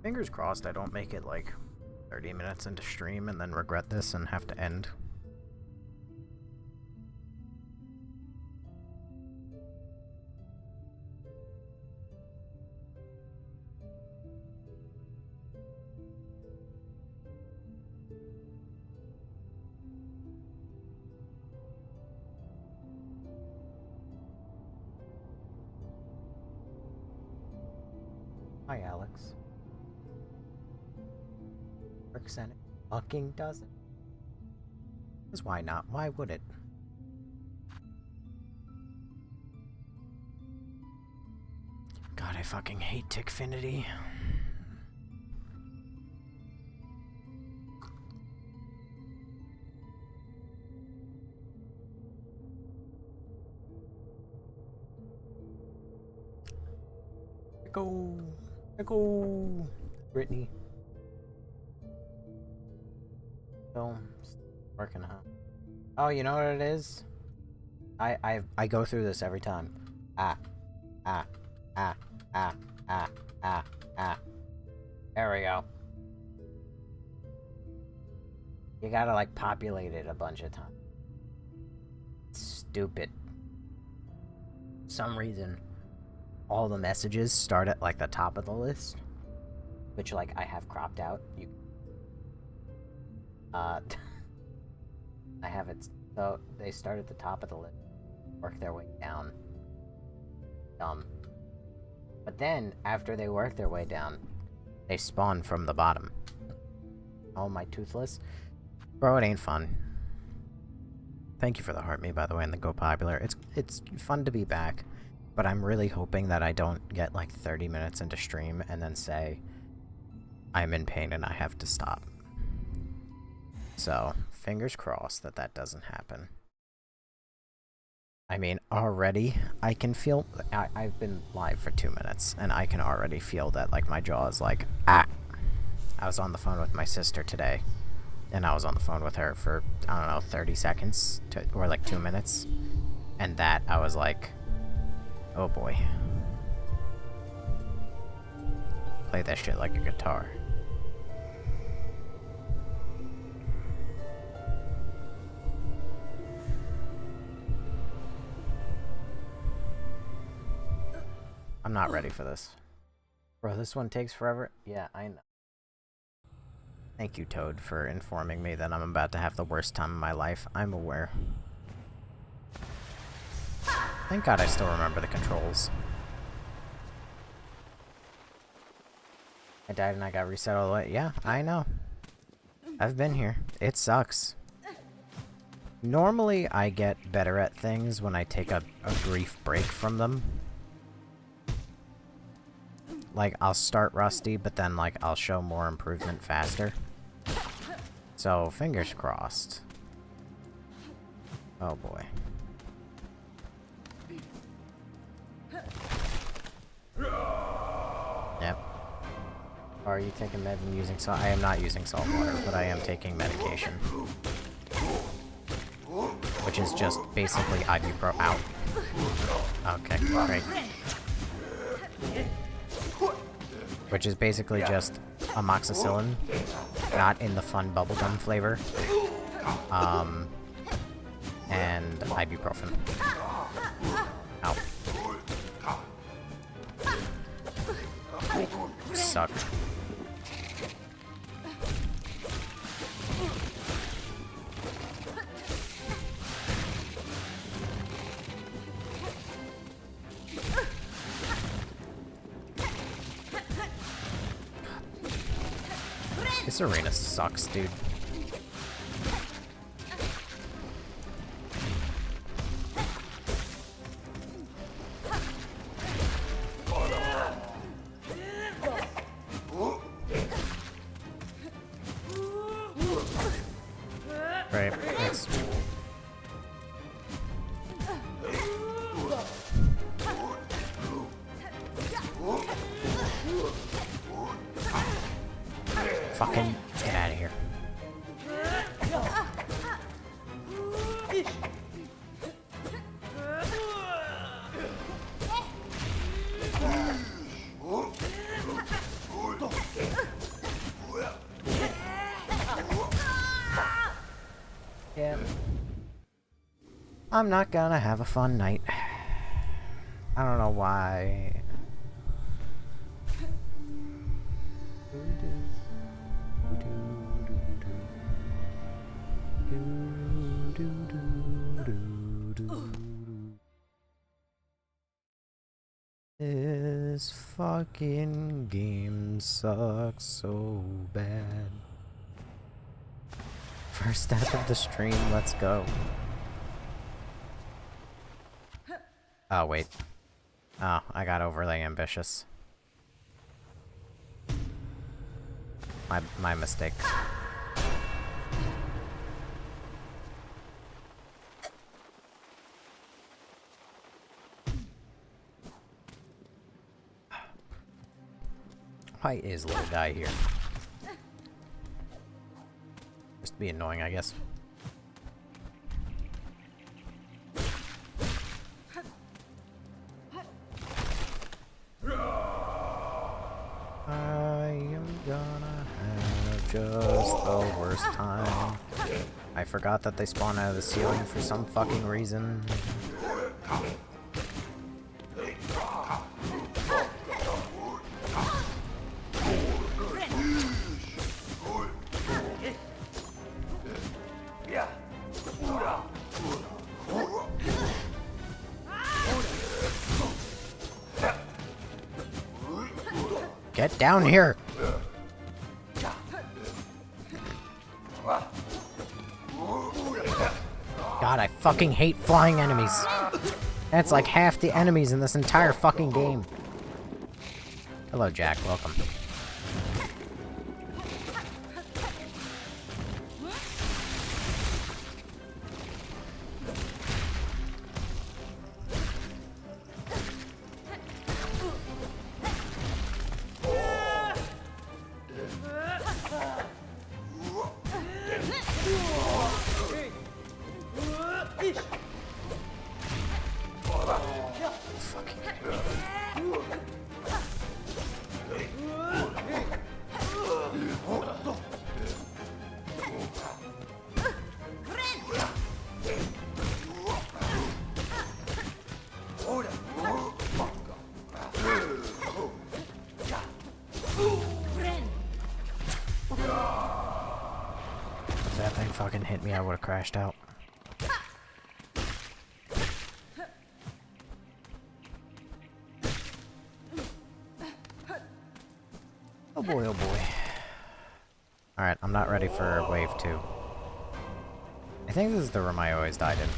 Fingers crossed I don't make it like 30 minutes into stream and then regret this and have to end. Hi, Alex. Percent fucking doesn't. Because why not? Why would it? God, I fucking hate Tickfinity. Go! Go! Brittany. So, working, huh? Oh, you know what it is? I go through this every time. Ah. There we go. You gotta, like, populate it a bunch of times. Stupid. For some reason, all the messages start at, like, the top of the list. Which, like, I have cropped out. I have it, so they start at the top of the list, work their way down. Dumb. But then, after they work their way down, they spawn from the bottom. Oh, my toothless. Bro, it ain't fun. Thank you for the heart me, by the way, and the Go Popular. It's fun to be back, but I'm really hoping that I don't get like 30 minutes into stream and then say, I'm in pain and I have to stop. So, fingers crossed that that doesn't happen. I mean, already, I can feel... I've been live for 2 minutes, and I can already feel that, like, my jaw is like, ah! I was on the phone with my sister today, and I was on the phone with her for, I don't know, 30 seconds, or like 2 minutes, and that, I was like, oh boy. Play that shit like a guitar. I'm not ready for this. Bro, this one takes forever? Yeah, I know. Thank you, Toad, for informing me that I'm about to have the worst time of my life. I'm aware. Thank God I still remember the controls. I died and I got reset all the way. Yeah, I know. I've been here. It sucks. Normally, I get better at things when I take a brief break from them. Like, I'll start rusty, but then, like, I'll show more improvement faster. So, fingers crossed. Oh, boy. Yep. Are you taking meds and using salt? I am not using salt water, but I am taking medication. Which is just basically ibuprofen. Ow. Okay, great. Which is basically just amoxicillin, not in the fun bubblegum flavor, and ibuprofen. Ow. Suck. This arena sucks, dude. Right, that's... Fucking get out of here. I'm not gonna have a fun night. I don't know why. This fucking game sucks so bad. First death of the stream, let's go. Oh, wait. Oh, I got overly ambitious. My mistake. Why is little guy here? Just to be annoying, I guess. I am gonna have just the worst time. I forgot that they spawn out of the ceiling for some fucking reason. Get down here! God, I fucking hate flying enemies. That's like half the enemies in this entire fucking game. Hello, Jack. Welcome. If that thing fucking hit me, I would have crashed out. Oh boy, oh boy. Alright, I'm not ready for wave 2. I think this is the room I always died in.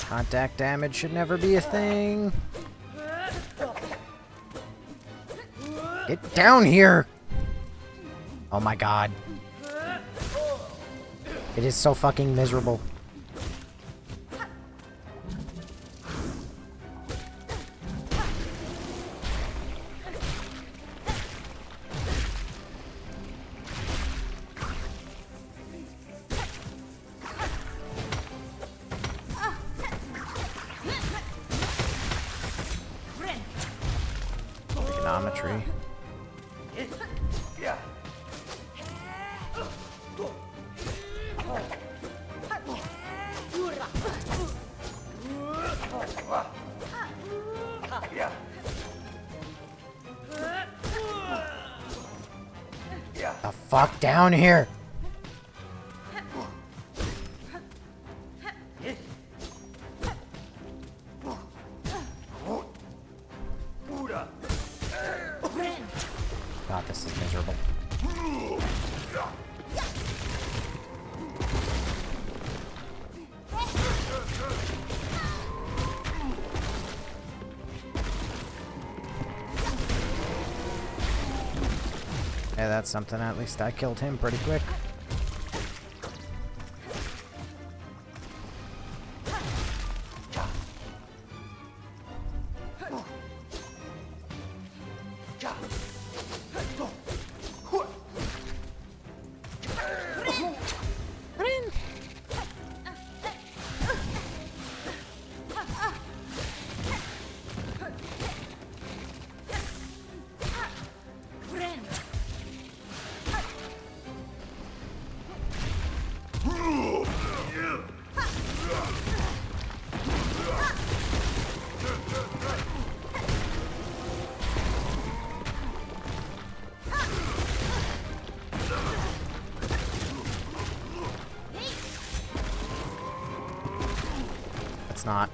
Contact damage should never be a thing. Get down here! Oh my god. It is so fucking miserable. Trigonometry. The fuck down here! God, this is miserable. Yeah, that's something. At least I killed him pretty quick. it's not.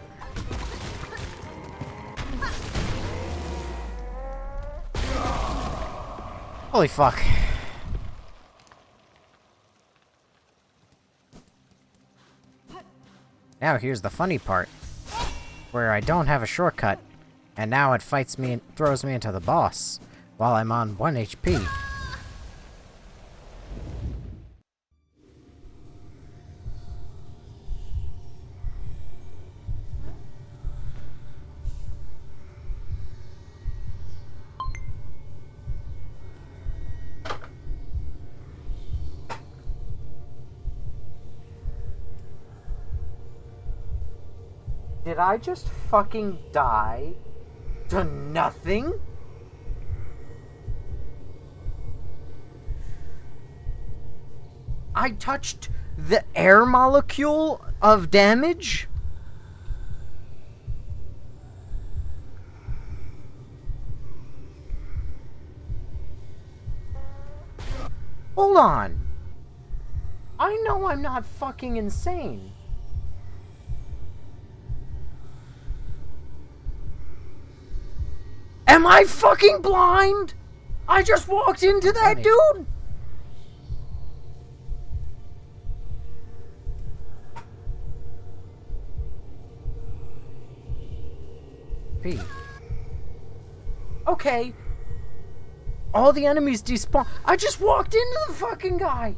Holy fuck. Now here's the funny part, where I don't have a shortcut, and now it fights me and throws me into the boss, while I'm on 1 HP. Did I just fucking die to nothing? I touched the air molecule of damage? Hold on. I know I'm not fucking insane. Am I fucking blind? I just walked into that dude! P. Okay. All the enemies despawn. I just walked into the fucking guy!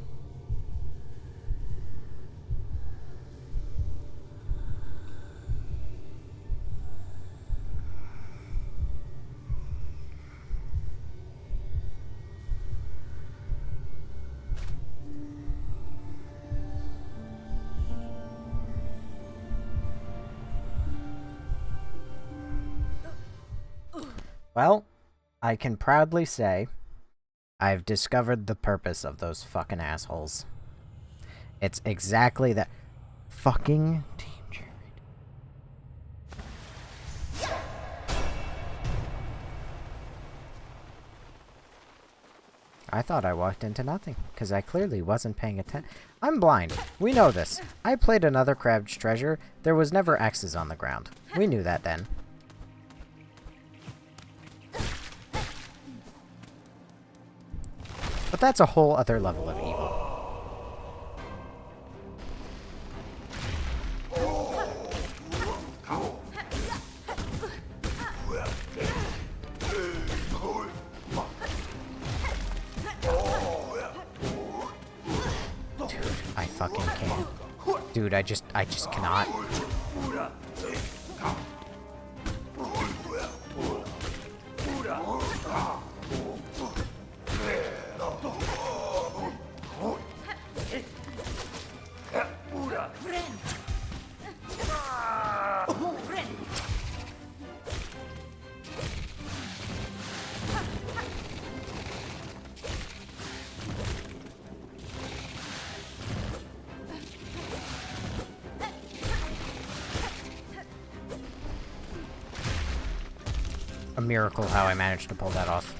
Well, I can proudly say I've discovered the purpose of those fucking assholes. It's exactly that. Fucking Team Jared. I thought I walked into nothing, because I clearly wasn't paying attention. I'm blind. We know this. I played another Crouched Treasure. There was never X's on the ground. We knew that then. But that's a whole other level of evil. Dude, I fucking can't. Dude, I just cannot. A miracle how I managed to pull that off.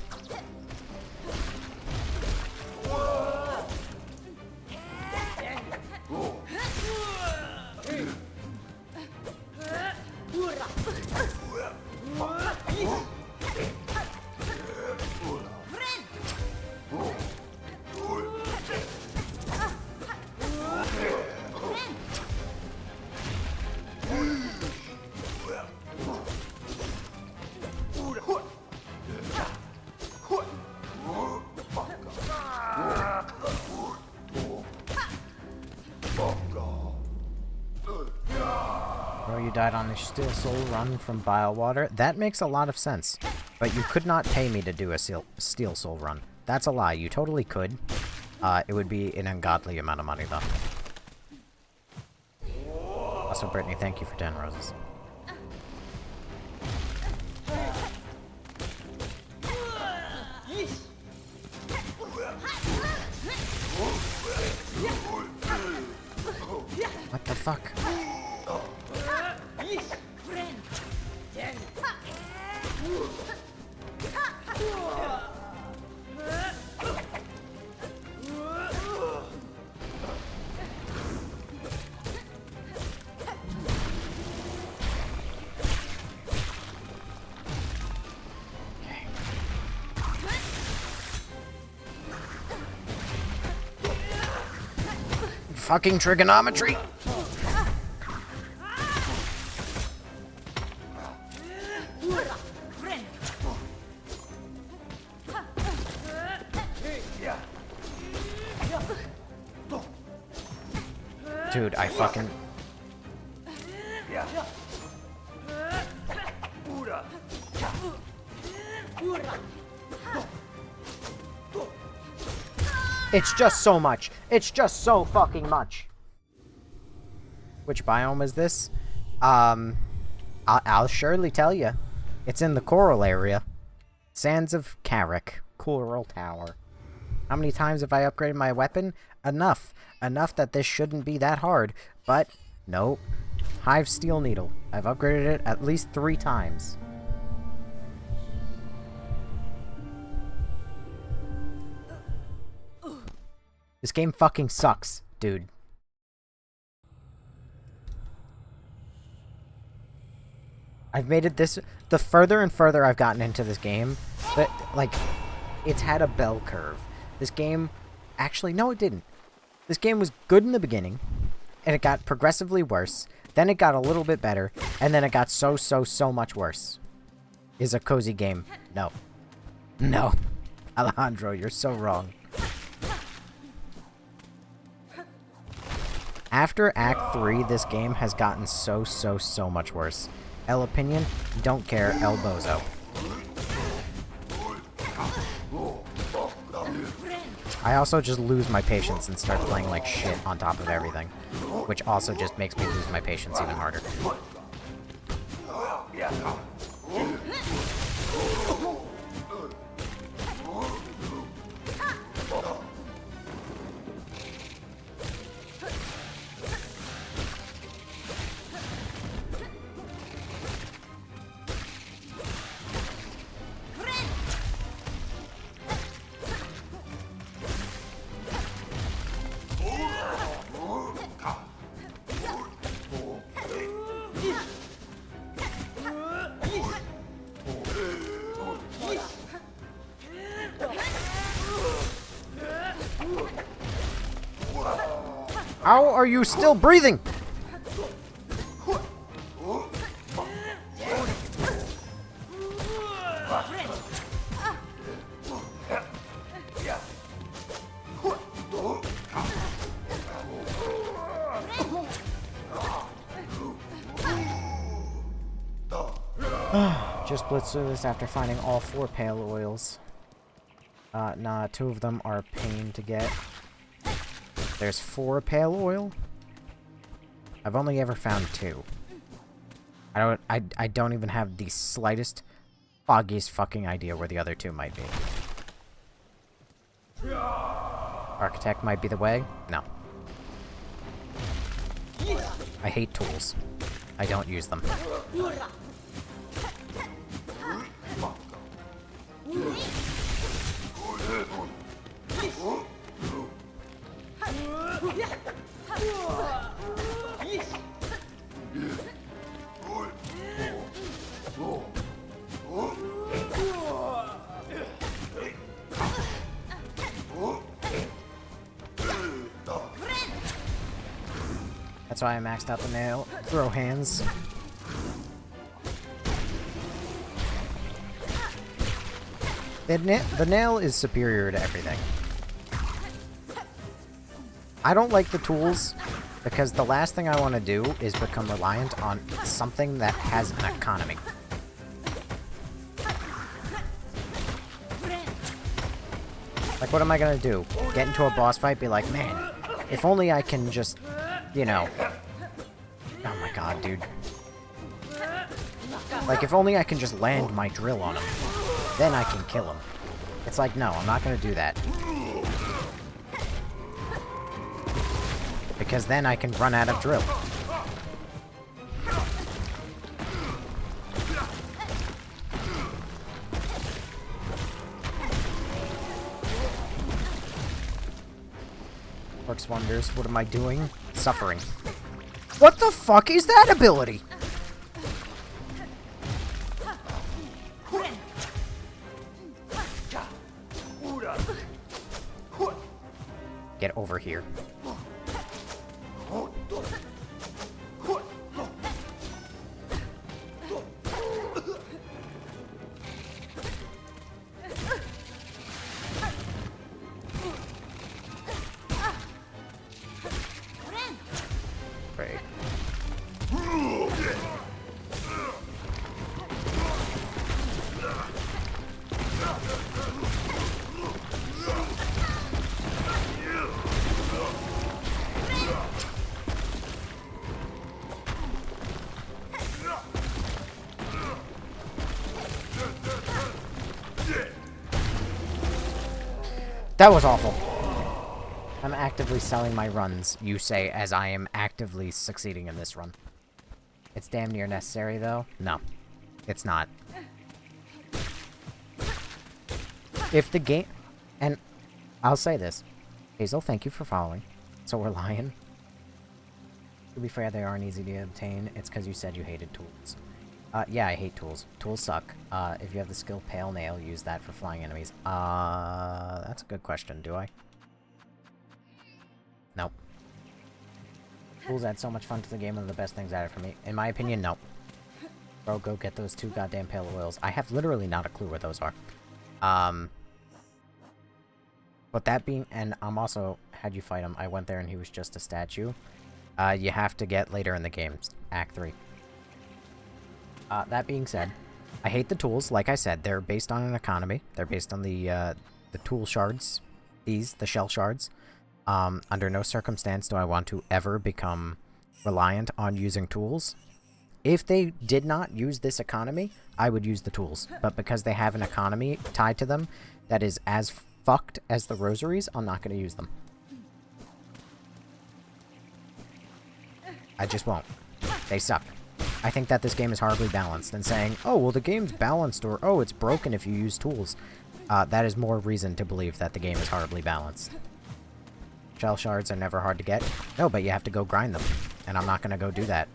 You died on the Steel Soul run from Bilewater. That makes a lot of sense. But you could not pay me to do a Steel Soul run. That's a lie. You totally could. It would be an ungodly amount of money, though. Also, Brittany, thank you for 10 roses. What the fuck? fucking trigonometry! Dude, I fucking... It's just so much. It's just so fucking much. Which biome is this? I'll surely tell you. It's in the coral area. Sands of Carrick. Coral Tower. How many times have I upgraded my weapon? Enough. Enough that this shouldn't be that hard. But, nope. Hive Steel Needle. I've upgraded it at least 3 times. This game fucking sucks, dude. I've made it this... The further and further I've gotten into this game, but, like, it's had a bell curve. This game... Actually, no, it didn't. This game was good in the beginning, and it got progressively worse. Then it got a little bit better, and then it got so much worse. Is a cozy game? No. No. Alejandro, you're so wrong. After Act 3, this game has gotten so much worse. El Opinion, don't care, El Bozo. I also just lose my patience and start playing like shit on top of everything. Which also just makes me lose my patience even harder. How are you still breathing? Just blitzed through this after finding all 4 pale oils. Nah, 2 of them are a pain to get. There's 4 pale oil? I've only ever found 2. I don't even have the slightest, foggiest fucking idea where the other 2 might be. Architect might be the way? No. I hate tools. I don't use them. That's why I maxed out the nail. Throw hands. The nail is superior to everything. I don't like the tools because the last thing I want to do is become reliant on something that has an economy. Like, what am I gonna do? Get into a boss fight, be like, man, if only I can just, you know... Oh my god, dude. Like, if only I can just land my drill on him. Then I can kill him. It's like, no, I'm not gonna do that. Because then I can run out of drill. Works wonders. What am I doing? Suffering. What the fuck is that ability? Get over here. Great. That was awful. I'm actively selling my runs, you say, as I am actively succeeding in this run. It's damn near necessary, though. No, it's not. If the game... And I'll say this. Hazel, thank you for following. So we're lying. To be fair, they aren't easy to obtain. It's because you said you hated tools. Yeah, I hate tools. Tools suck. If you have the skill Pale Nail, use that for flying enemies. That's a good question. Do I? Nope. Tools add so much fun to the game, one of the best things added for me. In my opinion, nope. Bro, go get those 2 goddamn Pale Oils. I have literally not a clue where those are. But that being... And I'm also... How'd you fight him? I went there and he was just a statue. You have to get later in the game. Act 3. That being said, I hate the tools. Like I said, they're based on an economy. They're based on the tool shards. The shell shards. Under no circumstance do I want to ever become reliant on using tools. If they did not use this economy, I would use the tools. But because they have an economy tied to them that is as fucked as the rosaries, I'm not going to use them. I just won't. They suck. I think that this game is horribly balanced, and saying, oh, well, the game's balanced, or, oh, it's broken if you use tools. That is more reason to believe that the game is horribly balanced. Shell shards are never hard to get. No, but you have to go grind them, and I'm not going to go do that.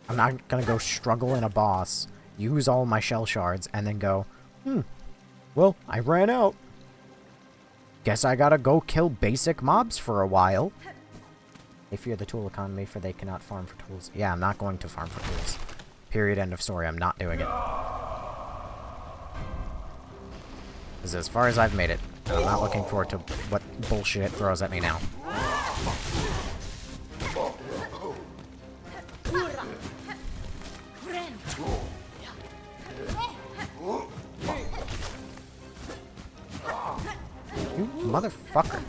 I'm not going to go struggle in a boss, use all my shell shards, and then go, well, I ran out. Guess I gotta go kill basic mobs for a while. They fear the tool economy, for they cannot farm for tools. Yeah, I'm not going to farm for tools. Period, end of story. I'm not doing it. This is as far as I've made it. And I'm not looking forward to what bullshit it throws at me now. You motherfucker.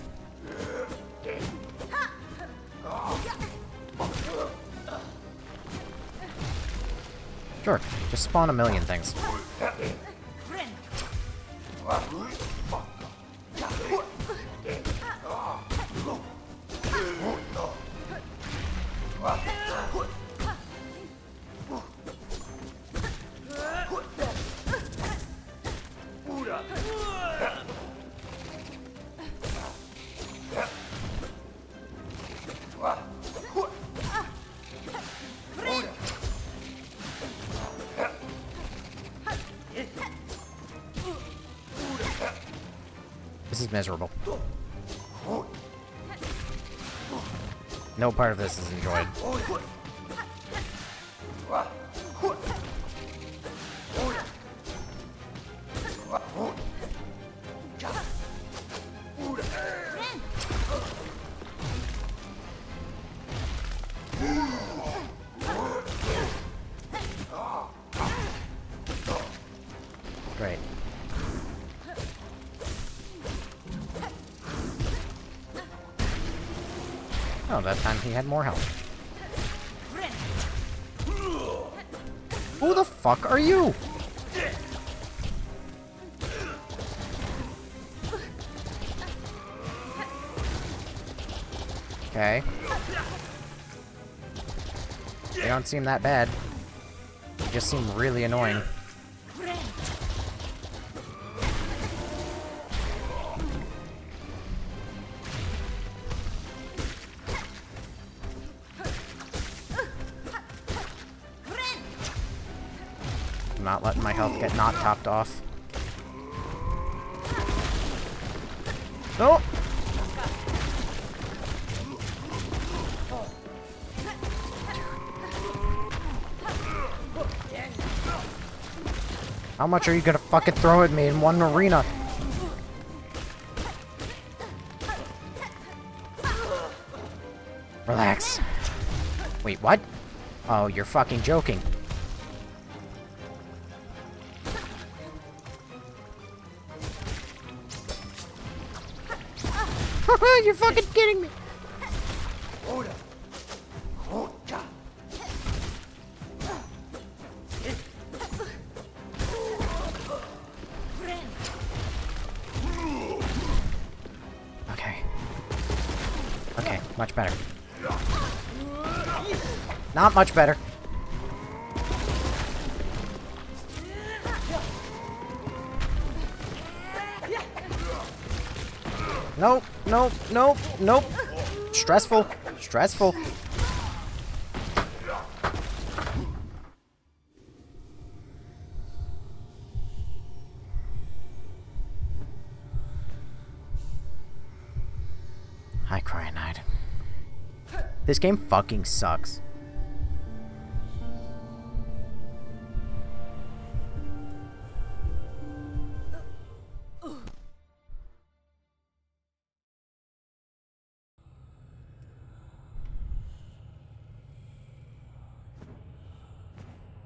Sure, just spawn a million things. This is miserable. No part of this is enjoyed. Great. Oh, that time he had more health. Who the fuck are you? Okay. They don't seem that bad. They just seem really annoying. I'm not letting my health get not topped off. No! How much are you gonna fucking throw at me in one arena? Relax. Wait, what? Oh, you're fucking joking. You're fucking kidding me. Okay. Okay, much better. Not much better. Nope, nope, nope, nope. Stressful, stressful. Hi, Cyanide. This game fucking sucks.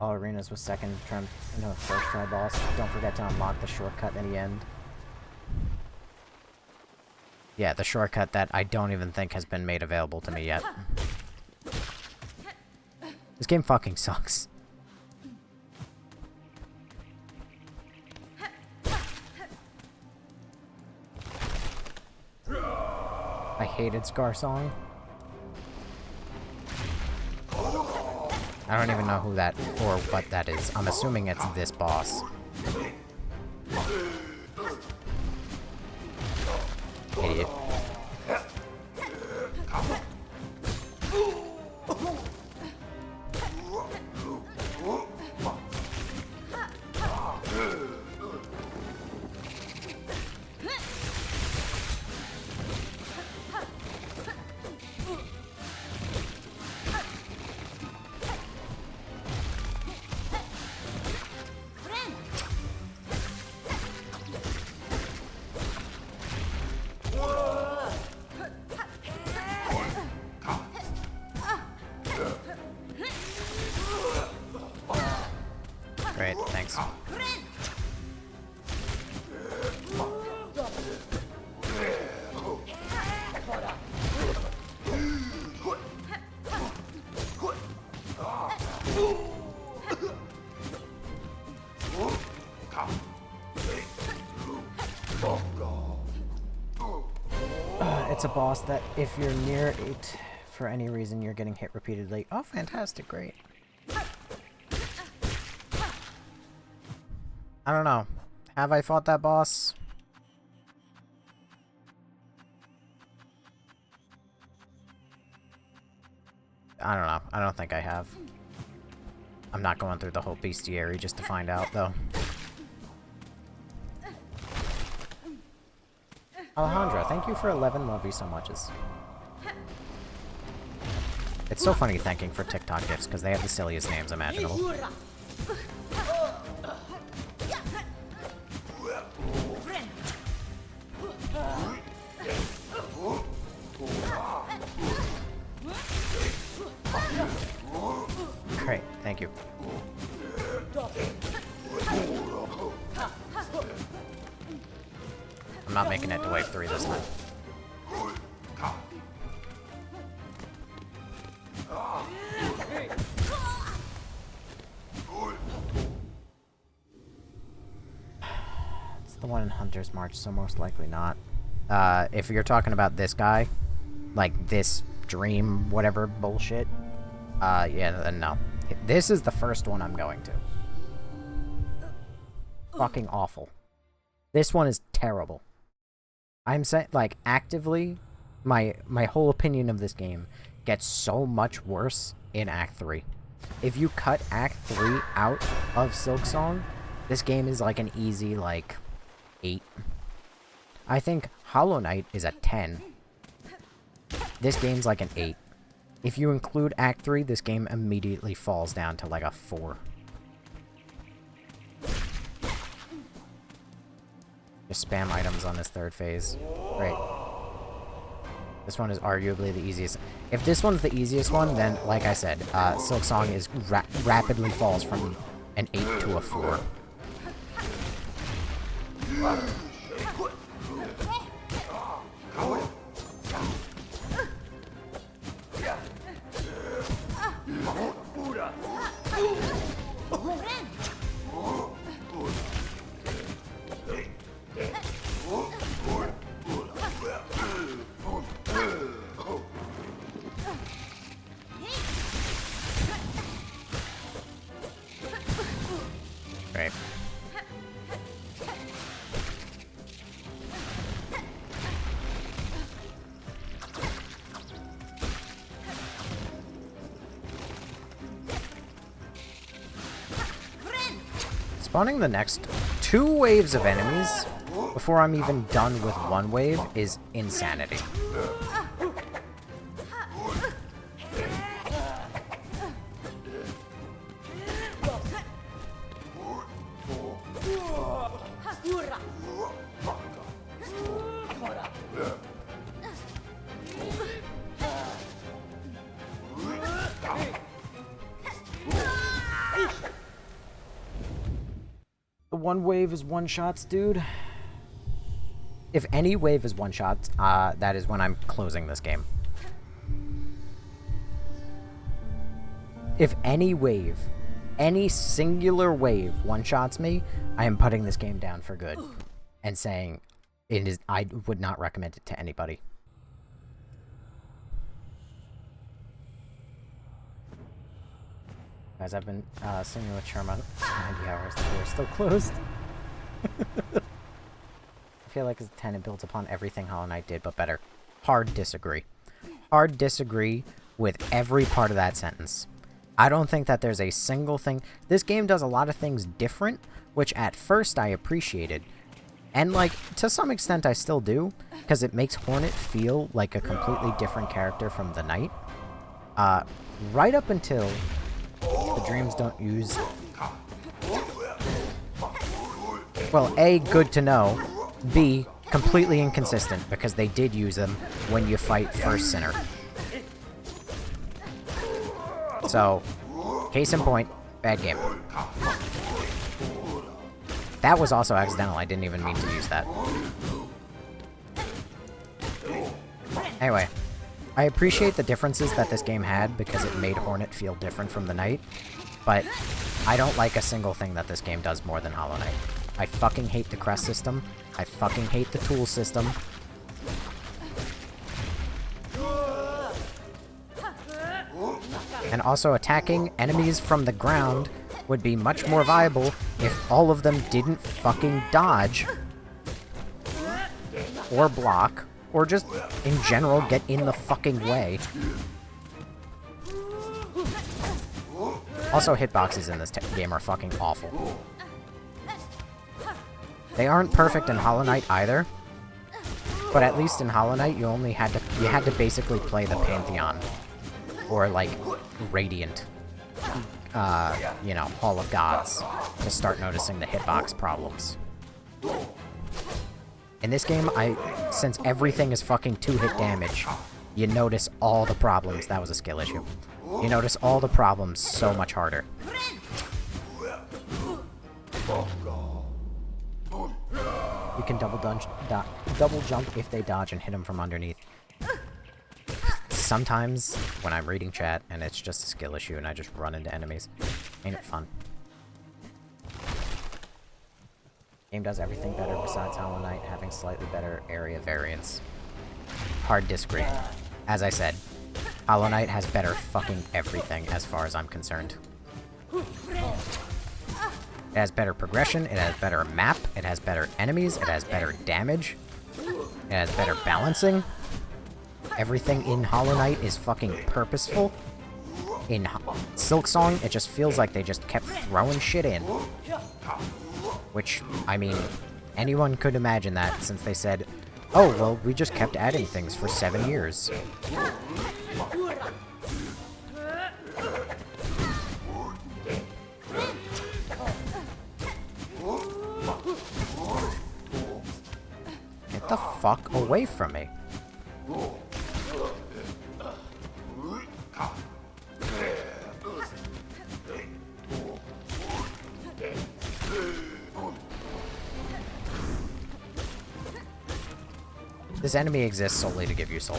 All arenas with second try, no, first try boss. Don't forget to unlock the shortcut in the end. Yeah, the shortcut that I don't even think has been made available to me yet. This game fucking sucks. I hated Silksong. I don't even know who that or what that is. I'm assuming it's this boss. Idiot. Great, thanks. It's a boss that if you're near it for any reason you're getting hit repeatedly. Oh, fantastic, great. I don't know. Have I fought that boss? I don't know. I don't think I have. I'm not going through the whole bestiary just to find out, though. Alejandra, thank you for 11 love you so muches. It's so funny thanking for TikTok gifts, because they have the silliest names imaginable. Great, thank you. I'm not making it to wave 3 this time. It's the one in Hunter's March, so most likely not. If you're talking about this guy, like this dream, whatever bullshit, yeah, then no. This is the first one I'm going to. Fucking awful. This one is terrible. I'm saying, like, actively, my whole opinion of this game gets so much worse in Act 3. If you cut Act 3 out of Silksong, this game is like an easy, like, 8. I think Hollow Knight is a 10. This game's like an 8. If you include Act 3, this game immediately falls down to like a 4. Just spam items on this third phase. Great. This one is arguably the easiest. If this one's the easiest one, then, like I said, Silksong is rapidly falls from an 8 to a 4. Right. Spawning the next 2 waves of enemies before I'm even done with 1 wave is insanity. The 1 wave is 1-shots, dude. If any wave is 1-shots, that is when I'm closing this game. If any wave, any singular wave 1-shots me, I am putting this game down for good and saying it is. I would not recommend it to anybody. Guys, I've been singing with Sherman 90 hours. The door's still closed. I feel like as a 10, it builds upon everything Hollow Knight did, but better. Hard disagree. Hard disagree with every part of that sentence. I don't think that there's a single thing. This game does a lot of things different, which at first I appreciated. And, like, to some extent I still do, because it makes Hornet feel like a completely different character from the Knight. Right up until the dreams don't use... Well, A, good to know. B, completely inconsistent, because they did use them when you fight First Sinner. So, case in point, bad game. That was also accidental, I didn't even mean to use that. Anyway, I appreciate the differences that this game had because it made Hornet feel different from the Knight, but I don't like a single thing that this game does more than Hollow Knight. I fucking hate the crest system. I fucking hate the tool system. And also attacking enemies from the ground would be much more viable if all of them didn't fucking dodge or block or just in general get in the fucking way. Also, hitboxes in this game are fucking awful. They aren't perfect in Hollow Knight either, but at least in Hollow Knight you only had to basically play the Pantheon or like Radiant, you know, Hall of Gods to start noticing the hitbox problems. In this game, since everything is fucking 2-hit damage, you notice all the problems. That was a skill issue. You notice all the problems so much harder. You can double jump if they dodge and hit them from underneath. Sometimes, when I'm reading chat and it's just a skill issue and I just run into enemies, ain't it fun? Game does everything better besides Hollow Knight having slightly better area variance. Hard disagree. As I said, Hollow Knight has better fucking everything as far as I'm concerned. It has better progression, it has better map, it has better enemies, it has better damage, it has better balancing. Everything in Hollow Knight is fucking purposeful. In Silksong, it just feels like they just kept throwing shit in. Which, I mean, anyone could imagine that since they said, oh, well, we just kept adding things for 7 years. fuck away from me. This enemy exists solely to give you soul.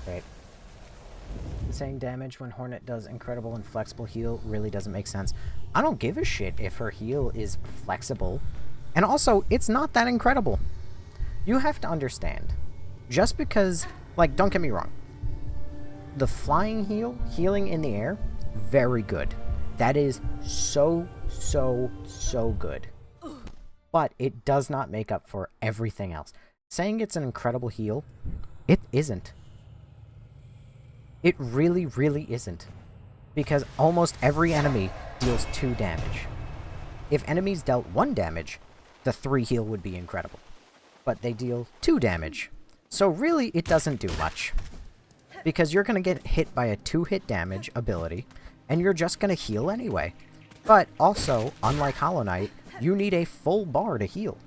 Great. Saying damage when Hornet does incredible and flexible heal really doesn't make sense. I don't give a shit if her heal is flexible. And also, it's not that incredible. You have to understand. Just because, like, don't get me wrong. The flying heal, healing in the air, very good. That is so good. But it does not make up for everything else. Saying it's an incredible heal, it isn't. It really isn't. Because almost every enemy deals 2 damage. If enemies dealt 1 damage, the 3 heal would be incredible. But they deal 2 damage. So really, it doesn't do much. Because you're going to get hit by a 2-hit damage ability, and you're just going to heal anyway. But also, unlike Hollow Knight, you need a full bar to heal.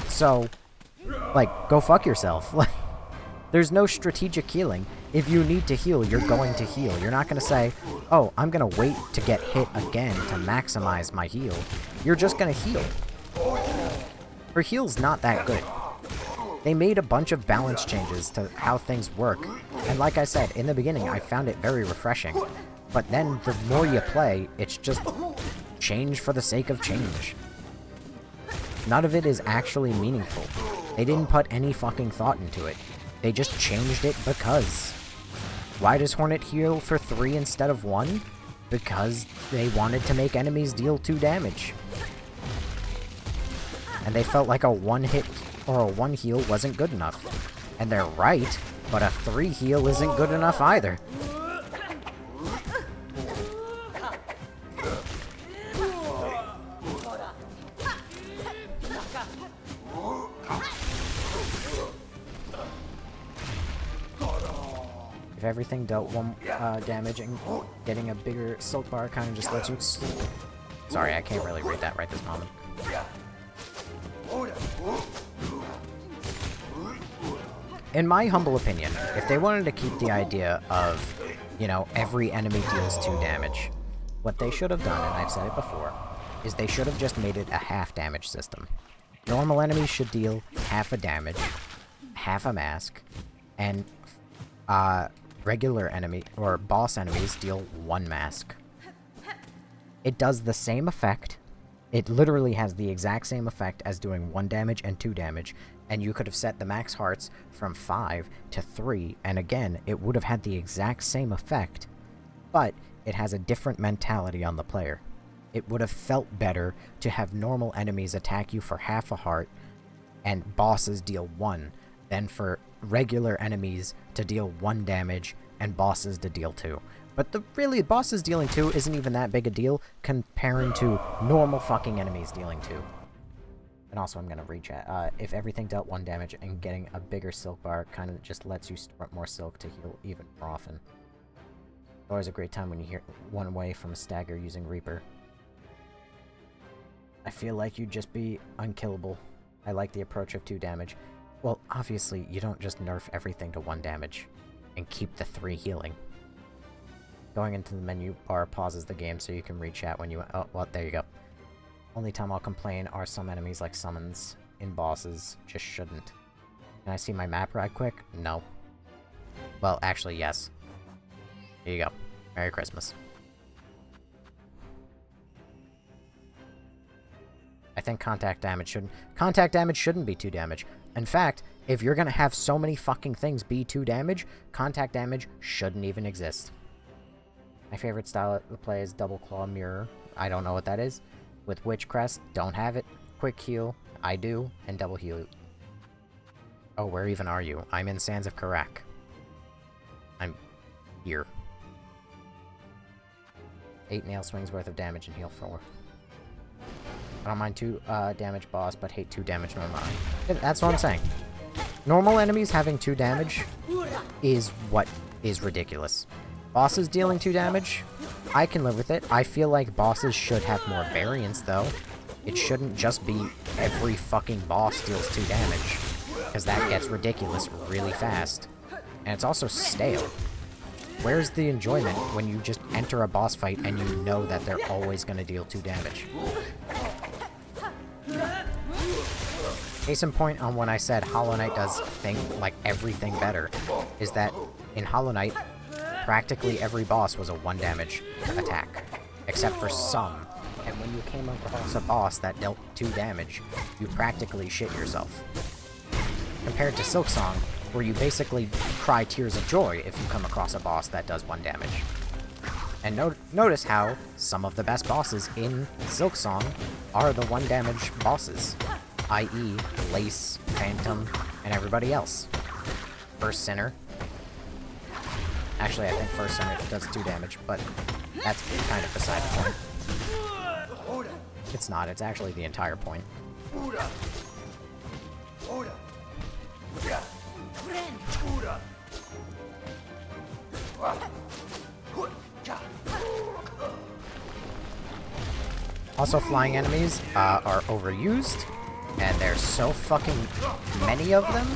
So, like, go fuck yourself. There's no strategic healing. If you need to heal, you're going to heal. You're not going to say, oh, I'm going to wait to get hit again to maximize my heal. You're just going to heal. Her heal's not that good. They made a bunch of balance changes to how things work. And like I said, in the beginning, I found it very refreshing. But then, the more you play, it's just change for the sake of change. None of it is actually meaningful. They didn't put any fucking thought into it. They just changed it because. Why does Hornet heal for 3 instead of 1? Because they wanted to make enemies deal 2 damage. And they felt like a 1-hit or a 1 heal wasn't good enough. And they're right, but a 3 heal isn't good enough either. If everything dealt 1 damage and getting a bigger silk bar kind of just lets you... Sorry, I can't really read that right this moment. In my humble opinion, if they wanted to keep the idea of, you know, every enemy deals 2 damage, what they should have done, and I've said it before, is they should have just made it a half damage system. Normal enemies should deal half a damage, half a mask, and regular enemy, or boss enemies, deal 1 mask. It does the same effect. It literally has the exact same effect as doing 1 damage and 2 damage, and you could have set the max hearts from 5 to 3, and again, it would have had the exact same effect, but it has a different mentality on the player. It would have felt better to have normal enemies attack you for half a heart, and bosses deal 1, than for regular enemies to deal 1 damage and bosses to deal 2. But really, bosses dealing 2 isn't even that big a deal comparing to normal fucking enemies dealing 2. And also, I'm gonna rechat. If everything dealt 1 damage and getting a bigger silk bar kind of just lets you store up more silk to heal even more often. It's always a great time when you hear 1 away from a stagger using Reaper. I feel like you'd just be unkillable. I like the approach of 2 damage. Well, obviously, you don't just nerf everything to 1 damage and keep the 3 healing. Going into the menu bar pauses the game so you can rechat when you... Oh, well, there you go. Only time I'll complain are some enemies like summons in bosses just shouldn't. Can I see my map right quick? No. Well, actually, yes. Here you go. Merry Christmas. I think contact damage shouldn't be 2 damage. In fact, if you're gonna have so many fucking things be 2 damage, contact damage shouldn't even exist. My favorite style to play is Double Claw Mirror. I don't know what that is. With Witch Crest, don't have it. Quick Heal, I do. And Double Heal. Oh, where even are you? I'm in Sands of Karak. I'm here. 8 nail swings worth of damage and heal 4. I don't mind 2 damage boss, but hate 2 damage normal. That's what I'm saying. Normal enemies having 2 damage is what is ridiculous. Bosses dealing 2 damage, I can live with it. I feel like bosses should have more variance, though. It shouldn't just be every fucking boss deals 2 damage, because that gets ridiculous really fast. And it's also stale. Where's the enjoyment when you just enter a boss fight and you know that they're always going to deal 2 damage? Case in point on when I said Hollow Knight does everything better, is that in Hollow Knight, practically every boss was a 1 damage attack, except for some. And when you came across a boss that dealt 2 damage, you practically shit yourself. Compared to Silksong, where you basically cry tears of joy if you come across a boss that does 1 damage. And notice how some of the best bosses in Silksong are the 1 damage bosses, i.e. Lace, Phantom, and everybody else. First Sinner. Actually, I think First Sinner does 2 damage, but that's kind of beside the point. It's not, it's actually the entire point. Also, flying enemies are overused, and there's so fucking many of them.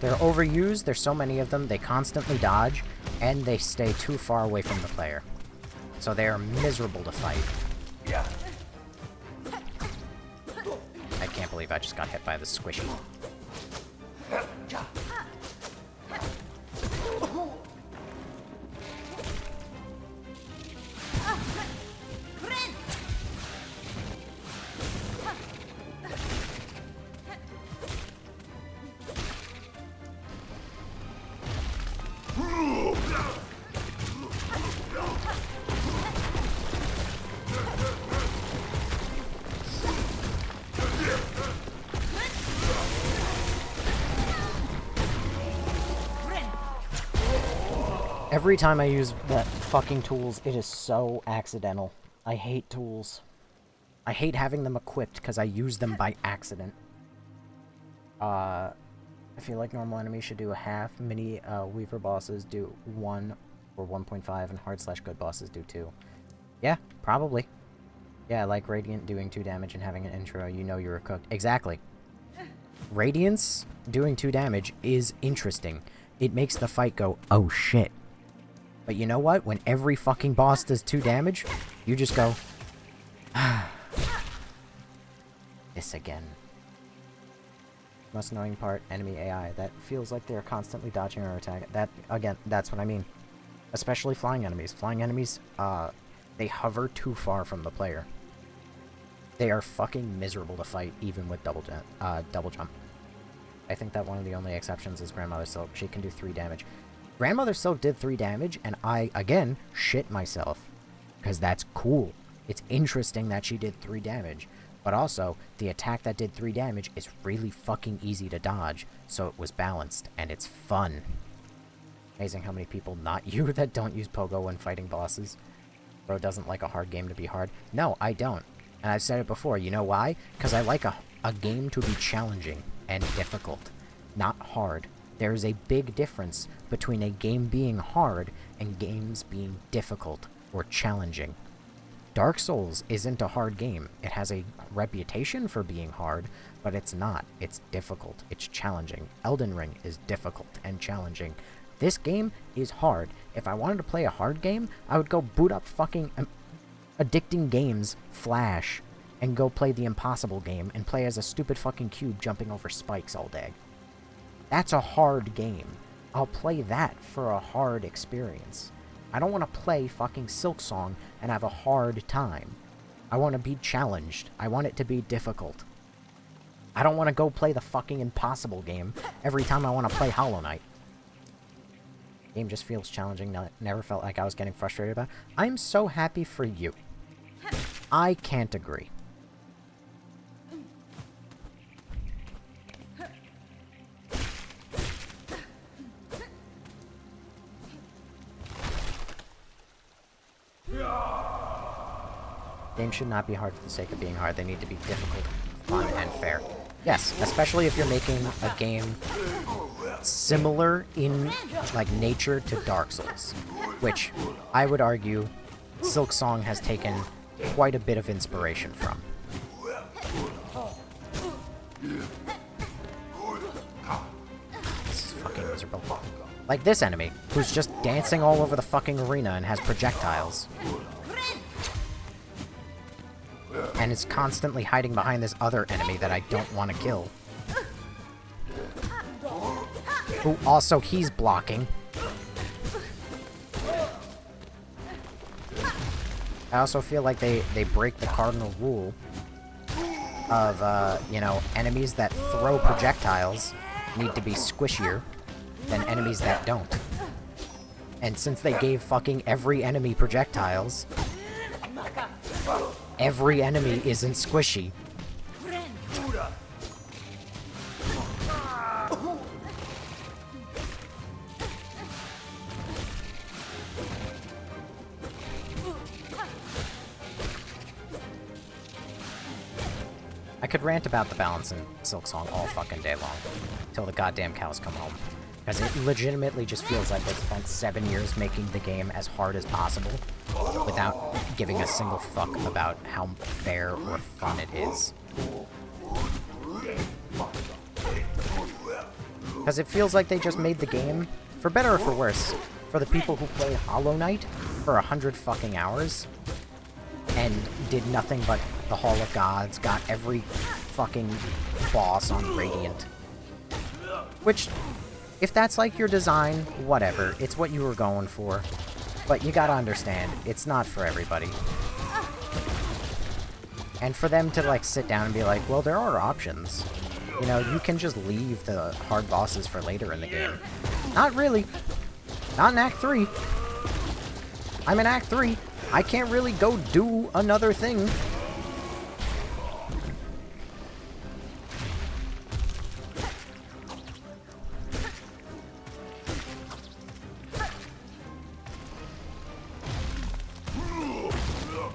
They're overused, there's so many of them, they constantly dodge, and they stay too far away from the player. So they are miserable to fight. I can't believe I just got hit by the squishy. Every time I use that fucking tools, it is so accidental. I hate tools. I hate having them equipped because I use them by accident. I feel like normal enemies should do a half. Mini Weaver bosses do 1 or 1.5, and hard/good bosses do 2. Yeah, probably. Yeah, like Radiant doing 2 damage and having an intro, you know you're cooked. Exactly. Radiance doing 2 damage is interesting. It makes the fight go, oh shit. But you know what? When every fucking boss does 2 damage, you just go, ah. This again. Most annoying part, enemy AI. That feels like they're constantly dodging our attack. That, again, that's what I mean. Especially flying enemies. Flying enemies, they hover too far from the player. They are fucking miserable to fight, even with double jump. I think that one of the only exceptions is Grandmother Silk. She can do 3 damage. Grandmother Silk did 3 damage, and I, again, shit myself. Because that's cool. It's interesting that she did 3 damage. But also, the attack that did 3 damage is really fucking easy to dodge, so it was balanced, and it's fun. Amazing how many people, not you, that don't use Pogo when fighting bosses. Bro doesn't like a hard game to be hard. No, I don't. And I've said it before, you know why? Because I like a game to be challenging and difficult, not hard. There is a big difference between a game being hard and games being difficult or challenging. Dark Souls isn't a hard game. It has a reputation for being hard, but it's not. It's difficult. It's challenging. Elden Ring is difficult and challenging. This game is hard. If I wanted to play a hard game, I would go boot up fucking Addicting Games Flash and go play the impossible game and play as a stupid fucking cube jumping over spikes all day. That's a hard game. I'll play that for a hard experience. I don't want to play fucking Silksong and have a hard time. I want to be challenged. I want it to be difficult. I don't want to go play the fucking impossible game every time I want to play Hollow Knight. The game just feels challenging. Never felt like I was getting frustrated about it. I'm so happy for you. I can't agree. Games should not be hard for the sake of being hard. They need to be difficult, fun, and fair. Yes, especially if you're making a game similar in, like, nature to Dark Souls, which I would argue Silksong has taken quite a bit of inspiration from. This is fucking miserable. Like this enemy, who's just dancing all over the fucking arena and has projectiles. And is constantly hiding behind this other enemy that I don't want to kill. Who also he's blocking. I also feel like they break the cardinal rule of, you know, enemies that throw projectiles need to be squishier than enemies that don't. And since they gave fucking every enemy projectiles, every enemy isn't squishy. I could rant about the balance in Silksong all fucking day long, till the goddamn cows come home. Because it legitimately just feels like they spent 7 years making the game as hard as possible, without giving a single fuck about how fair or fun it is. Because it feels like they just made the game, for better or for worse, for the people who play Hollow Knight for 100 fucking hours, and did nothing but the Hall of Gods, got every fucking boss on Radiant. Which, if that's like your design, whatever, it's what you were going for. But you gotta understand, it's not for everybody. And for them to, like, sit down and be like, well, there are options. You know, you can just leave the hard bosses for later in the game. Not really. Not in Act 3. I'm in Act 3. I can't really go do another thing.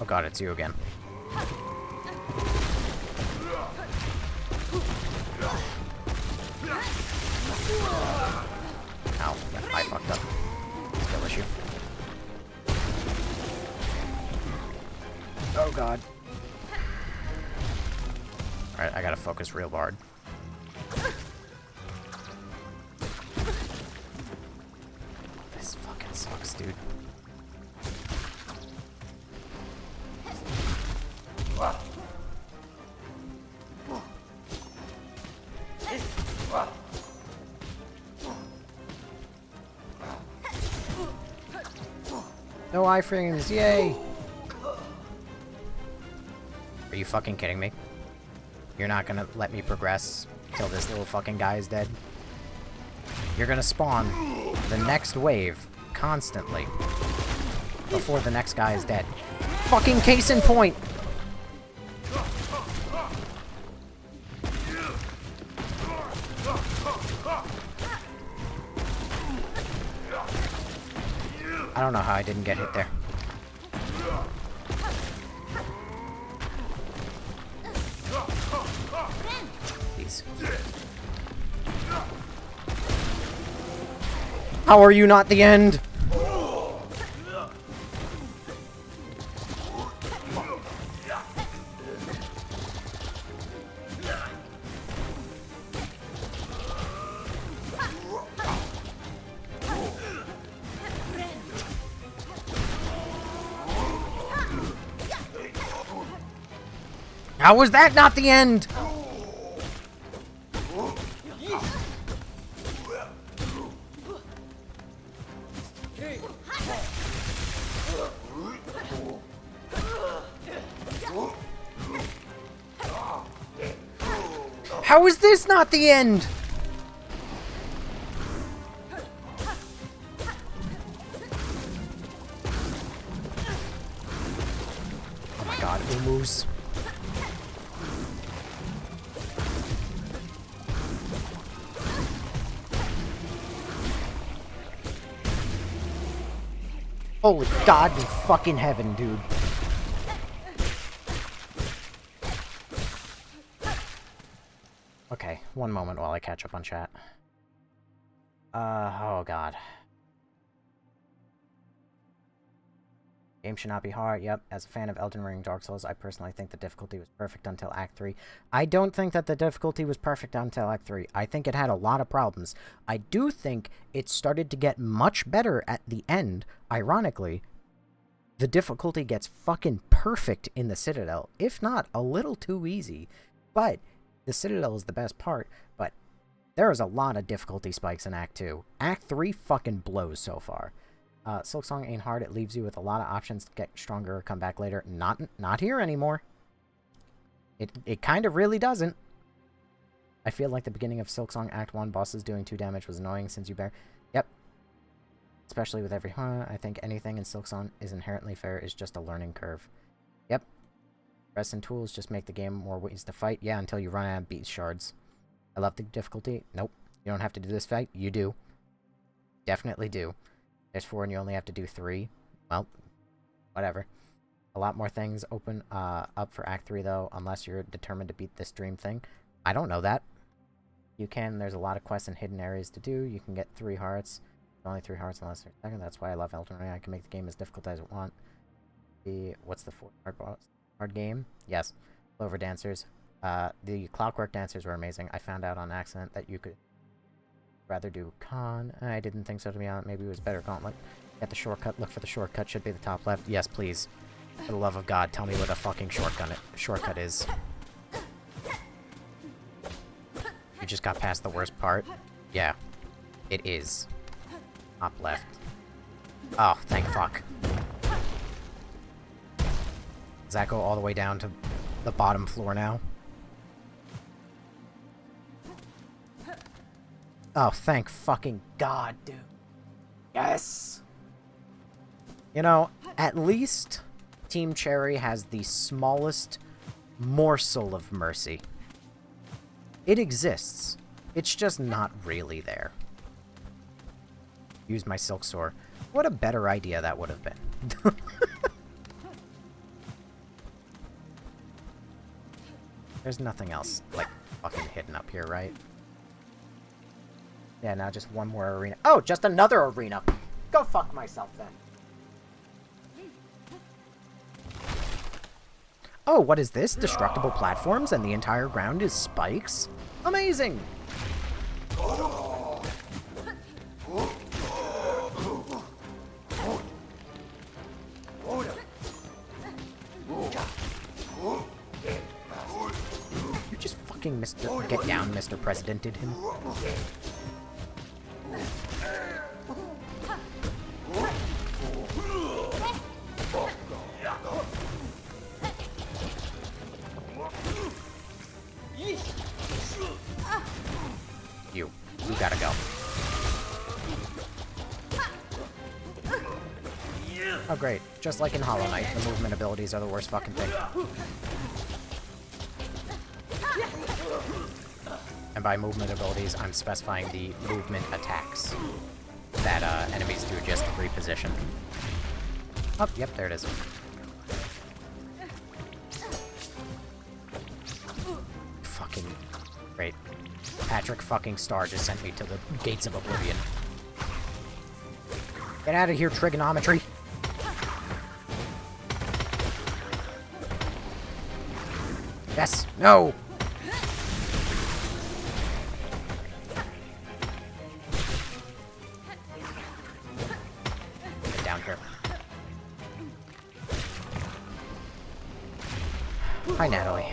Oh god, it's you again. Ow, I fucked up. Skill issue. Oh god. Alright, I gotta focus real hard. This fucking sucks, dude. No iframes, yay! Are you fucking kidding me? You're not gonna let me progress till this little fucking guy is dead? You're gonna spawn the next wave constantly before the next guy is dead. Fucking case in point! I don't know how I didn't get hit there. Please. How are you not the end? How was that not the end? How is this not the end? Oh my god, Umus. Holy God in fucking heaven, dude. Okay, one moment while I catch up on chat. Oh god. Game should not be hard. Yep, as a fan of Elden Ring and Dark Souls, I personally think the difficulty was perfect until Act 3. I don't think that the difficulty was perfect until Act 3. I think it had a lot of problems. I do think it started to get much better at the end. Ironically, the difficulty gets fucking perfect in the Citadel, if not a little too easy. But the Citadel is the best part, but there is a lot of difficulty spikes in Act 2. Act 3 fucking blows so far. Silksong ain't hard. It leaves you with a lot of options to get stronger or come back later. Not here anymore. It kind of really doesn't. I feel like the beginning of Silksong Act 1 bosses doing 2 damage was annoying since you bear... Yep. Especially with every... I think anything in Silksong is inherently fair is just a learning curve. Yep. Rest and tools just make the game more ways to fight. Yeah, until you run out of beast shards. I love the difficulty. Nope. You don't have to do this fight. You do. Definitely do. There's 4 and you only have to do 3. Well, whatever. A lot more things open up for Act 3, though, unless you're determined to beat this dream thing. I don't know that. You can. There's a lot of quests and hidden areas to do. You can get 3 hearts. Only 3 hearts unless there's a second. That's why I love Elden Ring. I can make the game as difficult as I want. What's the 4th hard boss? Hard game? Yes. Clover Dancers. The Clockwork Dancers were amazing. I found out on accident that you could rather do Con. I didn't think so, to be honest. Maybe it was better Gauntlet. Get the shortcut. Look for the shortcut. Should be the top left. Yes, please. For the love of God, tell me what a fucking shortcut is. You just got past the worst part? Yeah. It is. Top left. Oh, thank fuck. Does that go all the way down to the bottom floor now? Oh, thank fucking God, dude. Yes! You know, at least Team Cherry has the smallest morsel of mercy. It exists. It's just not really there. Use my silk sword. What a better idea that would have been. There's nothing else, like, fucking hidden up here, right? Yeah, now just one more arena. Oh, just another arena! Go fuck myself, then. Oh, what is this? Destructible platforms and the entire ground is spikes? Amazing! You just fucking get down, Mr. Presidented him. You gotta go. Oh great, just like in Hollow Knight, the movement abilities are the worst fucking thing. And by movement abilities, I'm specifying the movement attacks that enemies do just to reposition. Oh, yep, there it is. Fucking great. Patrick fucking Star just sent me to the gates of oblivion. Get out of here, trigonometry! Yes! No! Get down here. Hi, Natalie.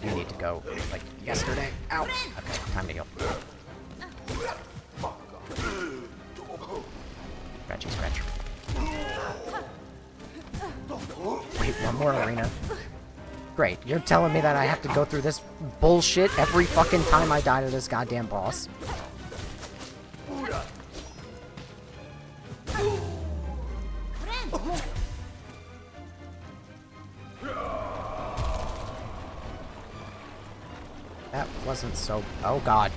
You need to go, like, yesterday. Ow! Okay, time to heal. Scratchy, scratch. Wait, one more arena. Great, you're telling me that I have to go through this bullshit every fucking time I die to this goddamn boss? That wasn't so... Oh, God.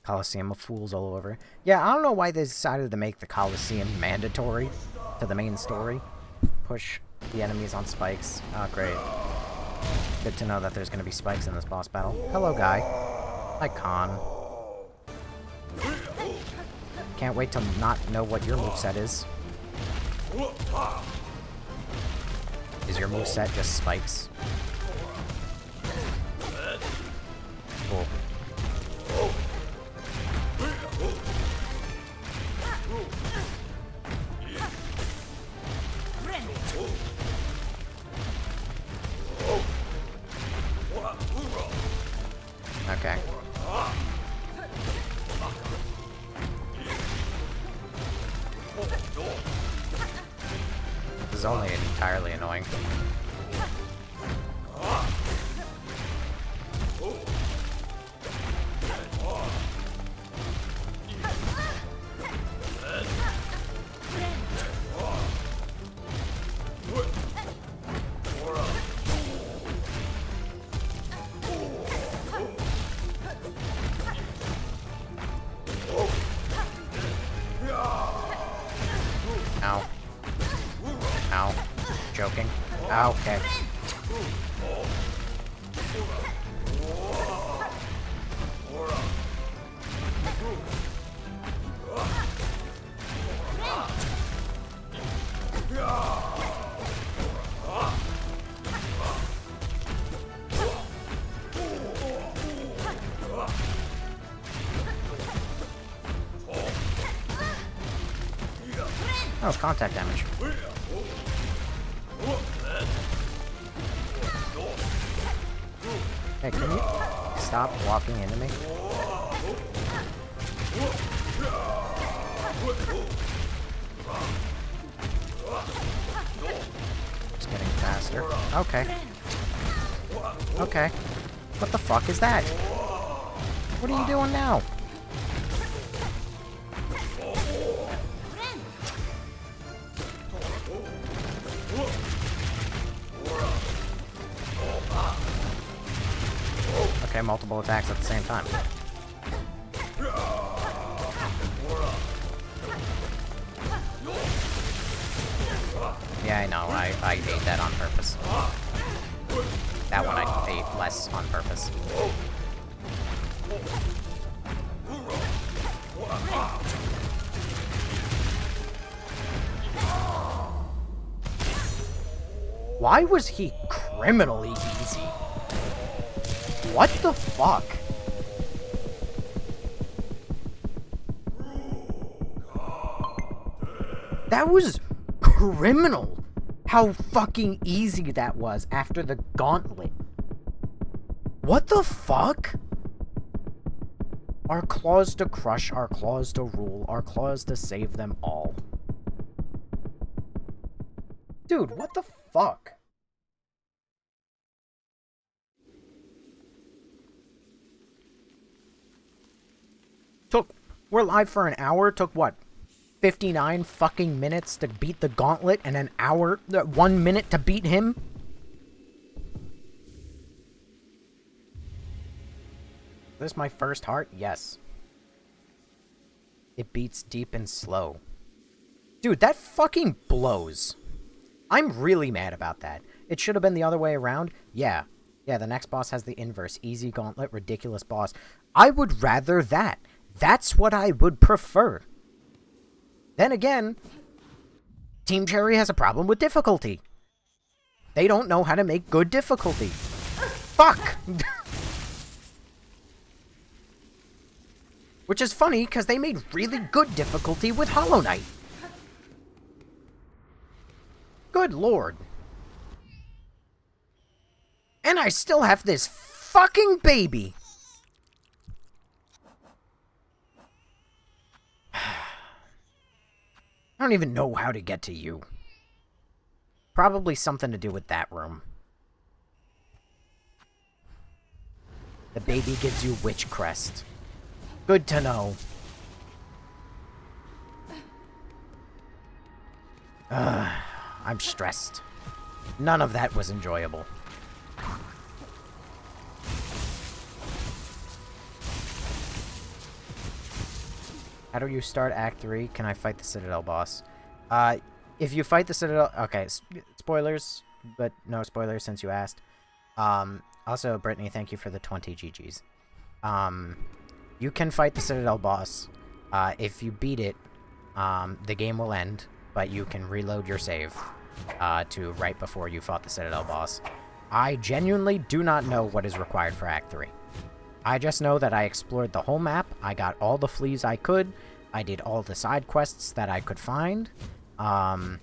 Coliseum of Fools all over. Yeah, I don't know why they decided to make the Coliseum mandatory to the main story. Push the enemies on spikes. Oh, great. Good to know that there's going to be spikes in this boss battle. Hello, guy. Hi, Khan. Can't wait to not know what your moveset is. Is your moveset just spikes? Cool. Okay. This is only entirely annoying. Ow. Ow. Joking. Ow, okay. Oh, contact damage. Hey, can you stop walking into me? Just getting faster. Okay. Okay. What the fuck is that? What are you doing now? Okay, multiple attacks at the same time. Yeah, I know. I ate that on purpose. That one I ate less on purpose. Why was he criminally easy? What the fuck? That was criminal. How fucking easy that was after the gauntlet. What the fuck? Our claws to crush, our claws to rule, our claws to save them all. Dude, what the fuck? We're live for an hour. Took what? 59 fucking minutes to beat the gauntlet and an hour, 1 minute to beat him? Is this my first heart? Yes. It beats deep and slow. Dude, that fucking blows. I'm really mad about that. It should have been the other way around. Yeah. Yeah, the next boss has the inverse. Easy gauntlet, ridiculous boss. I would rather that. That's what I would prefer. Then again, Team Cherry has a problem with difficulty. They don't know how to make good difficulty. Fuck! Which is funny, because they made really good difficulty with Hollow Knight. Good lord. And I still have this fucking baby. I don't even know how to get to you. Probably something to do with that room. The baby gives you witch crest. Good to know. I'm stressed. None of that was enjoyable. How do you start Act 3? Can I fight the Citadel boss? If you fight the Citadel... Okay, spoilers, but no spoilers since you asked. Also, Brittany, thank you for the 20 GGs. You can fight the Citadel boss. If you beat it, the game will end, but you can reload your save to right before you fought the Citadel boss. I genuinely do not know what is required for Act 3. I just know that I explored the whole map, I got all the fleas I could, I did all the side quests that I could find. I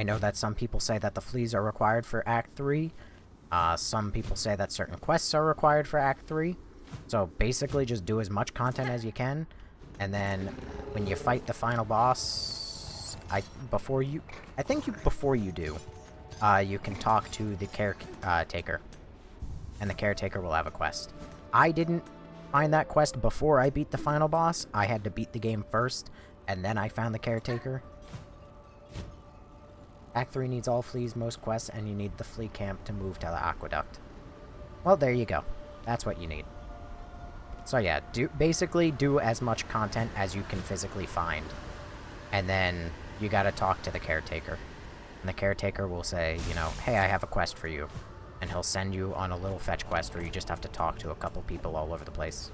know that some people say that the fleas are required for Act 3. Some people say that certain quests are required for Act 3. So basically just do as much content as you can, and then when you fight the final boss, before you do, you can talk to the caretaker, and the caretaker will have a quest. I didn't find that quest before I beat the final boss. I had to beat the game first, and then I found the caretaker. Act 3 needs all fleas, most quests, and you need the flea camp to move to the aqueduct. Well, there you go. That's what you need. So yeah, basically do as much content as you can physically find. And then you gotta talk to the caretaker. And the caretaker will say, you know, hey, I have a quest for you. And he'll send you on a little fetch quest where you just have to talk to a couple people all over the place.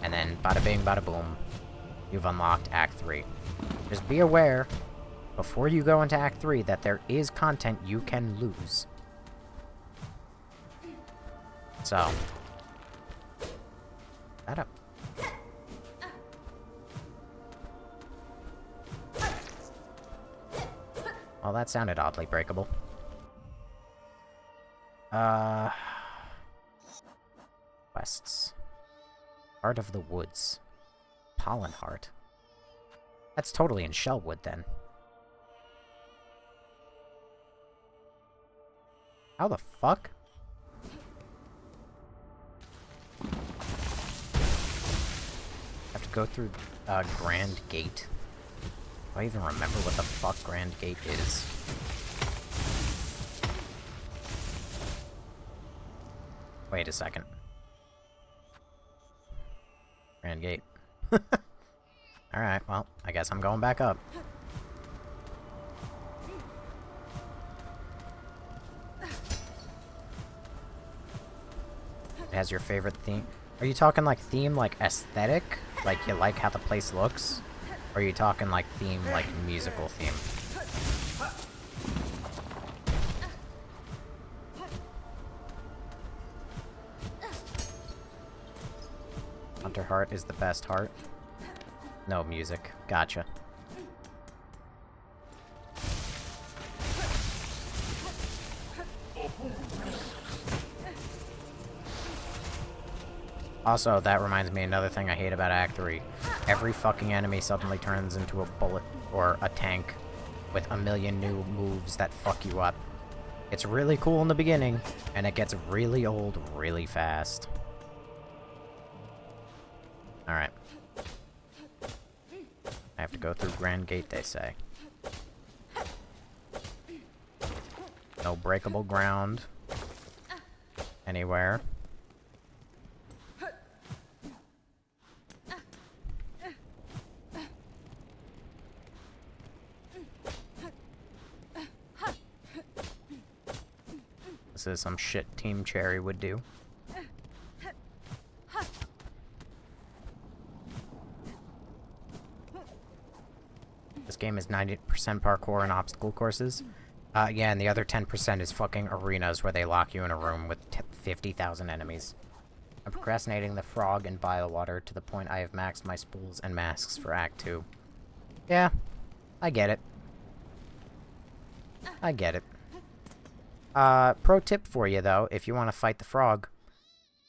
And then bada bing, bada boom, you've unlocked Act 3. Just be aware, before you go into Act 3, that there is content you can lose. So, that up. Well, that sounded oddly breakable. Quests. Heart of the Woods. Pollen Heart. That's totally in Shellwood, then. How the fuck? Have to go through, Grand Gate. Do I even remember what the fuck Grand Gate is? Wait a second. Grand Gate. Alright, well, I guess I'm going back up. It has your favorite theme. Are you talking like theme, like aesthetic? Like you like how the place looks? Or are you talking like theme, like musical theme? Hunter Heart is the best heart. No music. Gotcha. Also, that reminds me another thing I hate about Act 3. Every fucking enemy suddenly turns into a bullet or a tank with a million new moves that fuck you up. It's really cool in the beginning, and it gets really old really fast. Alright. I have to go through Grand Gate, they say. No breakable ground. Anywhere. This is some shit Team Cherry would do. This game is 90% parkour and obstacle courses. Yeah, and the other 10% is fucking arenas where they lock you in a room with 50,000 enemies. I'm procrastinating the frog and bile water to the point I have maxed my spools and masks for Act 2. Yeah, I get it. I get it. Pro tip for you, though, if you want to fight the frog,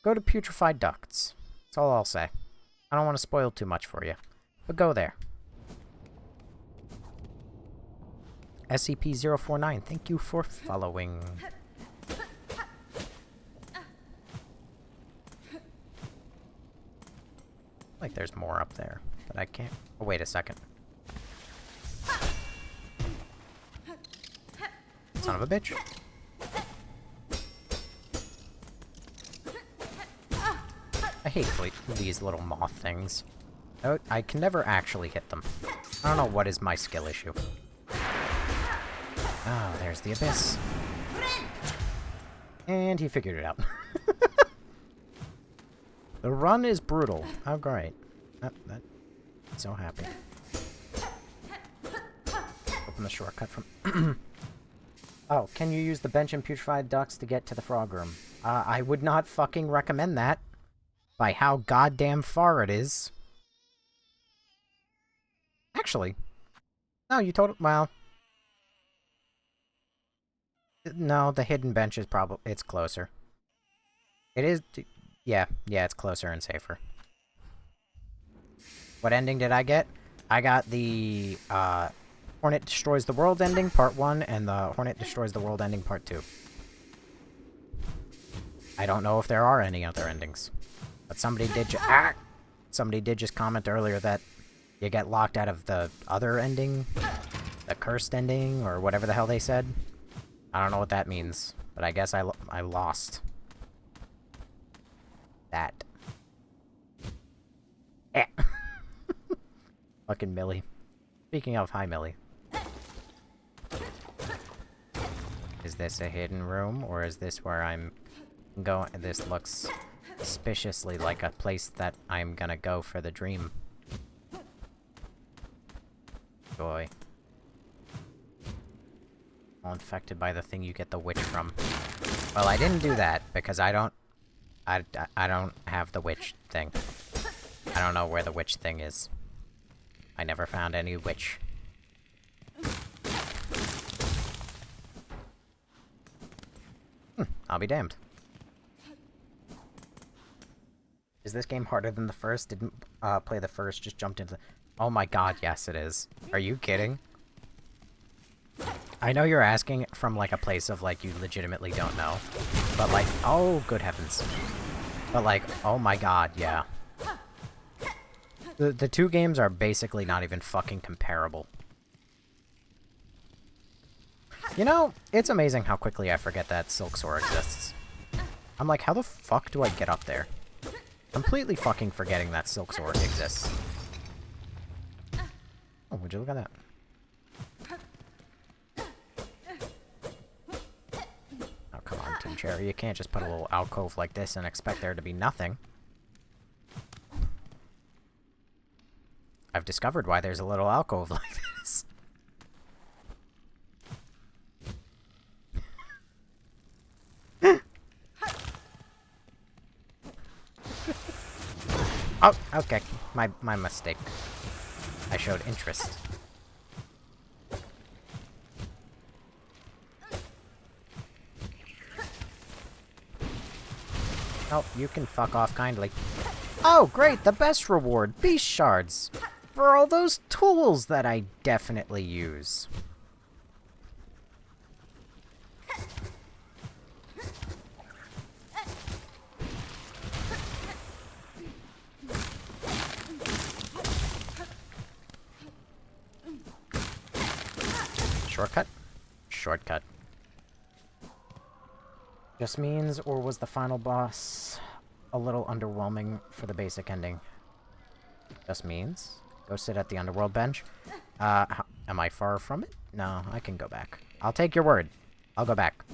go to Putrefied Ducts. That's all I'll say. I don't want to spoil too much for you, but go there. SCP-049, thank you for following. Like there's more up there, but I can't... Oh, wait a second. Son of a bitch. I hate these little moth things. Oh, I can never actually hit them. I don't know what is my skill issue. Oh, there's the abyss. And he figured it out. The run is brutal. How great. So happy. Open the shortcut from... Oh, can you use the bench and putrefied ducks to get to the frog room? I would not fucking recommend that. By how goddamn far it is. Actually. No, you told... Well... No, the hidden bench is probably... It's closer. It is... Yeah, it's closer and safer. What ending did I get? I got the, Hornet Destroys the World ending, Part 1, and the Hornet Destroys the World ending, Part 2. I don't know if there are any other endings. But somebody did just comment earlier that you get locked out of the other ending, the cursed ending, or whatever the hell they said. I don't know what that means, but I guess I lost that. Eh. Fucking Millie. Speaking of, hi Millie. Is this a hidden room, or is this where I'm going? This looks suspiciously like a place that I'm gonna go for the dream. Joy. All infected by the thing you get the witch from. Well, I didn't do that, because I don't have the witch thing. I don't know where the witch thing is. I never found any witch. I'll be damned. Is this game harder than the first? Didn't play the first, just jumped into the... Oh my god, yes it is. Are you kidding? I know you're asking from, like, a place of, like, you legitimately don't know. But, like, oh, good heavens. But, like, oh my god, yeah. The two games are basically not even fucking comparable. You know, it's amazing how quickly I forget that Silksong exists. I'm like, how the fuck do I get up there? Completely fucking forgetting that Silksong exists. Oh, would you look at that? Oh, come on, Tim Cherry. You can't just put a little alcove like this and expect there to be nothing. I've discovered why there's a little alcove like this. Oh, okay. My mistake. I showed interest. Oh, you can fuck off kindly. Oh, great! The best reward! Beast shards! For all those tools that I definitely use. Shortcut? Shortcut. Just means, or was the final boss a little underwhelming for the basic ending? Just means? Go sit at the underworld bench. Am I far from it? No, I can go back. I'll take your word. I'll go back.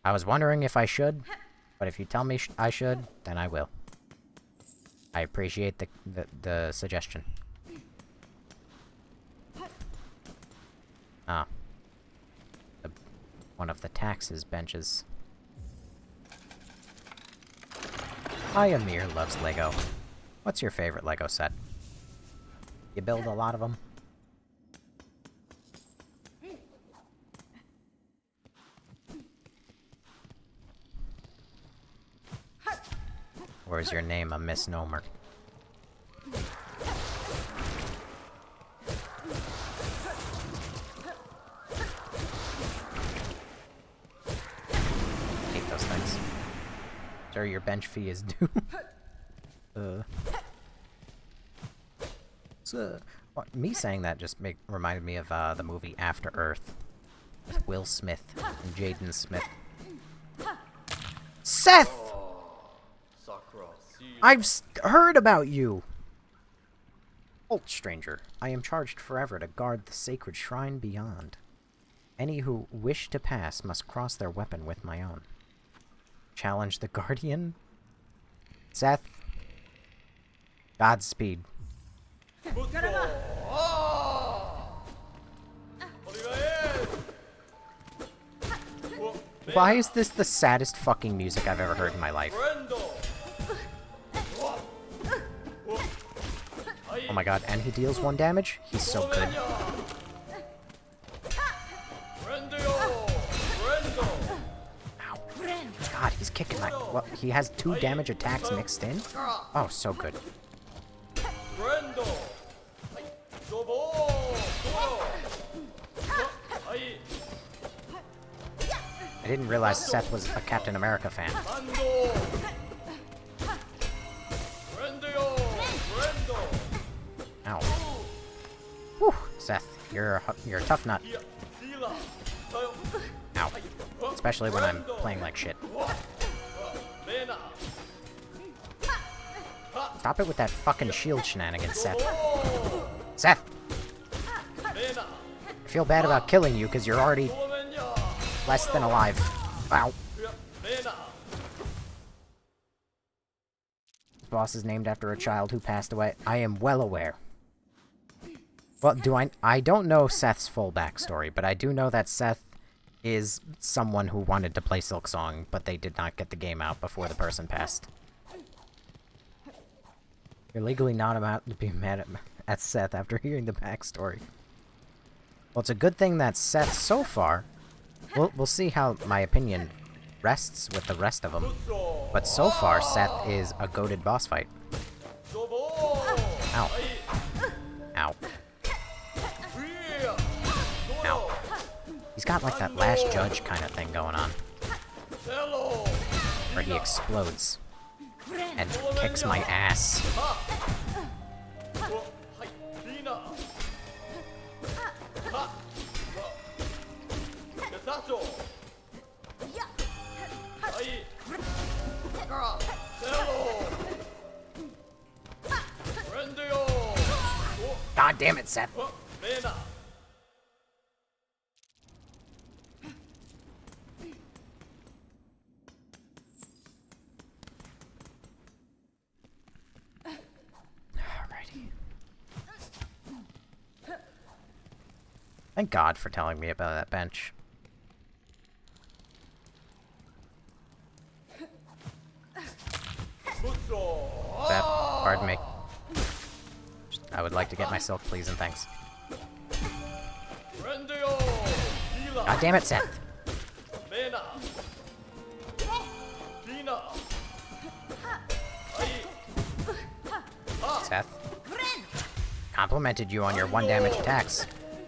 I was wondering if I should, but if you tell me I should, then I will. I appreciate the suggestion. Ah. One of the taxes benches. Hi, Amir loves Lego. What's your favorite Lego set? You build a lot of them? Or is your name a misnomer? Hate those things. Sir, your bench fee is due. Me saying that just reminded me of the movie After Earth with Will Smith and Jaden Smith. Seth! I've heard about you! Halt, stranger. I am charged forever to guard the sacred shrine beyond. Any who wish to pass must cross their weapon with my own. Challenge the Guardian? Seth? Godspeed. Why is this the saddest fucking music I've ever heard in my life? Oh my god, and he deals 1 damage? He's so good. Ow. God, he's kicking my... Well, he has 2 damage attacks mixed in? Oh, so good. I didn't realize Seth was a Captain America fan. Ow. Whew, Seth, you're a tough nut. Ow. Especially when I'm playing like shit. Stop it with that fucking shield shenanigans, Seth. Seth! I feel bad about killing you because you're already less than alive. Ow. This boss is named after a child who passed away. I am well aware. Well, I don't know Seth's full backstory, but I do know that Seth is someone who wanted to play Silksong, but they did not get the game out before the person passed. You're legally not about to be mad at Seth after hearing the backstory. Well, it's a good thing that Seth, so far... We'll see how my opinion rests with the rest of them. But so far, Seth is a goated boss fight. Ow. Ow. Ow. He's got like that Last Judge kind of thing going on. Where he explodes. And kicks my ass. God damn it, Seth. Alrighty. Thank God for telling me about that bench. Seth, pardon me. I would like to get my silk, please, and thanks. God damn it, Seth! Seth? Complimented you on your 1 damage attacks.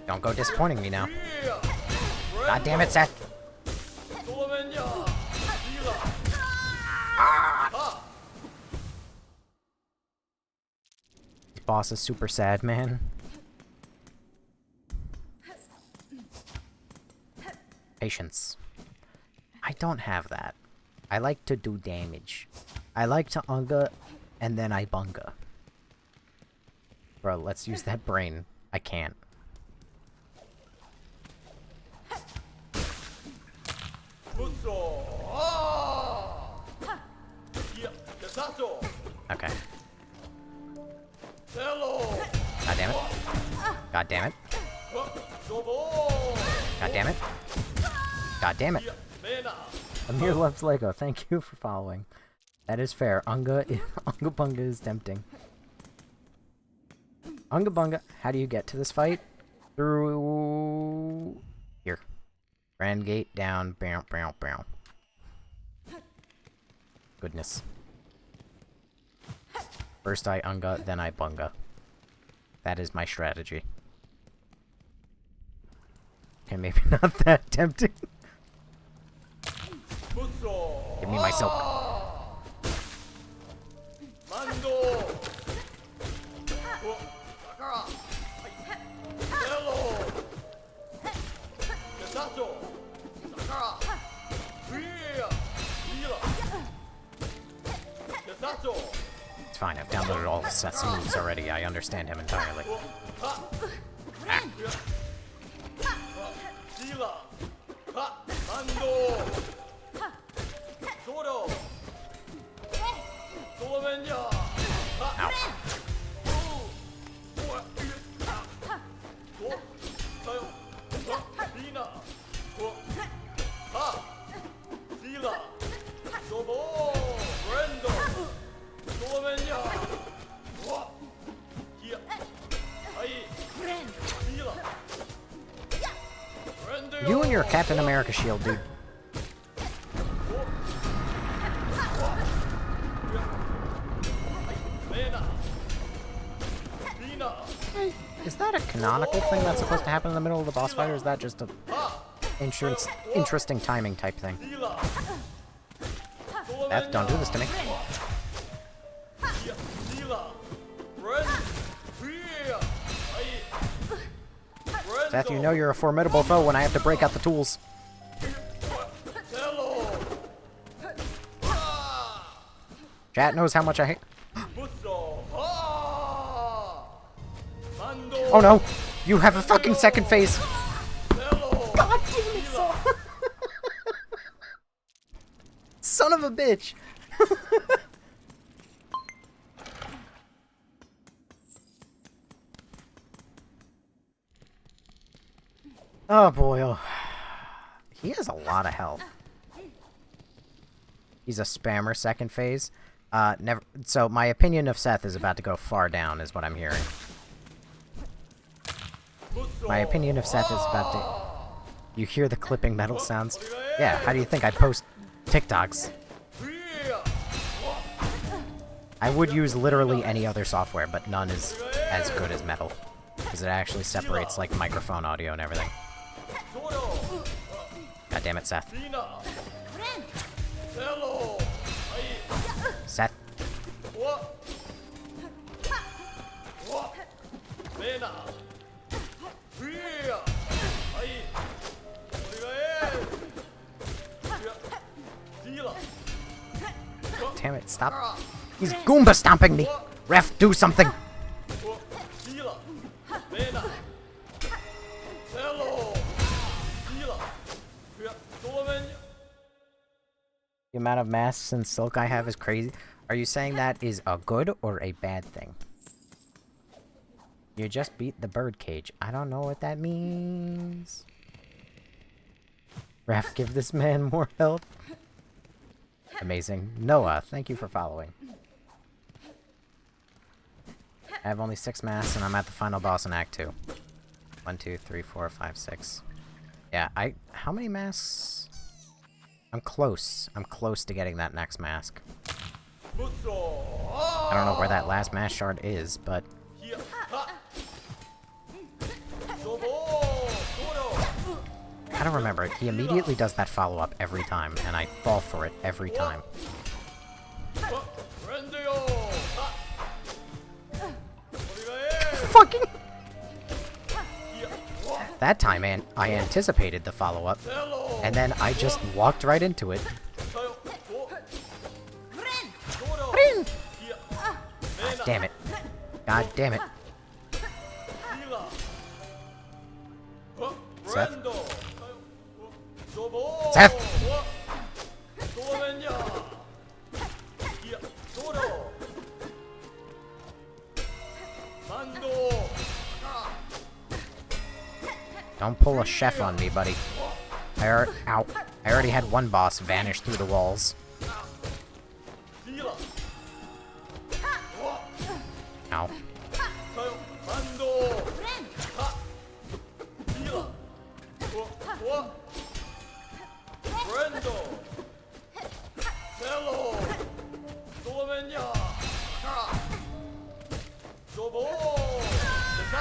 Don't go disappointing me now. God damn it, Seth! Ah! This boss is super sad, man. Patience. I don't have that. I like to do damage. I like to unga, and then I bunga. Bro, let's use that brain. I can't. Okay. God damn it. God damn it. God damn it. God damn it. Amir loves Lego. Thank you for following. That is fair. Unga Bunga is tempting. Unga Bunga, how do you get to this fight? Through... here. Grand gate down. Bow, bow, bow. Goodness. First I Unga, then I Bunga. That is my strategy. Okay, maybe not that tempting. Give me my silk. It's fine, I've downloaded all of Seth's moves already. I understand him entirely. Ah. You and your Captain America shield, dude. Hey, is that a canonical thing that's supposed to happen in the middle of the boss fight, or is that just a interesting timing type thing? Beth, don't do this to me. Seth, you know you're a formidable foe when I have to break out the tools. Chat knows how much I hate. Oh no! You have a fucking second phase! God damn it, son! Son of a bitch! Oh boy, oh. He has a lot of health. He's a spammer second phase. Never. So my opinion of Seth is about to go far down, is what I'm hearing. My opinion of Seth is about to... You hear the clipping metal sounds? Yeah, how do you think I post TikToks? I would use literally any other software, but none is as good as metal. Because it actually separates, like, microphone audio and everything. God damn it, Seth. Seth. Damn it, stop. He's Goomba stomping me! Ref, do something! The amount of masks and silk I have is crazy. Are you saying that is a good or a bad thing? You just beat the birdcage. I don't know what that means. Raph, give this man more help. Amazing. Noah, thank you for following. I have only 6 masks and I'm at the final boss in Act 2. 1, 2, 3, 4, 5, 6. Yeah, how many masks? I'm close. I'm close to getting that next mask. I don't know where that last mask shard is, but... I don't remember. He immediately does that follow-up every time, and I fall for it every time. Fucking... That time, I anticipated the follow-up, and then I just walked right into it. God damn it. God damn it. Seth? Seth! Don't pull a chef on me, buddy. Ow. I already had one boss vanish through the walls. Ow.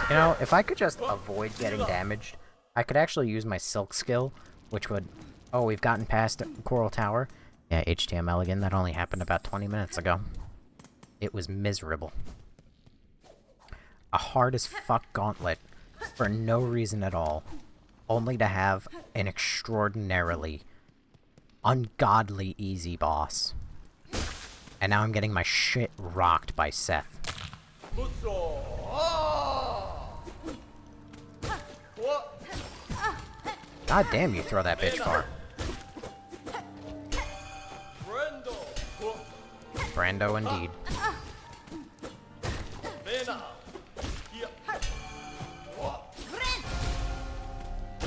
You know, if I could just avoid getting damaged, I could actually use my Silk skill, which would... Oh, we've gotten past Coral Tower. Yeah, HTML again. That only happened about 20 minutes ago. It was miserable. A hard as fuck gauntlet for no reason at all, only to have an extraordinarily ungodly easy boss. And now I'm getting my shit rocked by Seth. God damn, you throw that bitch far. Brando indeed.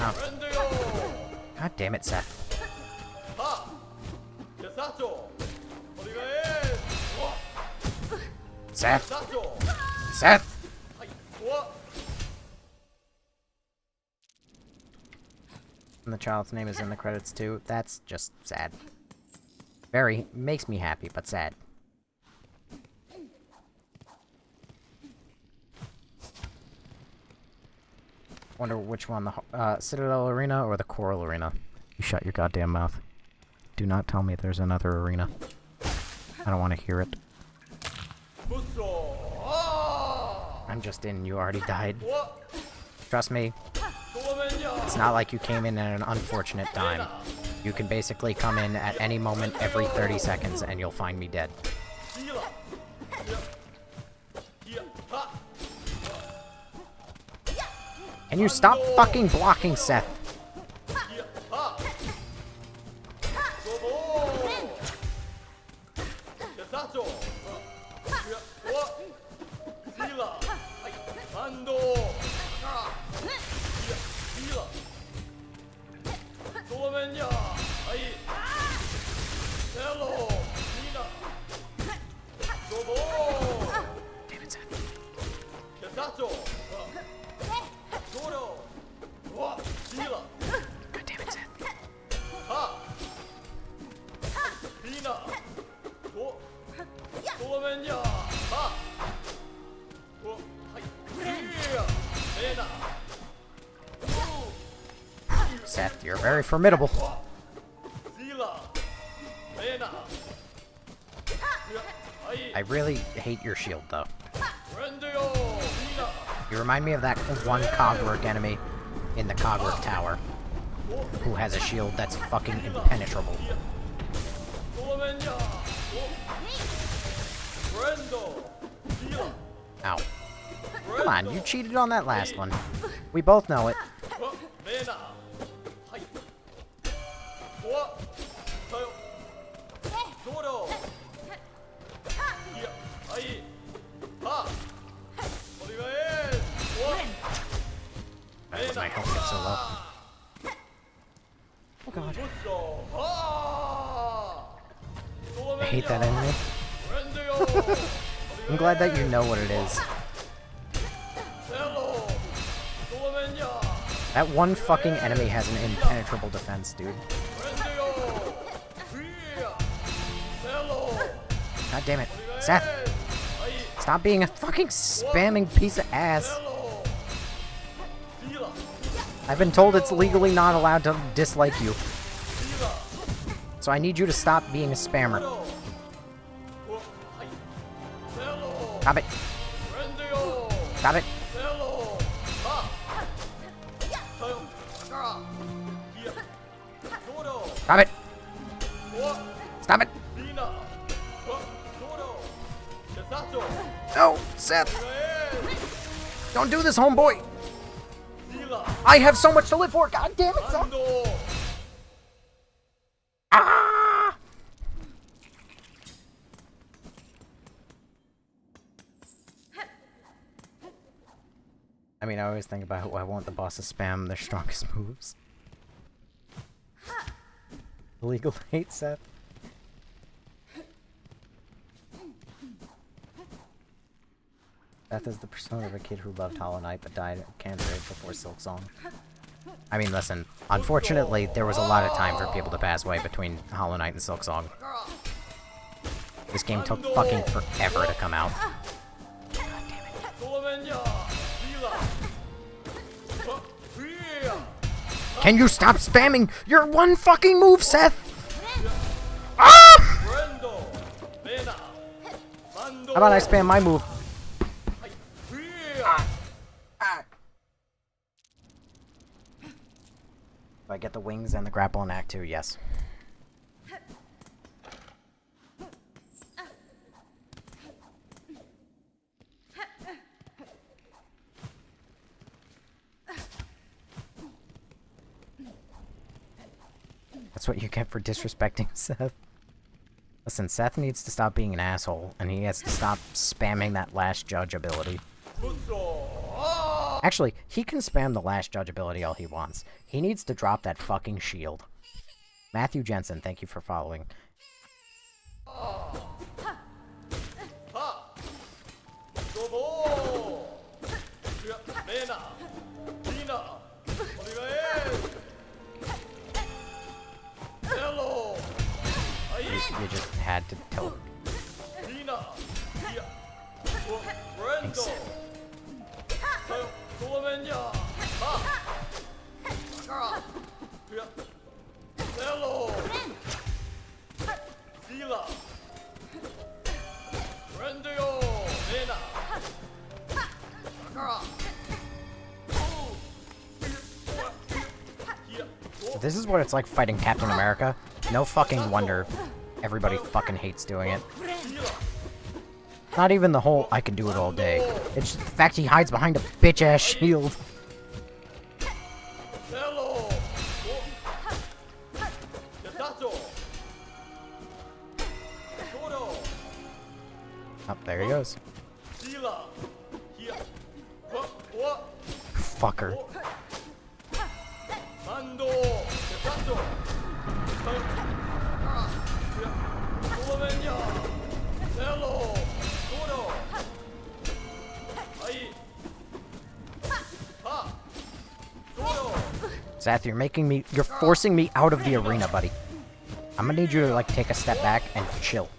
Oh. God damn it, Seth. Seth! Seth! And the child's name is in the credits too. That's just sad. Very, makes me happy, but sad. Wonder which one, the Citadel Arena or the Coral Arena? You shut your goddamn mouth. Do not tell me there's another arena. I don't want to hear it. I'm just in, you already died. Trust me. It's not like you came in at an unfortunate time. You can basically come in at any moment every 30 seconds and you'll find me dead. Can you stop fucking blocking, Seth? Damn it, Seth. God damn it, Seth. Seth, you're very formidable. I really hate your shield, though. You remind me of that one Cogwork enemy in the Cogwork Tower, who has a shield that's fucking impenetrable. Ow. Come on, you cheated on that last one. We both know it. My health gets so low. Oh god. I hate that enemy. I'm glad that you know what it is. That one fucking enemy has an impenetrable defense, dude. God damn it. Seth! Stop being a fucking spamming piece of ass. I've been told it's legally not allowed to dislike you. So I need you to stop being a spammer. Stop it. Stop it. Stop it. Stop it. No, Seth. Don't do this, homeboy. I have so much to live for. God damn it, Seth. Ah! I mean, I always think about who I want the boss to spam their strongest moves. Illegal hate, Seth. Seth is the persona of a kid who loved Hollow Knight but died of cancer before Silksong. I mean, listen, unfortunately, there was a lot of time for people to pass away between Hollow Knight and Silksong. This game took fucking forever to come out. God damn it. Can you stop spamming your one fucking move, Seth? Ah! How about I spam my move? Do I get the wings and the grapple in Act 2? Yes. That's what you get for disrespecting Seth. Listen, Seth needs to stop being an asshole, and he has to stop spamming that last judge ability. Actually, he can spam the last judge ability all he wants. He needs to drop that fucking shield. Matthew Jensen, thank you for following. You just had to tell him. Thanks. This is what it's like fighting Captain America. No fucking wonder everybody fucking hates doing it. Not even the whole I can do it all day. It's just the fact he hides behind a bitch-ass shield. Oh, there he goes. Fucker. Seth, you're forcing me out of the arena, buddy. I'm gonna need you to, like, take a step back and chill.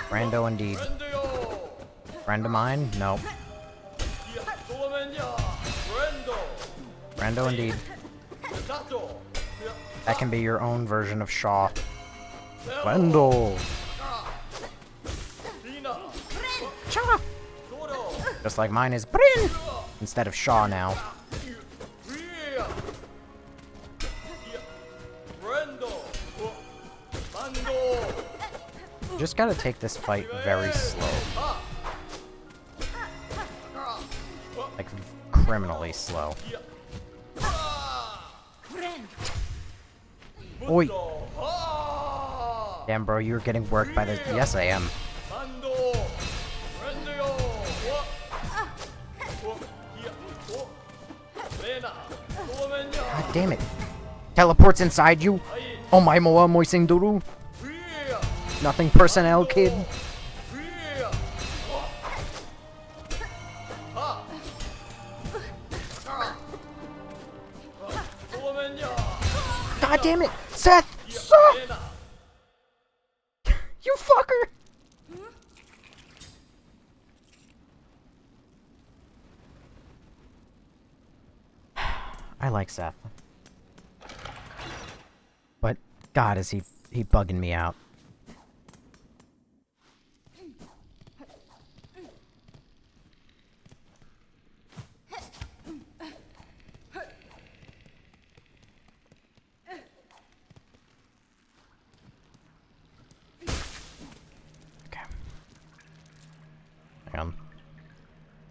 Brando indeed. Friend of mine? No. Brando indeed. That can be your own version of Shaw. Brando! Shaw! Just like mine is Brin! Instead of Shaw now. Just gotta take this fight very slow. Like, criminally slow. Oi! Damn, bro, you're getting worked by the... Yes, I am. God damn it. Teleports inside you? Oh my moa moisinduru. Nothing personnel, kid. God damn it! Seth! Seth! You fucker! I like Seth. But, God, is he bugging me out.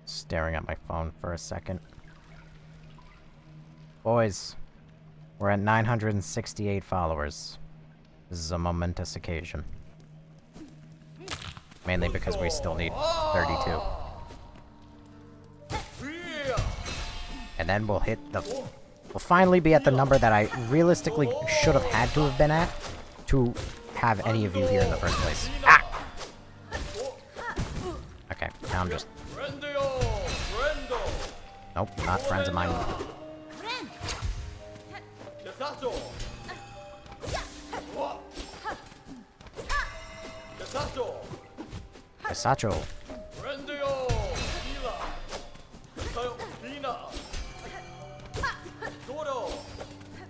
Staring at my phone for a second. Boys, we're at 968 followers. This is a momentous occasion. Mainly because we still need 32. And then we'll hit the... We'll finally be at the number that I realistically should have had to have been at to have any of you here in the first place. Ah! Okay, now I'm just... Nope, not friends of mine. Sacho.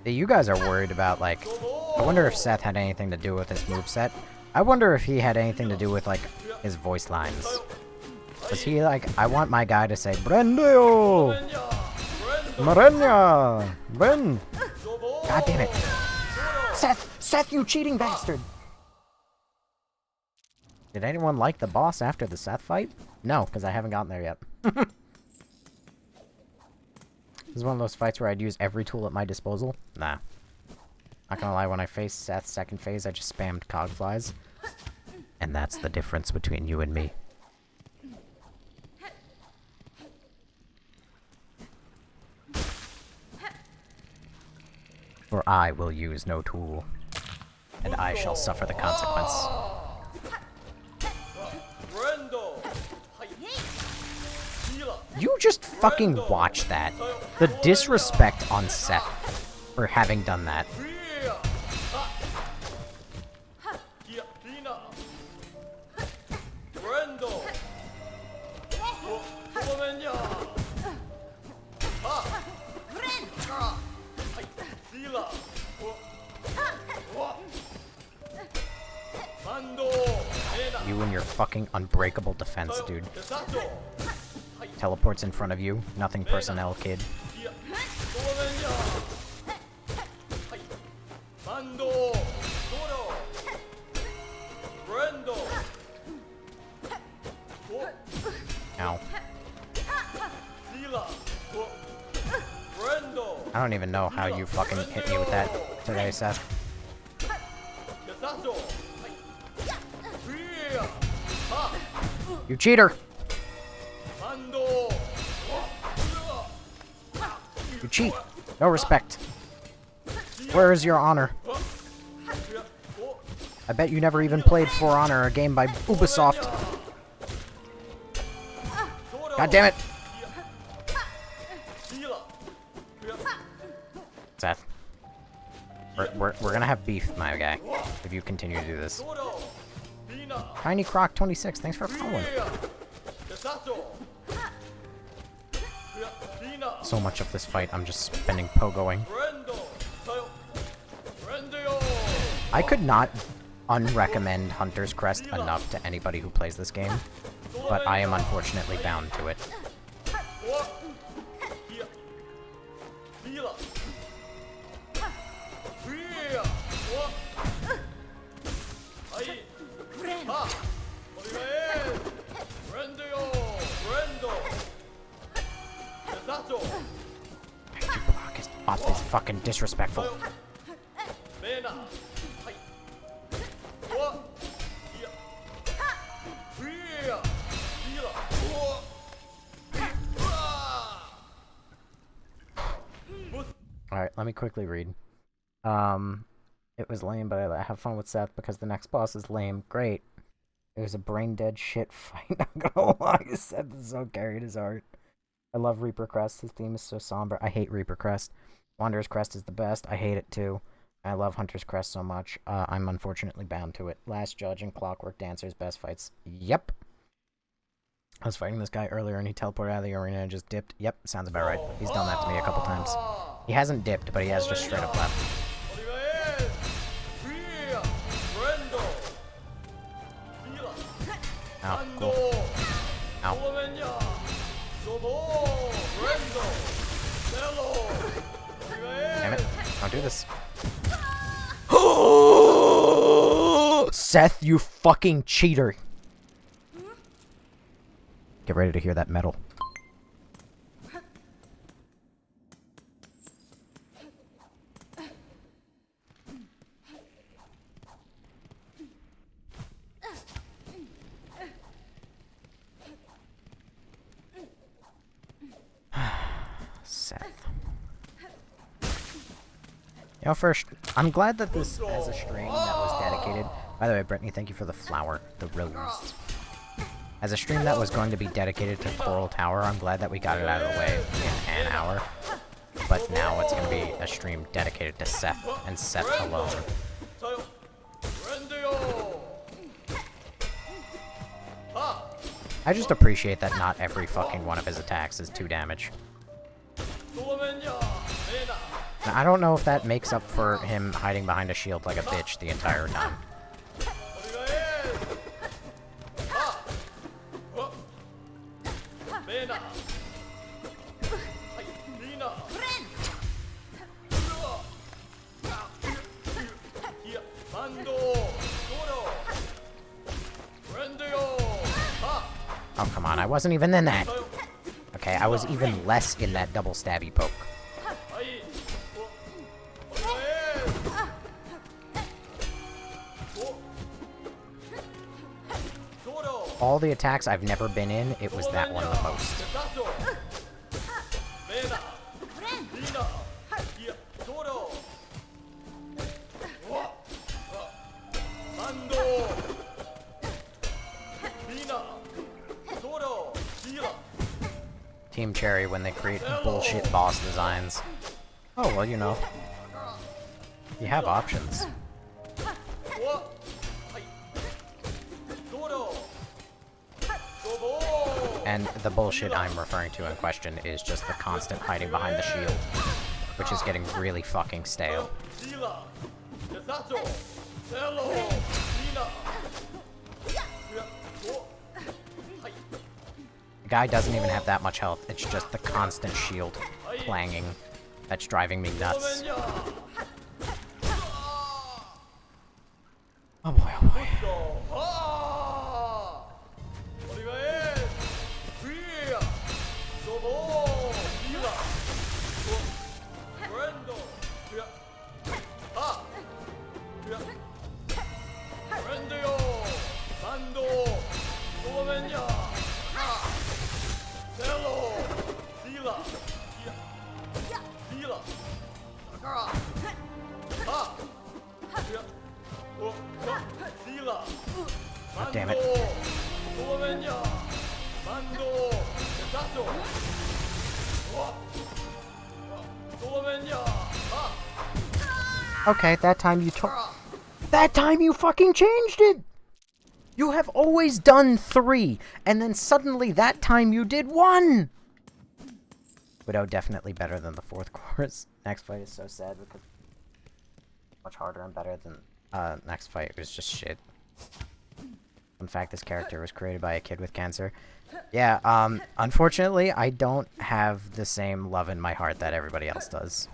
You guys are worried about, like... I wonder if Seth had anything to do with his moveset. I wonder if he had anything to do with, like, his voice lines. Was he like, I want my guy to say, Brendo! Marenya! Ben! God damn it. Seth! Seth, you cheating bastard! Did anyone like the boss after the Seth fight? No, because I haven't gotten there yet. This is one of those fights where I'd use every tool at my disposal. Nah. Not gonna lie, when I faced Seth's second phase, I just spammed cogflies. And that's the difference between you and me. For I will use no tool. And I shall suffer the consequence. You just fucking watch that. The disrespect on Seth for having done that. You and your fucking unbreakable defense, dude. Teleports in front of you. Nothing personnel, kid. Ow. I don't even know how you fucking hit me with that today, Seth. You cheater! You cheat! No respect! Where is your honor? I bet you never even played For Honor, a game by Ubisoft. God damn it! Seth. We're gonna have beef, my guy, if you continue to do this. Tiny Croc 26, thanks for following. So much of this fight, I'm just spending pogoing. I could not unrecommend Hunter's Crest enough to anybody who plays this game, but I am unfortunately bound to it. Block is fucking disrespectful. Alright, let me quickly read. It was lame, but I have fun with Seth because the next boss is lame. Great. It was a brain-dead shit fight, not gonna lie. Seth is so carried his heart. I love Reaper Crest. His theme is so somber. I hate Reaper Crest. Wanderer's Crest is the best. I hate it too. I love Hunter's Crest so much. I'm unfortunately bound to it. Last Judge and Clockwork Dancer's best fights. Yep. I was fighting this guy earlier and he teleported out of the arena and just dipped. Yep, sounds about right. He's done that to me a couple times. He hasn't dipped, but he has just straight up left. Ow, cool. Ow. Damn it. Don't do this. Seth, you fucking cheater. Get ready to hear that metal. Seth. You know, first, I'm glad that this has a stream that was dedicated. By the way, Brittany, thank you for the flower, the rose. As a stream that was going to be dedicated to Coral Tower, I'm glad that we got it out of the way in an hour. But now it's going to be a stream dedicated to Seth, and Seth alone. I just appreciate that not every fucking one of his attacks is 2 damage. Now, I don't know if that makes up for him hiding behind a shield like a bitch the entire time. Oh, come on, I wasn't even in that. Okay, I was even less in that double stabby poke. all the attacks I've never been in, it was that one the most. Team Cherry when they create bullshit boss designs. Oh, well, you know. You have options. And the bullshit I'm referring to in question is just the constant hiding behind the shield, which is getting really fucking stale. The guy doesn't even have that much health, it's just the constant shield clanging that's driving me nuts. Oh boy, oh boy. God damn it. Okay, that time you fucking changed it! You have always done 3, and then suddenly that time you did 1! Widow definitely better than the 4th chorus. Next fight is so sad because it's much harder and better than next fight. It was just shit. In fact, this character was created by a kid with cancer. Yeah, unfortunately, I don't have the same love in my heart that everybody else does.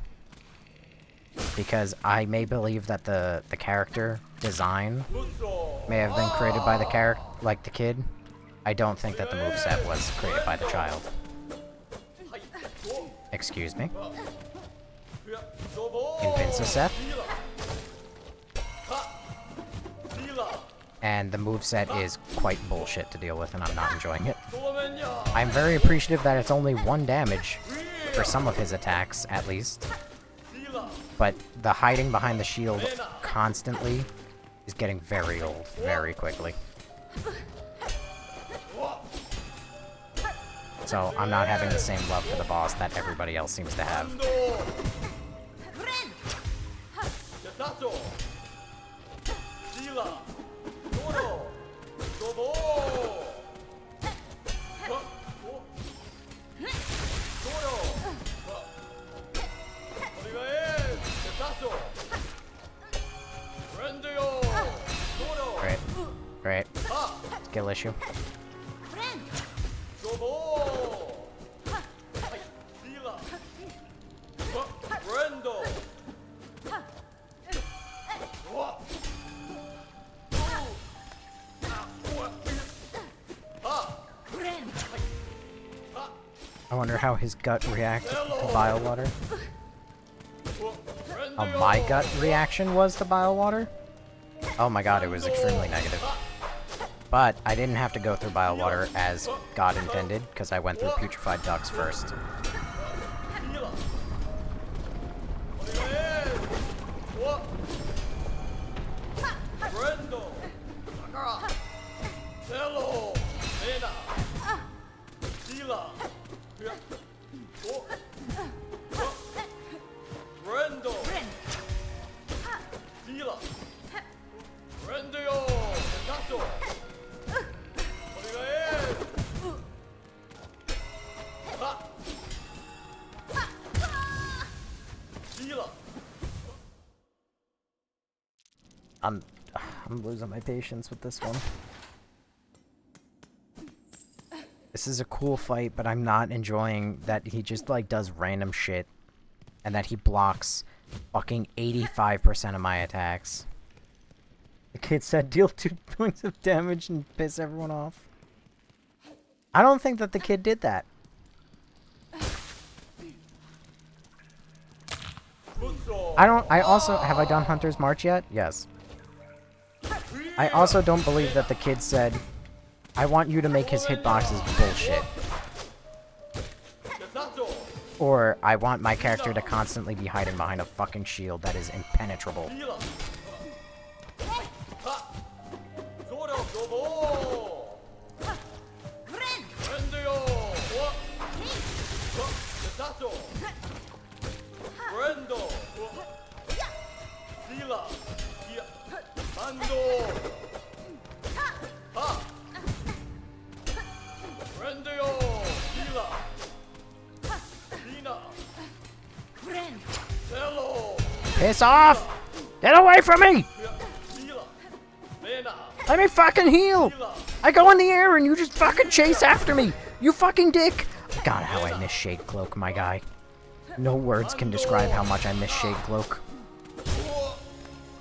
Because I may believe that the character design may have been created by the the kid. I don't think that the moveset was created by the child. Excuse me. Invinciceth. And the moveset is quite bullshit to deal with, and I'm not enjoying it. I'm very appreciative that it's only 1 damage for some of his attacks, at least. But the hiding behind the shield constantly is getting very old very quickly. So I'm not having the same love for the boss that everybody else seems to have. Great. Great. Skill issue. I wonder how his gut reacted to bile water. How my gut reaction was to bile water? Oh my god, it was extremely negative. But I didn't have to go through bile water as God intended, because I went through putrefied ducts first. I'm losing my patience with this one. This is a cool fight, but I'm not enjoying that he just, like, does random shit. And that he blocks fucking 85% of my attacks. The kid said deal 2 points of damage and piss everyone off. I don't think that the kid did that. Have I done Hunter's March yet? Yes. I also don't believe that the kid said, I want you to make his hitboxes bullshit. Or I want my character to constantly be hiding behind a fucking shield that is impenetrable. Piss off! Get away from me! Let me fucking heal! I go in the air and you just fucking chase after me! You fucking dick! God, how I miss Shade Cloak, my guy. No words can describe how much I miss Shade Cloak.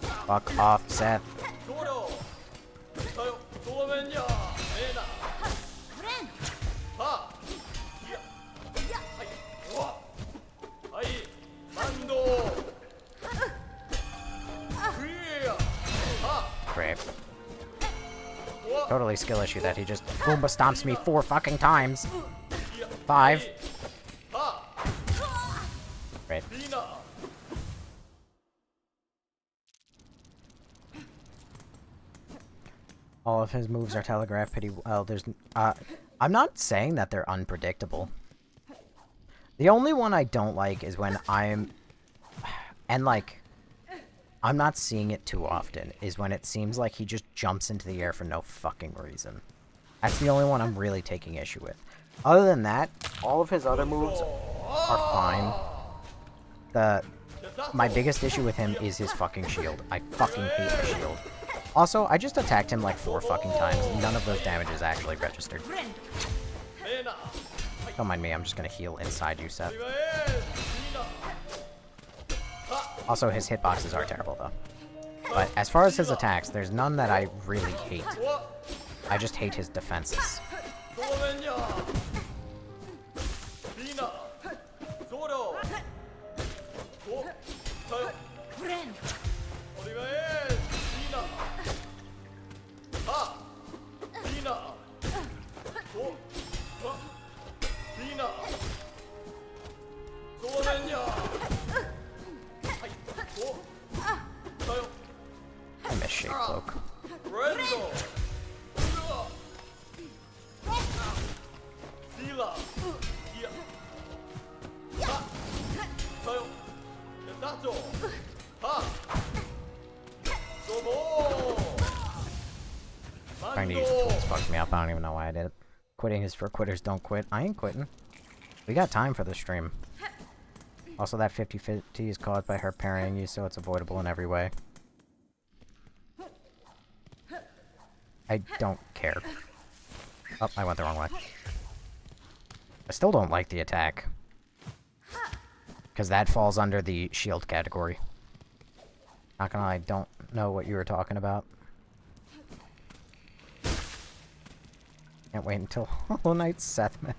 Fuck off, Seth. Great. Totally skill issue that he just Goomba stomps me 4 fucking times. 5. Great. All of his moves are telegraphed pretty well. I'm not saying that they're unpredictable. The only one I don't like is when I'm not seeing it too often, is when it seems like he just jumps into the air for no fucking reason. That's the only one I'm really taking issue with. Other than that, all of his other moves are fine. My biggest issue with him is his fucking shield. I fucking hate his shield. Also, I just attacked him like 4 fucking times, and none of those damages actually registered. Don't mind me, I'm just gonna heal inside you, Seth. Also, his hitboxes are terrible, though. But as far as his attacks, there's none that I really hate. I just hate his defenses. I miss Shade Cloak. Trying to use the tools fucked me up. I don't even know why I did it. Quitting is for quitters, don't quit. I ain't quitting. We got time for the stream. Also, that 50-50 is caused by her parrying you, so it's avoidable in every way. I don't care. Oh, I went the wrong way. I still don't like the attack. Because that falls under the shield category. Not gonna lie, I don't know what you were talking about. Can't wait until Hollow Knight Seth, man.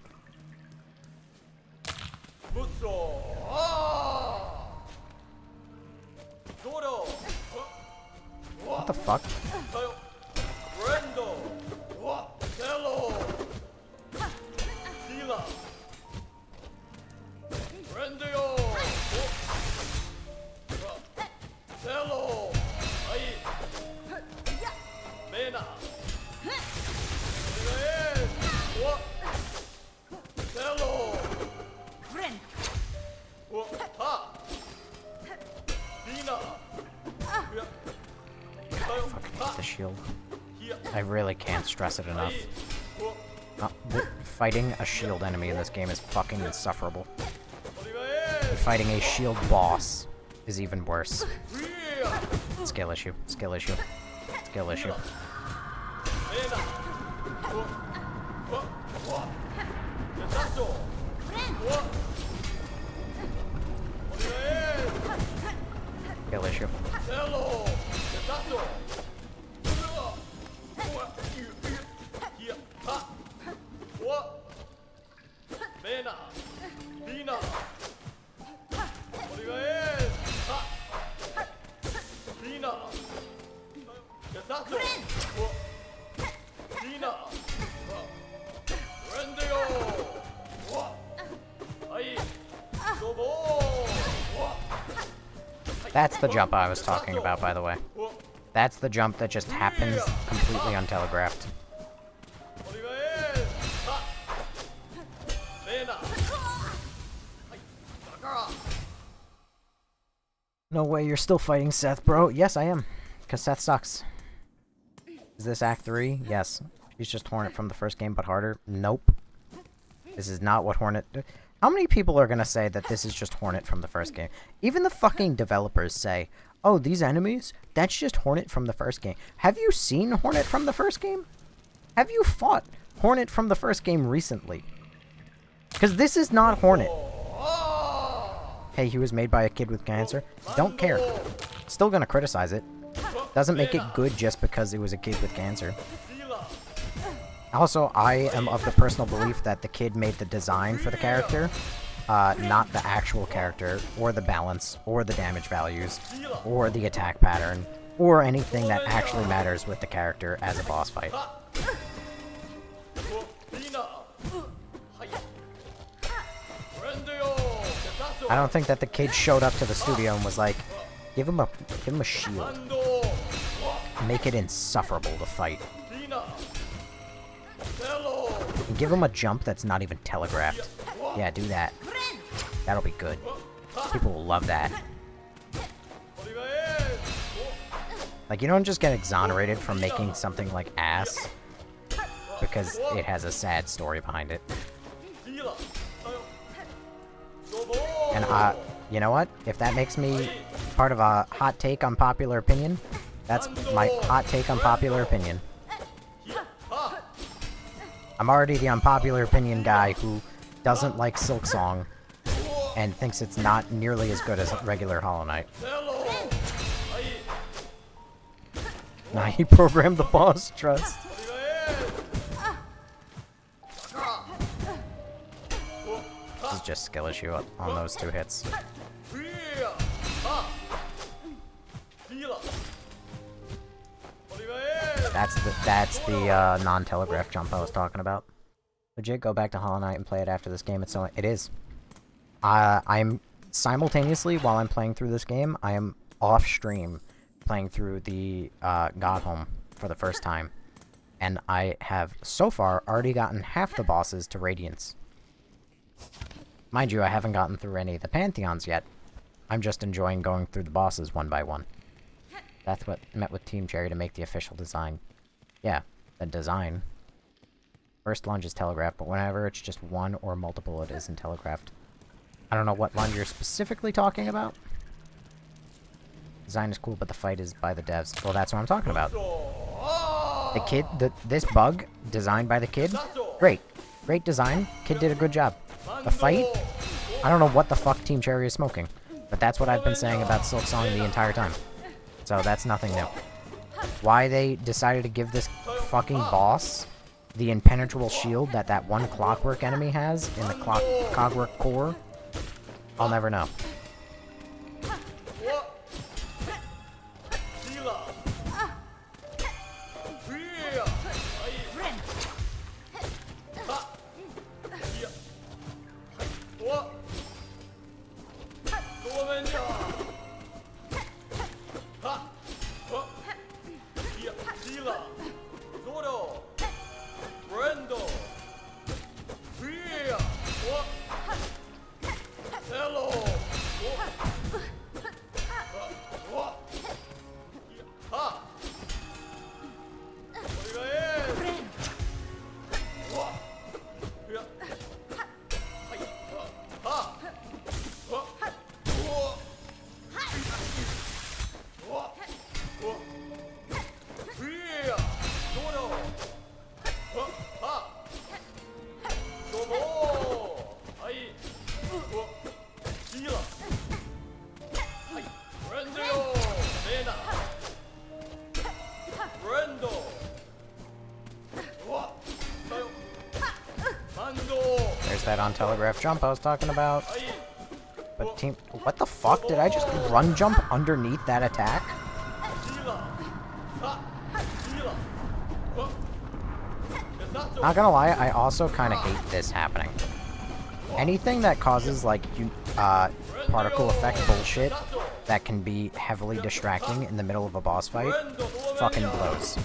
What the fuck? Fucking hate the shield. I really can't stress it enough. Fighting a shield enemy in this game is fucking insufferable. And fighting a shield boss is even worse. Skill issue. Skill issue. Skill issue. Skill issue. That's the jump I was talking about, by the way. That's the jump that just happens completely untelegraphed. No way, you're still fighting Seth, bro. Yes, I am. Because Seth sucks. Is this Act 3? Yes. He's just Hornet from the first game, but harder. Nope. This is not what Hornet... How many people are gonna say that this is just Hornet from the first game? Even the fucking developers say, oh, these enemies? That's just Hornet from the first game. Have you seen Hornet from the first game? Have you fought Hornet from the first game recently? Because this is not Hornet. Hey, he was made by a kid with cancer. Don't care. Still gonna criticize it. Doesn't make it good just because it was a kid with cancer. Also, I am of the personal belief that the kid made the design for the character, not the actual character, or the balance, or the damage values, or the attack pattern, or anything that actually matters with the character as a boss fight. I don't think that the kid showed up to the studio and was like, give him a shield. Make it insufferable to fight. And give him a jump that's not even telegraphed. Yeah, do that. That'll be good. People will love that. Like, you don't just get exonerated from making something like ass because it has a sad story behind it. And, you know what? If that makes me part of a hot take on popular opinion, that's my hot take on popular opinion. I'm already the unpopular opinion guy who doesn't like Silksong and thinks it's not nearly as good as regular Hollow Knight. Nah, he programmed the boss, trust. This is just skill issue on those two hits. That's the non-telegraph jump I was talking about. Legit, go back to Hollow Knight and play it after this game. It is. I'm simultaneously, while I'm playing through this game, I am off stream playing through the God Home for the first time. And I have, so far, already gotten half the bosses to Radiance. Mind you, I haven't gotten through any of the Pantheons yet. I'm just enjoying going through the bosses one by one. That's what met with Team Cherry to make the official design. Yeah, the design. First lunge is telegraphed, but whenever it's just one or multiple, it isn't telegraphed. I don't know what lunge you're specifically talking about. Design is cool, but the fight is by the devs. Well, that's what I'm talking about. The kid, this bug, designed by the kid, great. Great design. Kid did a good job. The fight, I don't know what the fuck Team Cherry is smoking, but that's what I've been saying about Silksong the entire time. So that's nothing new. Why they decided to give this fucking boss the impenetrable shield that one clockwork enemy has in the clockwork core, I'll never know. There's that on telegraph jump I was talking about. But team, what the fuck? Did I just run jump underneath that attack? Not gonna lie, I also kind of hate this happening. Anything that causes, like, particle effect bullshit that can be heavily distracting in the middle of a boss fight fucking blows.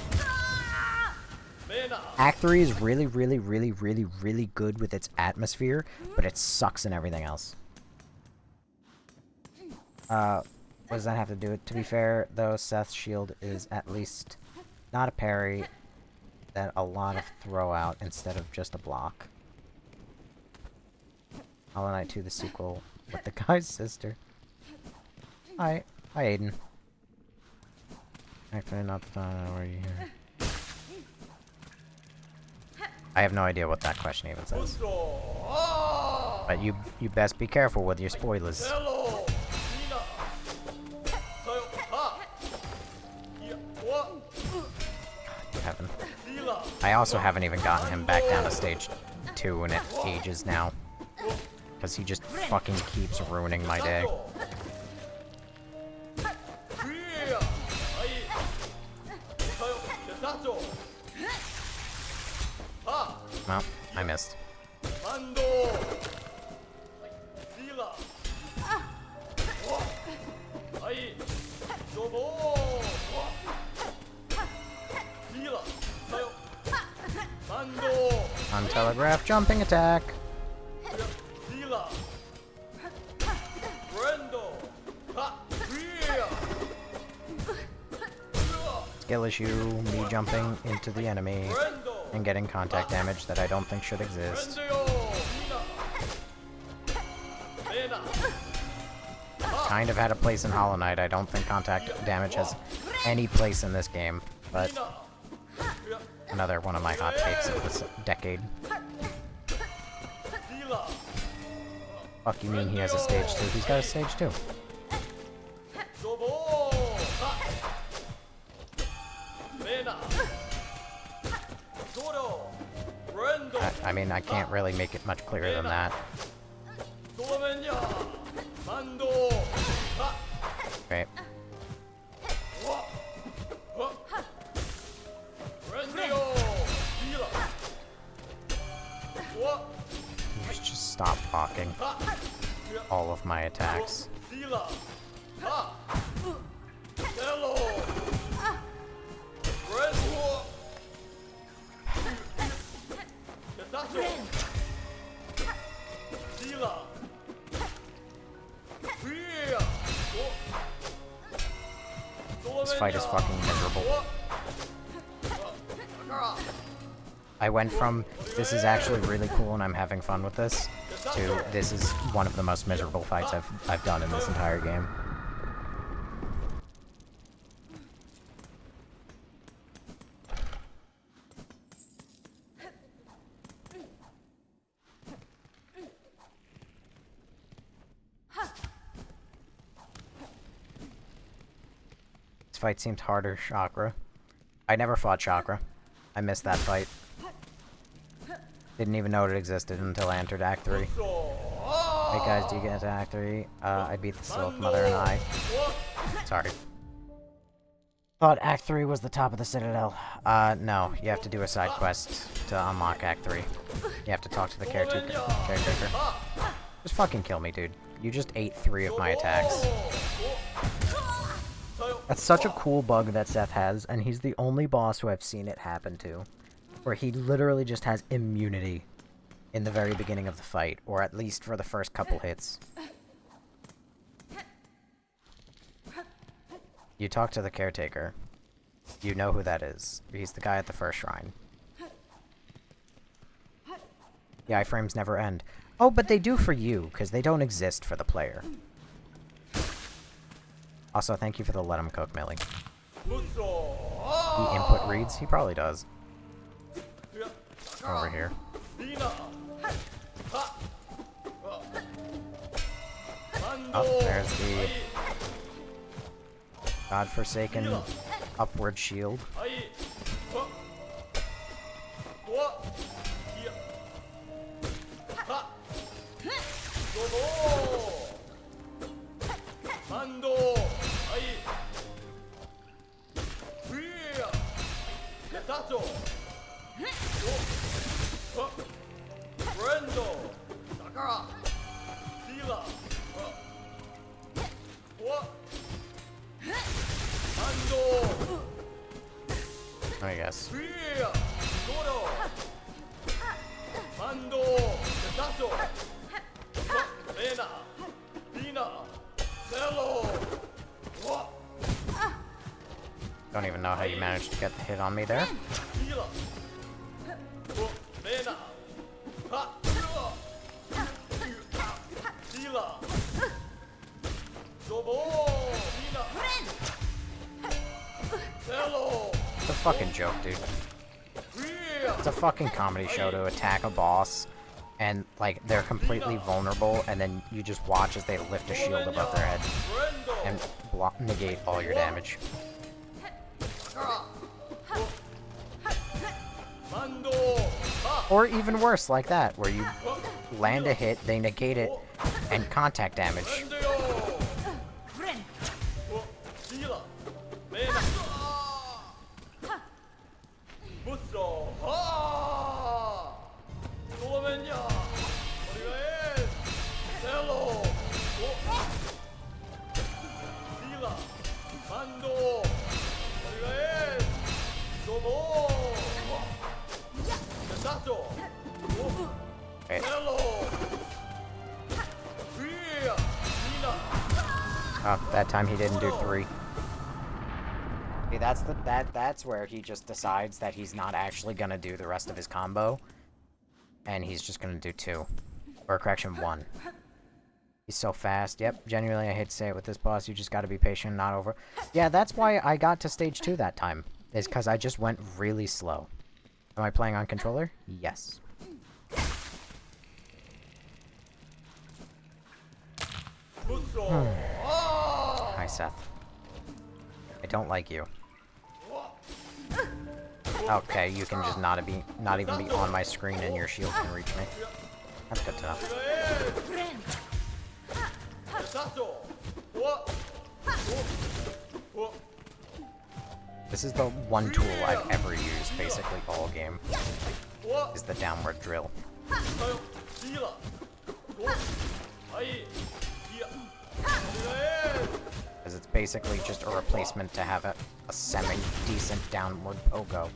Act 3 is really, really, really, really, really good with its atmosphere, but it sucks in everything else. What does that have to do with? To be fair, though, Seth's shield is at least not a parry, that a lot of throw out instead of just a block. Hollow Knight 2, the sequel with the guy's sister. Hi. Hi, Aiden. Actually, not the time. Where are you here? I have no idea what that question even says. But you best be careful with your spoilers. God, heaven. I also haven't even gotten him back down to stage 2 in ages now. Because he just fucking keeps ruining my day. Well, I missed. Untelegraphed jumping attack. Skill issue, me jumping into the enemy and getting contact damage that I don't think should exist. Kind of had a place in Hollow Knight. I don't think contact damage has any place in this game, but another one of my hot takes of this decade. Fuck you mean he has a stage 2? He's got a stage 2. I mean, I can't really make it much clearer than that. Great. Just stop blocking all of my attacks. This fight is fucking miserable. I went from, this is actually really cool and I'm having fun with this, to this is one of the most miserable fights I've done in this entire game. This fight seems harder, Chakra. I never fought Chakra. I missed that fight. Didn't even know it existed until I entered Act 3. Hey guys, do you get into Act 3? I beat the Silk Mother and I. Sorry. Thought Act 3 was the top of the Citadel. No. You have to do a side quest to unlock Act 3. You have to talk to the caretaker. Just fucking kill me, dude. You just ate 3 of my attacks. That's such a cool bug that Seth has, and he's the only boss who I've seen it happen to. Where he literally just has immunity in the very beginning of the fight, or at least for the first couple hits. You talk to the caretaker. You know who that is. He's the guy at the first shrine. The iframes never end. Oh, but they do for you, because they don't exist for the player. Also, thank you for the let him cook, Millie. He input reads? He probably does. Over here. Oh, there's the godforsaken upward shield. I guess. Don't even know how you managed to get the hit on me there. It's a fucking joke, dude. It's a fucking comedy show to attack a boss and, like, they're completely vulnerable, and then you just watch as they lift a shield above their head and negate all your damage. Or even worse, like that, where you land a hit, they negate it, and contact damage. Wait. Oh, that time he didn't do 3. See, that's where he just decides that he's not actually gonna do the rest of his combo, and he's just gonna do 2, or correction 1. He's so fast. Yep, genuinely, I hate to say it with this boss. You just gotta be patient, not over. Yeah, that's why I got to stage 2 that time. Is because I just went really slow. Am I playing on controller? Yes. Hi, Seth. I don't like you. Okay, you can just not even be on my screen and your shield can reach me. That's good to know. This is the one tool I've ever used, basically all game, is the downward drill. Because it's basically just a replacement to have a semi-decent downward pogo.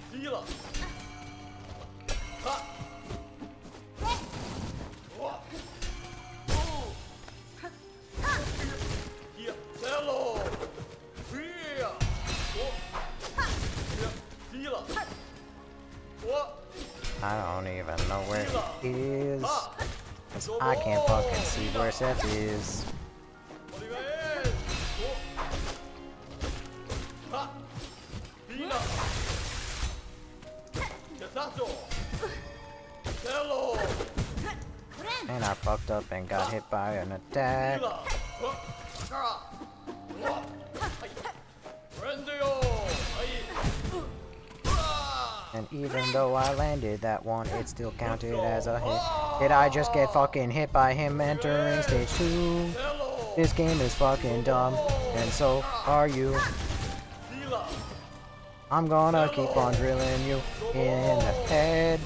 I don't even know where he is. Cause I can't fucking see where Seth is. And I fucked up and got hit by an attack. And even though I landed that one, it still counted as a hit. Did I just get fucking hit by him entering stage 2? This game is fucking dumb, and so are you. I'm gonna keep on drilling you in the head.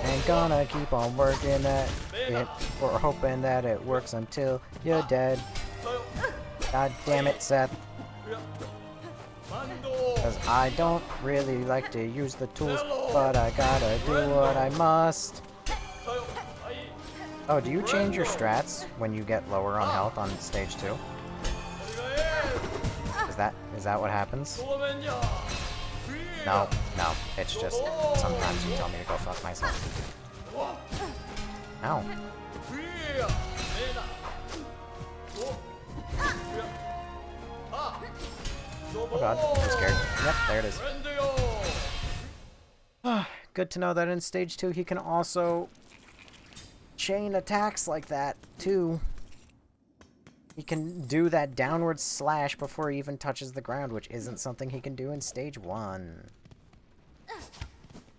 And gonna keep on working at it, or hoping that it works until you're dead. God damn it, Seth. Cause I don't really like to use the tools, but I gotta do what I must. Oh, do you change your strats when you get lower on health on stage 2? Is that what happens? No, it's just sometimes you tell me to go fuck myself. Ow. Oh god, I'm scared. Yep, there it is. Good to know that in stage 2 he can also chain attacks like that, too. He can do that downward slash before he even touches the ground, which isn't something he can do in stage 1.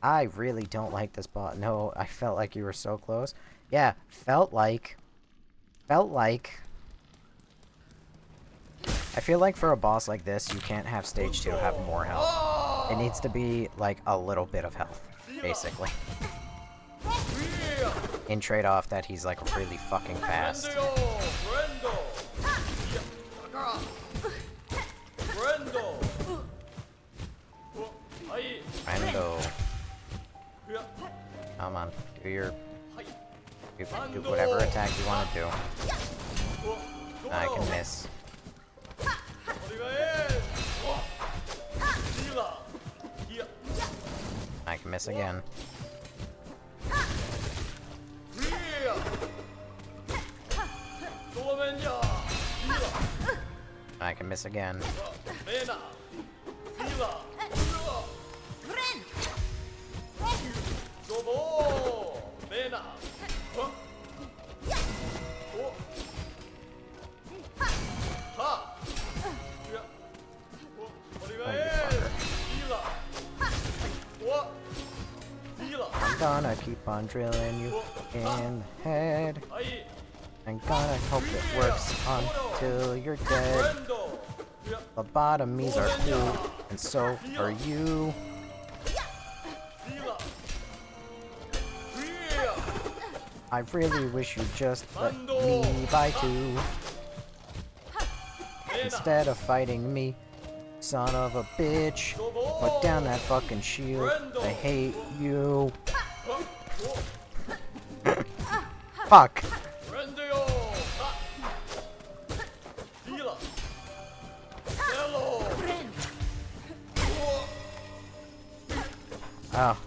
I really don't like this bot. No, I felt like you were so close. Yeah, felt like. I feel like for a boss like this, you can't have stage 2 have more health. It needs to be, like, a little bit of health, basically. In trade-off that he's, like, really fucking fast. do whatever attack you want to do. I can miss. I can miss again. I can miss again. I'm gonna keep on drilling you in the head. I'm gonna hope it works until you're dead. Lobotomies are cool, and so are you. I really wish you'd just let me buy two. Instead of fighting me, son of a bitch. Put down that fucking shield. I hate you. Fuck. Oh.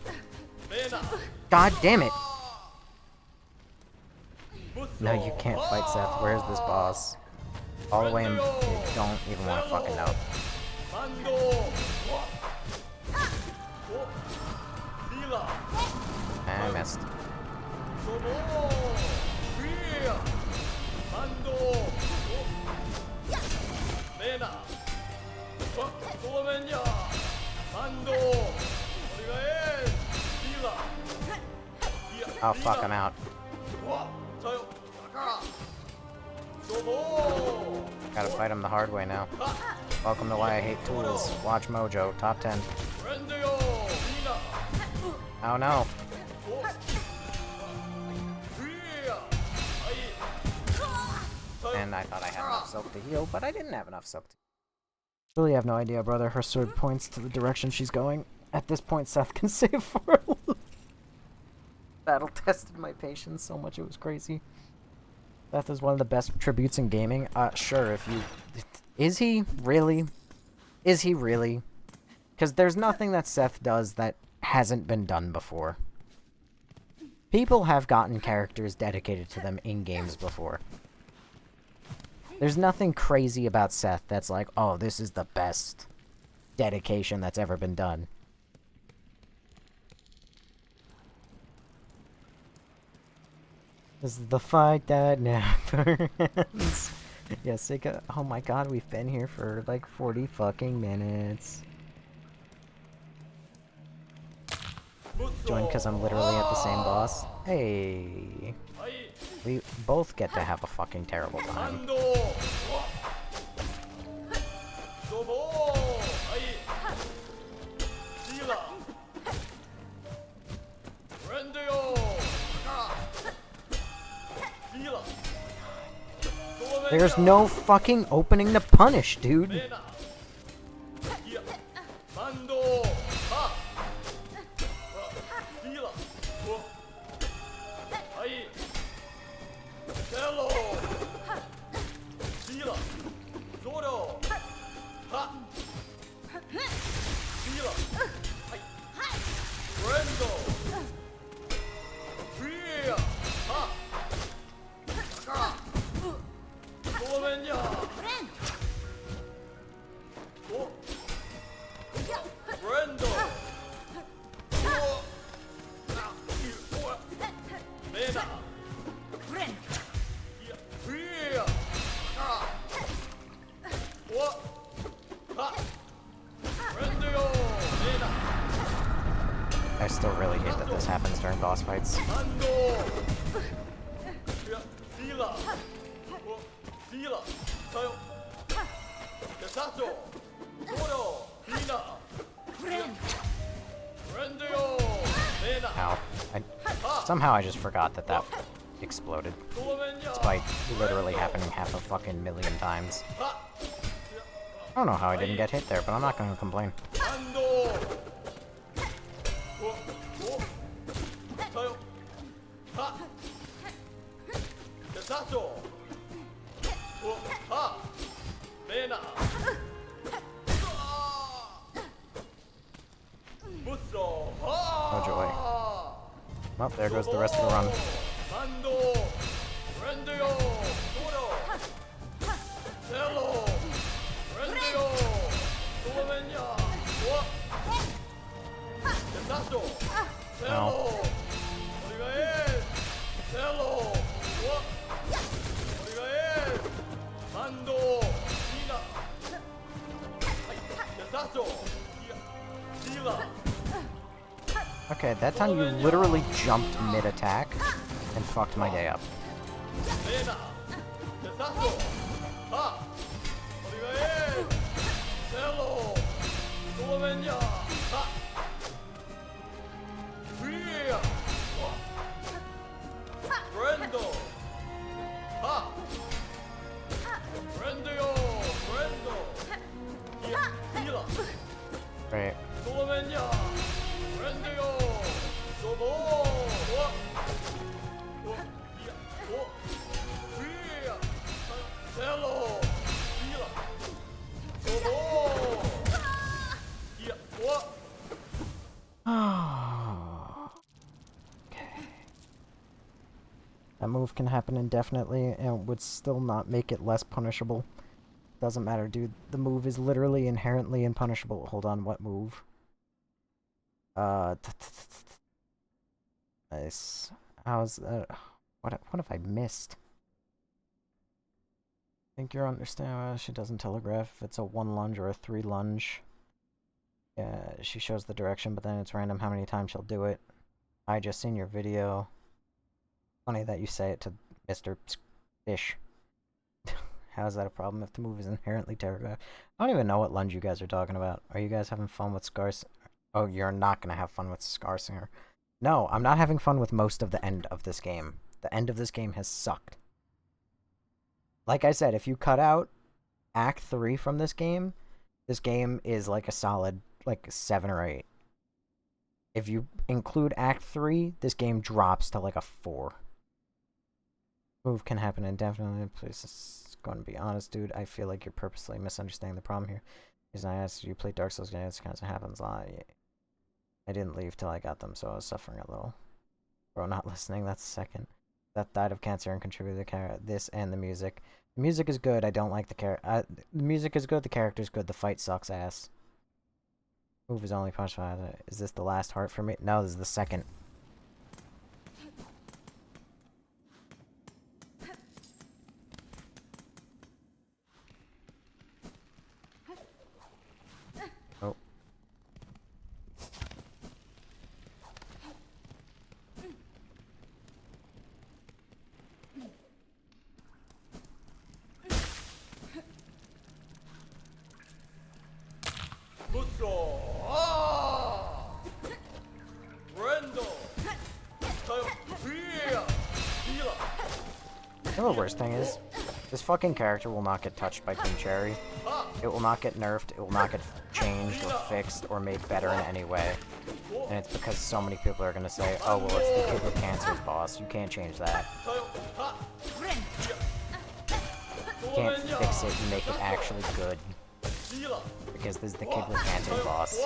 God damn it. No, you can't fight Seth. Where's this boss? All the way in... I don't even want to fucking know. I missed. Oh fuck, I'm out. Gotta fight him the hard way now. Welcome to Why I Hate Tools. Watch Mojo, top 10. Oh no. And I thought I had enough silk to heal, but I didn't have enough silk to... Really have no idea, brother. Her sword points to the direction she's going. At this point, Seth can save for her. Battle tested my patience so much it was crazy. Seth is one of the best tributes in gaming. Sure, if you... Is he? Really? Is he really? Because there's nothing that Seth does that hasn't been done before. People have gotten characters dedicated to them in games before. There's nothing crazy about Seth that's like, oh, this is the best dedication that's ever been done. This is the fight that never ends. Yeah, Sika. Oh my god, we've been here for like 40 fucking minutes. Join because I'm literally at the same boss. Hey. We both get to have a fucking terrible time. There's no fucking opening to punish, dude. I still really hate that this happens during boss fights. Ow. Somehow I just forgot that that exploded. Despite literally happening half a fucking million times. I don't know how I didn't get hit there, but I'm not going to complain. Oh joy. Well, there goes the rest of the run. No. Okay, that time you literally jumped mid-attack and fucked my day up. Right. That move can happen indefinitely and would still not make it less punishable. Doesn't matter, dude. The move is literally inherently unpunishable. Hold on, what move? Nice. How's what have I missed? I think you're understand. She doesn't telegraph if it's a 1 lunge or a 3 lunge. Yeah, she shows the direction, but then it's random how many times she'll do it. I just seen your video. Funny that you say it to Mr. Fish. How is that a problem if the move is inherently telegraphed? I don't even know what lunge you guys are talking about. Are you guys having fun with Scars? Oh, you're not gonna have fun with Scarsinger. No, I'm not having fun with most of the end of this game. The end of this game has sucked. Like I said, if you cut out Act 3 from this game is like a solid, like, 7 or 8. If you include Act 3, this game drops to like a 4. Move can happen indefinitely. Please, it's going to be honest, dude. I feel like you're purposely misunderstanding the problem here. Because I asked you play Dark Souls games, it kind of happens. I didn't leave till I got them, so I was suffering a little. Bro, not listening, that's the second. That died of cancer and contributed to this and the music. The music is good, I don't like the the music is good, the character's good, the fight sucks ass. Move is only punch 5. Is this the last heart for me? No, this is the second. Oh. You know the worst thing is, this fucking character will not get touched by Team Cherry. It will not get nerfed, it will not get changed or fixed or made better in any way. And it's because so many people are gonna say, oh well, it's the kid with cancer's boss. You can't change that. You can't fix it and make it actually good. Because this is the kid with cancer's boss.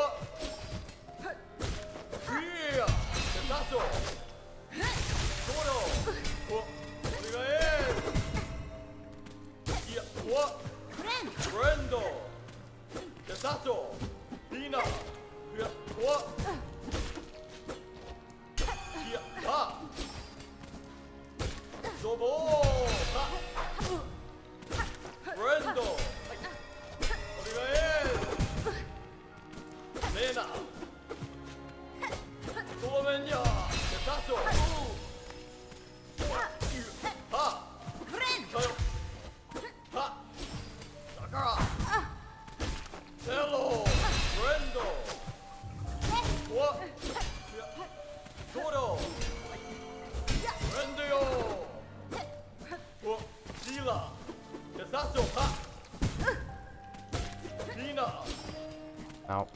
No.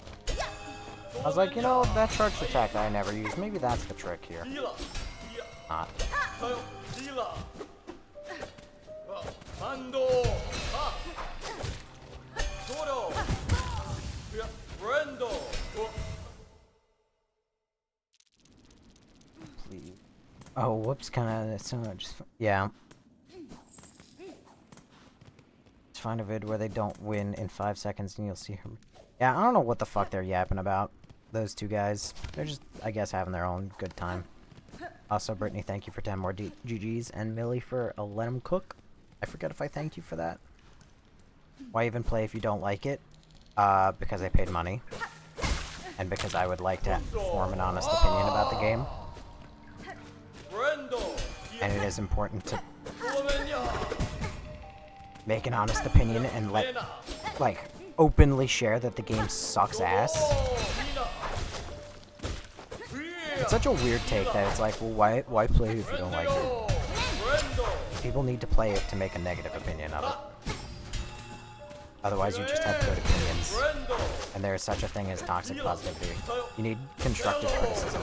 I was like, you know, that charged attack that I never used, maybe that's the trick here. not. Please. Oh, whoops, kinda, just, yeah. Just find a vid where they don't win in 5 seconds and you'll see her. Yeah, I don't know what the fuck they're yapping about. Those two guys. They're just, I guess, having their own good time. Also, Brittany, thank you for 10 more GGs, and Millie for a let 'em cook. I forget if I thanked you for that. Why even play if you don't like it? Because I paid money. And because I would like to form an honest opinion about the game. And it is important to make an honest opinion and like, openly share that the game sucks ass. It's such a weird take that it's like, well, why play if you don't like it? People need to play it to make a negative opinion of it. Otherwise, you just have good opinions. And there is such a thing as toxic positivity. You need constructive criticism.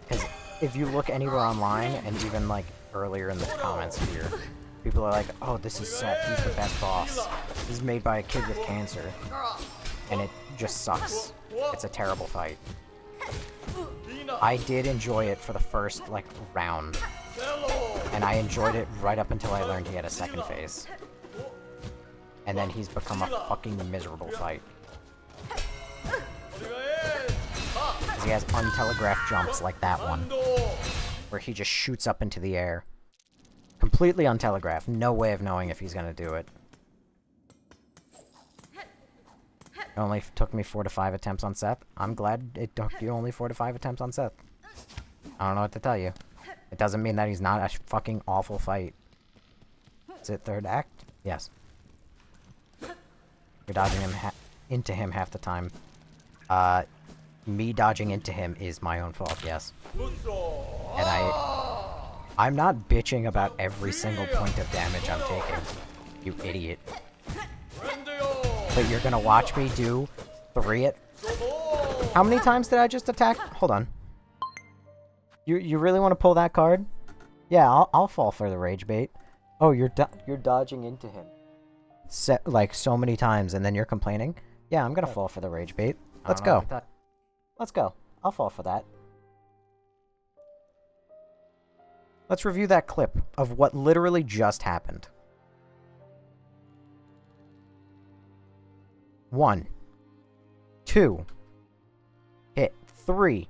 Because if you look anywhere online, and even like earlier in the comments here, people are like, oh, this is Seth, he's the best boss. This is made by a kid with cancer. And it just sucks. It's a terrible fight. I did enjoy it for the first, like, round. And I enjoyed it right up until I learned he had a second phase. And then he's become a fucking miserable fight. Because he has untelegraphed jumps like that one. Where he just shoots up into the air. Completely untelegraphed. No way of knowing if he's gonna do it. It only took me 4 to 5 attempts on Seth. I'm glad it took you only 4 to 5 attempts on Seth. I don't know what to tell you. It doesn't mean that he's not a fucking awful fight. Is it third act? Yes. You're dodging him into him half the time. Me dodging into him is my own fault, yes. And I'm not bitching about every single point of damage I'm taking. You idiot. But you're gonna watch me do 3 it. How many times did I just attack? Hold on. You really want to pull that card? Yeah, I'll fall for the rage bait. Oh, you're dodging into him. Like so many times, and then you're complaining? Yeah, I'm gonna fall for the rage bait. Let's go. Let's go. I'll fall for that. Let's review that clip of what literally just happened. 1, 2, hit 3,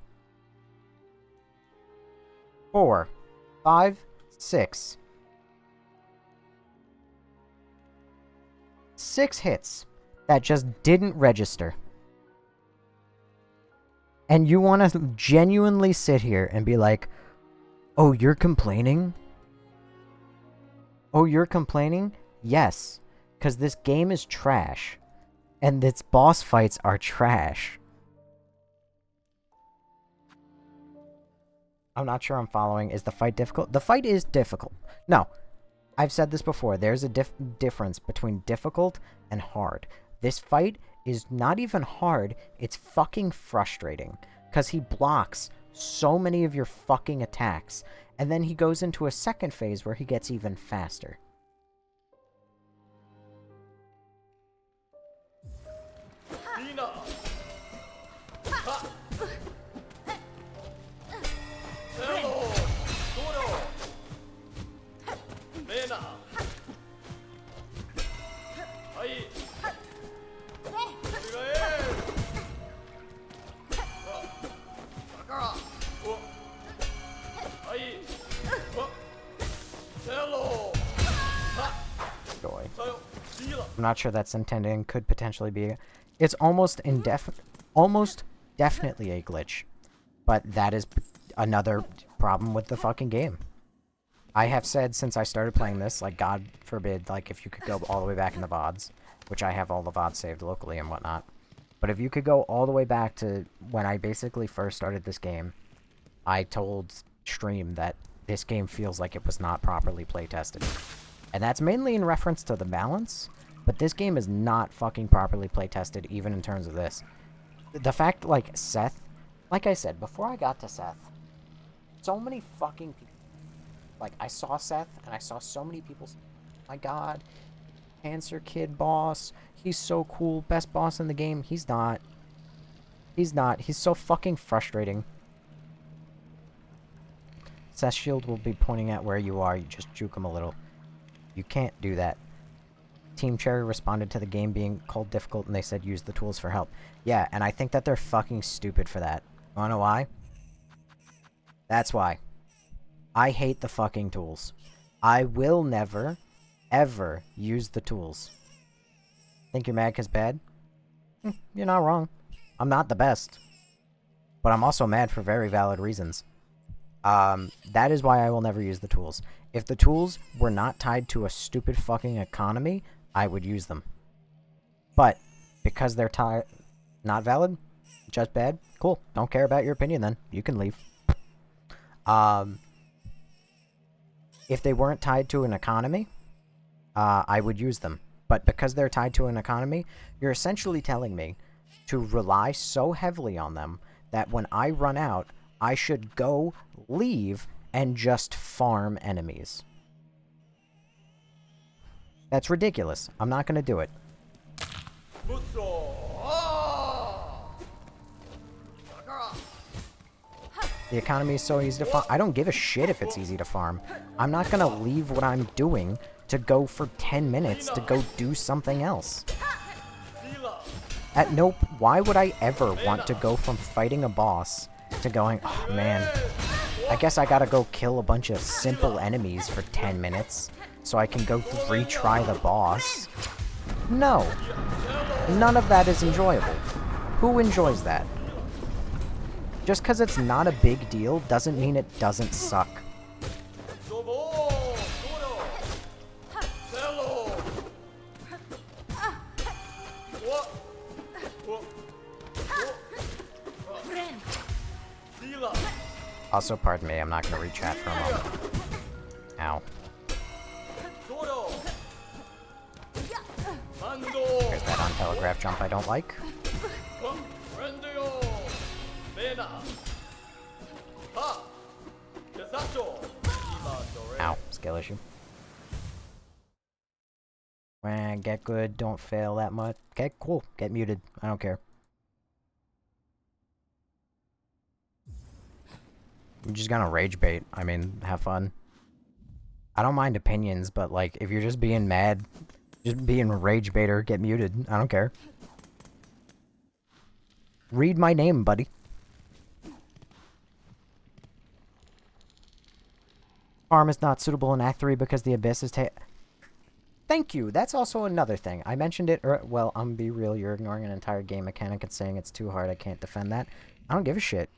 4, 5, 6. 6 hits that just didn't register. And you want to genuinely sit here and be like, oh, you're complaining? Oh, you're complaining? Yes, because this game is trash. And its boss fights are trash. I'm not sure I'm following. Is the fight difficult? The fight is difficult. No. I've said this before. There's a difference between difficult and hard. This fight is not even hard. It's fucking frustrating. Because he blocks so many of your fucking attacks. And then he goes into a second phase where he gets even faster. I'm not sure that's intended and could potentially be. It's almost definitely a glitch. But that is another problem with the fucking game. I have said since I started playing this, like, God forbid, like, if you could go all the way back in the VODs, which I have all the VODs saved locally and whatnot. But if you could go all the way back to when I basically first started this game, I told Stream that this game feels like it was not properly playtested. And that's mainly in reference to the balance, but this game is not fucking properly playtested even in terms of this. The fact, like, Seth, like I said, before I got to Seth, so many fucking people. Like, I saw Seth, and I saw so many people say, oh my god, Cancer Kid boss. He's so cool. Best boss in the game. He's not. He's not. He's so fucking frustrating. Seth's shield will be pointing at where you are. You just juke him a little. You can't do that. Team Cherry responded to the game being called difficult, and they said use the tools for help. Yeah, and I think that they're fucking stupid for that. Wanna know why? That's why. I hate the fucking tools. I will never, ever use the tools. Think you're mad 'cause bad? You're not wrong. I'm not the best. But I'm also mad for very valid reasons. That is why I will never use the tools. If the tools were not tied to a stupid fucking economy, I would use them. But, because they're not valid, just bad, cool. Don't care about your opinion then. You can leave. If they weren't tied to an economy, I would use them. But because they're tied to an economy, you're essentially telling me to rely so heavily on them that when I run out, I should go, leave, and just farm enemies. That's ridiculous. I'm not gonna do it. The economy is so easy to farm. I don't give a shit if it's easy to farm. I'm not gonna leave what I'm doing to go for 10 minutes to go do something else. At no... Why would I ever want to go from fighting a boss to going, oh man, I guess I gotta go kill a bunch of simple enemies for 10 minutes so I can go retry the boss? No. None of that is enjoyable. Who enjoys that? Just because it's not a big deal doesn't mean it doesn't suck. Also, pardon me, I'm not going to re-chat for a moment. Ow. There's that on-telegraph jump I don't like. Ow, skill issue. Get good, don't fail that much. Okay, cool, get muted, I don't care. I'm just gonna rage bait. I mean, have fun. I don't mind opinions, but like, if you're just being mad, just being rage baiter, get muted. I don't care. Read my name, buddy. Farm is not suitable in Act 3 because the Abyss is Thank you! That's also another thing. I mentioned it, well, I'm be real, you're ignoring an entire game mechanic and saying it's too hard, I can't defend that. I don't give a shit.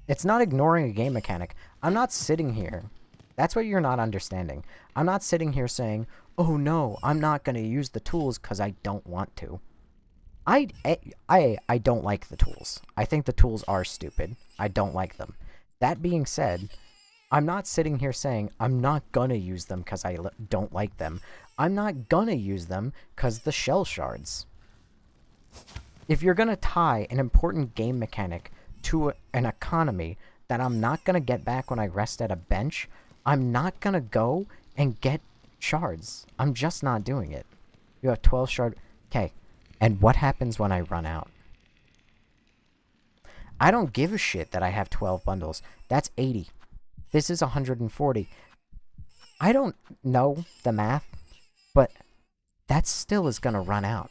It's not ignoring a game mechanic. I'm not sitting here. That's what you're not understanding. I'm not sitting here saying, oh no, I'm not going to use the tools because I don't want to. I don't like the tools. I think the tools are stupid. I don't like them. That being said, I'm not sitting here saying I'm not going to use them because I don't like them. I'm not going to use them because the shell shards. If you're going to tie an important game mechanic to an economy that I'm not going to get back when I rest at a bench, I'm not going to go and get shards. I'm just not doing it. You have 12 shard... Okay. And what happens when I run out? I don't give a shit that I have 12 bundles. That's 80. This is 140. I don't know the math, but that still is going to run out.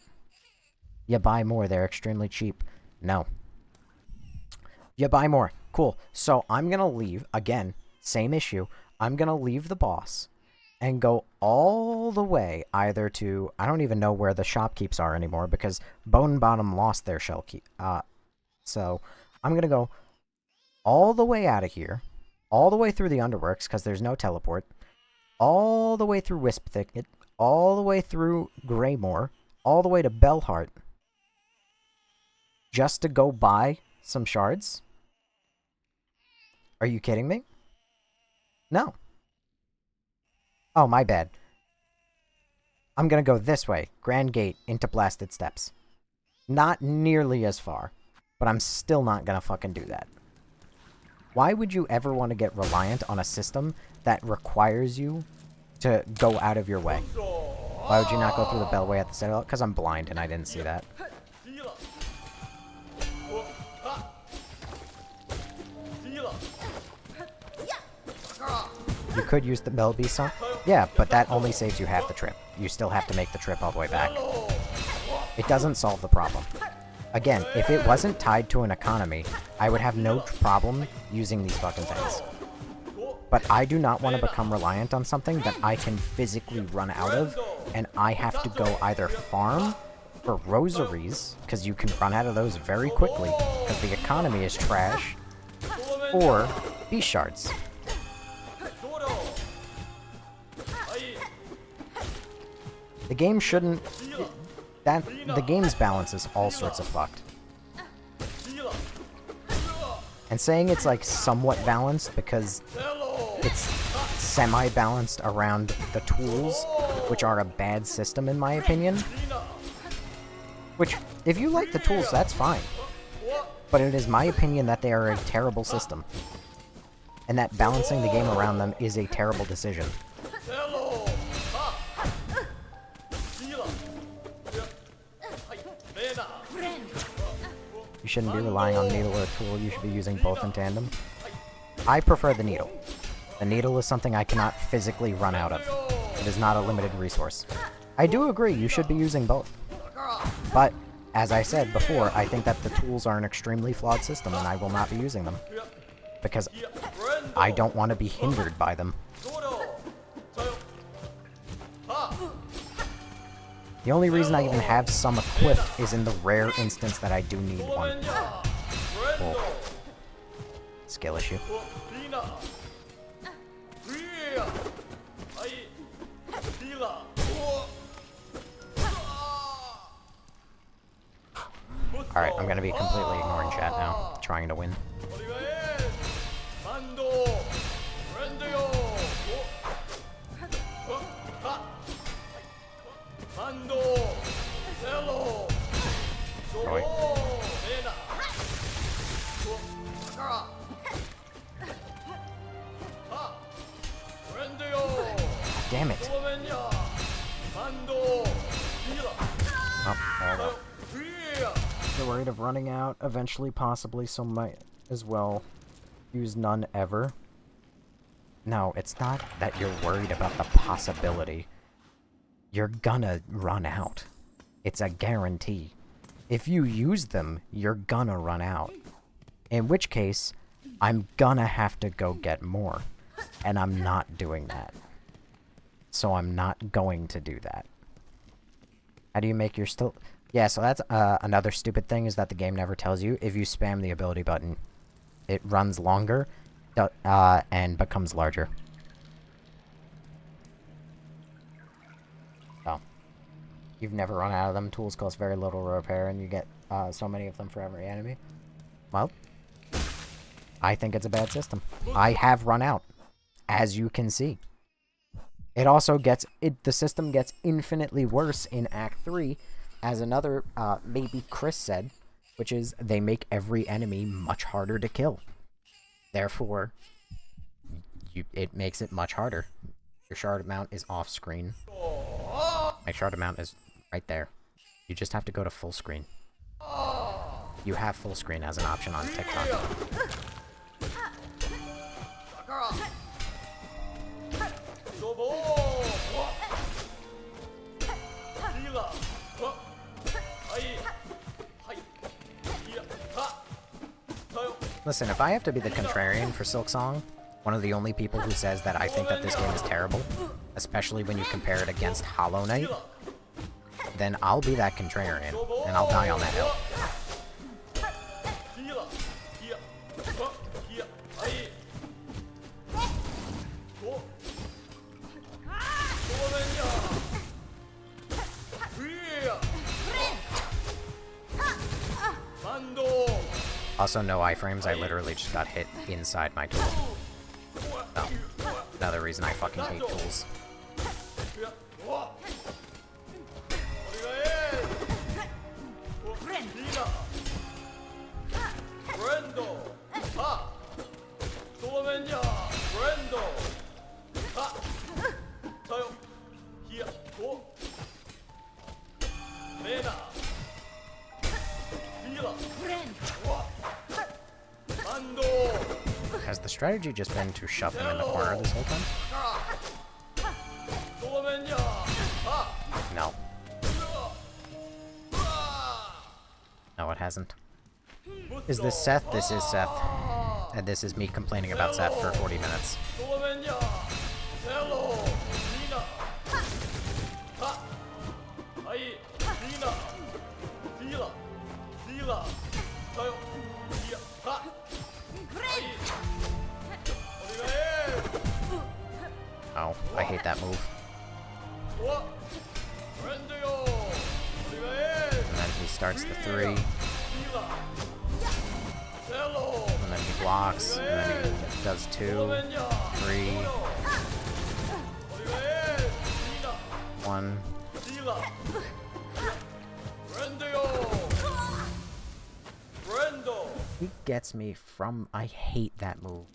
You buy more. They're extremely cheap. No. You buy more. Cool. So I'm going to leave, again, same issue. I'm going to leave the boss and go all the way either to... I don't even know where the shopkeeps are anymore because Bone Bottom lost their shell keep. So I'm going to go all the way out of here, all the way through the Underworks because there's no teleport, all the way through Wisp Thicket, all the way through Greymore, all the way to Bellheart, just to go buy some shards? Are you kidding me? No. Oh, my bad. I'm gonna go this way. Grand Gate into Blasted Steps. Not nearly as far. But I'm still not gonna fucking do that. Why would you ever want to get reliant on a system that requires you to go out of your way? Why would you not go through the bellway at the citadel? Because I'm blind and I didn't see that. You could use the bell beast song. Yeah, but that only saves you half the trip. You still have to make the trip all the way back. It doesn't solve the problem. Again, if it wasn't tied to an economy, I would have no problem using these fucking things. But I do not want to become reliant on something that I can physically run out of, and I have to go either farm for rosaries, because you can run out of those very quickly, because the economy is trash, or beast shards. The game shouldn't... the game's balance is all sorts of fucked. And saying it's, like, somewhat balanced because it's semi-balanced around the tools, which are a bad system in my opinion. Which, if you like the tools, that's fine. But it is my opinion that they are a terrible system. And that balancing the game around them is a terrible decision. You shouldn't be relying on needle or a tool, you should be using both in tandem. I prefer the needle. The needle is something I cannot physically run out of. It is not a limited resource. I do agree, you should be using both. But, as I said before, I think that the tools are an extremely flawed system and I will not be using them. Because I don't want to be hindered by them. The only reason I even have some equipped is in the rare instance that I do need one. Cool. Skill issue. Alright, I'm gonna be completely ignoring chat now, trying to win. Roy. Damn it. Oh, there we go. You're worried of running out eventually, possibly, so might as well use none ever. No, it's not that you're worried about the possibility. You're gonna run out. It's a guarantee. If you use them, you're gonna run out. In which case, I'm gonna have to go get more. And I'm not doing that. So I'm not going to do that. How do you make your still... Yeah, so that's another stupid thing, is that the game never tells you. If you spam the ability button, it runs longer and becomes larger. Oh. You've never run out of them. Tools cost very little to repair, and you get so many of them for every enemy. Well, I think it's a bad system. I have run out, as you can see. It also gets... the system gets infinitely worse in Act 3, as another, maybe Chris said, which is they make every enemy much harder to kill. Therefore, it makes it much harder. Your shard amount is off screen. My shard amount is right there. You just have to go to full screen. You have full screen as an option on TikTok. Listen, if I have to be the contrarian for Silksong, one of the only people who says that I think that this game is terrible, especially when you compare it against Hollow Knight, then I'll be that contrarian, and I'll die on that hill. Also, no iframes, I literally just got hit inside my tool. So, another reason I fucking hate tools. Has the strategy just been to shove him in the corner this whole time? No. No, it hasn't. Is this Seth? This is Seth. And this is me complaining about Seth for 40 minutes. Oh, I hate that move. And then he starts the 3. And then he blocks, and then he does 2, 3, 1. He gets me from... I hate that move.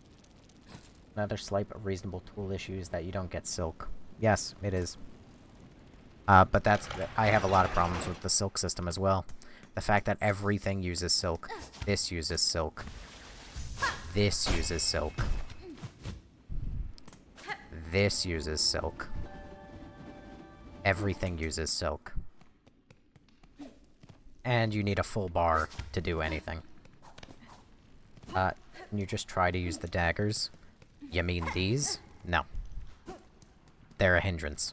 Another slight but reasonable tool issue is that you don't get silk. Yes, it is. But that's... I have a lot of problems with the silk system as well. The fact that everything uses silk. This uses silk. This uses silk. This uses silk. Everything uses silk. And you need a full bar to do anything. Can you just try to use the daggers? You mean these? No. They're a hindrance.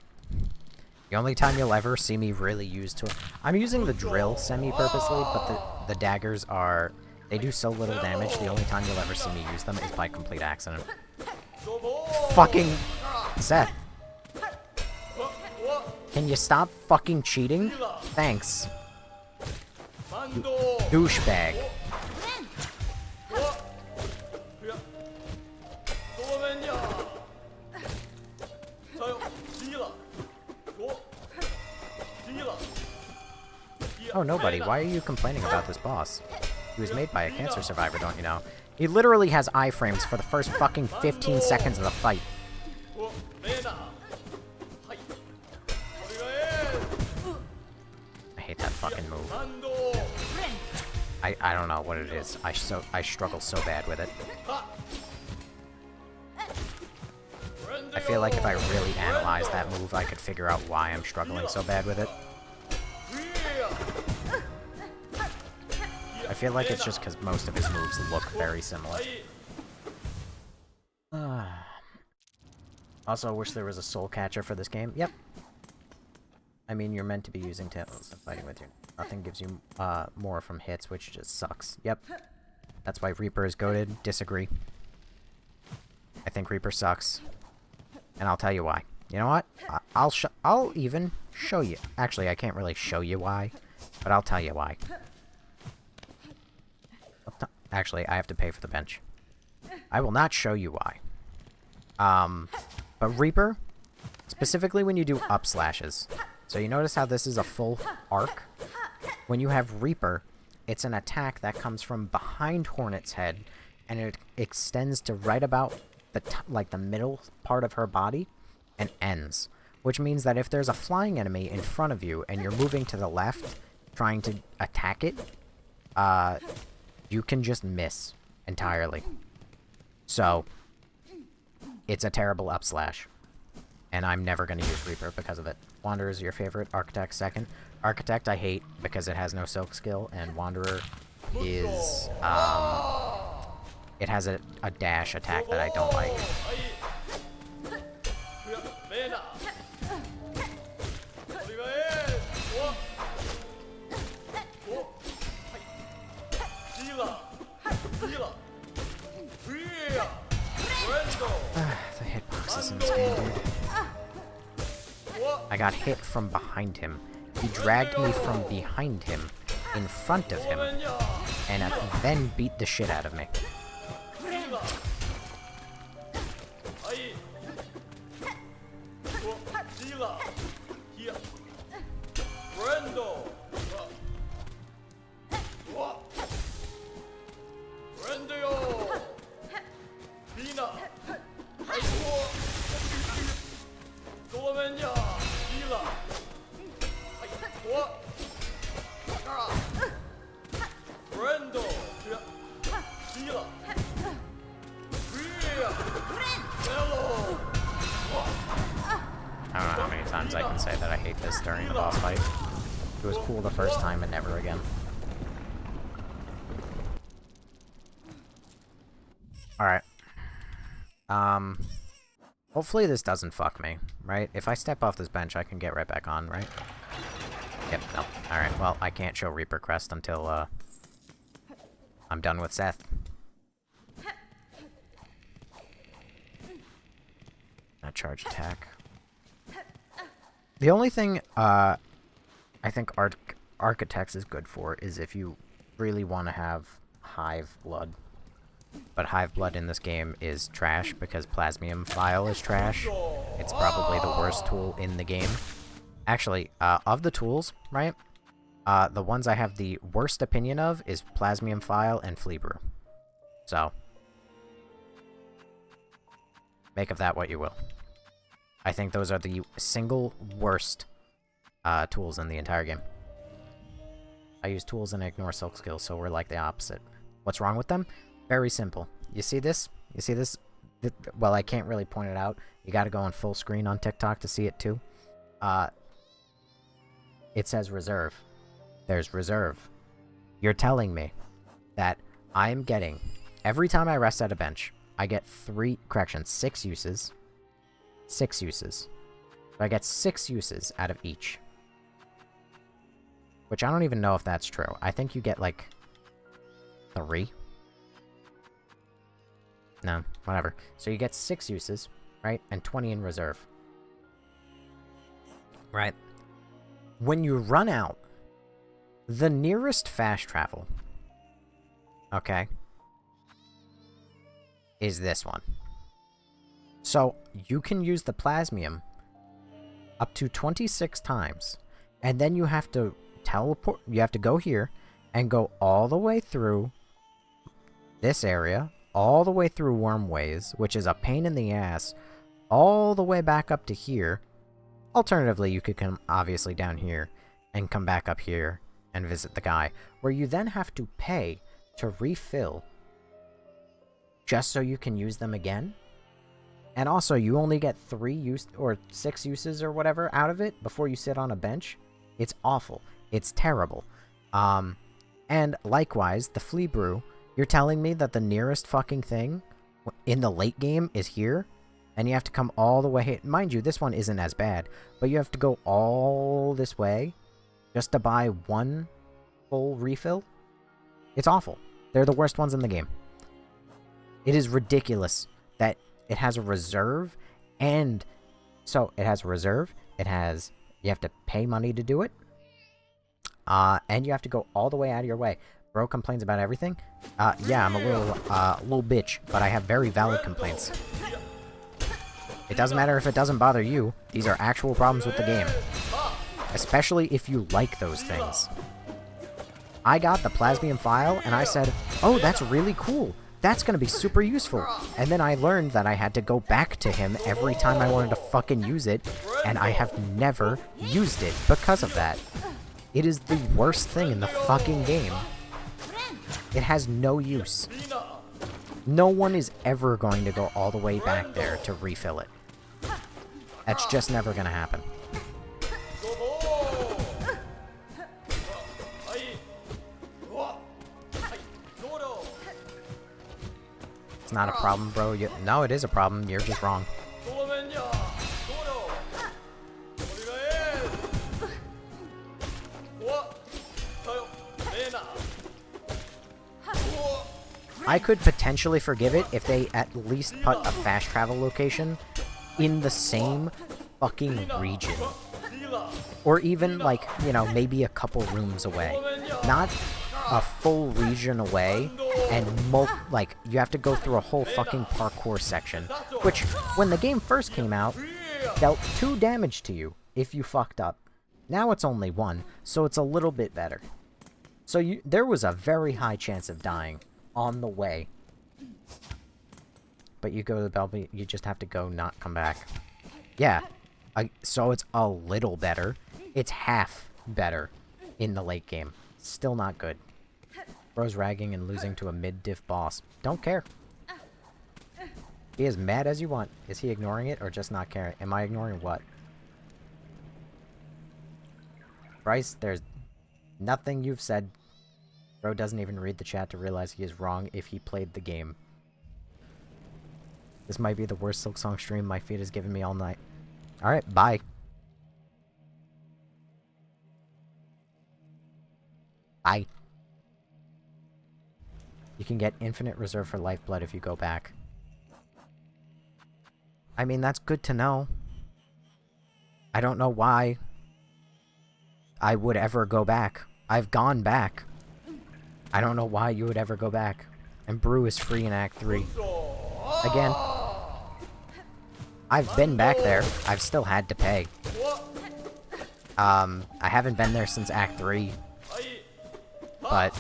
The only time you'll ever see me really use to... I'm using the drill semi-purposely, but the daggers are... They do so little damage, the only time you'll ever see me use them is by complete accident. Fucking... Seth. Can you stop fucking cheating? Thanks. You douchebag. Oh, nobody. Why are you complaining about this boss? He was made by a cancer survivor, don't you know? He literally has iframes for the first fucking 15 seconds of the fight. I hate that fucking move. I don't know what it is. I struggle so bad with it. I feel like if I really analyzed that move, I could figure out why I'm struggling so bad with it. I feel like it's just because most of his moves look very similar. Also, wish there was a soul catcher for this game. Yep. I mean, you're meant to be using tails and fighting with you. Nothing gives you more from hits, which just sucks. Yep. That's why Reaper is goated. Disagree. I think Reaper sucks. And I'll tell you why. You know what? I'll even show you. Actually, I can't really show you why, but I'll tell you why. Actually, I have to pay for the bench. I will not show you why. But Reaper, specifically when you do up slashes. So you notice how this is a full arc? When you have Reaper, it's an attack that comes from behind Hornet's head, and it extends to right about the middle part of her body, and ends. Which means that if there's a flying enemy in front of you, and you're moving to the left, trying to attack it, you can just miss entirely. So, it's a terrible up slash. And I'm never going to use Reaper because of it. Wanderer is your favorite, Architect second. Architect I hate because it has no silk skill, and Wanderer is, it has a dash attack that I don't like. The hitboxes in this game, dude. I got hit from behind him. He dragged me from behind him, in front of him, and then beat the shit out of me. it was cool the first time and never again. Alright. Hopefully this doesn't fuck me, right? If I step off this bench, I can get right back on, right? Yep, no. Alright, well, I can't show Reaper Crest until, I'm done with Seth. A charge attack. The only thing, I think Architects is good for is if you really want to have Hive Blood. But Hive Blood in this game is trash because Plasmium File is trash. It's probably the worst tool in the game. Actually, of the tools, right? The ones I have the worst opinion of is Plasmium File and Flea Brew. So, make of that what you will. I think those are the single worst tools in the entire game. I use tools and ignore silk skills, so we're like the opposite. What's wrong with them? Very simple. You see this? You see this? Well, I can't really point it out. You gotta go on full screen on TikTok to see it too. It says reserve. There's reserve. You're telling me that I'm getting, every time I rest at a bench, I get 6 uses. 6 uses. So I get 6 uses out of each. Which I don't even know if that's true. I think you get, like, 3. No, whatever. So you get 6 uses, right? And 20 in reserve. Right? When you run out, the nearest fast travel, okay, is this one. So you can use the Plasmium up to 26 times, and then you have to teleport. You have to go here and go all the way through this area, all the way through Wormways, which is a pain in the ass, all the way back up to here. Alternatively, you could come obviously down here and come back up here and visit the guy, where you then have to pay to refill just so you can use them again. And also, you only get 6 uses or whatever out of it before you sit on a bench. It's awful. It's terrible. And likewise, the Flea Brew, you're telling me that the nearest fucking thing in the late game is here? And you have to come all the way... Mind you, this one isn't as bad, but you have to go all this way just to buy 1 full refill? It's awful. They're the worst ones in the game. It is ridiculous that it has a reserve, and... So, it has a reserve, it has... You have to pay money to do it, and you have to go all the way out of your way. Bro complains about everything. Yeah, I'm a little bitch, but I have very valid complaints. It doesn't matter if it doesn't bother you. These are actual problems with the game. Especially if you like those things. I got the Plasmium File, and I said, oh, that's really cool. That's gonna be super useful. And then I learned that I had to go back to him every time I wanted to fucking use it, and I have never used it because of that. It is the worst thing in the fucking game. It has no use. No one is ever going to go all the way back there to refill it. That's just never gonna happen. It's not a problem, bro. No, it is a problem. You're just wrong. I could potentially forgive it if they at least put a fast travel location in the same fucking region. Or even, like, you know, maybe a couple rooms away. Not a full region away, and, like, you have to go through a whole fucking parkour section. Which, when the game first came out, dealt 2 damage to you if you fucked up. Now it's only 1, so it's a little bit better. So there was a very high chance of dying on the way. But you go to the Bellevue, you just have to go, not come back. Yeah. So it's a little better. It's half better in the late game. Still not good. Bro's ragging and losing to a mid-diff boss. Don't care. Be as mad as you want. Is he ignoring it or just not caring? Am I ignoring what? Bryce, there's Nothing you've said. Bro doesn't even read the chat to realize he is wrong if he played the game. This might be the worst Silksong stream my feed has given me all night. Alright, bye. Bye. You can get infinite reserve for lifeblood if you go back. I mean, that's good to know. I don't know why I would ever go back. I've gone back. I don't know why you would ever go back. And brew is free in Act 3. Again. I've been back there. I've still had to pay. I haven't been there since Act 3. But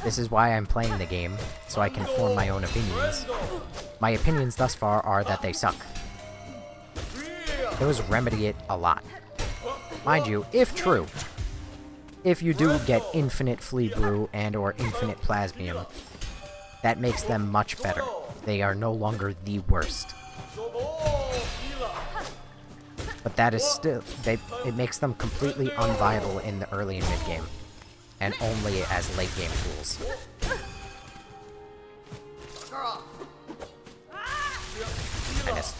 this is why I'm playing the game, so I can form my own opinions. My opinions thus far are that they suck. Those remedy it a lot. Mind you, if true, if you do get infinite flea brew and or infinite plasmium, that makes them much better. They are no longer the worst. But that is still, it makes them completely unviable in the early and mid game, and only as late game tools. I missed.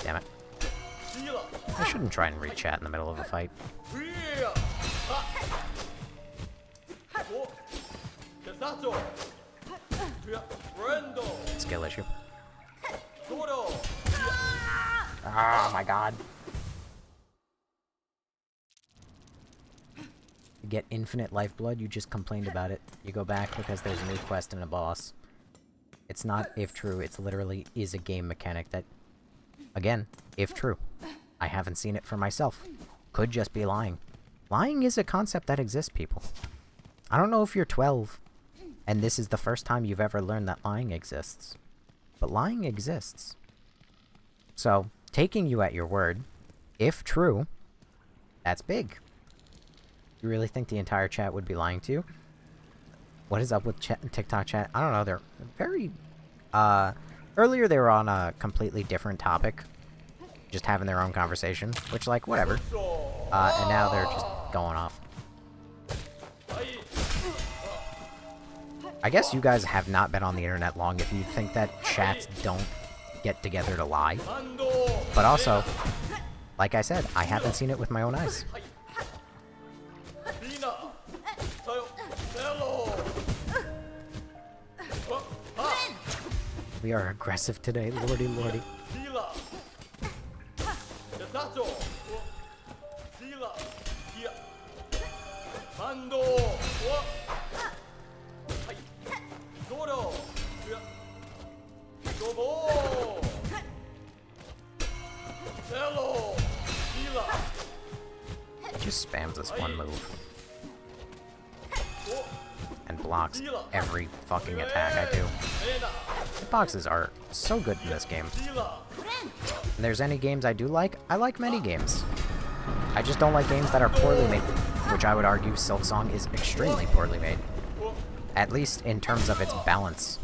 Damn it. I shouldn't try and read chat in the middle of a fight. Skill issue. Oh my god. You get infinite lifeblood, you just complained about it. You go back because there's a new quest and a boss. It's not if true, it's literally is a game mechanic that, again, if true. I haven't seen it for myself. Could just be lying. Lying is a concept that exists, people. I don't know if you're 12, and this is the first time you've ever learned that lying exists. But lying exists. So, taking you at your word, if true, that's big. You really think the entire chat would be lying to you? What is up with TikTok chat? I don't know, they're very... earlier they were on a completely different topic. Just having their own conversation, which, like, whatever. And now they're just going off. I guess you guys have not been on the internet long if you think that chats don't get together to lie. But also, like I said, I haven't seen it with my own eyes. We are aggressive today, lordy lordy. He just spams this one move. And blocks every fucking attack I do. Hitboxes are so good in this game. If there's any games I do like, I like many games. I just don't like games that are poorly made, which I would argue Silksong is extremely poorly made. At least in terms of its balance.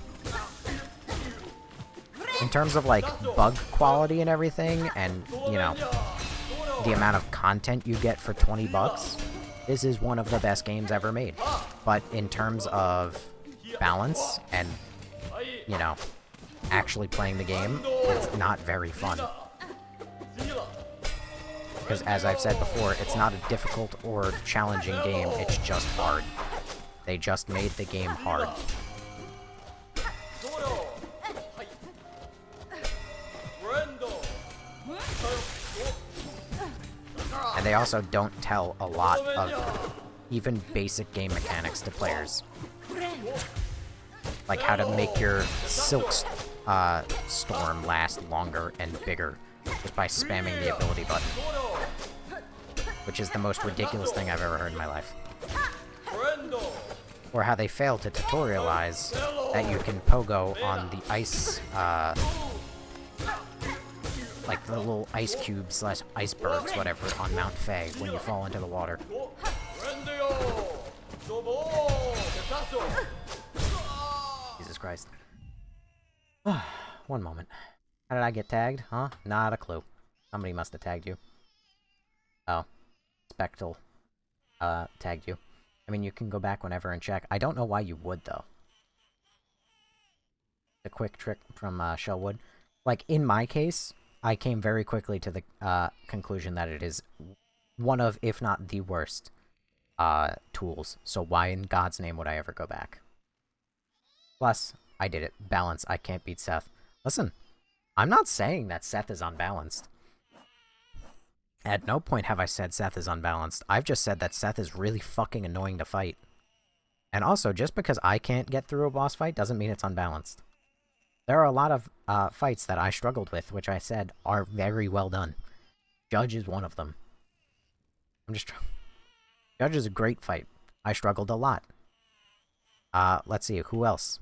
In terms of, like, bug quality and everything, and, you know, the amount of content you get for 20 bucks, this is one of the best games ever made. But in terms of balance and, you know, actually playing the game, it's not very fun. Because as I've said before, it's not a difficult or challenging game, it's just hard. They just made the game hard. And they also don't tell a lot of even basic game mechanics to players. Like how to make your Silksong last longer and bigger just by spamming the ability button. Which is the most ridiculous thing I've ever heard in my life. Or how they fail to tutorialize that you can pogo on the ice, like the little ice cubes slash icebergs, whatever, on Mount Faye when you fall into the water. Jesus Christ. One moment. How did I get tagged? Huh? Not a clue. Somebody must have tagged you. Oh. Spectral. Tagged you. I mean, you can go back whenever and check. I don't know why you would, though. A quick trick from, Shellwood. Like, in my case, I came very quickly to the, conclusion that it is one of, if not the worst, tools. So why in God's name would I ever go back? Plus, I did it. Balance. I can't beat Seth. Listen, I'm not saying that Seth is unbalanced. At no point have I said Seth is unbalanced. I've just said that Seth is really fucking annoying to fight. And also, just because I can't get through a boss fight doesn't mean it's unbalanced. There are a lot of fights that I struggled with, which I said are very well done. Judge is one of them. Judge is a great fight. I struggled a lot. Let's see, who else?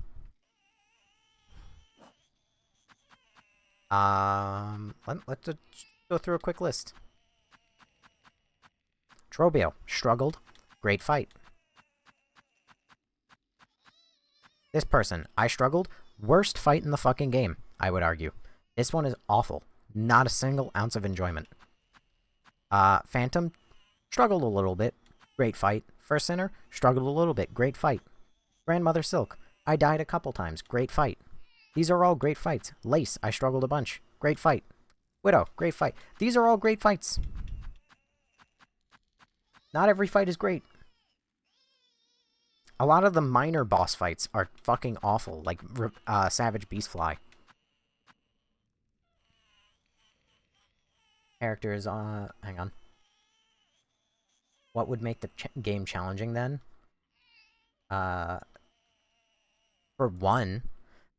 Let's go through a quick list. Trobio, struggled. Great fight. This person, I struggled. Worst fight in the fucking game, I would argue. This one is awful. Not a single ounce of enjoyment. Phantom, struggled a little bit. Great fight. First Sinner, struggled a little bit. Great fight. Grandmother Silk, I died a couple times. Great fight. These are all great fights. Lace, I struggled a bunch. Great fight. Widow, great fight. These are all great fights. Not every fight is great. A lot of the minor boss fights are fucking awful, like Savage Beastfly. Characters, hang on. What would make the game challenging then? For one,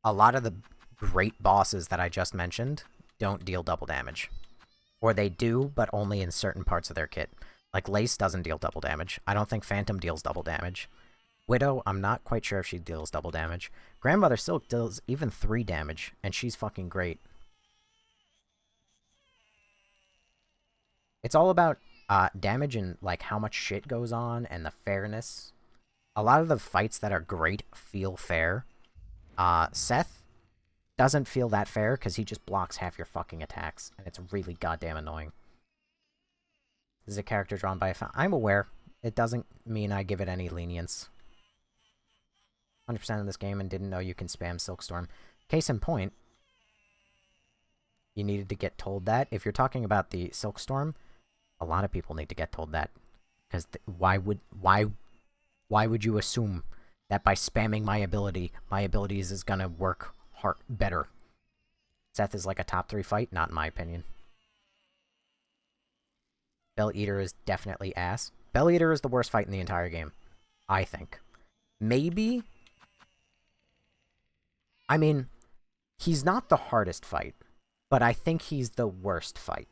a lot of the great bosses that I just mentioned don't deal double damage. Or they do, but only in certain parts of their kit. Like Lace doesn't deal double damage. I don't think Phantom deals double damage. Widow, I'm not quite sure if she deals double damage. Grandmother Silk deals even 3 damage, and she's fucking great. It's all about damage and like how much shit goes on and the fairness. A lot of the fights that are great feel fair. Seth doesn't feel that fair because he just blocks half your fucking attacks, and it's really goddamn annoying. This is a character drawn by a fan. I'm aware. It doesn't mean I give it any lenience. 100% of this game and didn't know you can spam Silkstorm. Case in point, you needed to get told that. If you're talking about the Silkstorm, a lot of people need to get told that. Because why would you assume that by spamming my abilities is gonna work better? Seth is like a top 3 fight, not in my opinion. Bell Eater is definitely ass. Bell Eater is the worst fight in the entire game, I think. Maybe... I mean, he's not the hardest fight, but I think he's the worst fight.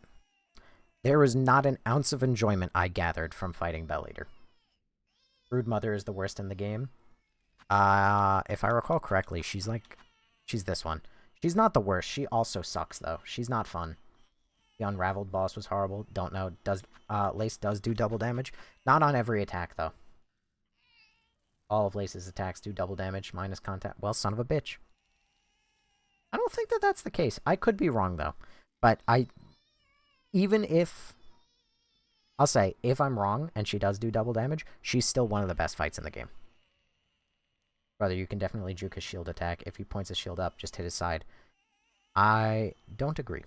There is not an ounce of enjoyment I gathered from fighting Bell Eater. Brood Mother is the worst in the game. If I recall correctly, she's this one. She's not the worst. She also sucks, though. She's not fun. The Unraveled boss was horrible. Don't know. Lace does do double damage. Not on every attack, though. All of Lace's attacks do double damage, minus contact. Well, son of a bitch. I don't think that that's the case. I could be wrong, though. But even if... I'll say, if I'm wrong, and she does do double damage, she's still one of the best fights in the game. Brother, you can definitely juke his shield attack. If he points his shield up, just hit his side. I don't agree.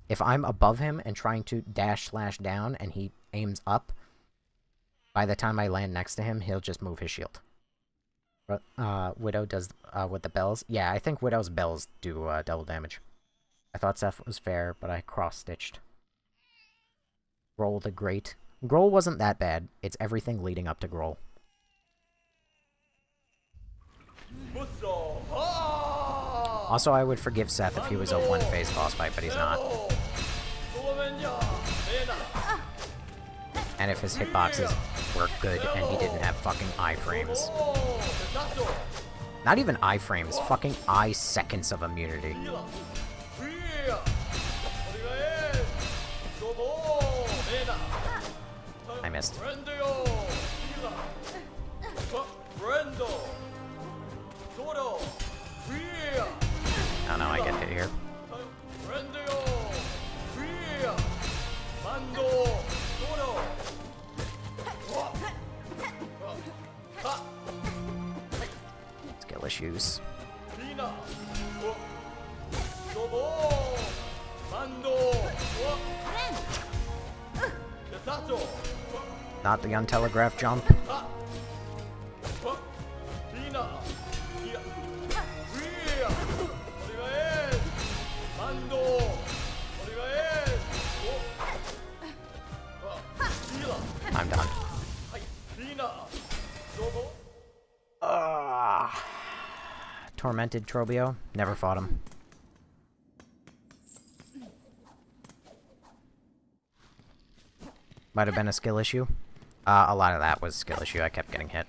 If I'm above him and trying to dash/down and he aims up, by the time I land next to him, he'll just move his shield. Widow does with the bells. Yeah, I think Widow's bells do double damage. I thought Seth was fair, but I cross-stitched. Grohl the Great. Grohl wasn't that bad. It's everything leading up to Grohl. Also, I would forgive Seth if he was a one-phase boss fight, but he's not. And if his hitboxes were good and he didn't have fucking iframes. Not even iframes, fucking seconds of immunity. I missed. Oh no, I get hit here. Skill issues. Not the untelegraphed jump. I'm done. Tormented Trobio. Never fought him. Might have been a skill issue. A lot of that was skill issue. I kept getting hit.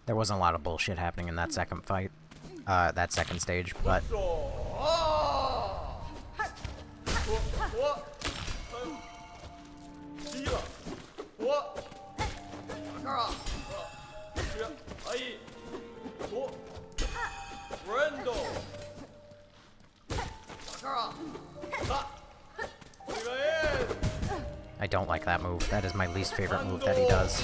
There wasn't a lot of bullshit happening in that second fight. That second stage, but... I don't like that move. That is my least favorite move that he does.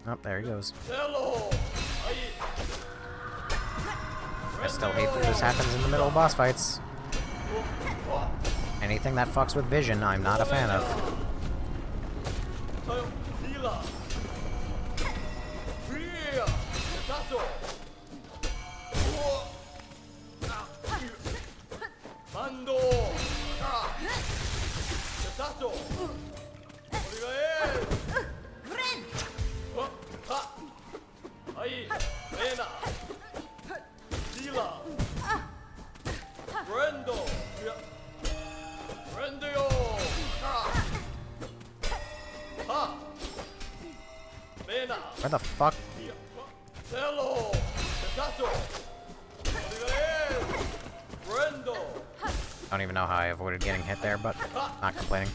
Oh, there he goes. I still hate that this happens in the middle of boss fights. Anything that fucks with vision, I'm not a fan of. Where the fuck? I don't even know how I avoided getting hit there, but not complaining.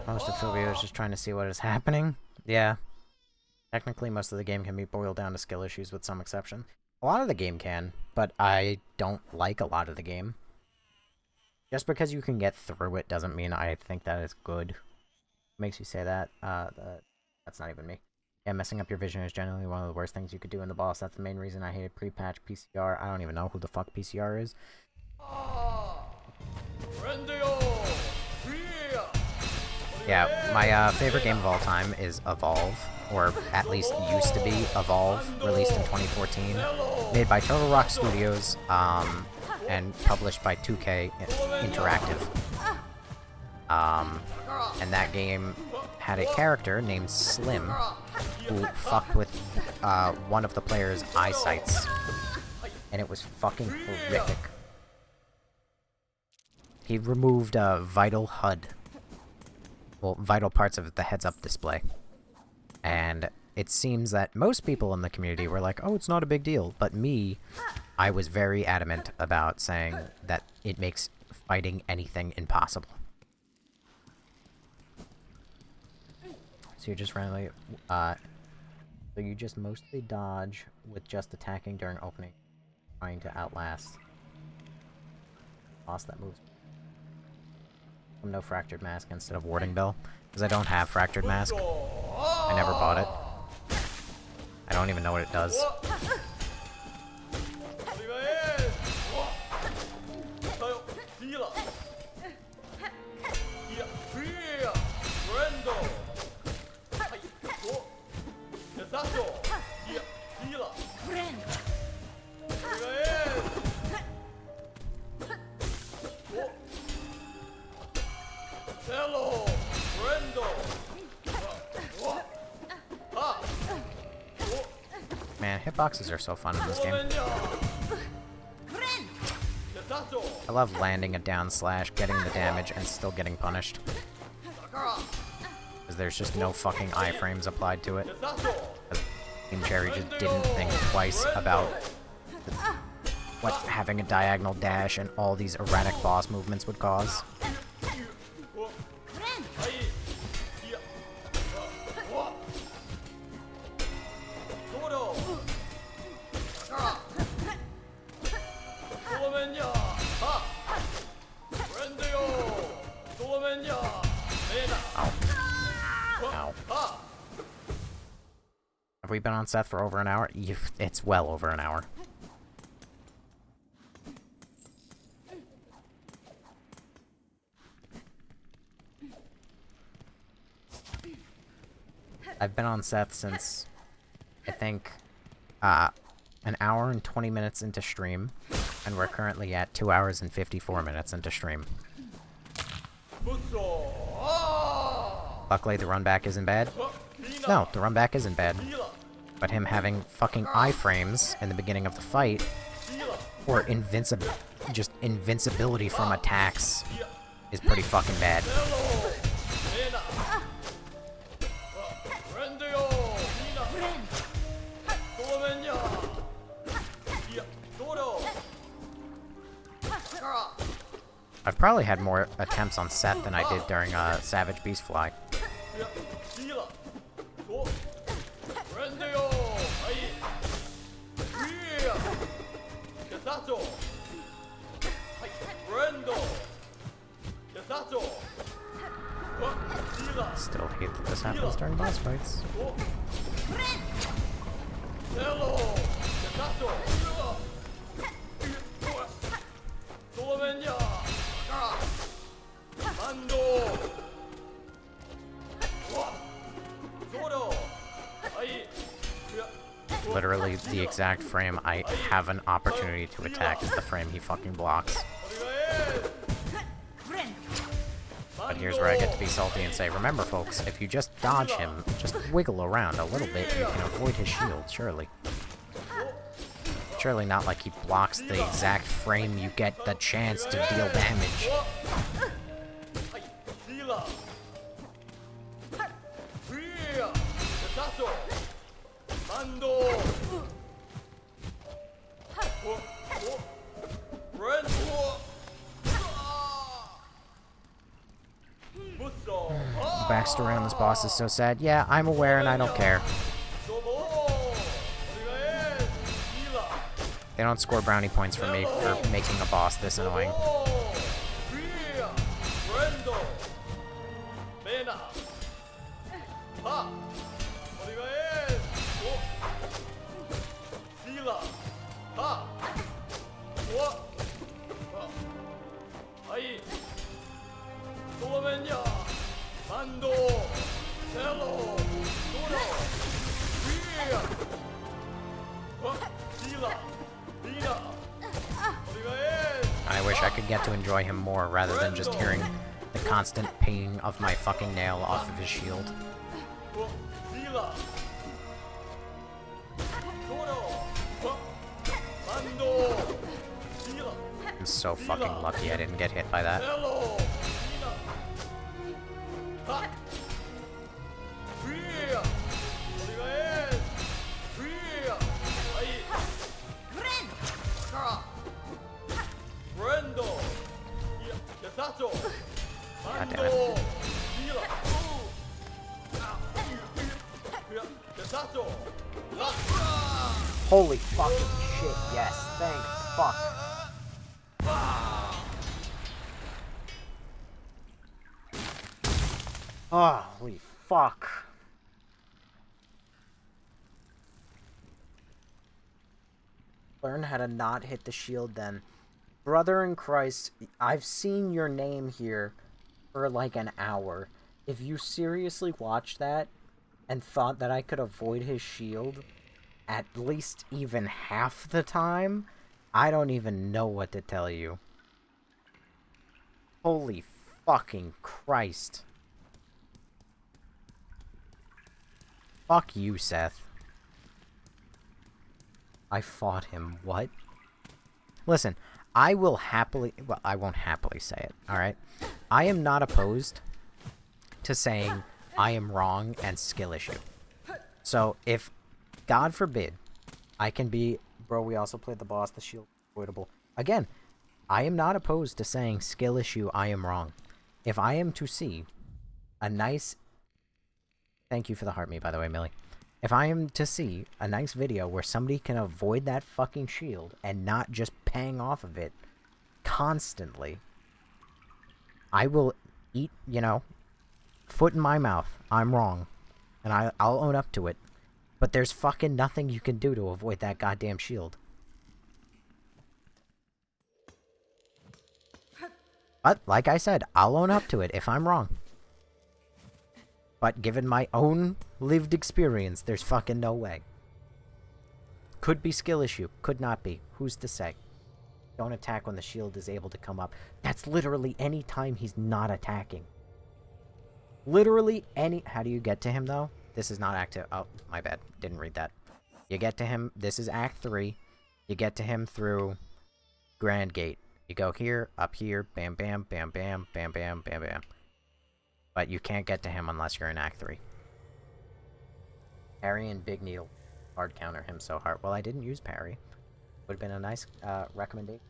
Most of Fulvio is just trying to see what is happening. Yeah. Technically, most of the game can be boiled down to skill issues with some exception. A lot of the game can, but I don't like a lot of the game. Just because you can get through it doesn't mean I think that is good. Makes you say that. That's not even me. Yeah, messing up your vision is generally one of the worst things you could do in the boss. That's the main reason I hated pre-patch PCR. I don't even know who the fuck PCR is. Yeah, my favorite game of all time is Evolve, or at least used to be Evolve, released in 2014, made by Turtle Rock Studios, and published by 2K Interactive. And that game had a character named Slim, who fucked with one of the player's eyesights, and it was fucking horrific. He removed vital HUD. Well, vital parts of the heads-up display. And it seems that most people in the community were like, oh, it's not a big deal. But me, I was very adamant about saying that it makes fighting anything impossible. So you just randomly, so you just mostly dodge with just attacking during opening, trying to outlast boss that moves. No Fractured Mask instead of Warding Bell, because I don't have Fractured Mask. I never bought it. I don't even know what it does. Man, hitboxes are so fun in this game. I love landing a down slash, getting the damage, and still getting punished. Because there's just no fucking iframes applied to it. Team Cherry just didn't think twice about what having a diagonal dash and all these erratic boss movements would cause. Ow. Have we been on Seth for over an hour? It's well over an hour. I've been on Seth since, I think, an hour and 20 minutes into stream, and we're currently at 2 hours and 54 minutes into stream. Luckily, the run back isn't bad. No, the run back isn't bad. But him having fucking iframes in the beginning of the fight, or just invincibility from attacks, is pretty fucking bad. I've probably had more attempts on Seth than I did during Savage Beast Fly. Still hate that this happens during boss fights. Literally, the exact frame I have an opportunity to attack is the frame he fucking blocks. But here's where I get to be salty and say, remember folks, if you just dodge him, just wiggle around a little bit, you can avoid his shield, surely. Surely not like he blocks the exact frame you get the chance to deal damage. Backstory on this boss is so sad. Yeah, I'm aware and I don't care. They don't score brownie points for me for making a boss this annoying. I wish I could get to enjoy him more rather than just hearing the constant pinging of my fucking nail off of his shield. I'm so fucking lucky I didn't get hit by that. God damn it. Holy fucking shit, yes, thank fuck. Oh, holy fuck. Learn how to not hit the shield then. Brother in Christ, I've seen your name here for like an hour. If you seriously watched that and thought that I could avoid his shield at least even half the time, I don't even know what to tell you. Holy fucking Christ. Fuck you, Seth. I fought him. What? Listen, I will happily... Well, I won't happily say it, alright? I am not opposed to saying I am wrong and skill issue. So, if, God forbid, I can be... Bro, we also played the boss, the shield avoidable. Again, I am not opposed to saying skill issue, I am wrong. If I am to see a nice... Thank you for the heart me, by the way, Millie. If I am to see a nice video where somebody can avoid that fucking shield and not just pang off of it constantly, I will eat, you know, foot in my mouth. I'm wrong. And I'll own up to it. But there's fucking nothing you can do to avoid that goddamn shield. But, like I said, I'll own up to it if I'm wrong. But given my own lived experience, there's fucking no way. Could be skill issue. Could not be. Who's to say? Don't attack when the shield is able to come up. That's literally any time he's not attacking. Literally any... How do you get to him, though? This is not active. Oh, my bad. Didn't read that. You get to him... This is Act 3. You get to him through Grand Gate. You go here, up here, bam, bam, bam, bam, bam, bam, bam, bam. But you can't get to him unless you're in Act 3. Parry and Big Needle hard counter him so hard. Well, I didn't use parry. Would have been a nice recommendation.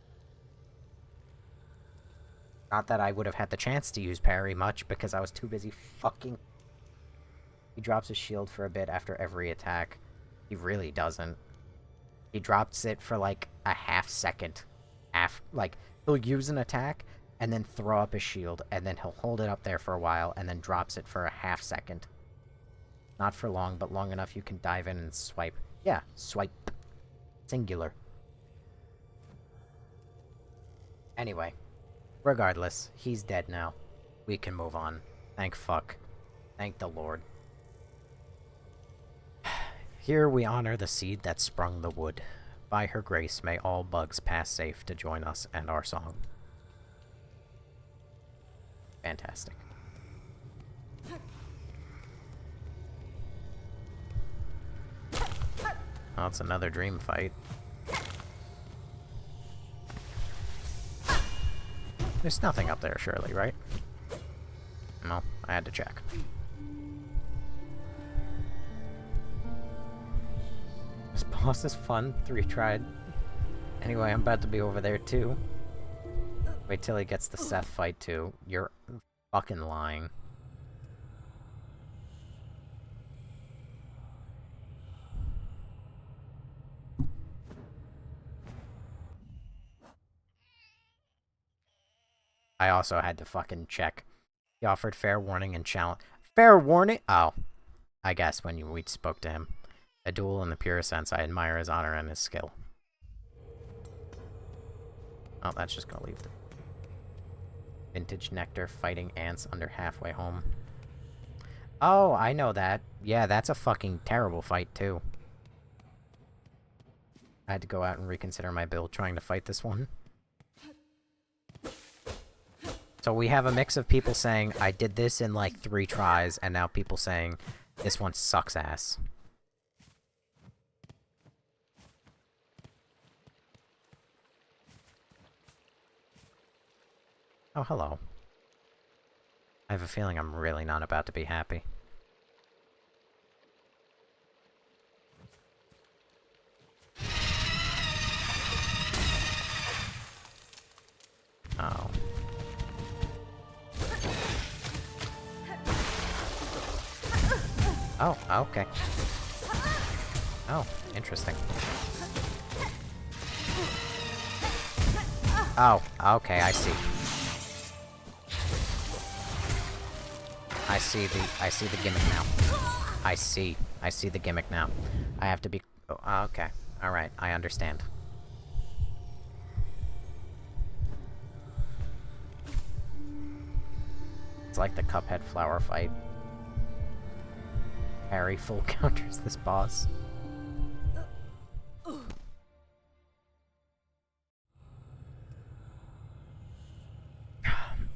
Not that I would have had the chance to use parry much, because I was too busy fucking... He drops his shield for a bit after every attack. He really doesn't. He drops it for like a half second. Like, he'll use an attack, and then throw up his shield, and then he'll hold it up there for a while, and then drops it for a half second. Not for long, but long enough you can dive in and swipe. Yeah, swipe. Singular. Anyway. Regardless, he's dead now. We can move on. Thank fuck. Thank the Lord. Here we honor the seed that sprung the wood. By her grace may all bugs pass safe to join us and our song. Fantastic. Oh, it's another dream fight. There's nothing up there, surely, right? No, I had to check. This boss is fun. 3 tried. Anyway, I'm about to be over there, too. Wait till he gets the Seth fight, too. You're fucking lying. I also had to fucking check. He offered fair warning and challenge. Fair warning? Oh. I guess when we spoke to him. A duel in the purest sense. I admire his honor and his skill. Oh, that's just gonna leave the... Vintage nectar fighting ants under halfway home. Oh, I know that. Yeah, that's a fucking terrible fight, too. I had to go out and reconsider my build trying to fight this one. So we have a mix of people saying, I did this in like 3 tries, and now people saying, this one sucks ass. Oh, hello. I have a feeling I'm really not about to be happy. Oh. Oh, okay. Oh, interesting. Oh, okay, I see. I see the gimmick now. I see the gimmick now. I have to be... Oh, okay. Alright, I understand. It's like the Cuphead flower fight. Harry full counters this boss.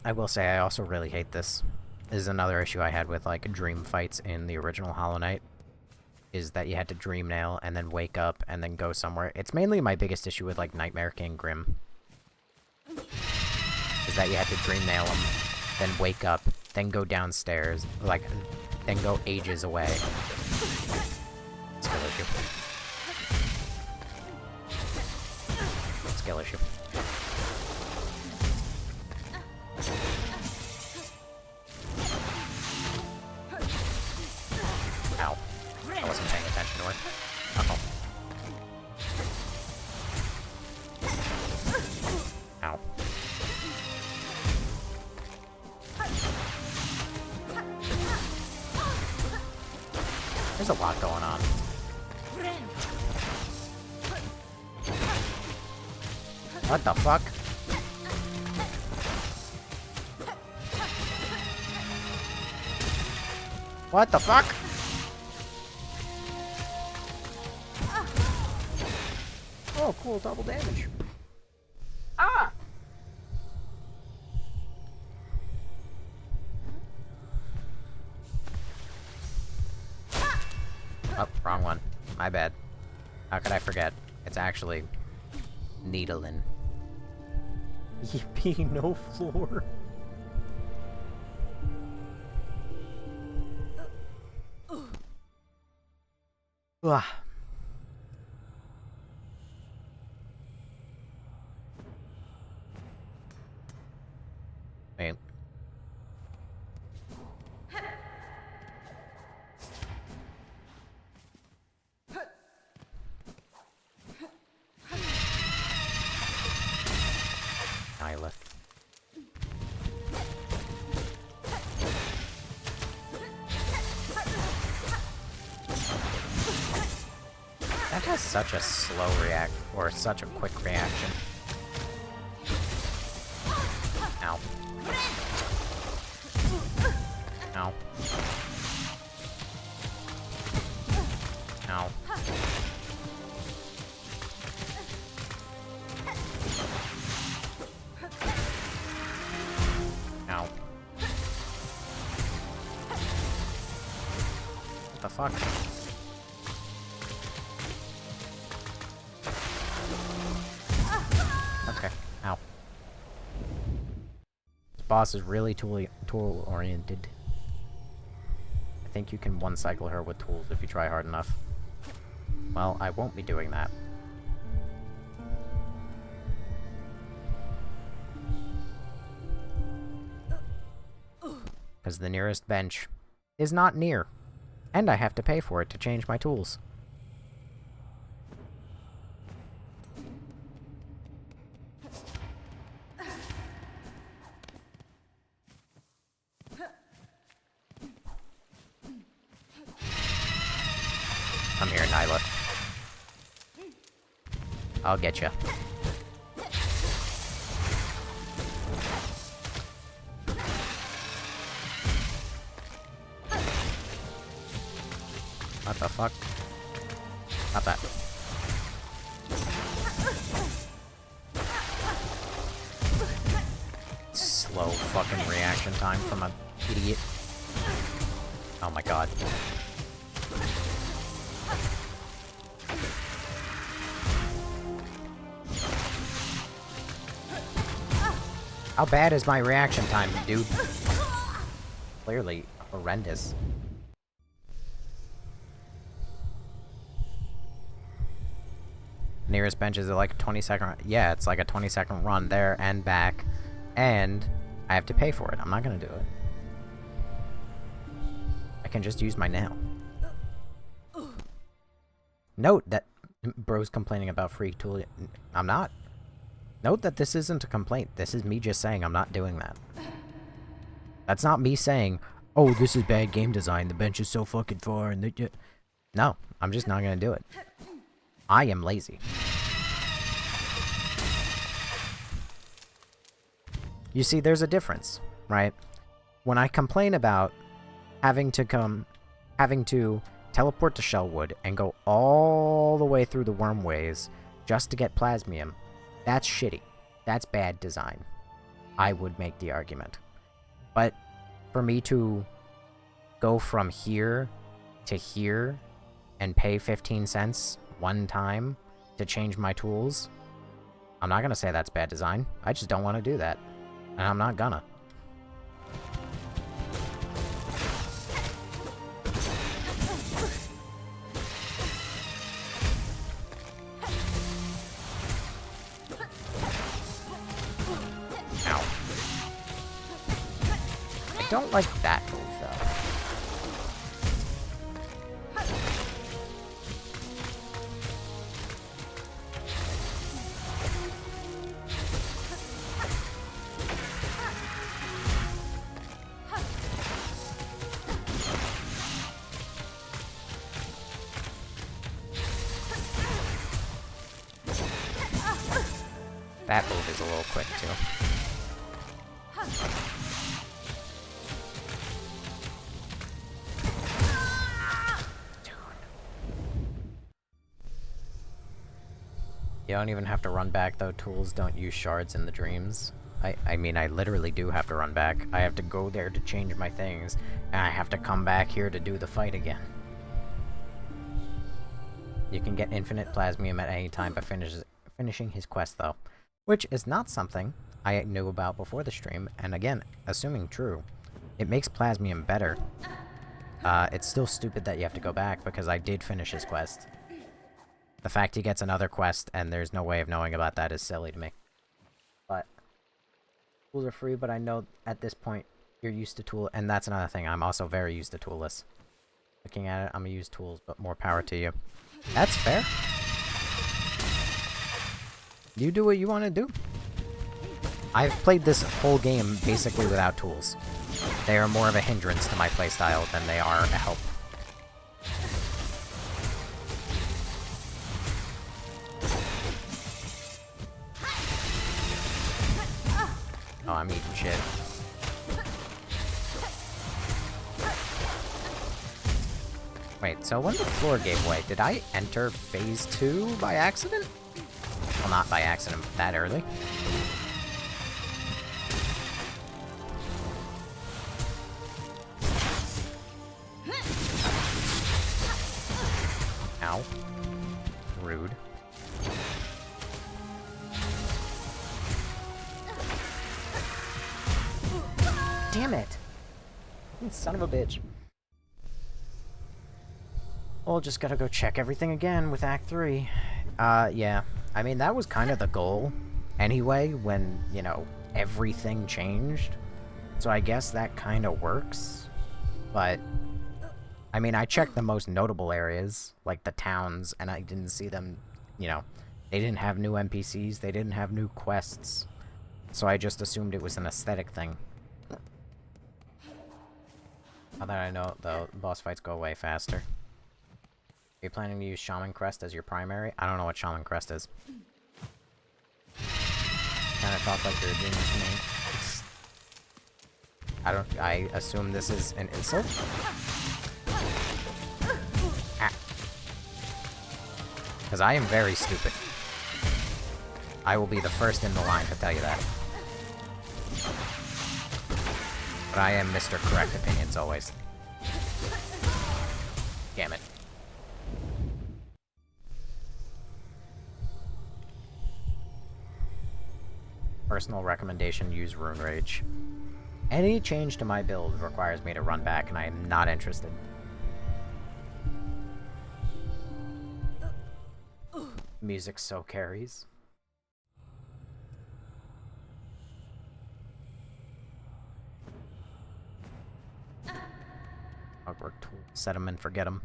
I will say I also really hate this. This is another issue I had with like dream fights in the original Hollow Knight. Is that you had to dream nail and then wake up and then go somewhere. It's mainly my biggest issue with like Nightmare King Grimm. Is that you had to dream nail him, then wake up, then go downstairs, like, then go ages away. Skill issue. Skill issue. Ow. I wasn't paying attention to it. Uh-oh. Ow. There's a lot going on. What the fuck? What the fuck? Oh, cool, double damage. Ah! Oh, wrong one. My bad. How could I forget? It's actually needling. Yippee, no floor. Ugh. Wait. Nihilith. That has such a slow react, or such a quick reaction. Ow. Ow. Ow. Ow. What the fuck? Okay. Ow. This boss is really tool-oriented. I think you can one-cycle her with tools if you try hard enough. Well, I won't be doing that. Because the nearest bench is not near. And I have to pay for it to change my tools. Come here, Nyla. I'll get you. What the fuck? Not that. Slow fucking reaction time from an idiot. Oh my god. How bad is my reaction time, dude? Clearly horrendous. Nearest bench is like a 20-second. Yeah, it's like a 20-second run there and back, and I have to pay for it. I'm not gonna do it. I can just use my nail. Note that bro's complaining about free tool. I'm not. Note that this isn't a complaint. This is me just saying I'm not doing that. That's not me saying, oh, this is bad game design. The bench is so fucking far, and no, I'm just not gonna do it. I am lazy. You see, there's a difference, right? when I complain about having to teleport to Shellwood and go all the way through the wormways just to get Plasmium, that's shitty. That's bad design. I would make the argument. But for me to go from here to here and pay 15 cents one time to change my tools, I'm not gonna say that's bad design. I just don't want to do that. And I'm not gonna. Ow. I don't like that move, though. That move is a little quick, too. Dude. You don't even have to run back, though. Tools don't use shards in the dreams. I mean, I literally do have to run back. I have to go there to change my things, and I have to come back here to do the fight again. You can get infinite Plasmium at any time by finishing his quest, though. Which is not something I knew about before the stream, and again, assuming true, it makes Plasmium better. It's still stupid that you have to go back, because I did finish his quest. The fact he gets another quest, and there's no way of knowing about that is silly to me. But, tools are free, but I know at this point, you're used to tool, and that's another thing, I'm also very used to toolless. Looking at it, I'm gonna use tools, but more power to you. That's fair. You do what you want to do. I've played this whole game basically without tools. They are more of a hindrance to my playstyle than they are a help. Oh, I'm eating shit. Wait, so when the floor gave way, did I enter phase 2 by accident? Well, not by accident, but that early. Ow. Rude. Damn it! You son of a bitch. Well, just gotta go check everything again with Act 3. Yeah. I mean, that was kind of the goal, anyway, when, you know, everything changed. So I guess that kind of works. But, I mean, I checked the most notable areas, like the towns, and I didn't see them, you know, they didn't have new NPCs, they didn't have new quests. So I just assumed it was an aesthetic thing. Now that I know, though, boss fights go away faster. Are you planning to use Shaman Crest as your primary? I don't know what Shaman Crest is. Kinda talk like you're a genius to me. I assume this is an insult? Because I am very stupid. I will be the first in the line to tell you that. But I am Mr. Correct Opinions always. Damn it. Personal recommendation, use Rune Rage. Any change to my build requires me to run back, and I am not interested. Music so carries. Hogwarts tool. Set them and forget them.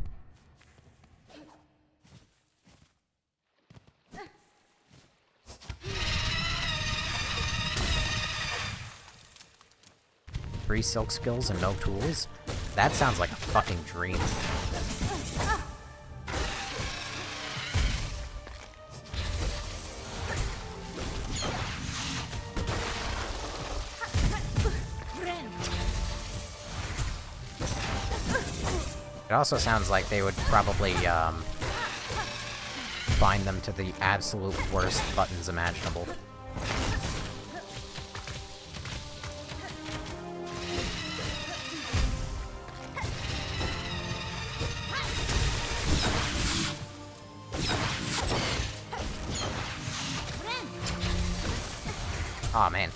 Three silk skills and no tools? That sounds like a fucking dream. It also sounds like they would probably, bind them to the absolute worst buttons imaginable. Aw, man.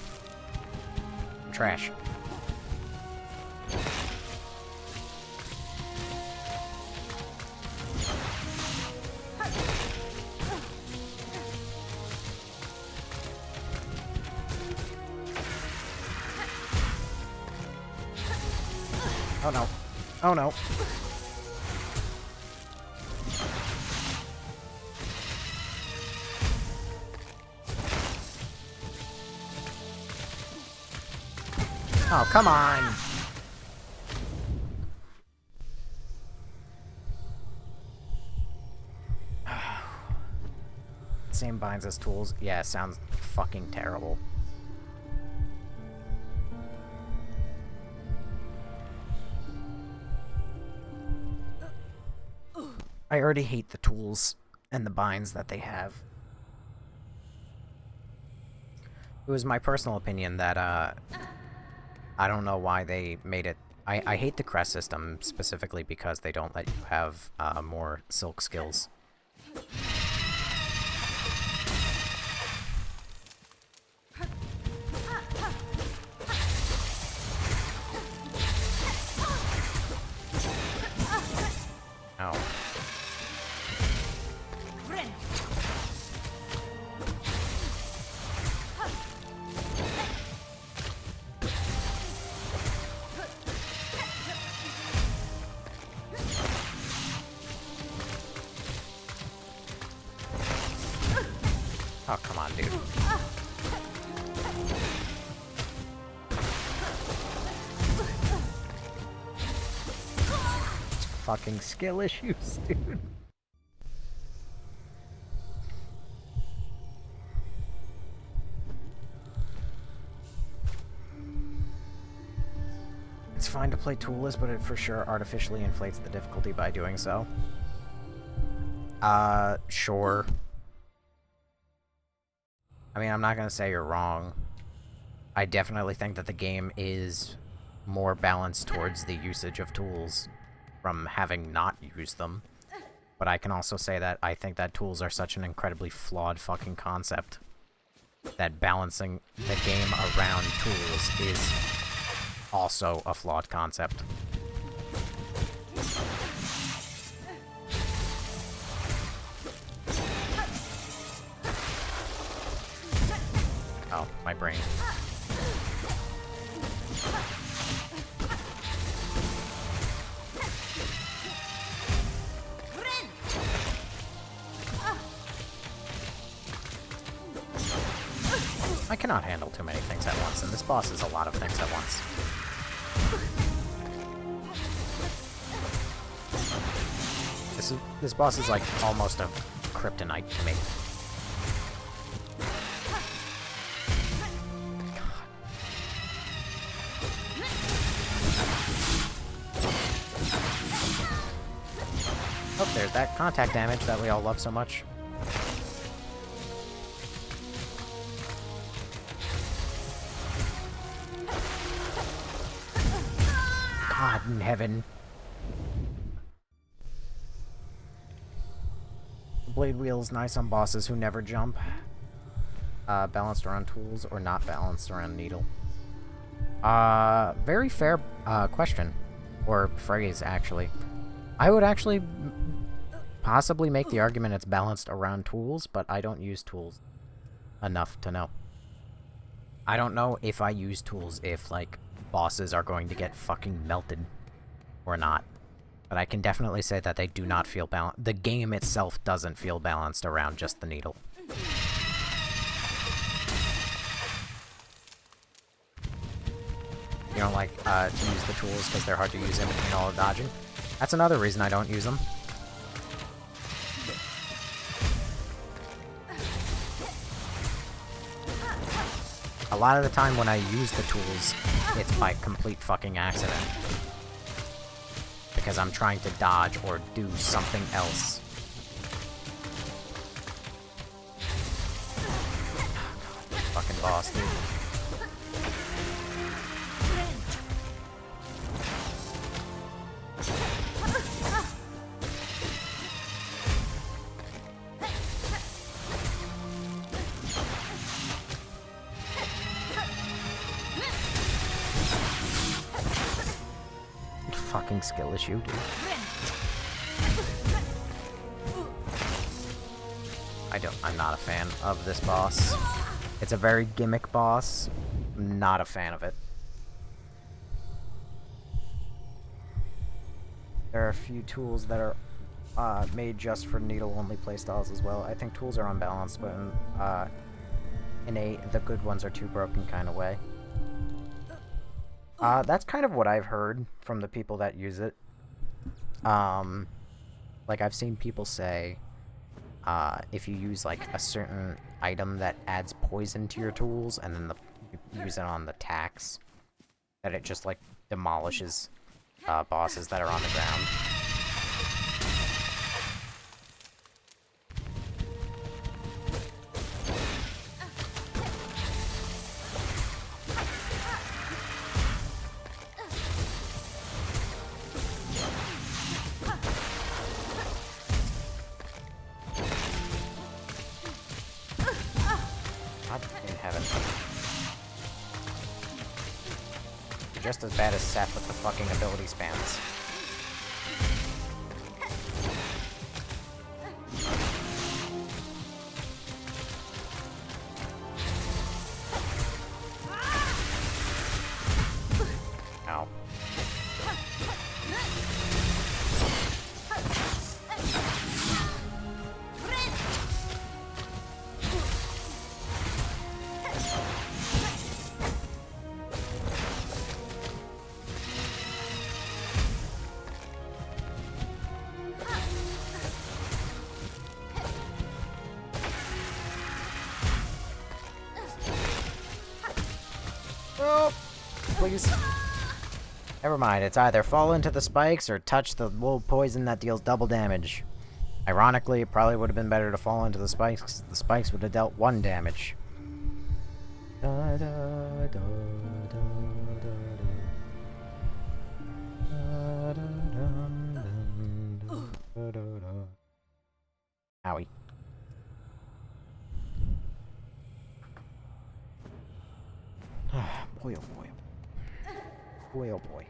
I'm trash. Oh no. Oh no. Oh, come on! Same binds as tools. Yeah, sounds fucking terrible. I already hate the tools and the binds that they have. It was my personal opinion that, I don't know why they made it. I hate the crest system specifically because they don't let you have, more silk skills. Oh. Oh, come on, dude. Fucking skill issues, dude. It's fine to play toolless, but it for sure artificially inflates the difficulty by doing so. Sure. I mean, I'm not gonna say you're wrong. I definitely think that the game is more balanced towards the usage of tools from having not used them. But I can also say that I think that tools are such an incredibly flawed fucking concept that balancing the game around tools is also a flawed concept. Oh, my brain. I cannot handle too many things at once, and this boss is a lot of things at once. This boss is like almost a kryptonite to me. Oh, there's that contact damage that we all love so much. God in heaven. The blade wheel's nice on bosses who never jump. Balanced around tools or not balanced around needle. Very fair question. Or phrase, actually. I would actually possibly make the argument it's balanced around tools, but I don't use tools enough to know. I don't know if I use tools if, like, bosses are going to get fucking melted or not. But I can definitely say that they do not feel balanced. The game itself doesn't feel balanced around just the needle. You don't like to use the tools because they're hard to use in between all the dodging? That's another reason I don't use them. A lot of the time when I use the tools, it's by complete fucking accident. because I'm trying to dodge or do something else. Fucking boss, dude. Fucking skill issue, dude. I'm not a fan of this boss. It's a very gimmick boss. I'm not a fan of it. There are a few tools that are made just for needle-only playstyles as well. I think tools are unbalanced, but in the good ones are too broken kind of way. That's kind of what I've heard from the people that use it. Like, I've seen people say, if you use, like, a certain item that adds poison to your tools, and then you use it on the tax, that it just, like, demolishes, bosses that are on the ground. Just as bad as Seth with the fucking ability spams. Ow. Please. Never mind, it's either fall into the spikes or touch the wool poison that deals double damage. Ironically, it probably would have been better to fall into the spikes, because the spikes would have dealt 1 damage. Owie. Boy, oh boy. Boy, oh boy.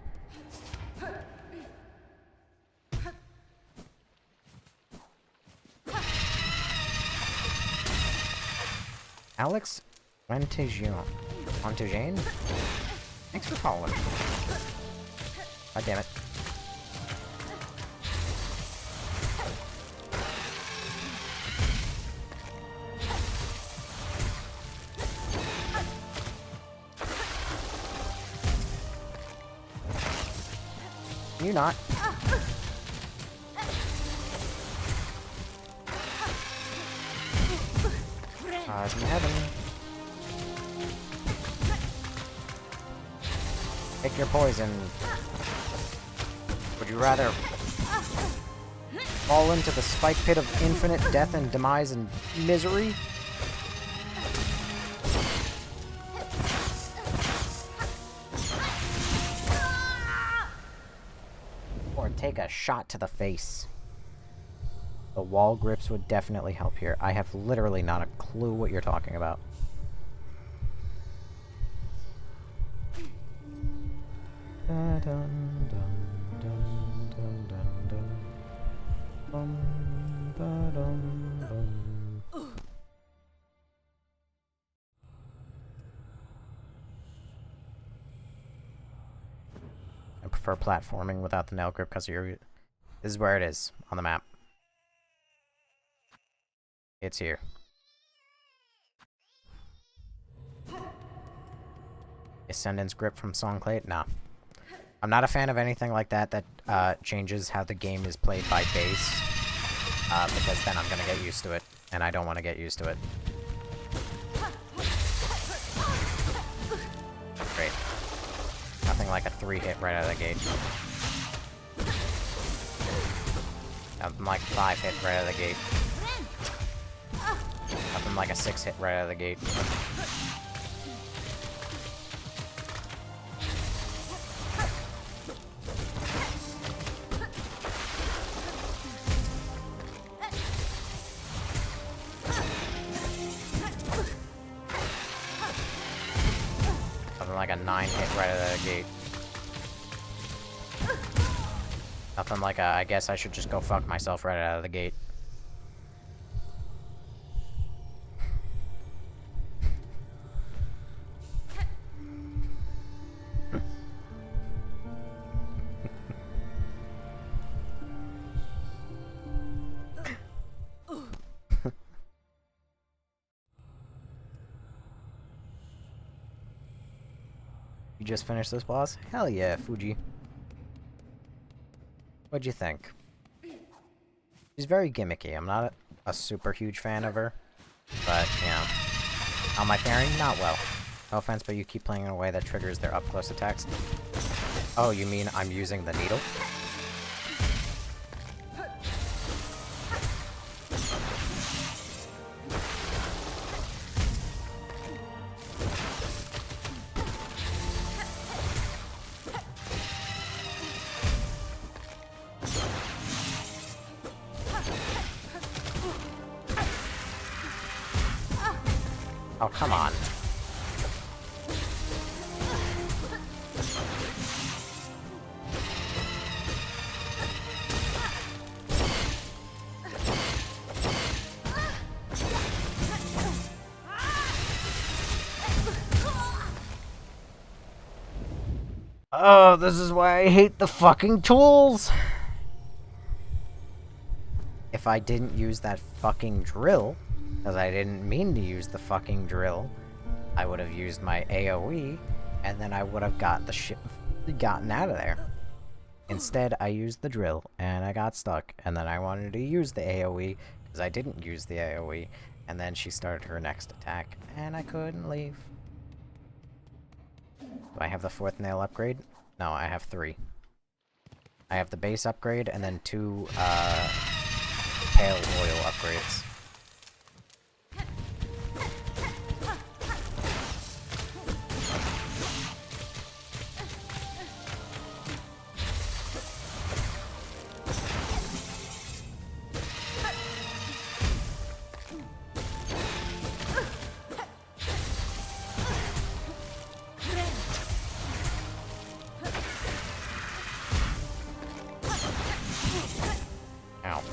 Alex Montegian. Thanks for following. God damn it. You not. Eyes in heaven. Pick your poison. Would you rather fall into the spike pit of infinite death and demise and misery? Take a shot to the face. The wall grips would definitely help here. I have literally not a clue what you're talking about. I prefer platforming without the nail grip because this is where it is on the map. It's here. Ascendant's grip from Songclate? Nah. I'm not a fan of anything like that that changes how the game is played by base. Because then I'm gonna get used to it, and I don't want to get used to it. Great. Nothing like a 3-hit right out of the gate. Nothing like 5 hit right out of the gate. Nothing like a 6 hit right out of the gate. Nothing like a 9 hit right out of the gate. Nothing like a, I guess I should just go fuck myself right out of the gate. You just finished this boss? Hell yeah, Fuji. What'd you think? She's very gimmicky. I'm not a super huge fan of her. But, you know. How am I faring? Not well. No offense, but you keep playing in a way that triggers their up-close attacks. Oh, you mean I'm using the needle? Oh, come on. Oh, this is why I hate the fucking tools! If I didn't use that fucking drill, because I didn't mean to use the fucking drill, I would have used my AoE, and then I would have got the shit gotten out of there. Instead, I used the drill, and I got stuck, and then I wanted to use the AoE, because I didn't use the AoE, and then she started her next attack, and I couldn't leave. Do I have the 4th nail upgrade? No, I have 3. I have the base upgrade, and then 2, pale oil upgrades. Ow.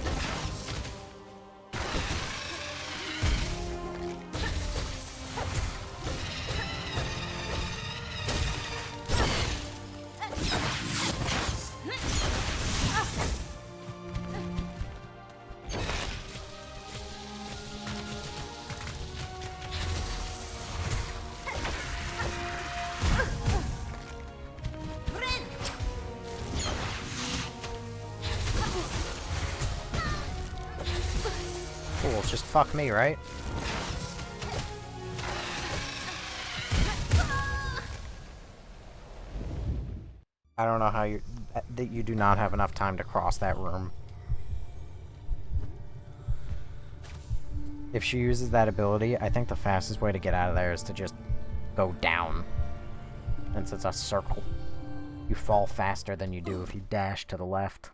Cool, just fuck me, right? I don't know how that you do not have enough time to cross that room. If she uses that ability, I think the fastest way to get out of there is to just go down. Since it's a circle. You fall faster than you do if you dash to the left.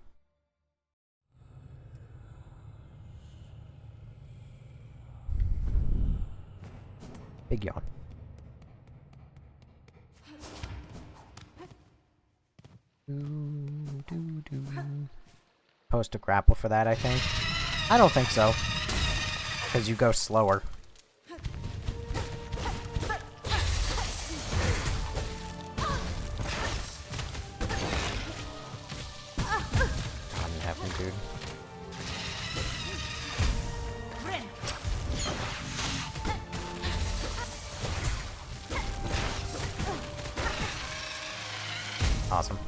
Big yawn. Supposed to grapple for that, I think. I don't think so. Because you go slower. Not happening, dude. Awesome.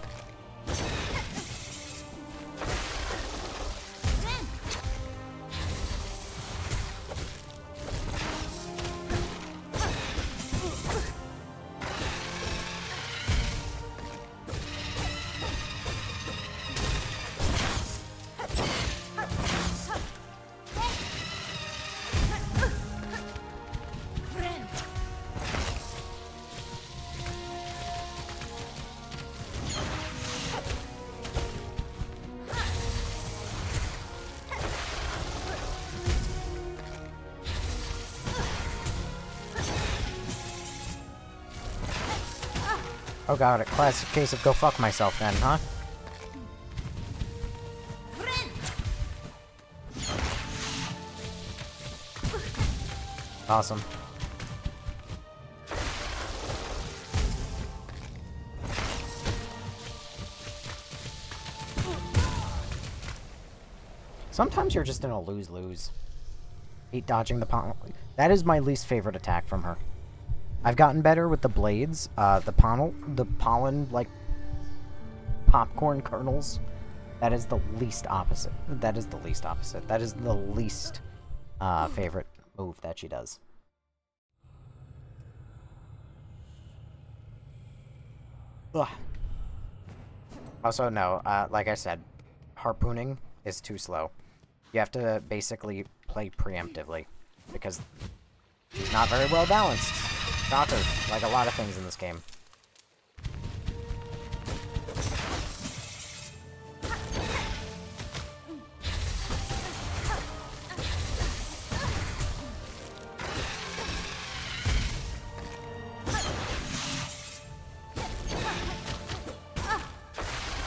Oh god, a classic case of go fuck myself then, huh? Awesome. Sometimes you're just in a lose-lose. Hate dodging the pollen. That is my least favorite attack from her. I've gotten better with the blades, the pollen, like, popcorn kernels. That is the least opposite. That is the least opposite. That is the least, favorite move that she does. Ugh. Also, no, like I said, harpooning is too slow. You have to basically play preemptively, because she's not very well balanced. Shocker, like a lot of things in this game.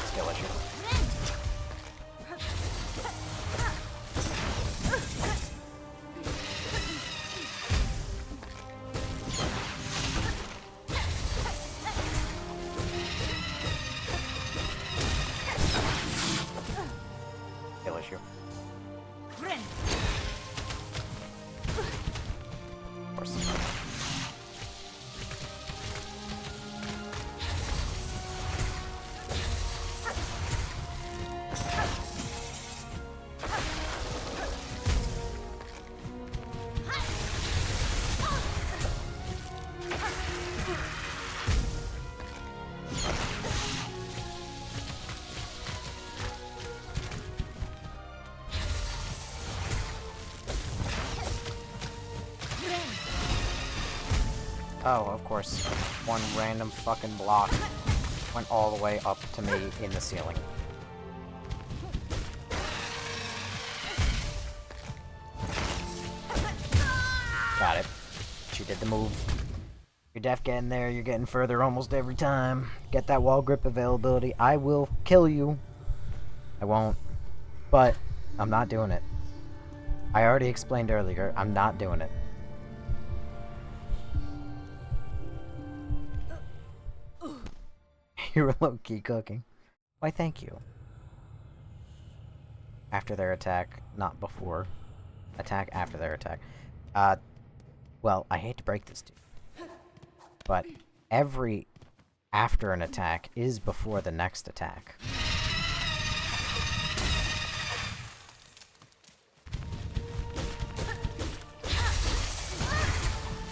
Skill issue. Issue. Of course. Oh, of course. One random fucking block went all the way up to me in the ceiling. Got it. She did the move. You're def getting there, you're getting further almost every time. Get that wall grip availability. I will kill you. I won't. But I'm not doing it. I already explained earlier, I'm not doing it. You were low-key cooking. Why, thank you. After their attack, not before. Attack after their attack. Well, I hate to break this to you, but every after an attack is before the next attack.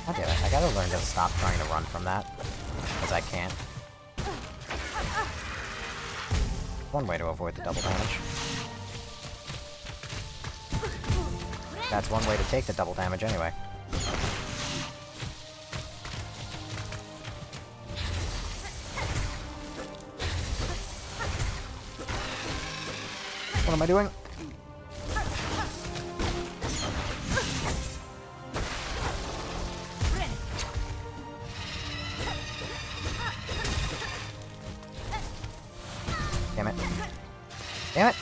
God damn it, I gotta learn to stop trying to run from that, because I can't. One way to avoid the double damage. That's one way to take the double damage anyway. What am I doing? Damn it. Damn it!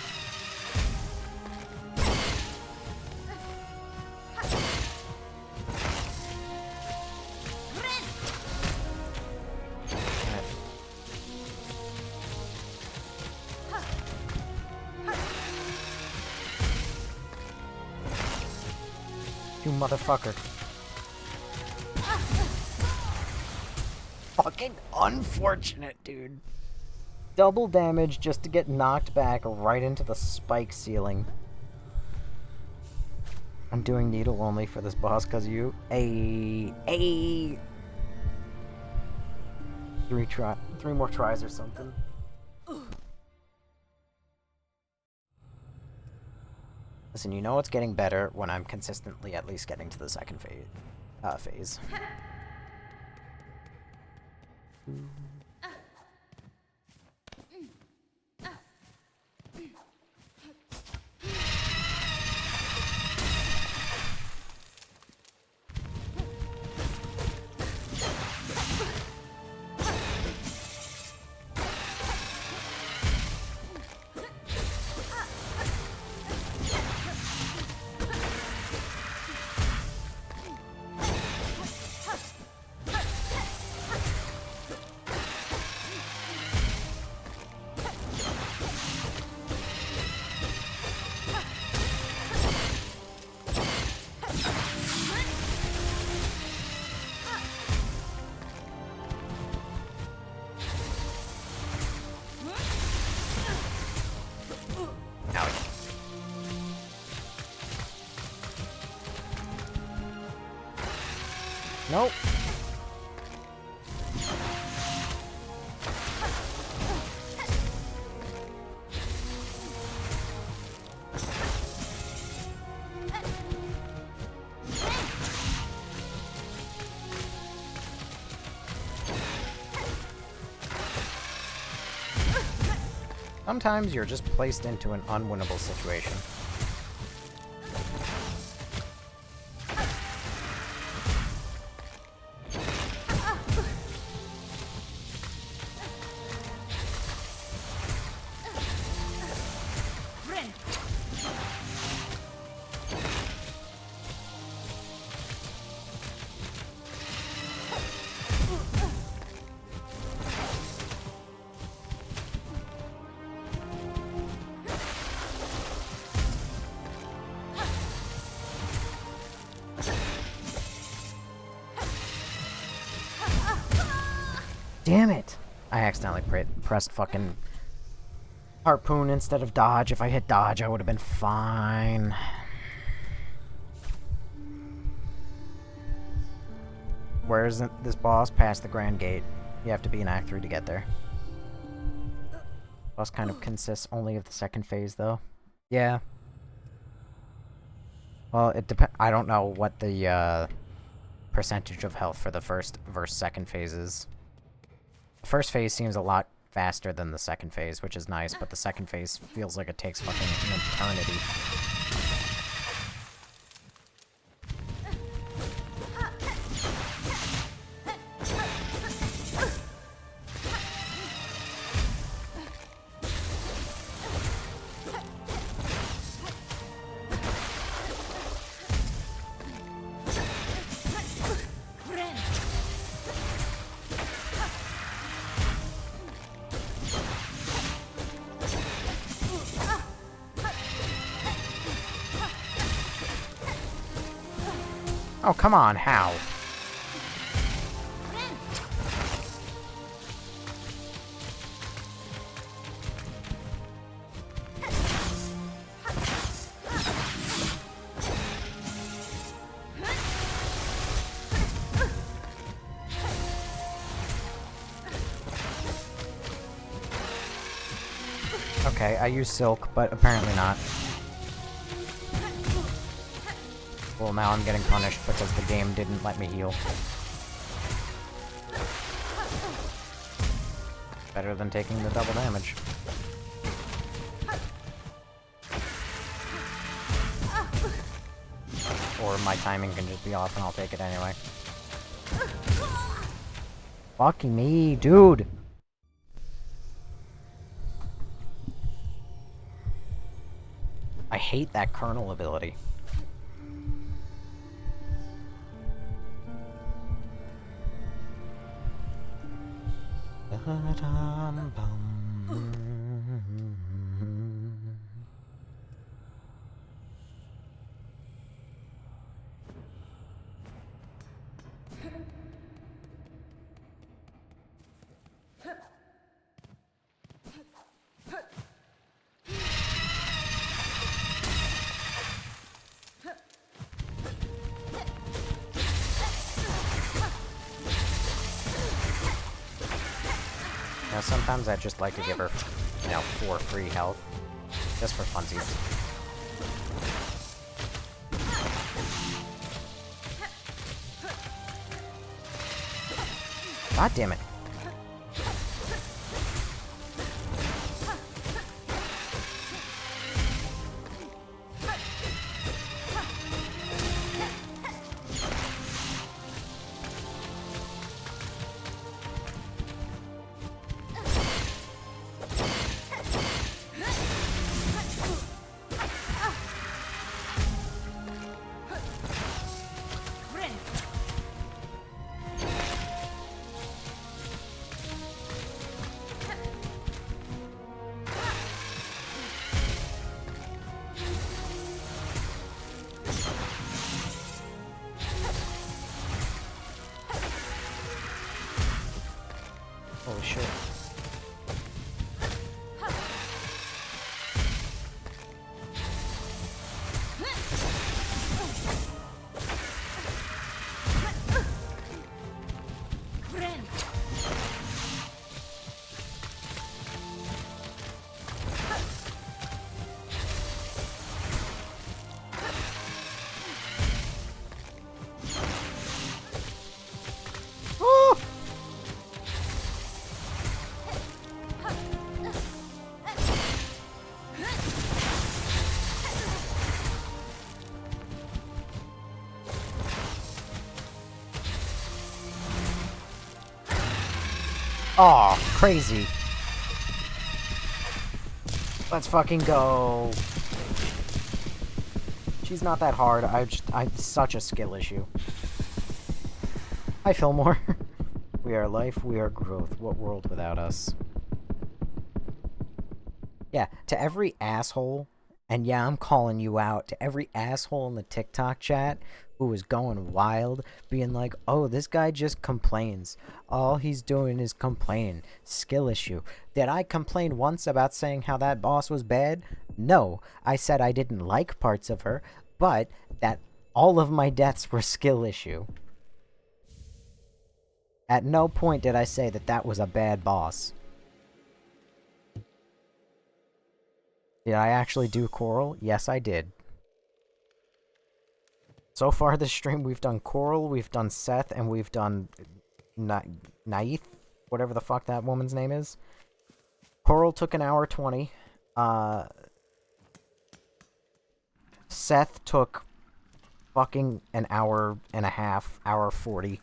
You motherfucker. Fucking unfortunate, dude. Double damage just to get knocked back right into the spike ceiling. I'm doing needle only for this boss because you. Three more tries or something. Listen, you know it's getting better when I'm consistently at least getting to the second phase. Nope. Sometimes you're just placed into an unwinnable situation. Damn it! I accidentally pressed fucking harpoon instead of dodge. If I hit dodge, I would have been fine. Where is this boss? Past the Grand Gate. You have to be in Act 3 to get there. Boss kind of consists only of the second phase, though. Yeah. Well, it depends. I don't know what the percentage of health for the first versus second phase is. The first phase seems a lot faster than the second phase, which is nice, but the second phase feels like it takes fucking an eternity. Oh, come on, how? Okay, I use Silk, but apparently not. Well, now I'm getting punished because the game didn't let me heal. Better than taking the double damage. Or my timing can just be off and I'll take it anyway. Fucking me, dude! I hate that Colonel ability. Now, sometimes I just like to give her, 4 free health. Just for funsies. God damn it. Holy shit. Oh, crazy. Let's fucking go. She's not that hard. I'm such a skill issue. Hi, Fillmore. We are life, we are growth. What world without us? Yeah, to every asshole, and yeah, I'm calling you out, to every asshole in the TikTok chat who was going wild, being like, oh, this guy just complains. All he's doing is complaining. Skill issue. Did I complain once about saying how that boss was bad? No. I said I didn't like parts of her, but that all of my deaths were skill issue. At no point did I say that that was a bad boss. Did I actually do Coral? Yes, I did. So far this stream, we've done Coral, we've done Seth, and we've done Naith, whatever the fuck that woman's name is. Coral took an hour 20. Seth took fucking an hour and a half, hour 40.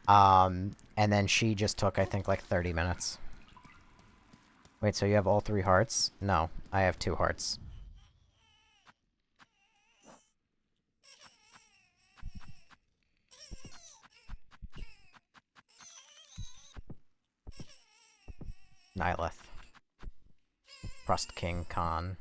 And then she just took, I think, like 30 minutes. Wait, so you have all 3 hearts? No, I have 2 hearts. Nihilith. Crust King Khan.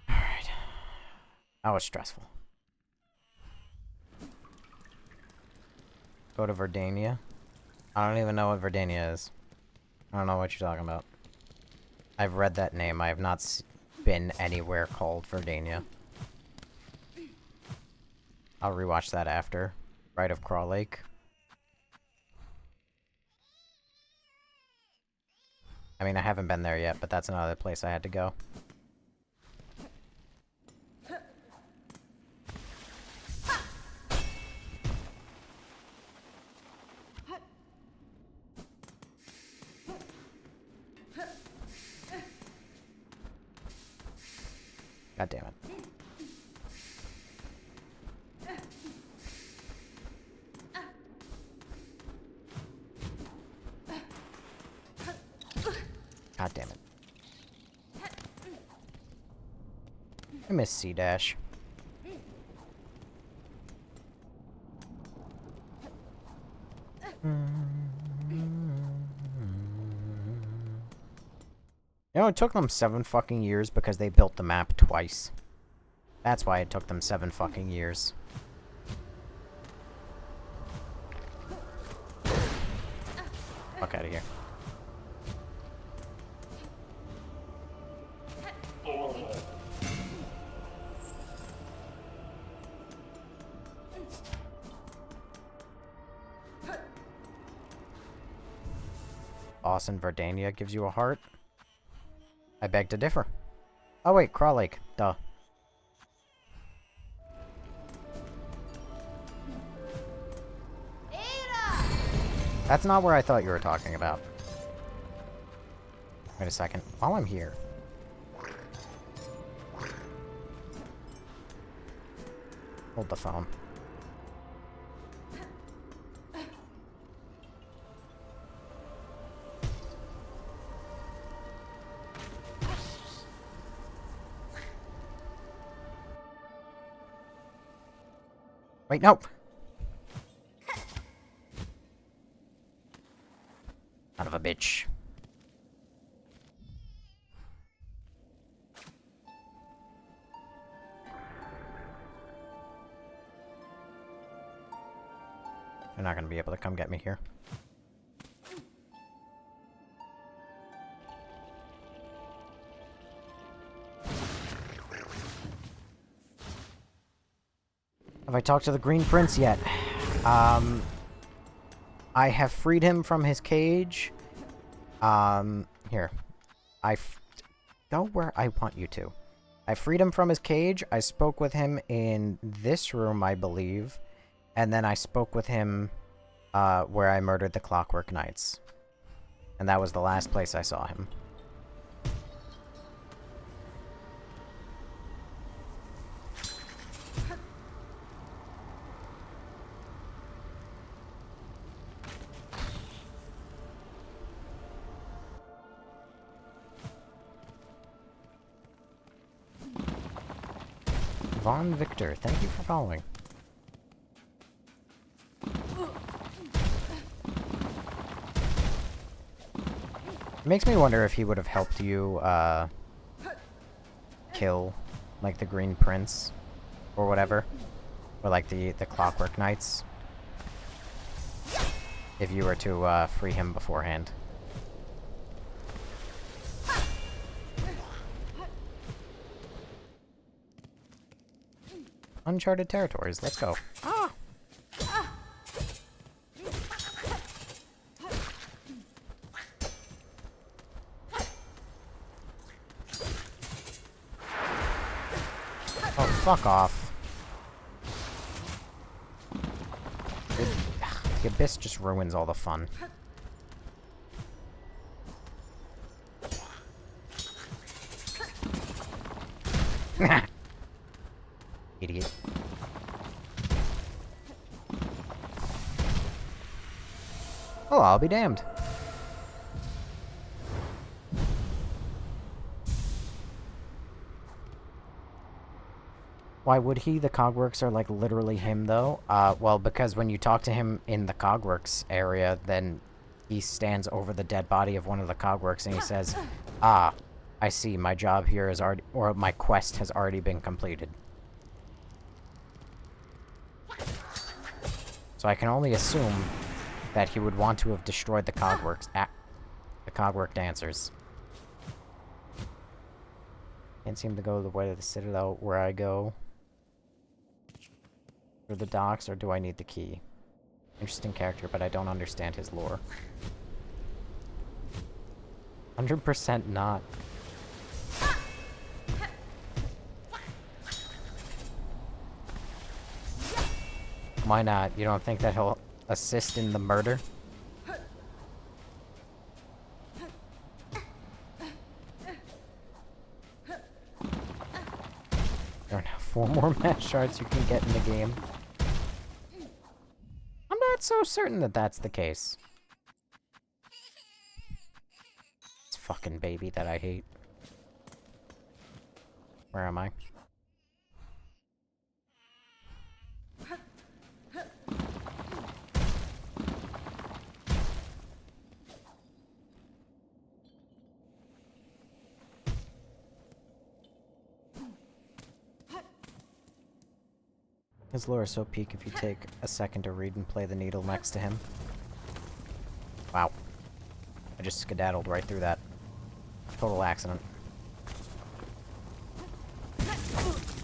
Alright. That was stressful. Go to Verdania. I don't even know what Verdania is. I don't know what you're talking about. I've read that name. I have not been anywhere called Verdania. I'll rewatch that after. Rite of Craw Lake. I mean, I haven't been there yet, but that's another place I had to go. God damn it. God damn it. I miss C-Dash. You know, it took them 7 fucking years because they built the map twice. That's why it took them 7 fucking years. Fuck out of here. Boss in Verdania gives you a heart? I beg to differ. Oh wait, Craw Lake. Duh. That's not where I thought you were talking about. Wait a second. While I'm here... Hold the phone. Wait, no! Son of a bitch. They're not gonna be able to come get me here. Have I talked to the Green Prince yet? I have freed him from his cage. Here. Go where I want you to. I freed him from his cage. I spoke with him in this room, I believe. And then I spoke with him, where I murdered the Clockwork Knights. And that was the last place I saw him. Von Victor, thank you for following. It makes me wonder if he would have helped you, kill, like, the Green Prince, or whatever. Or, like, the Clockwork Knights. If you were to, free him beforehand. Uncharted territories, let's go. Ah! Oh, fuck off. The Abyss just ruins all the fun. Idiot. Oh, I'll be damned. Why would he? The Cogworks are, like, literally him, though. Well, because when you talk to him in the Cogworks area, then he stands over the dead body of one of the Cogworks and he says, "Ah, I see, my job here is already, or my quest has already been completed." So I can only assume that he would want to have destroyed the Cogworks, the Cogwork dancers. Can't seem to go the way of the Citadel where I go. Or the docks, or do I need the key? Interesting character, but I don't understand his lore. 100% not. Why not? You don't think that he'll assist in the murder? There are now 4 more match shards you can get in the game. I'm not so certain that that's the case. This fucking baby that I hate. Where am I? His lore is so peak if you take a second to read and play the needle next to him. Wow. I just skedaddled right through that. Total accident.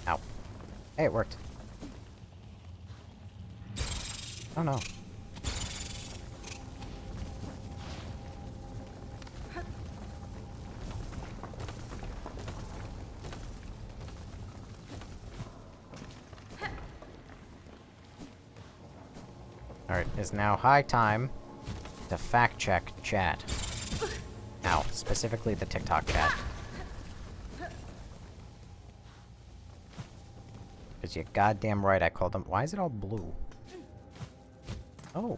Ow. Hey, it worked. Oh no. Alright, it's now high time to fact-check chat. Ow, specifically the TikTok chat. Because you're goddamn right I called them— why is it all blue? Oh.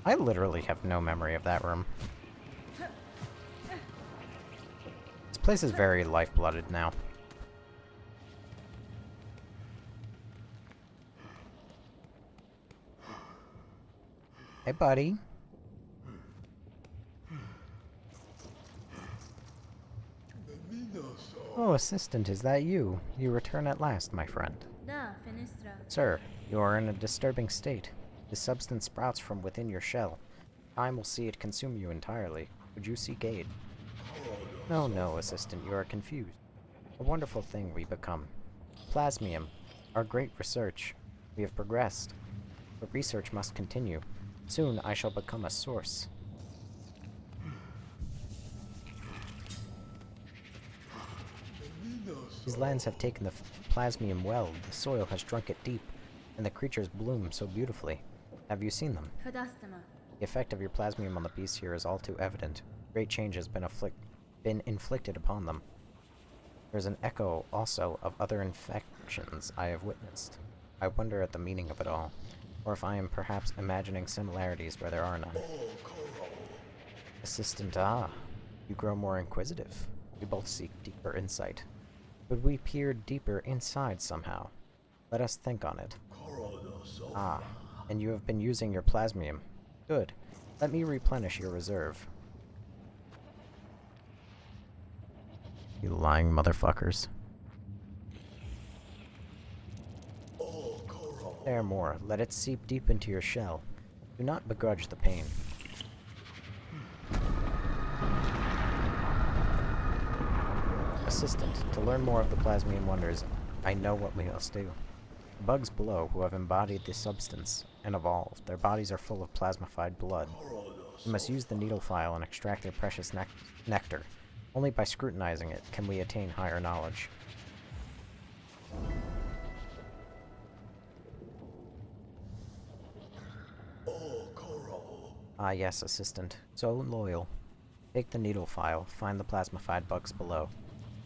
I literally have no memory of that room. This place is very life-blooded now. Hey, buddy. Oh, assistant, is that you? You return at last, my friend. Sir, you are in a disturbing state. The substance sprouts from within your shell. Time will see it consume you entirely. Would you seek aid? No, no, assistant, you are confused. A wonderful thing we become. Plasmium. Our great research. We have progressed. But research must continue. Soon I shall become a source. These lands have taken the plasmium well, the soil has drunk it deep, and the creatures bloom so beautifully. Have you seen them? The effect of your plasmium on the beasts here is all too evident. Great change has been inflicted upon them. There's an echo, also, of other infections I have witnessed. I wonder at the meaning of it all, or if I am perhaps imagining similarities where there are none. Assistant, you grow more inquisitive. We both seek deeper insight. Could we peer deeper inside somehow? Let us think on it. And you have been using your plasmium. Good. Let me replenish your reserve. You lying motherfuckers. There more. Let it seep deep into your shell. Do not begrudge the pain. Assistant, to learn more of the plasmium wonders, I know what we must do. The bugs below, who have embodied this substance and evolved, their bodies are full of plasmified blood. We must use the needle file and extract their precious nectar. Only by scrutinizing it can we attain higher knowledge. Ah yes, Assistant. So loyal. Take the needle file, find the plasmified bugs below.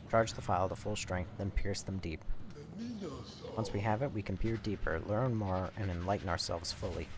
Charge the file to full strength, then pierce them deep. Once we have it, we can peer deeper, learn more, and enlighten ourselves fully.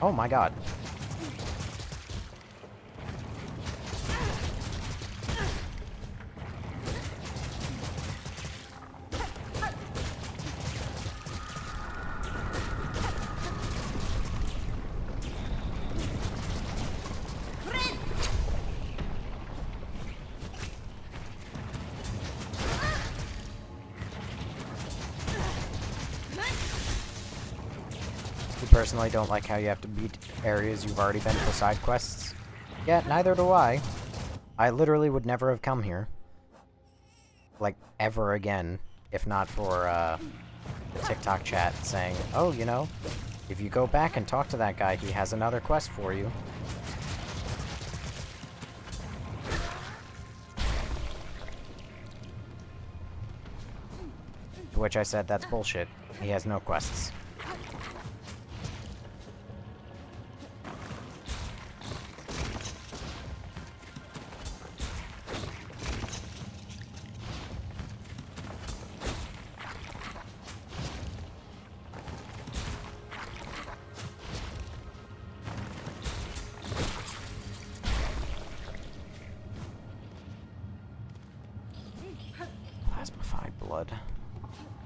Oh my god. Personally don't like how you have to beat areas you've already been for side quests. Yeah, neither do I. I literally would never have come here. Like, ever again, if not for, the TikTok chat saying, oh, you know, if you go back and talk to that guy, he has another quest for you. To which I said, that's bullshit. He has no quests.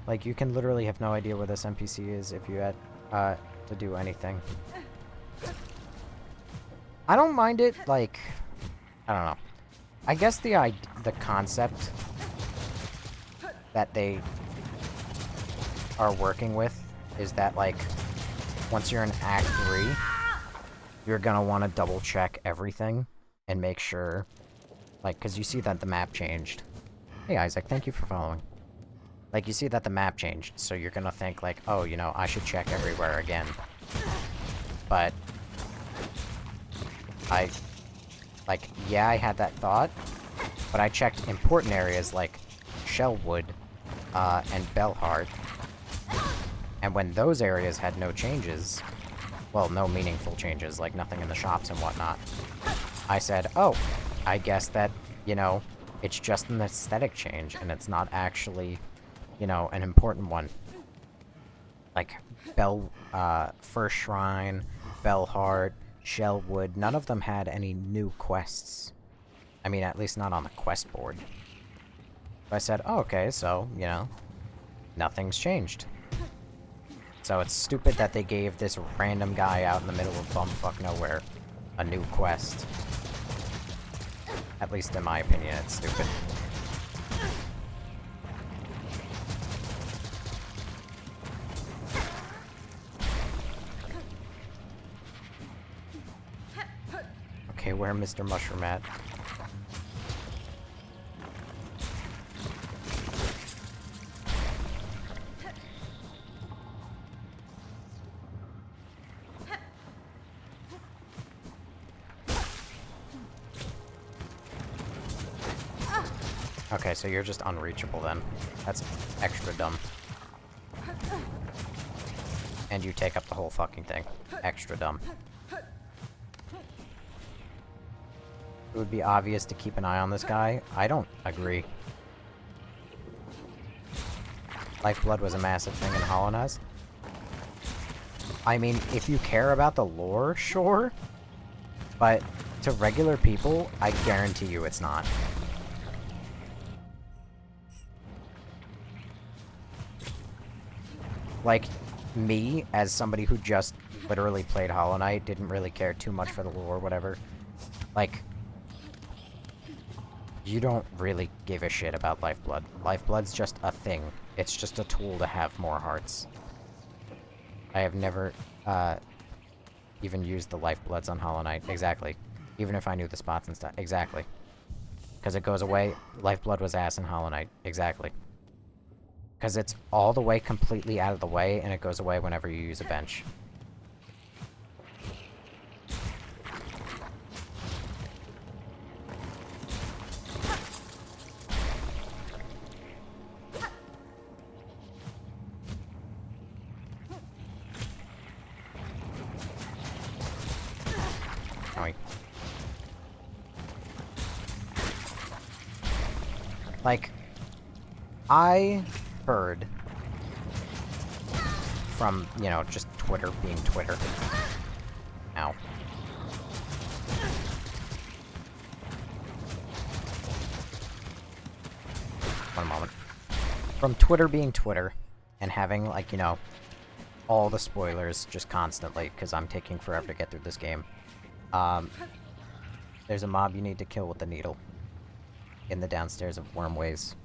Like, you can literally have no idea where this NPC is if you had, to do anything. I don't mind it, like, I don't know. I guess the concept that they are working with is that, like, once you're in Act 3, you're gonna want to double check everything and make sure, like, because you see that the map changed. Hey, Isaac, thank you for following. Like, you see that the map changed, so you're gonna think, like, oh, you know, I should check everywhere again. But yeah, I had that thought, but I checked important areas like Shellwood, and Bellheart, and when those areas had no changes, well, no meaningful changes, like nothing in the shops and whatnot, I said, oh, I guess that, you know, it's just an aesthetic change, and it's not actually, you know, an important one. Like, First Shrine, Bellheart, Shellwood, none of them had any new quests. I mean, at least not on the quest board. So I said, oh, okay, so, you know, nothing's changed. So it's stupid that they gave this random guy out in the middle of bumfuck nowhere a new quest. At least in my opinion, it's stupid. Okay, where Mr. Mushroom at? Okay, so you're just unreachable then. That's extra dumb. And you take up the whole fucking thing. Extra dumb. It would be obvious to keep an eye on this guy. I don't agree. Lifeblood was a massive thing in Hollow Knight. I mean, if you care about the lore, sure. But to regular people, I guarantee you it's not. Like, me, as somebody who just literally played Hollow Knight, didn't really care too much for the lore, whatever. Like, you don't really give a shit about Lifeblood. Lifeblood's just a thing. It's just a tool to have more hearts. I have never, even used the Lifebloods on Hollow Knight. Exactly. Even if I knew the spots and stuff. Exactly. Because it goes away. Lifeblood was ass in Hollow Knight. Exactly. Because it's all the way completely out of the way, and it goes away whenever you use a bench. Oink. Like, I heard from, you know, just Twitter being Twitter. Ow. One moment. From Twitter being Twitter, and having, like, you know, all the spoilers just constantly, because I'm taking forever to get through this game. There's a mob you need to kill with the needle. In the downstairs of Wormways.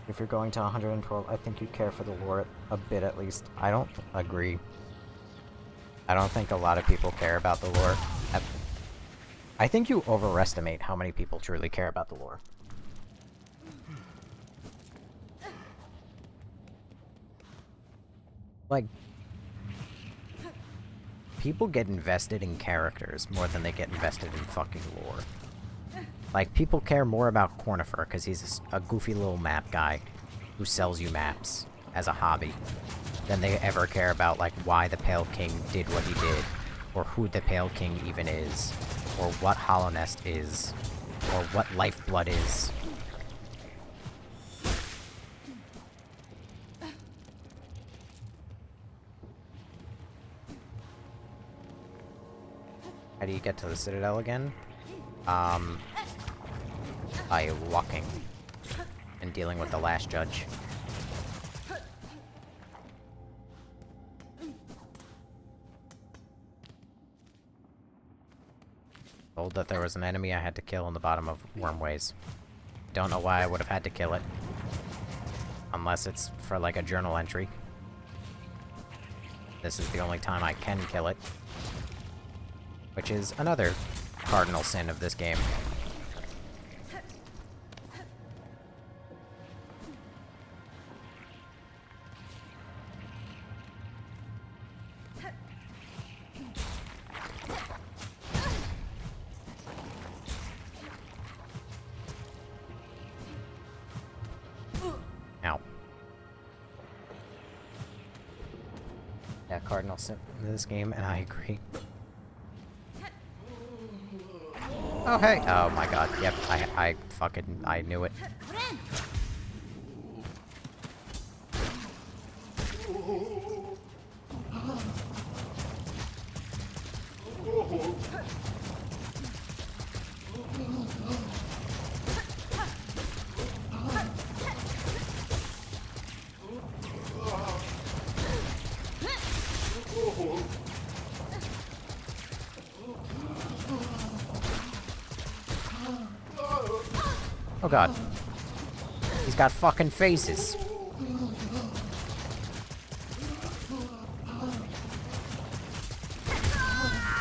If you're going to 112, I think you care for the lore a bit at least. I don't agree. I don't think a lot of people care about the lore. I think you overestimate how many people truly care about the lore. Like, people get invested in characters more than they get invested in fucking lore. Like, people care more about Cornifer because he's a goofy little map guy who sells you maps as a hobby than they ever care about, like, why the Pale King did what he did, or who the Pale King even is, or what Hollow Nest is, or what Lifeblood is. How do you get to the Citadel again? By walking and dealing with the last judge. Told that there was an enemy I had to kill in the bottom of Wormways. Don't know why I would have had to kill it. Unless it's for, like, a journal entry. This is the only time I can kill it. Which is another cardinal sin of this game. Ow. Yeah, cardinal sin in this game, and I agree. Oh, hey! Oh my god, yep, I fucking, I knew it. Oh god. He's got fucking faces.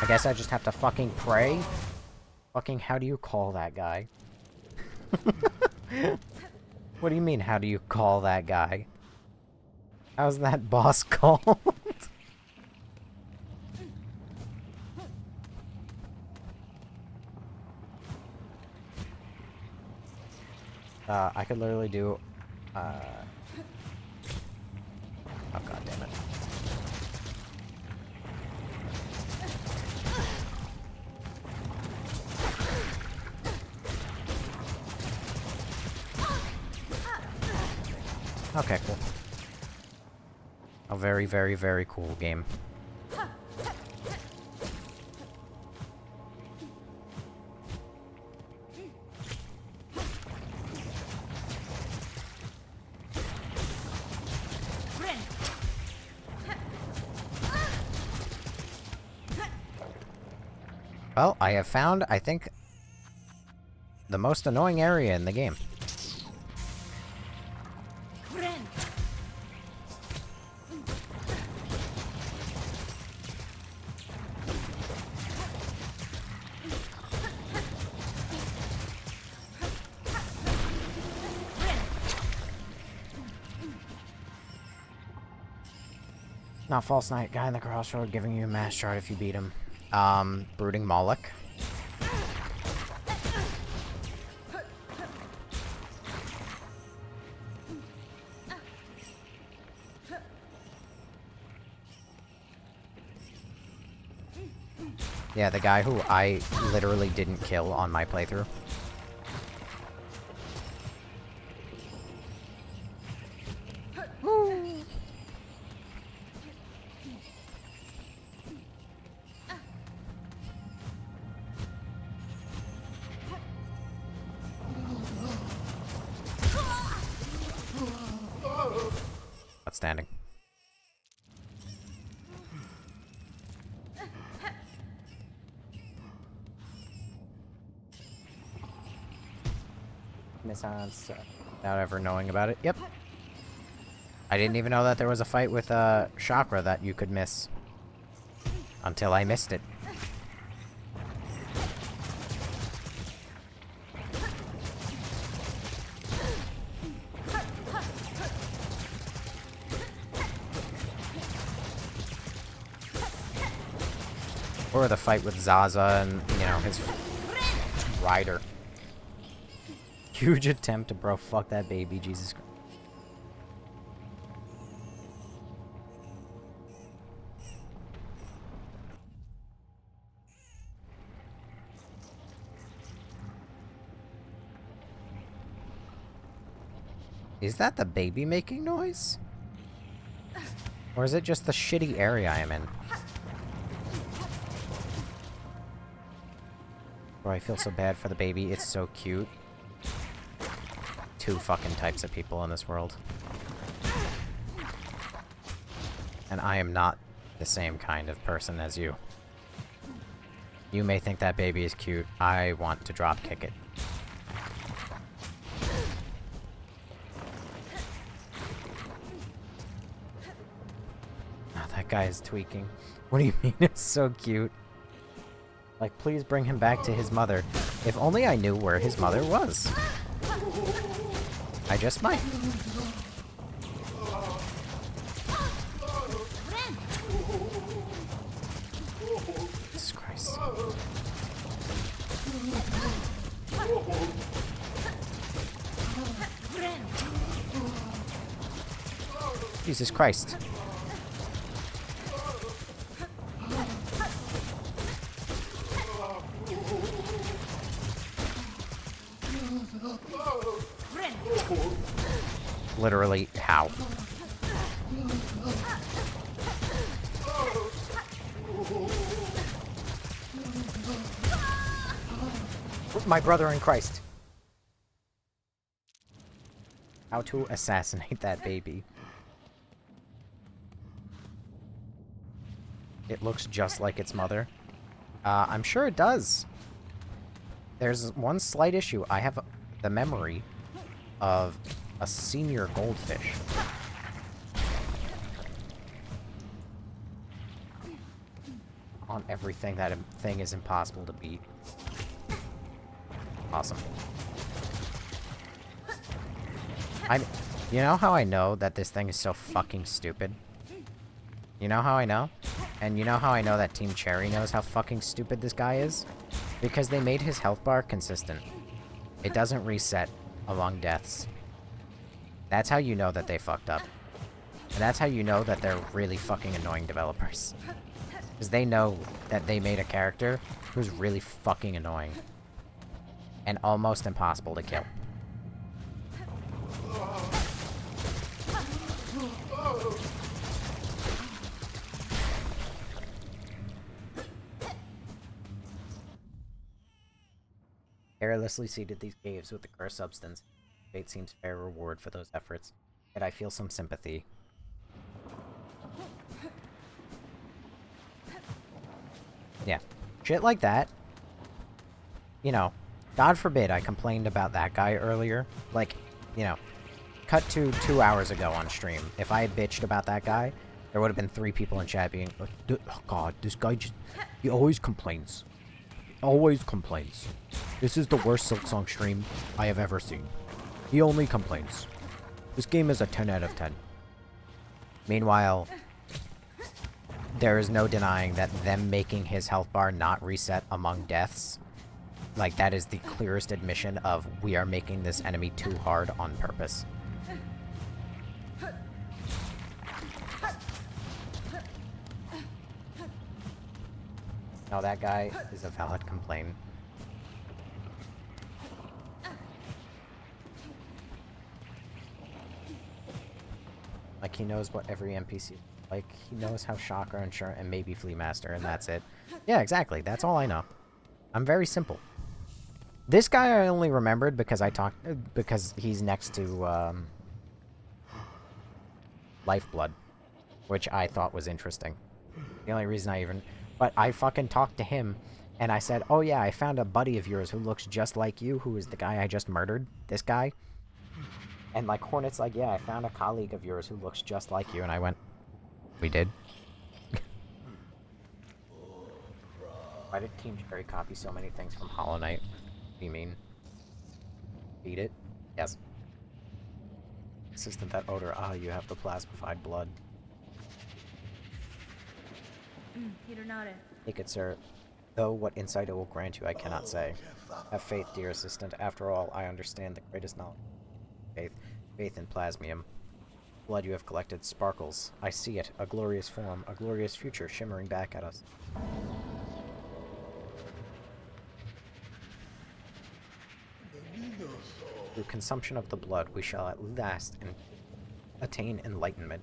I guess I just have to fucking pray Fucking, how do you call that guy? What do you mean, how do you call that guy? How's that boss called? I could literally do, oh god damn it. Okay, cool. A very, very, very cool game. Well, I have found, I think, the most annoying area in the game. Not False Knight, guy in the crossroad giving you a mass shard if you beat him. Brooding Moloch. Yeah, the guy who I literally didn't kill on my playthrough. Outstanding. Miss without ever knowing about it. Yep. I didn't even know that there was a fight with chakra that you could miss. Until I missed it. Or the fight with Zaza and, you know, his rider. Huge attempt to bro fuck that baby, Jesus Christ. Is that the baby making noise? Or is it just the shitty area I am in? Bro, I feel so bad for the baby. It's so cute. Two fucking types of people in this world. And I am not the same kind of person as you. You may think that baby is cute. I want to drop kick it. Oh, that guy is tweaking. What do you mean it's so cute? Like, please bring him back to his mother. If only I knew where his mother was. I just might. Jesus Christ. Jesus Christ. Literally, how? My brother in Christ. How to assassinate that baby. It looks just like its mother. I'm sure it does. There's one slight issue. I have the memory of a senior goldfish. On everything, that thing is impossible to beat. Awesome. You know how I know that this thing is so fucking stupid? You know how I know? And you know how I know that Team Cherry knows how fucking stupid this guy is? Because they made his health bar consistent. It doesn't reset among deaths. That's how you know that they fucked up. And that's how you know that they're really fucking annoying developers. Because they know that they made a character who's really fucking annoying. And almost impossible to kill. Carelessly seeded these caves with the cursed substance. Fate seems fair reward for those efforts. Yet I feel some sympathy. Yeah. Shit like that. You know, God forbid I complained about that guy earlier. Like, you know, cut to 2 hours ago on stream. If I had bitched about that guy, there would have been 3 people in chat being, oh, God, this guy just, he always complains. Always complains. This is the worst Silksong stream I have ever seen. He only complains. This game is a 10 out of 10. Meanwhile, there is no denying that them making his health bar not reset among deaths, like, that is the clearest admission of we are making this enemy too hard on purpose. No, that guy is a valid complaint. Like, he knows what every NPC... Like, he knows how Chakra and maybe Flea Master, and that's it. Yeah, exactly. That's all I know. I'm very simple. This guy I only remembered because because he's next to, Lifeblood. Which I thought was interesting. The only reason I even... But I fucking talked to him, and I said, oh yeah, I found a buddy of yours who looks just like you, who is the guy I just murdered. This guy. And, like, Hornet's like, yeah, I found a colleague of yours who looks just like you, and I went, we did? Why did Team Cherry copy so many things from Hollow Knight? What do you mean? Beat it? Yes. Assistant, that odor. Ah, you have the plasmified blood. Take it, sir. Though what insight it will grant you, I cannot say. Have faith, dear assistant. After all, I understand the greatest knowledge. Faith in plasmium. Blood you have collected sparkles. I see it. A glorious form. A glorious future shimmering back at us. Through consumption of the blood, we shall at last attain enlightenment.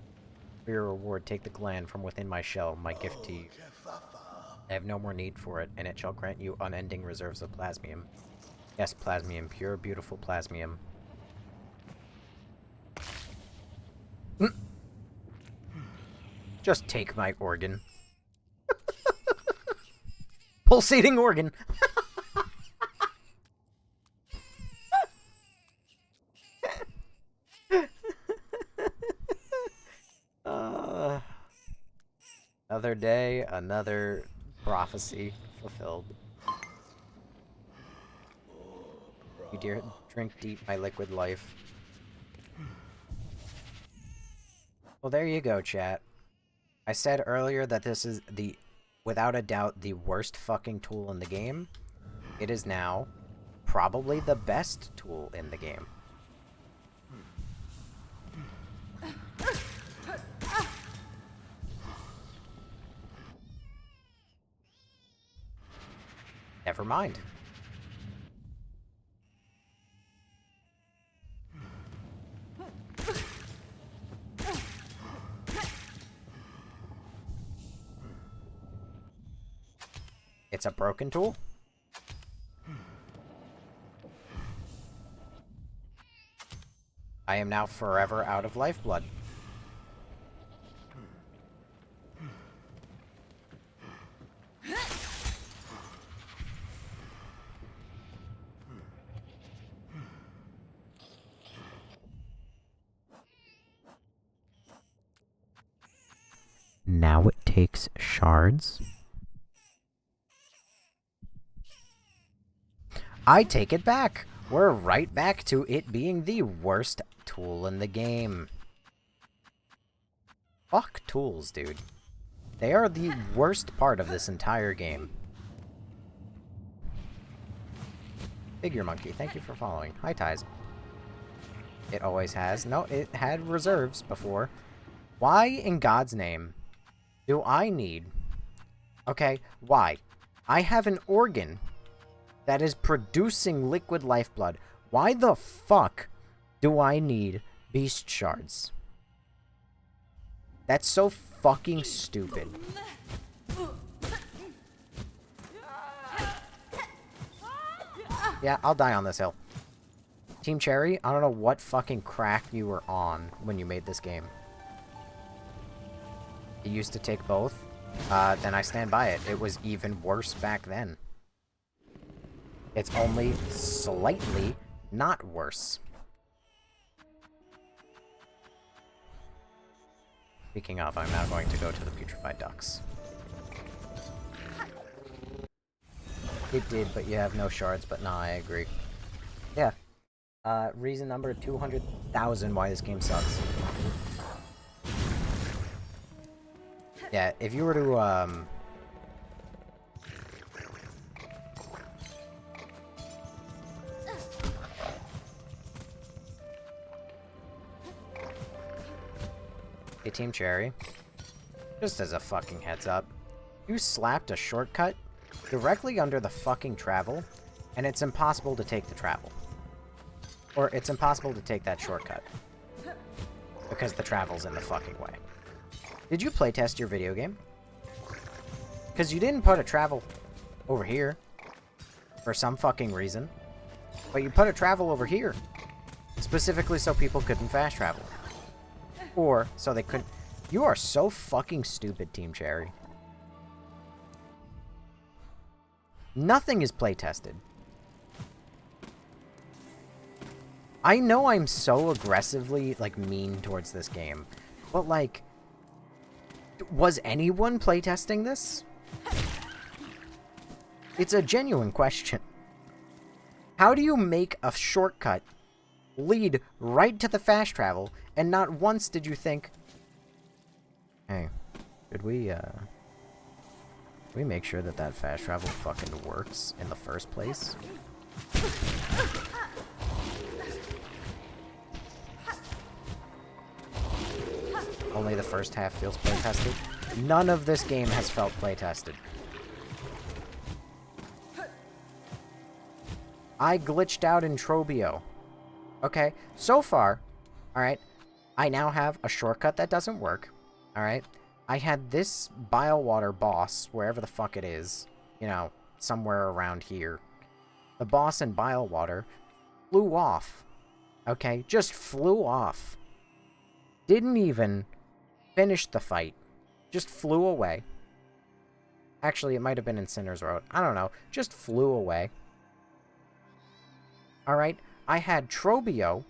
For your reward, take the gland from within my shell, my gift to you. I have no more need for it, and it shall grant you unending reserves of plasmium. Yes, plasmium. Pure, beautiful plasmium. Just take my organ. Pulsating organ! Another day, another prophecy fulfilled. You dare drink deep my liquid life. Well, there you go, chat. I said earlier that this is without a doubt, the worst fucking tool in the game. It is now probably the best tool in the game. Never mind. It's a broken tool? I am now forever out of lifeblood. Now it takes shards. I take it back. We're right back to it being the worst tool in the game. Fuck tools, dude. They are the worst part of this entire game. Figure Monkey, thank you for following. Hi, Ties. It always has. No, it had reserves before. Why in God's name do I need... Okay, why? I have an organ that is producing liquid lifeblood. Why the fuck do I need beast shards? That's so fucking stupid. Yeah, I'll die on this hill. Team Cherry, I don't know what fucking crack you were on when you made this game. It used to take both. Then I stand by it. It was even worse back then. It's only slightly not worse. Speaking of, I'm now going to go to the putrefied ducks. It did, but you have no shards, but nah, I agree. Yeah. Reason number 200,000 why this game sucks. Yeah, if you were to, Hey, Team Cherry. Just as a fucking heads up, you slapped a shortcut directly under the fucking travel, and it's impossible to take the travel. Or it's impossible to take that shortcut. Because the travel's in the fucking way. Did you playtest your video game? Because you didn't put a travel over here. For some fucking reason. But you put a travel over here. Specifically so people couldn't fast travel. Or so they couldn't... You are so fucking stupid, Team Cherry. Nothing is playtested. I know I'm so aggressively, like, mean towards this game. But, like... Was anyone playtesting this? It's a genuine question. How do you make a shortcut lead right to the fast travel, and not once did you think, hey, should we make sure that that fast travel fucking works in the first place? Only the first half feels playtested. None of this game has felt playtested. I glitched out in Trobio. Okay, so far, alright, I now have a shortcut that doesn't work. Alright, I had this bile water boss, wherever the fuck it is, you know, somewhere around here. The boss in bile water flew off. Okay, just flew off. Didn't even finish the fight. Just flew away. Actually, it might have been in Sinner's Road. I don't know. Just flew away. Alright, I had Trobio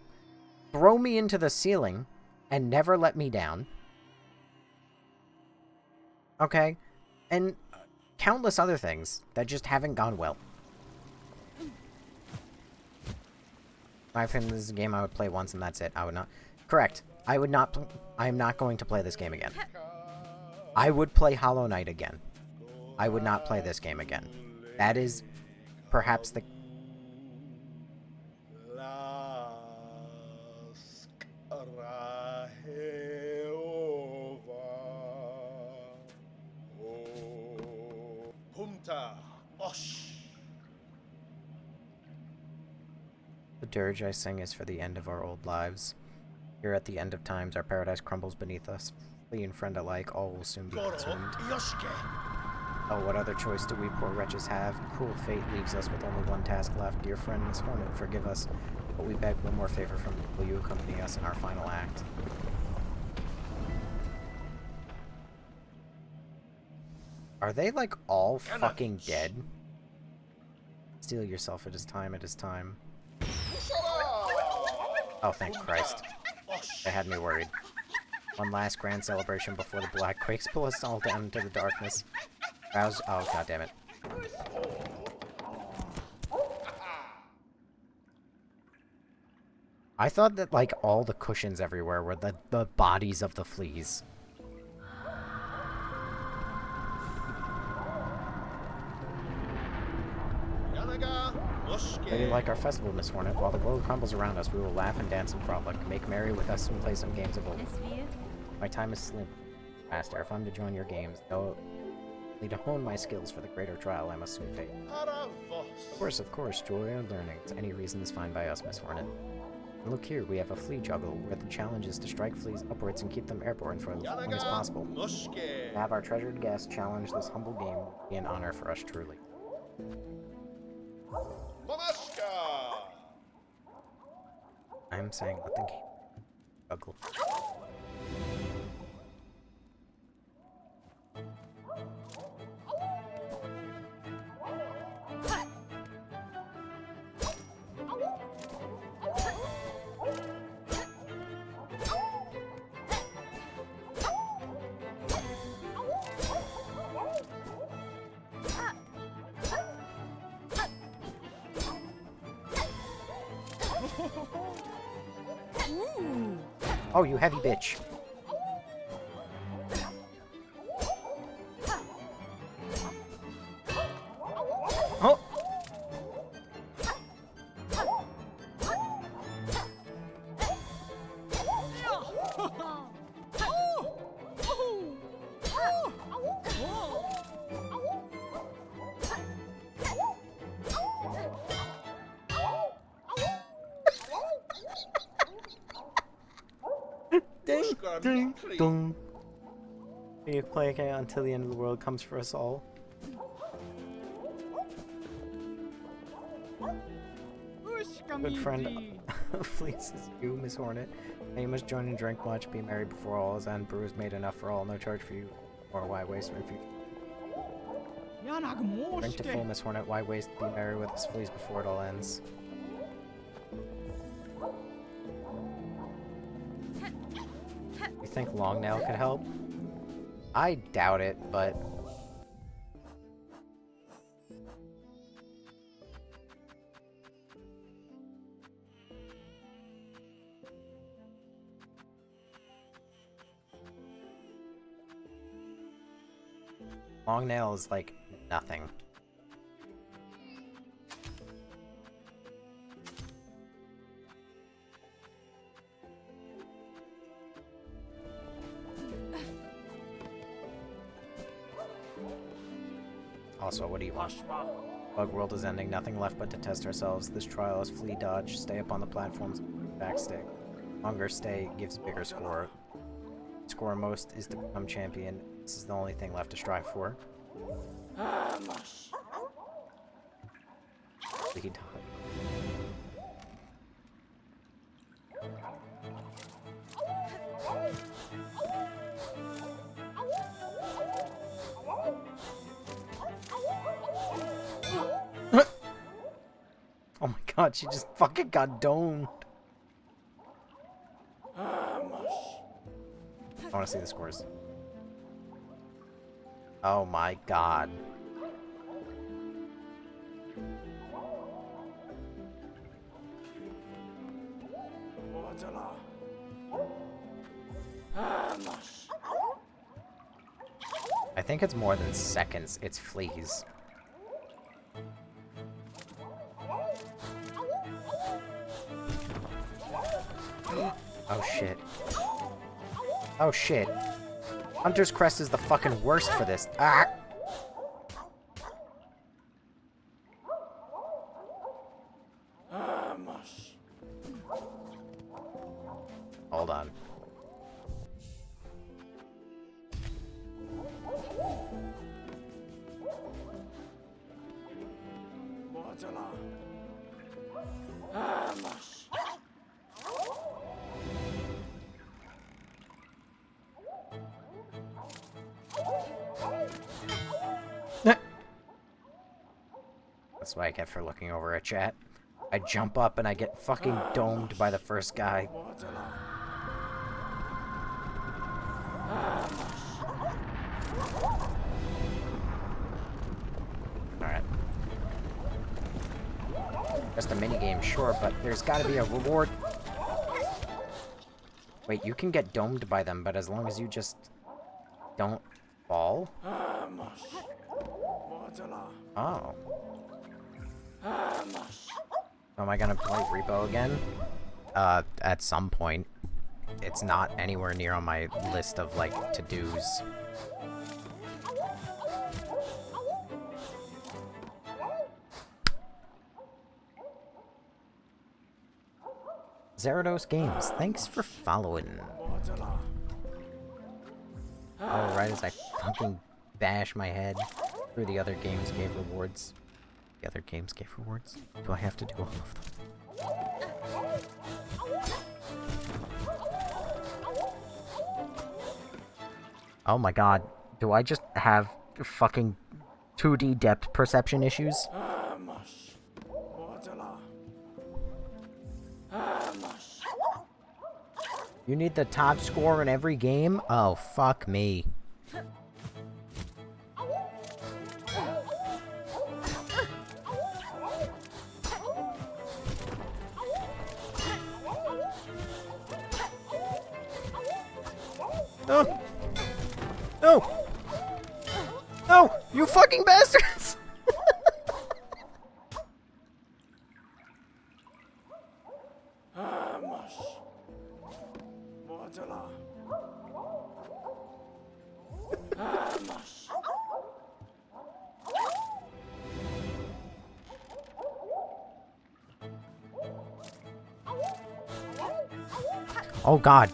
throw me into the ceiling and never let me down. Okay? And countless other things that just haven't gone well. In my opinion, this is a game I would play once and that's it. I would not... Correct. I would not... I am not going to play this game again. I would play Hollow Knight again. I would not play this game again. That is perhaps the... The dirge I sing is for the end of our old lives. Here at the end of times, our paradise crumbles beneath us. Flea and friend alike, all will soon be consumed. Oh, what other choice do we poor wretches have? Cruel fate leaves us with only one task left. Dear friend, Miss Hornet, forgive us, but we beg one more favor from you. Will you accompany us in our final act? Are they, like, all fucking dead? Steel yourself, it is time, it is time. Oh, thank Christ. They had me worried. One last grand celebration before the black quakes pull us all down into the darkness. Rouse... Oh, goddammit. I thought that, like, all the cushions everywhere were the bodies of the fleas. Maybe like our festival, Miss Hornet. While the world crumbles around us, we will laugh and dance and frolic. Make merry with us and play some games of old. My time is slim, Master. If I'm to join your games, though, to hone my skills for the greater trial I must soon face. Of course, joy and learning. Any reason is fine by us, Miss Hornet. And look here, we have a flea juggle, where the challenge is to strike fleas upwards and keep them airborne for as long as possible. To have our treasured guest challenge this humble game would be an honor for us truly. I'm saying let the game juggle. Oh, you heavy bitch. Oh! Ding, dong. You play again until the end of the world comes for us all. Good friend, please, is you, Miss Hornet. Now you must join and drink much, be merry before all is end. Brew is made enough for all, no charge for you, or why waste my future? Drink to full, Miss Hornet. Why waste? Be merry with us, fleas, before it all ends. You think Long Nail could help? I doubt it, but... Long Nail is like nothing. Also, what do you want? Bug world is ending, nothing left but to test ourselves. This trial is flea dodge, stay up on the platforms, backstick. Longer stay gives bigger score. Score most is to become champion. This is the only thing left to strive for. Flea dodge. Oh my god, she just fucking got domed. I want to see the scores. Oh my god. I think it's more than seconds, it's fleas. Oh shit. Oh shit. Hunter's Crest is the fucking worst for this. Ah! Hold on. That's why I kept for looking over at chat. I jump up and I get fucking domed by the first guy. Alright. Just a minigame, sure, but there's gotta be a reward. Wait, you can get domed by them, but as long as you just don't fall? Oh. Am I gonna play Repo again? At some point. It's not anywhere near on my list of, like, to-dos. Zerados Games, thanks for following. Oh, right as I fucking bash my head through the other games gave rewards. The other games gave rewards? Do I have to do all of them? Oh my god. Do I just have fucking 2D depth perception issues? You need the top score in every game? Oh, fuck me. No! No! No! You fucking bastards! Oh god.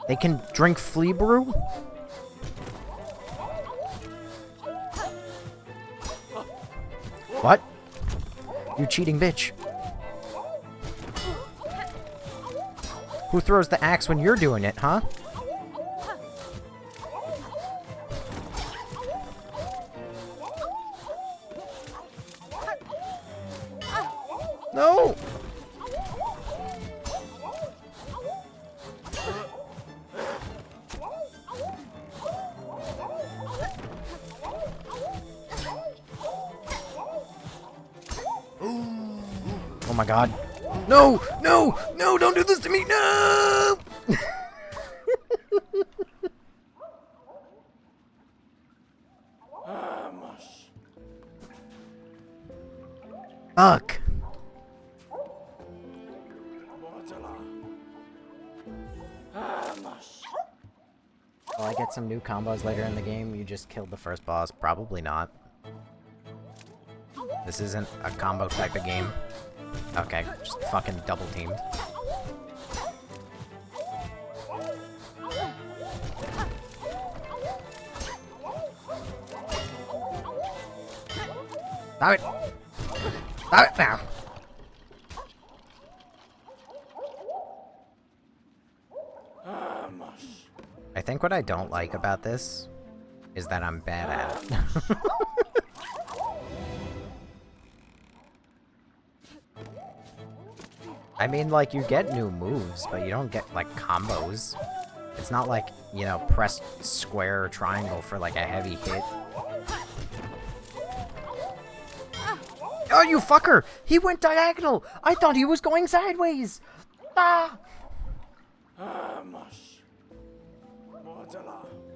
They can drink flea brew? What? You cheating bitch. Who throws the axe when you're doing it, huh? No! Oh my god. No! No! No! Don't do this to me! No! Fuck. Will I get some new combos later in the game? You just killed the first boss. Probably not. This isn't a combo type of game. Okay, just fucking double teamed. Stop it! Stop it now! I think what I don't like about this is that I'm bad at it. I mean, like, you get new moves, but you don't get, like, combos. It's not like, you know, press square or triangle for, like, a heavy hit. Oh, you fucker! He went diagonal! I thought he was going sideways! Ah!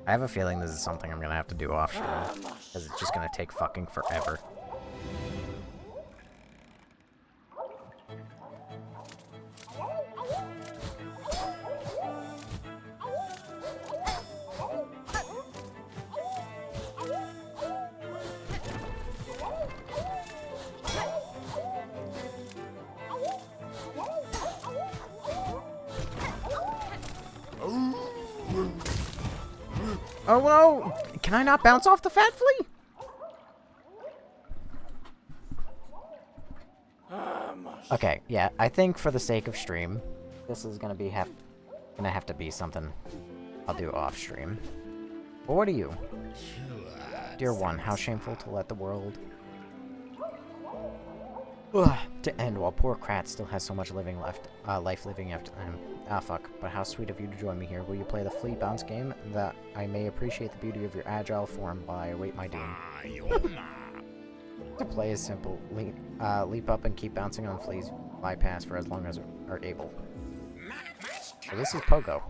I have a feeling this is something I'm gonna have to do off stream, because it's just gonna take fucking forever. Oh no! Can I not bounce off the fat flea? Okay, yeah, I think for the sake of stream, this is gonna be gonna have to be something I'll do off stream. But what are you? Dear one, how shameful to let the world to end while poor Krat still has so much life living after him. Ah, fuck. But how sweet of you to join me here. Will you play the flea bounce game that I may appreciate the beauty of your agile form while I await my doom? To play is simple. Leap up and keep bouncing on fleas. Bypass for as long as are able. So this is Pogo.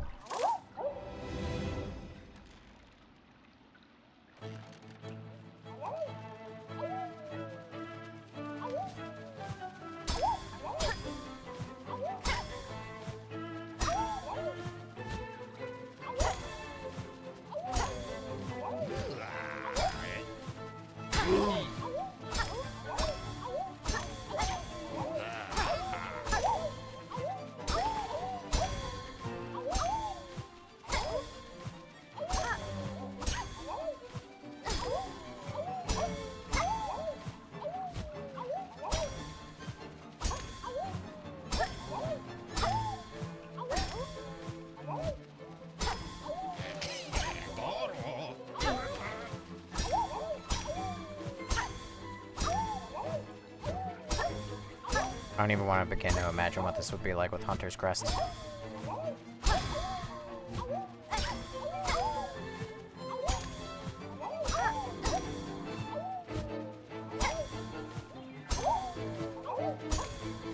I don't even want to begin to imagine what this would be like with Hunter's Crest.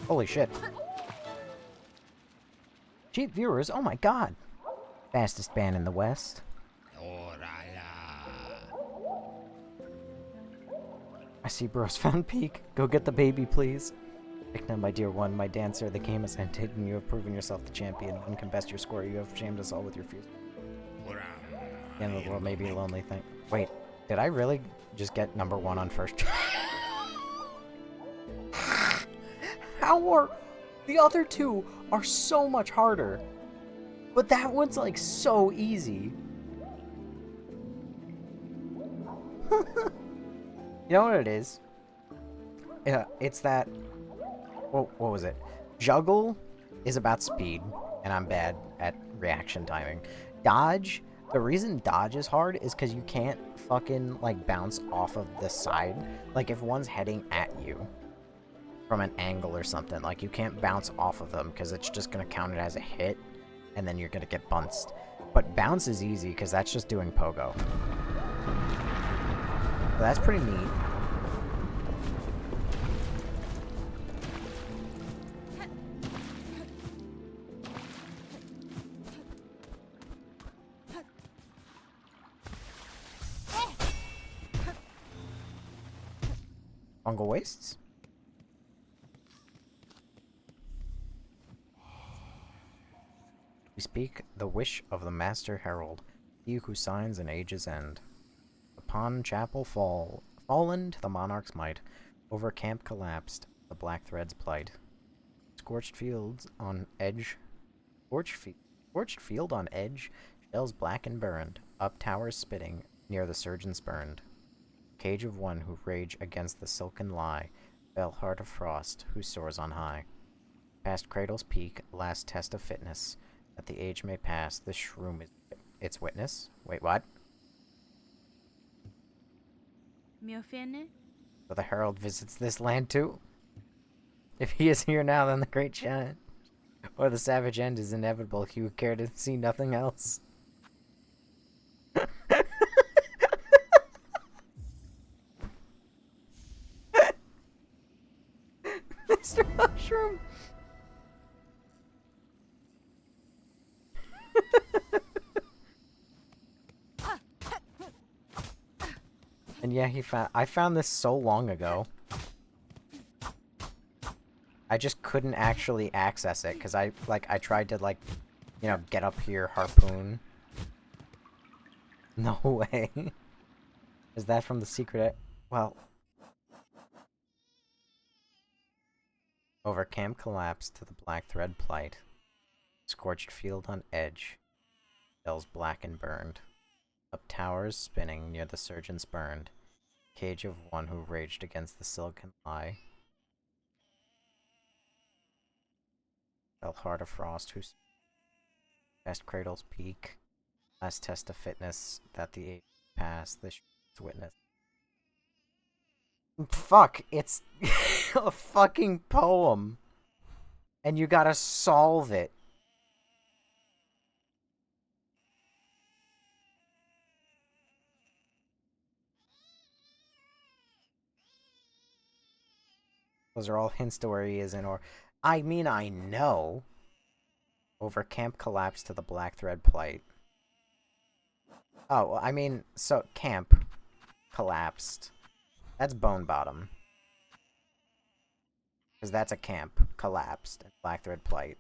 Holy shit. Cheap viewers, oh my god. Fastest band in the West. I see bros found peak. Go get the baby, please. Now, my dear one, my dancer, the game has ended, and you have proven yourself the champion. None can best your score. You have shamed us all with your fuse. The end of the world may be a lonely thing. Wait, did I really just get #1 on first try? How are... The other two are so much harder. But that one's, like, so easy. You know what it is? Yeah, it's that... What was it? Juggle is about speed, and I'm bad at reaction timing. Dodge, the reason dodge is hard is because you can't fucking, like, bounce off of the side. Like, if one's heading at you from an angle or something, like, you can't bounce off of them because it's just going to count it as a hit, and then you're going to get bounced. But bounce is easy because that's just doing pogo. So that's pretty neat. Fungal wastes? We speak the wish of the Master Herald, he who signs an age's end. Upon chapel fallen to the monarch's might, over camp collapsed, the black thread's plight. Scorched fields on edge, scorched field on edge, shells black and burned, up towers spitting, near the surgeon spurned. Cage of one who rage against the silken lie, fell heart of frost, who soars on high. Past cradle's peak, last test of fitness, that the age may pass, the shroom is its witness. Wait, what? So the herald visits this land too? If he is here now, then the great challenge, or the savage end is inevitable. He would care to see nothing else. Mr. Mushroom! And yeah, I found this so long ago. I just couldn't actually access it, because I tried to, like, you know, get up here, harpoon. No way. Is that from the secret? Well... Over camp collapsed to the black thread plight. Scorched field on edge. Shells black and burned. Up towers spinning near the surgeon's burned. Cage of one who raged against the silken lie. Fell heart of frost who past cradle's peak. Last test of fitness that the age passed. This witness. Fuck, it's a fucking poem. And you gotta solve it. Those are all hints to where he is in, or... I mean, I know. Over camp collapsed to the black thread plight. Oh, I mean, so, camp collapsed. That's Bone Bottom. Because that's a camp. Collapsed. Black thread plight.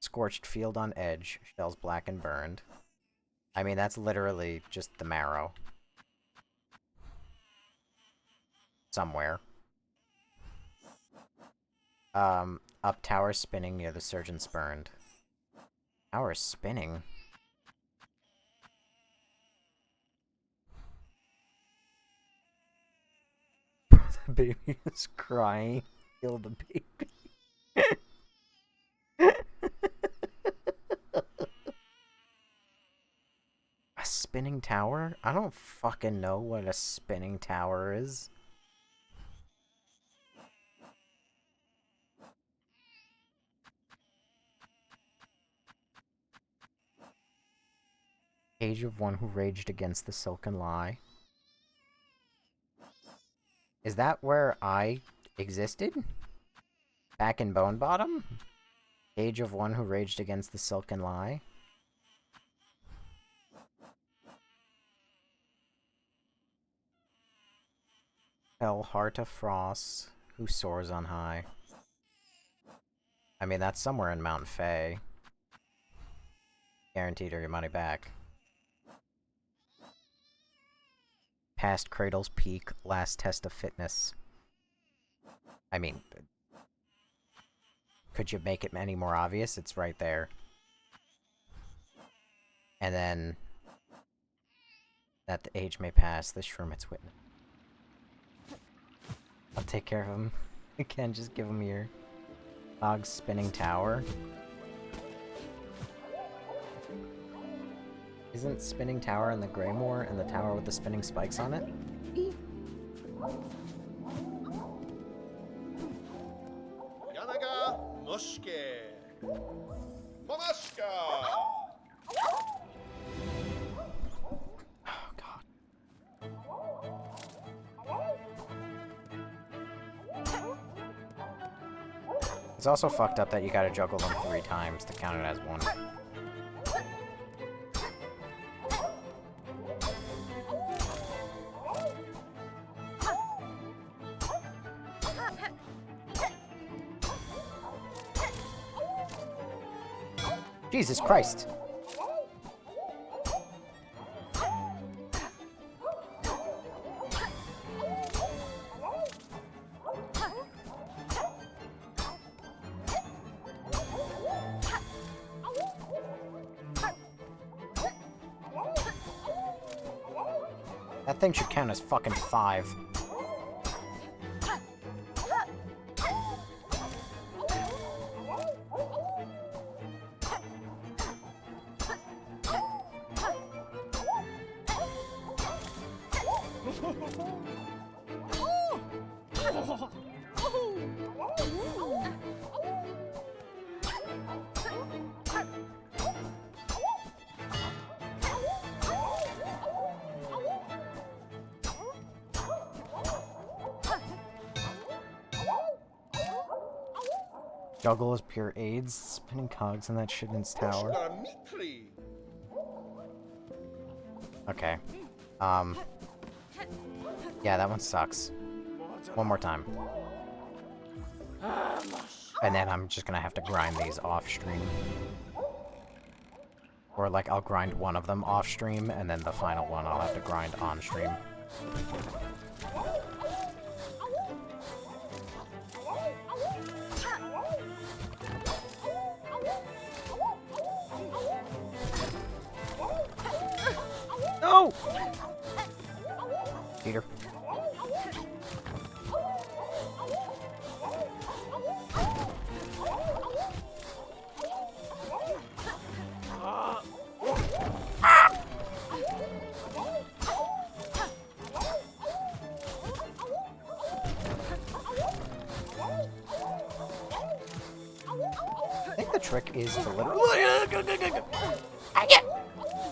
Scorched field on edge. Shells black and burned. I mean, that's literally just the marrow. somewhere. Up tower spinning near the surgeon's burned. Tower spinning? The baby is crying. Kill the baby. A spinning tower? I don't fucking know what a spinning tower is. Age of one who raged against the silken lie. Is that where I existed? Back in Bone Bottom? Age of one who raged against the silken lie? Fell heart of frost, who soars on high. I mean, that's somewhere in Mount Fae. Guaranteed your money back. Past Cradle's Peak, last test of fitness. I mean, could you make it any more obvious? It's right there. And then, that the age may pass, the shroom its witness. I'll take care of him. You can just give him your dog's spinning tower. Isn't spinning tower in the Greymoor and the tower with the spinning spikes on it? Yanaga Mushke Monashka. Oh god. It's also fucked up that you gotta juggle them 3 times to count it as one. Jesus Christ! That thing should count as fucking 5. Juggle is pure AIDS, spinning cogs in that shit in its tower. Okay. Yeah, that one sucks. One more time. And then I'm just gonna have to grind these off-stream. Or, like, I'll grind one of them off-stream, and then the final one I'll have to grind on-stream. No! Peter. I think the trick is to literally...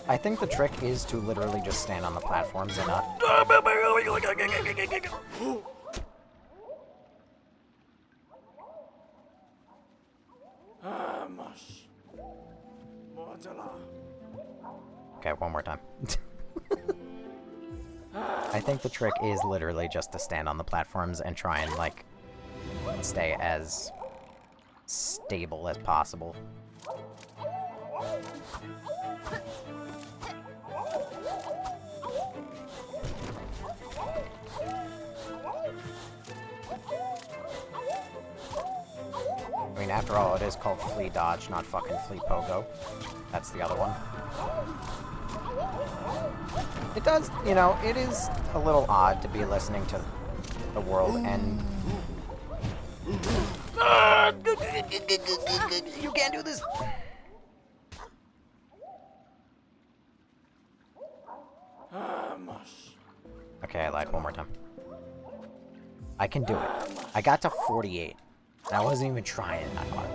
I think the trick is to literally just stand on the platforms and not... Okay, one more time. I think the trick is literally just to stand on the platforms and try and, like, stay as stable as possible. mean, after all, it is called Flea Dodge, not fucking Flea Pogo. That's the other one. It does, you know, it is a little odd to be listening to the world end. You can't do this! Okay, I lied one more time. I can do it. I got to 48. And I wasn't even trying that hard.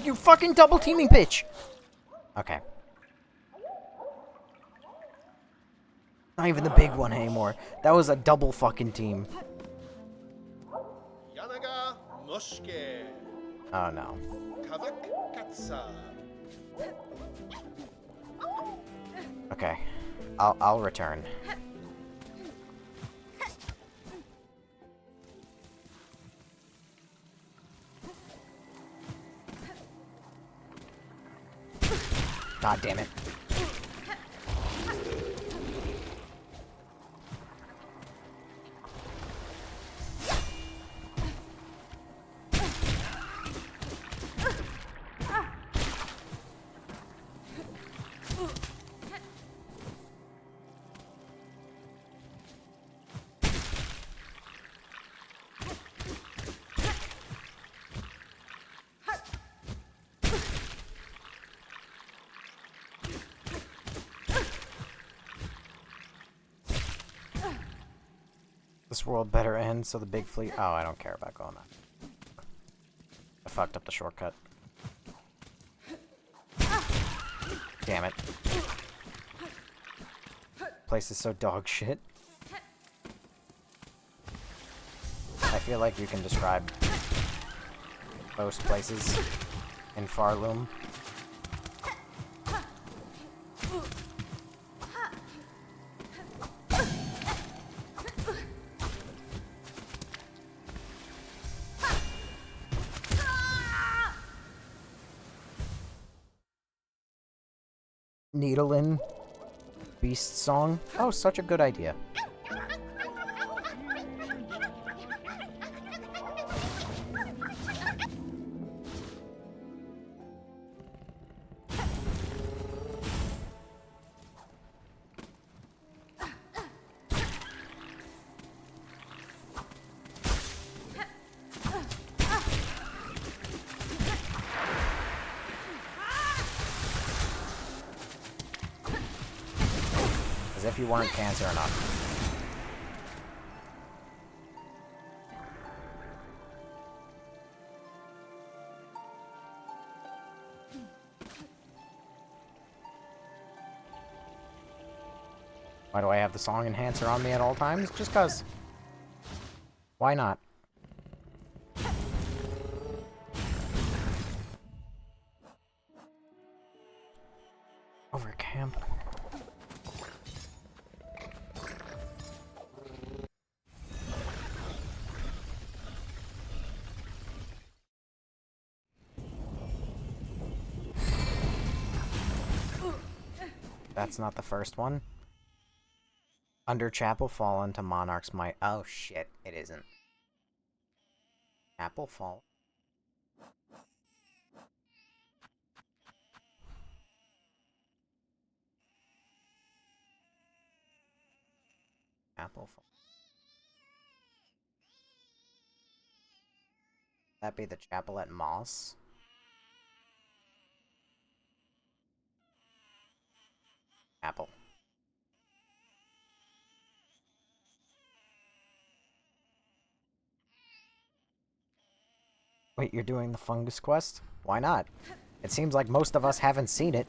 You fucking double teaming pitch! Okay. Not even the big one anymore. That was a double fucking team. Yanaga Moshke. Oh no. Kavak Katsa. Okay. I'll return. God damn it. This world better end so the big fleet... Oh, I don't care about going on. I fucked up the shortcut. Damn it. Place is so dog shit. I feel like you can describe most places in Farloom. Needle-in Beast Song? Oh, such a good idea. As if you weren't cancer enough. Why do I have the song enhancer on me at all times? Just cause. Why not? Over camp. That's not the first one. Under Chapel Fallen to Monarch's Might. Oh shit, it isn't. Chapel Fallen. Chapel Fallen. That be the chapel at Moss? Apple. Wait, you're doing the fungus quest? Why not? It seems like most of us haven't seen it.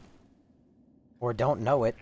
Or don't know it.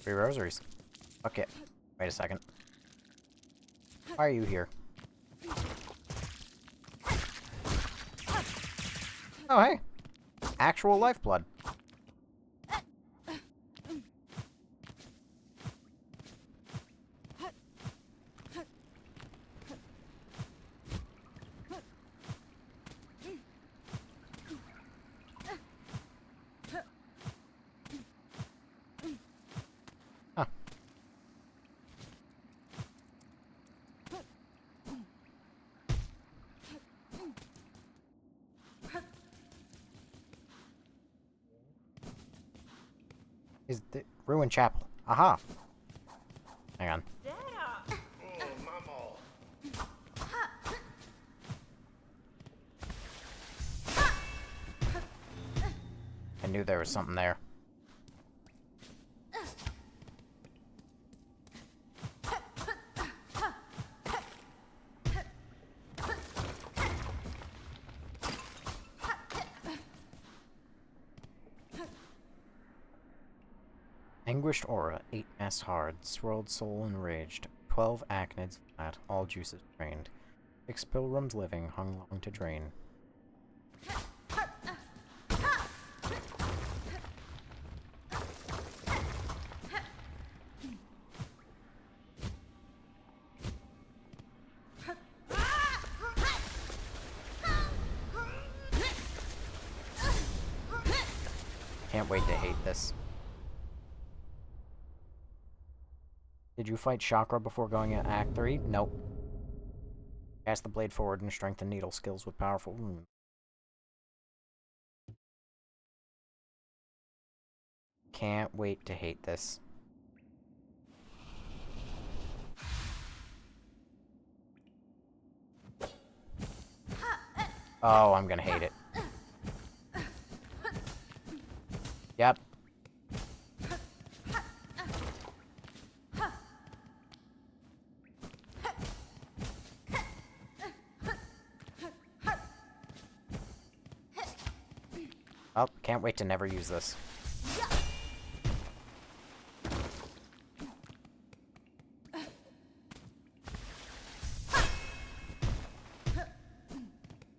3 rosaries. Okay. Wait a second. Why are you here? Oh, hey. Actual lifeblood. Huh. Is the ruined chapel. Aha. Hang on. I knew there was something there. Anguished aura, 8 mass hard, swirled soul enraged, 12 acnids flat, all juices drained. 6 pilgrims living, hung long to drain. Can't wait to hate this. Did you fight Chakra before going into Act 3? Nope. Cast the blade forward and strengthen needle skills with powerful... Can't wait to hate this. Oh, I'm gonna hate it. Yep. Oh, can't wait to never use this.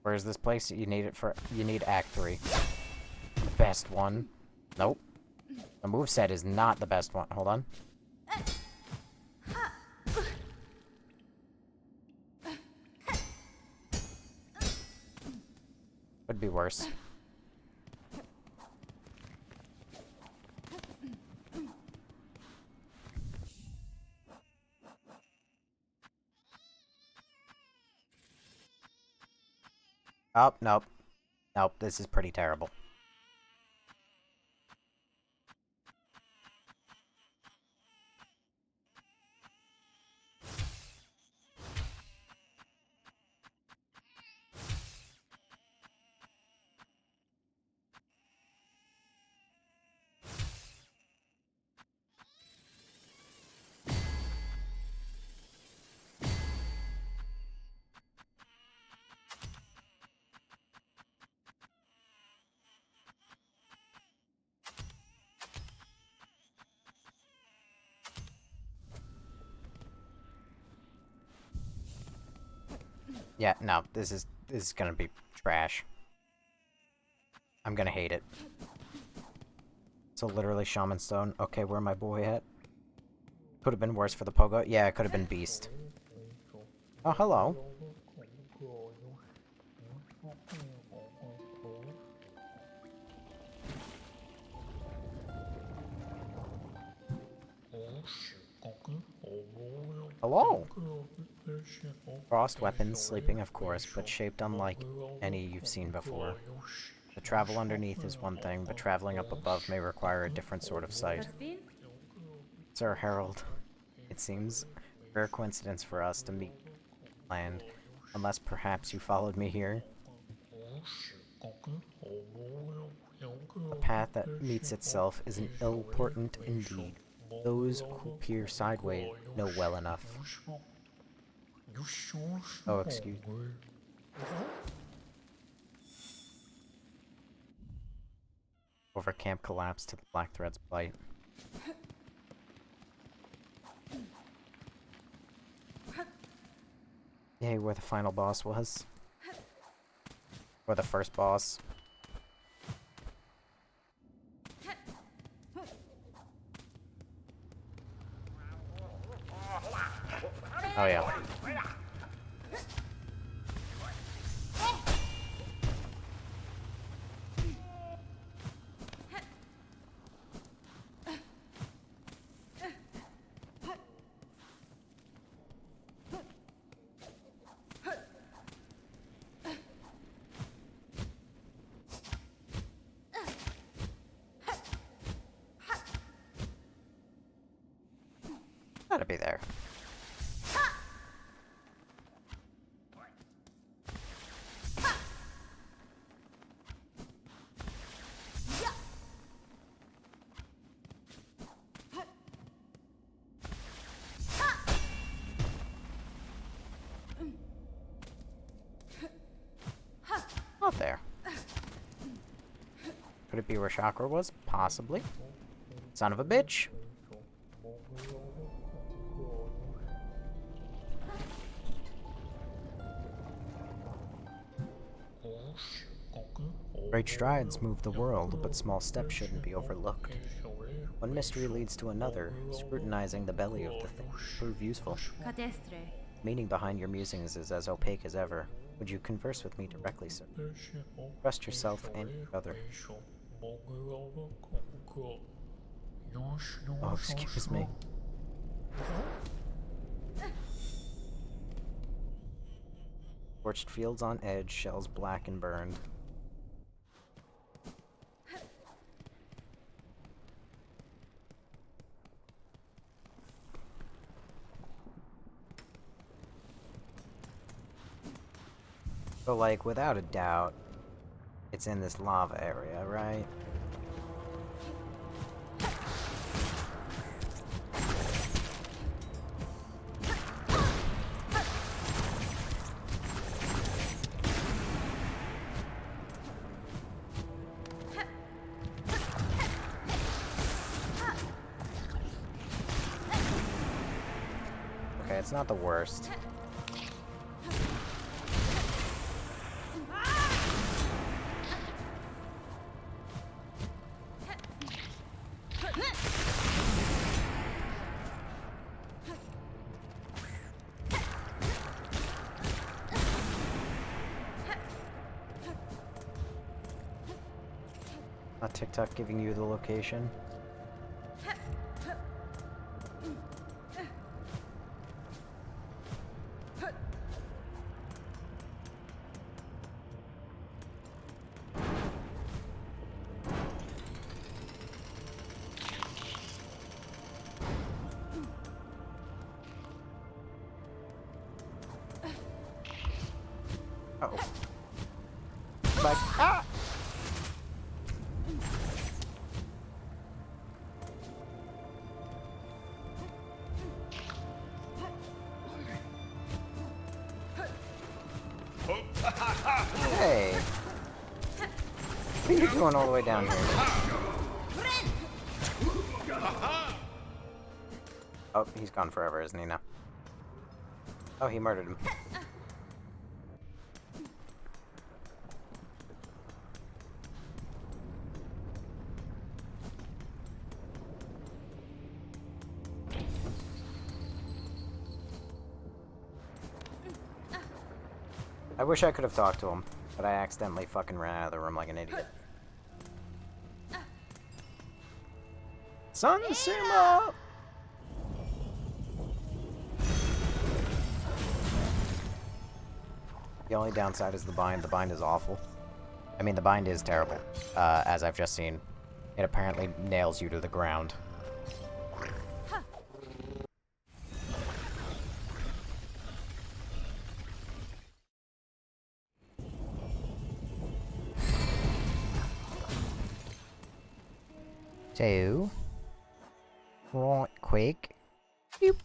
Where's this place? You need it for... You need Act 3. The best one. Nope. The moveset is not the best one. Hold on. Would be worse. Oh, nope. Nope, this is pretty terrible. Yeah, no, this is gonna be trash. I'm gonna hate it. So literally Shaman Stone. Okay, where my boy at? Could have been worse for the Pogo. Yeah, it could have been Beast. Oh, hello. Hello! Frost weapons, sleeping of course, but shaped unlike any you've seen before. The travel underneath is one thing, but traveling up above may require a different sort of sight. Sir Harold, it seems a rare coincidence for us to meet land, unless perhaps you followed me here. A path that meets itself is an ill portent indeed. Those who peer sideways know well enough. Oh, excuse me. Over camp collapse to the Black Thread's bite. Yay, where the final boss was. Or the first boss. Oh yeah. Gotta be there. Not there. Could it be where Chakra was? Possibly. Son of a bitch. Great strides move the world, but small steps shouldn't be overlooked. One mystery leads to another. Scrutinizing the belly of the thing prove useful. Meaning behind your musings is as opaque as ever. Would you converse with me directly, sir? Trust yourself and each other. Oh, excuse me. Scorched fields on edge, shells black and burned. So, like, without a doubt, it's in this lava area, right? Okay, it's not the worst. Not TikTok giving you the location. Uh-oh. Like, ah! Hey! What are you doing all the way down here? Oh, he's gone forever, isn't he now? Oh, he murdered him. I wish I could have talked to him, but I accidentally fucking ran out of the room like an idiot. Sun Sumo! The only downside is the bind. The bind is awful. I mean, the bind is terrible, as I've just seen. It apparently nails you to the ground. So, right quick. Boop.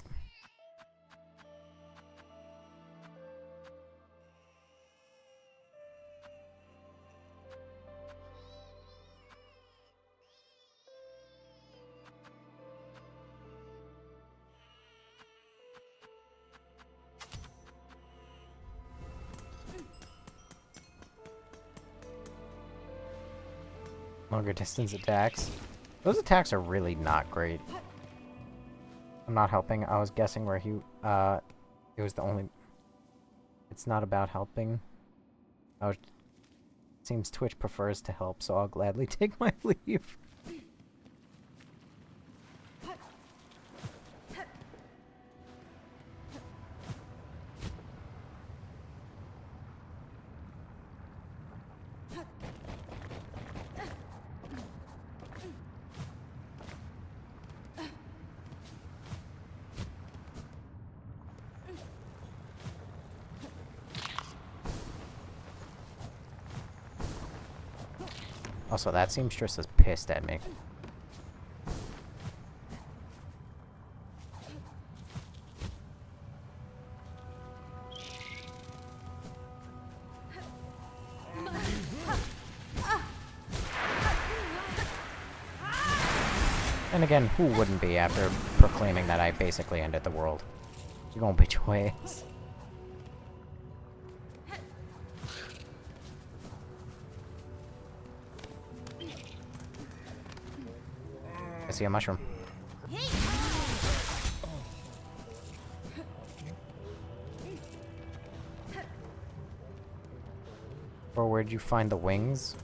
Longer distance attacks. Those attacks are really not great. I'm not helping. I was guessing where he, it was the only... It's not about helping. Seems Twitch prefers to help, so I'll gladly take my leave. Also, that seamstress is pissed at me. And again, who wouldn't be after proclaiming that I basically ended the world? You gonna bitch your ass. I see a mushroom. Or where'd you find the wings?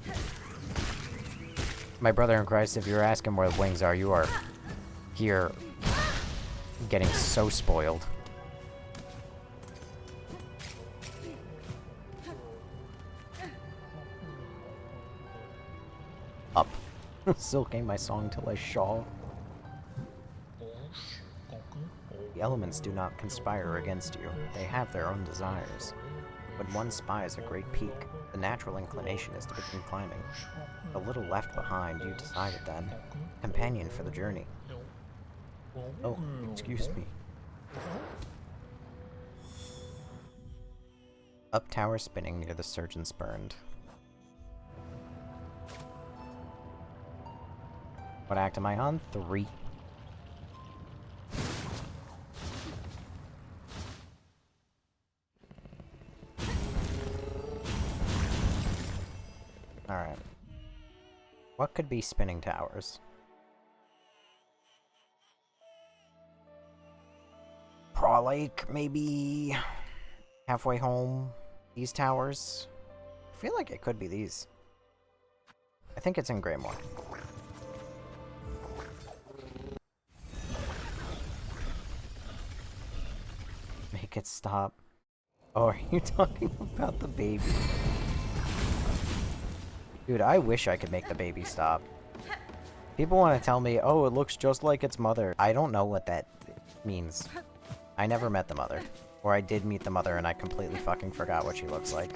My brother in Christ, if you're asking where the wings are, you are here getting so spoiled. Up. Silking my song till I shaw. The elements do not conspire against you. They have their own desires. When one spies a great peak, the natural inclination is to begin climbing. A little left behind, you decided then. Companion for the journey. Oh, excuse me. Up tower spinning near the surgeon's burned. What act am I on? 3. Alright. What could be spinning towers? Praw Lake, maybe halfway home. These towers. I feel like it could be these. I think it's in Greymore. Make it stop. Oh, are you talking about the baby? Dude, I wish I could make the baby stop. People want to tell me, oh, it looks just like its mother. I don't know what that means. I never met the mother. Or I did meet the mother and I completely fucking forgot what she looks like.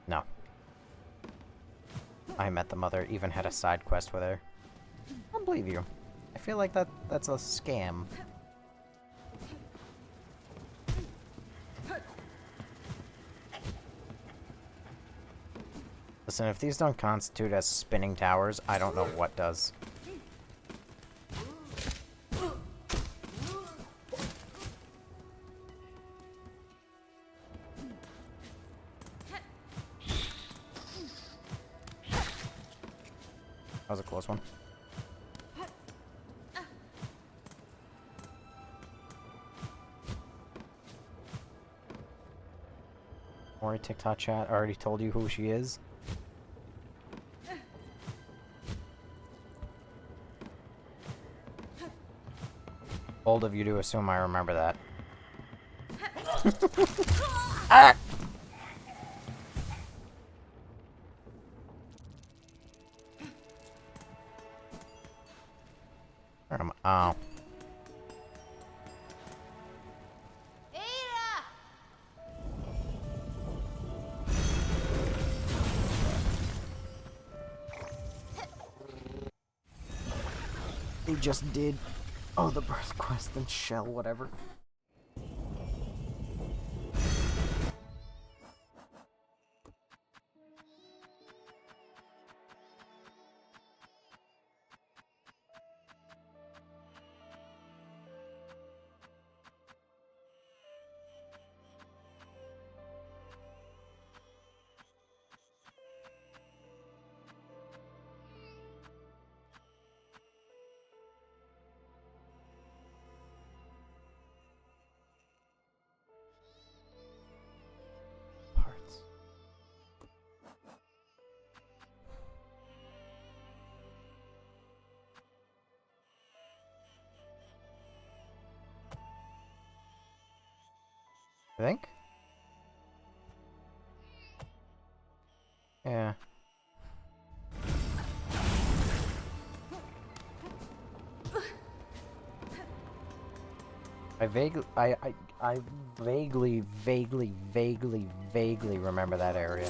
No. I met the mother, even had a side quest with her. I don't believe you. I feel like that's a scam. Listen, if these don't constitute as spinning towers, I don't know what does. That was a close one. Or TikTok chat already told you who she is. Bold of you to assume I remember that. Ah! Where am I? Oh. They just did. Oh, the birth quest and shell, whatever. Parts. I think? Yeah. I vaguely remember that area.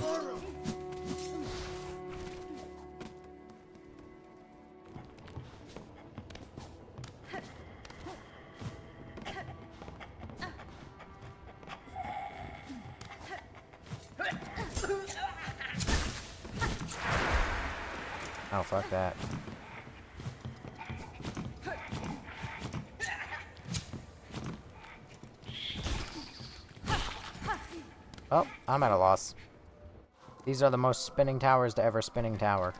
Oh, fuck that. Oh, I'm at a loss. These are the most spinning towers to ever spinning tower.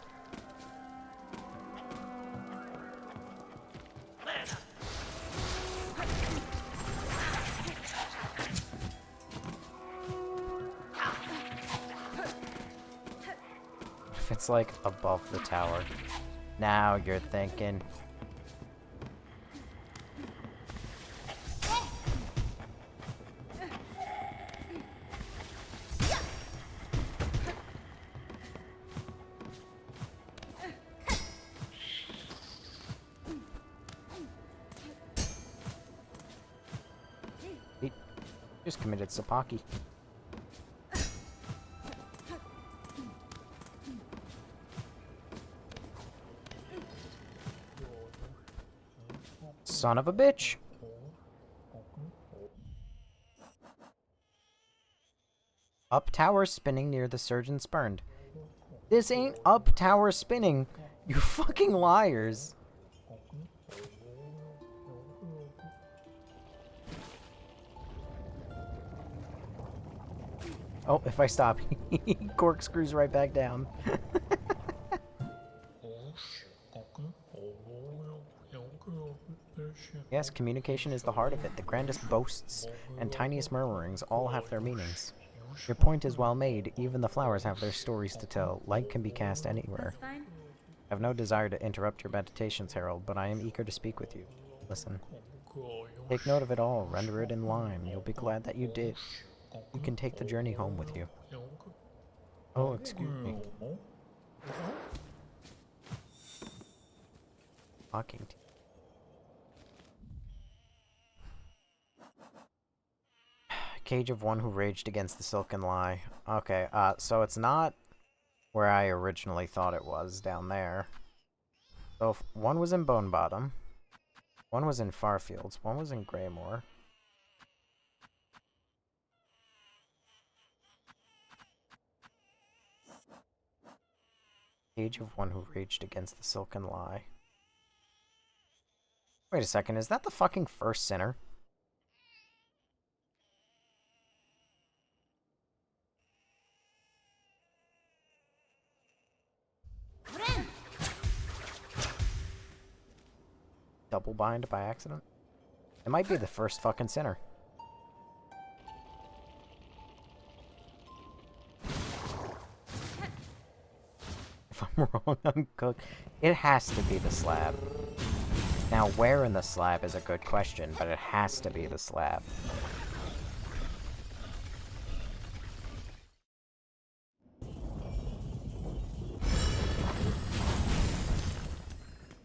If it's like above the tower. Now you're thinking. He just committed Sapaki. Son of a bitch! Up tower spinning near the surgeon spurned. This ain't up tower spinning, you fucking liars! Oh, if I stop, he corkscrews right back down. Yes, communication is the heart of it. The grandest boasts and tiniest murmurings all have their meanings. Your point is well made. Even the flowers have their stories to tell. Light can be cast anywhere. I have no desire to interrupt your meditations, Harold, but I am eager to speak with you. Listen. Take note of it all. Render it in line. You'll be glad that you did. You can take the journey home with you. Oh, excuse me. Fucking Cage of one who raged against the silken lie. Okay, so it's not where I originally thought it was, down there. So if one was in Bone Bottom, one was in Farfields, one was in Greymore. Cage of one who raged against the silken lie. Wait a second, is that the fucking first sinner? Double bind by accident? It might be the first fucking sinner. If I'm wrong, I'm cooked. It has to be the slab. Now, where in the slab is a good question, but it has to be the slab.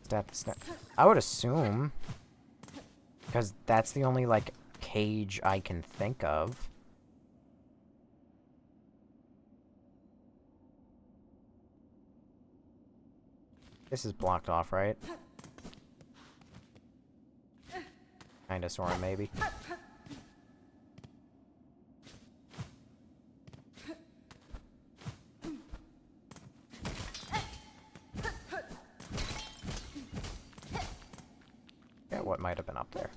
Stab the snap. I would assume. Because that's the only, like, cage I can think of. This is blocked off, right? Dinosaur, maybe. Yeah, what might have been up there?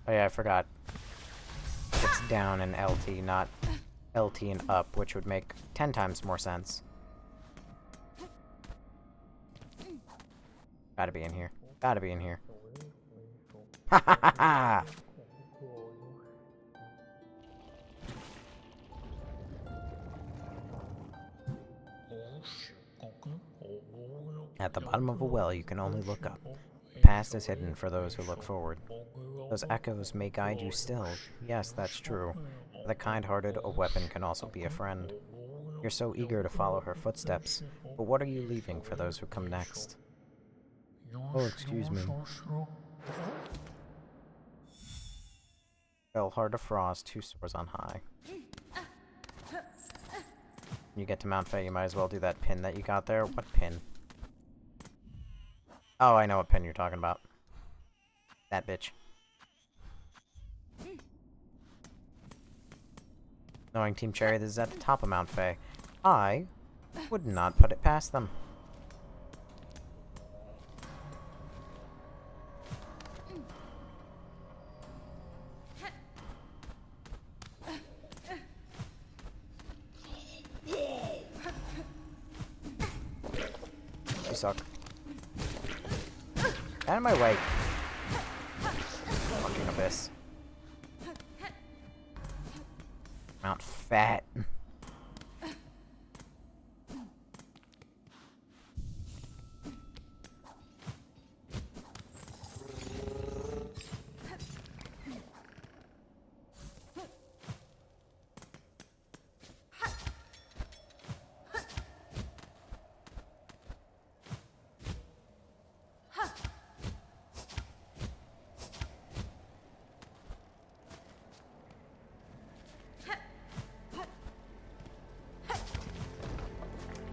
Oh yeah, I forgot. It's down in LT, not LT and up, which would make 10 times more sense. Gotta be in here. Gotta be in here. Ha ha ha ha! At the bottom of a well, you can only look up. The past is hidden for those who look forward. Those echoes may guide you still. Yes, that's true. For the kind-hearted, a weapon can also be a friend. You're so eager to follow her footsteps, but what are you leaving for those who come next? Oh, excuse me. Fell hard of frost, 2 sores on high. When you get to Mount Fae, you might as well do that pin that you got there. What pin? Oh, I know what pin you're talking about. That bitch. Knowing Team Cherry, this is at the top of Mount Fae. I would not put it past them. You suck. Out of my way. Fucking abyss. Mount Fat.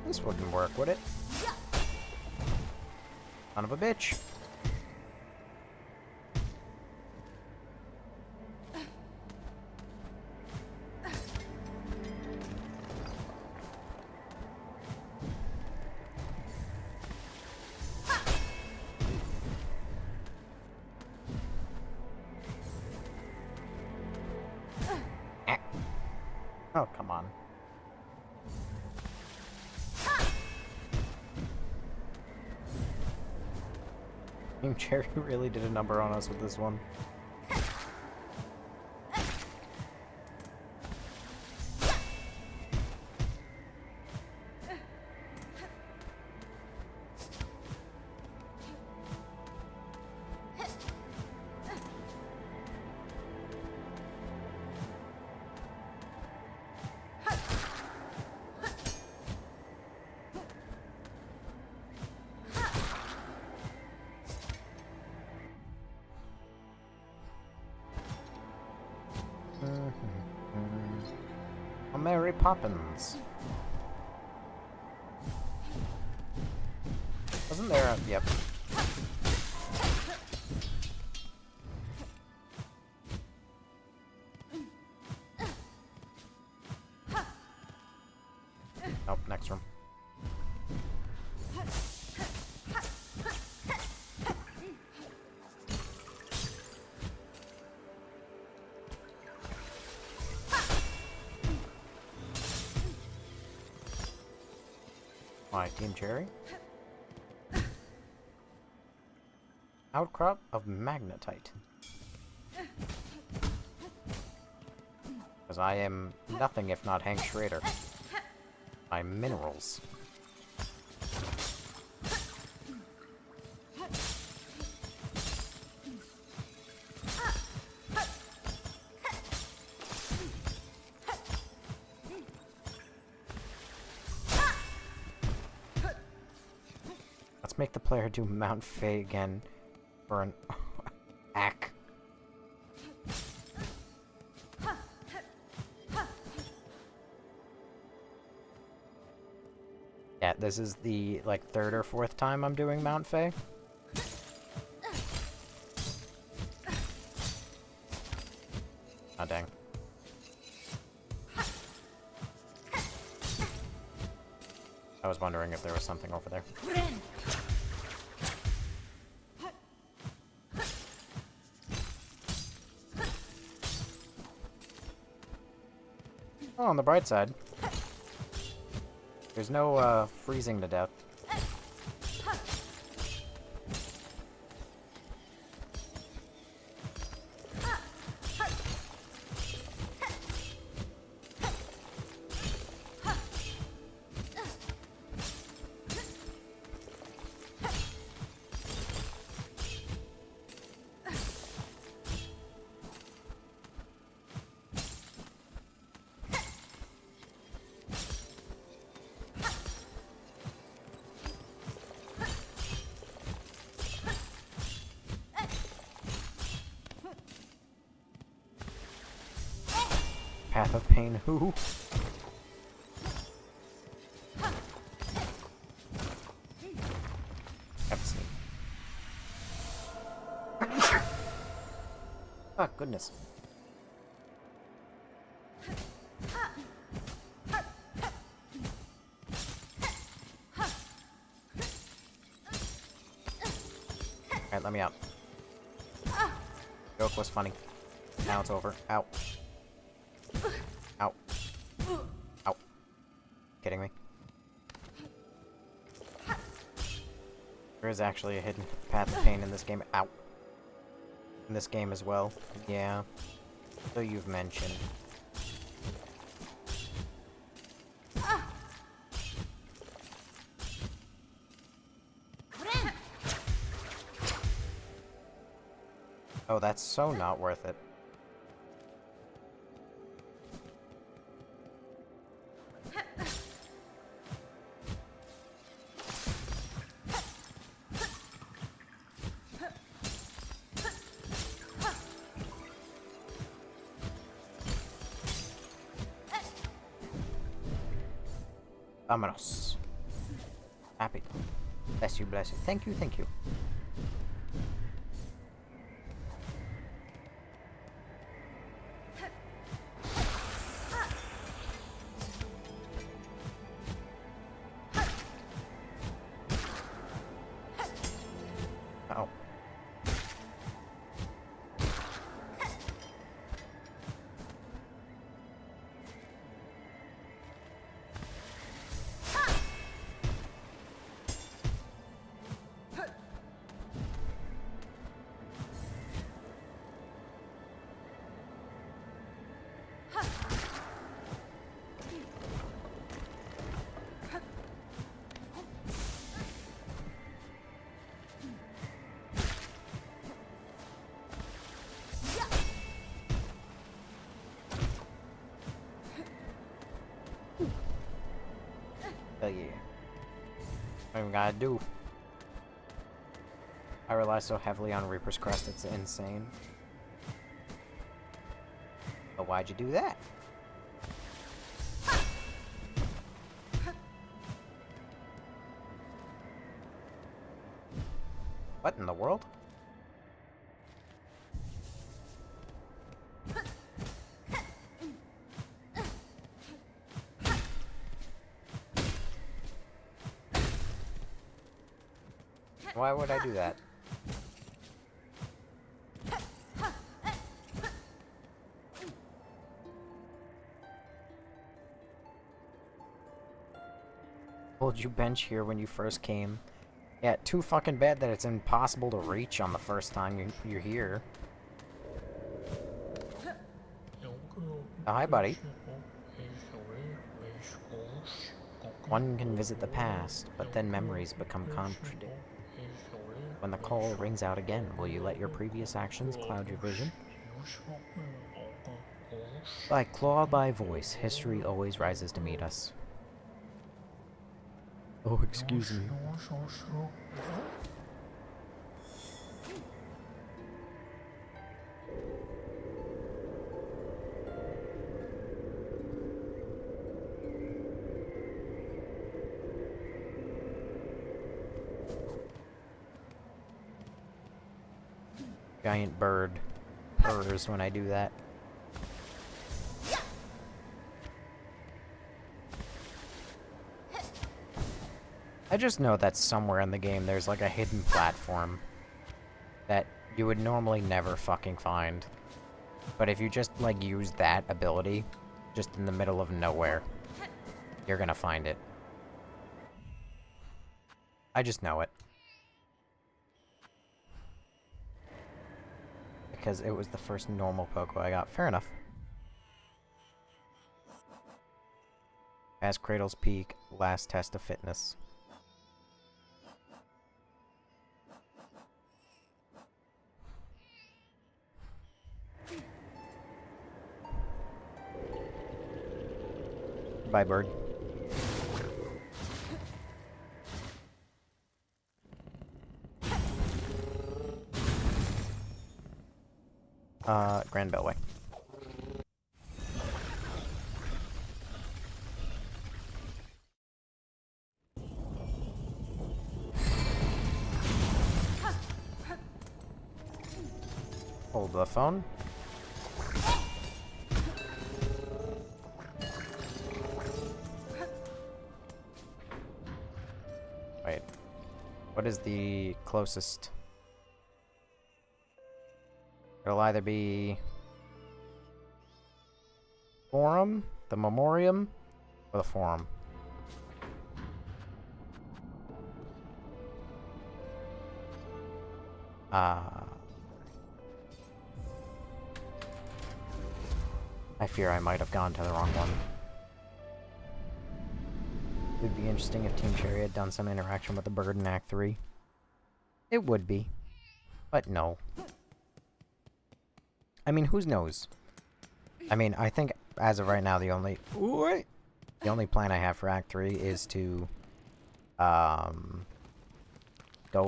This wouldn't work, would it? Son of a bitch. Oh, come on. Team Cherry really did a number on us with this one. Oh, Mary Poppins. Wasn't there a... Yep. Nope, next room. Why, Team Cherry? Outcrop of magnetite. Because I am nothing if not Hank Schrader. My minerals. Let's make the player do Mount Fae again. For an hack. Yeah, this is the, like, third or fourth time I'm doing Mount Fae. Oh, dang. I was wondering if there was something over there. Oh, on the bright side, there's no, freezing to death. Path of Pain, who? Oh, goodness. Alright, let me out. Joke was funny. Now it's over. Ow. Ow. Ow. Kidding me? There is actually a hidden path of pain in this game. Ow. In this game as well. Yeah. So you've mentioned. Oh, that's so not worth it. Vámonos. Happy. Bless you, bless you. Thank you, thank you. Uh-oh. Hell yeah. What am I gotta do? I rely so heavily on Reaper's Crest, it's insane. But why'd you do that? What in the world? Why would I do that? Told you bench here when you first came. Yeah, too fucking bad that it's impossible to reach on the first time you're here. Oh, hi, buddy. One can visit the past, but then memories become contradictory. When the call rings out again, will you let your previous actions cloud your vision? By claw, by voice, history always rises to meet us. Oh, excuse me. Giant bird purrs when I do that. I just know that somewhere in the game there's like a hidden platform that you would normally never fucking find. But if you just like use that ability just in the middle of nowhere, you're gonna find it. I just know it. Because it was the first normal Poké I got. Fair enough. Past Cradle's Peak, last test of fitness. Bye, bird. Grand Beltway. Hold the phone. Wait. What is the closest? It'll either be Forum, the Memoriam, or the Forum. I fear I might have gone to the wrong one. It would be interesting if Team Cherry had done some interaction with the bird in Act 3. It would be. But no. I mean, who knows? I mean, I think as of right now, the only plan I have for Act 3 is to go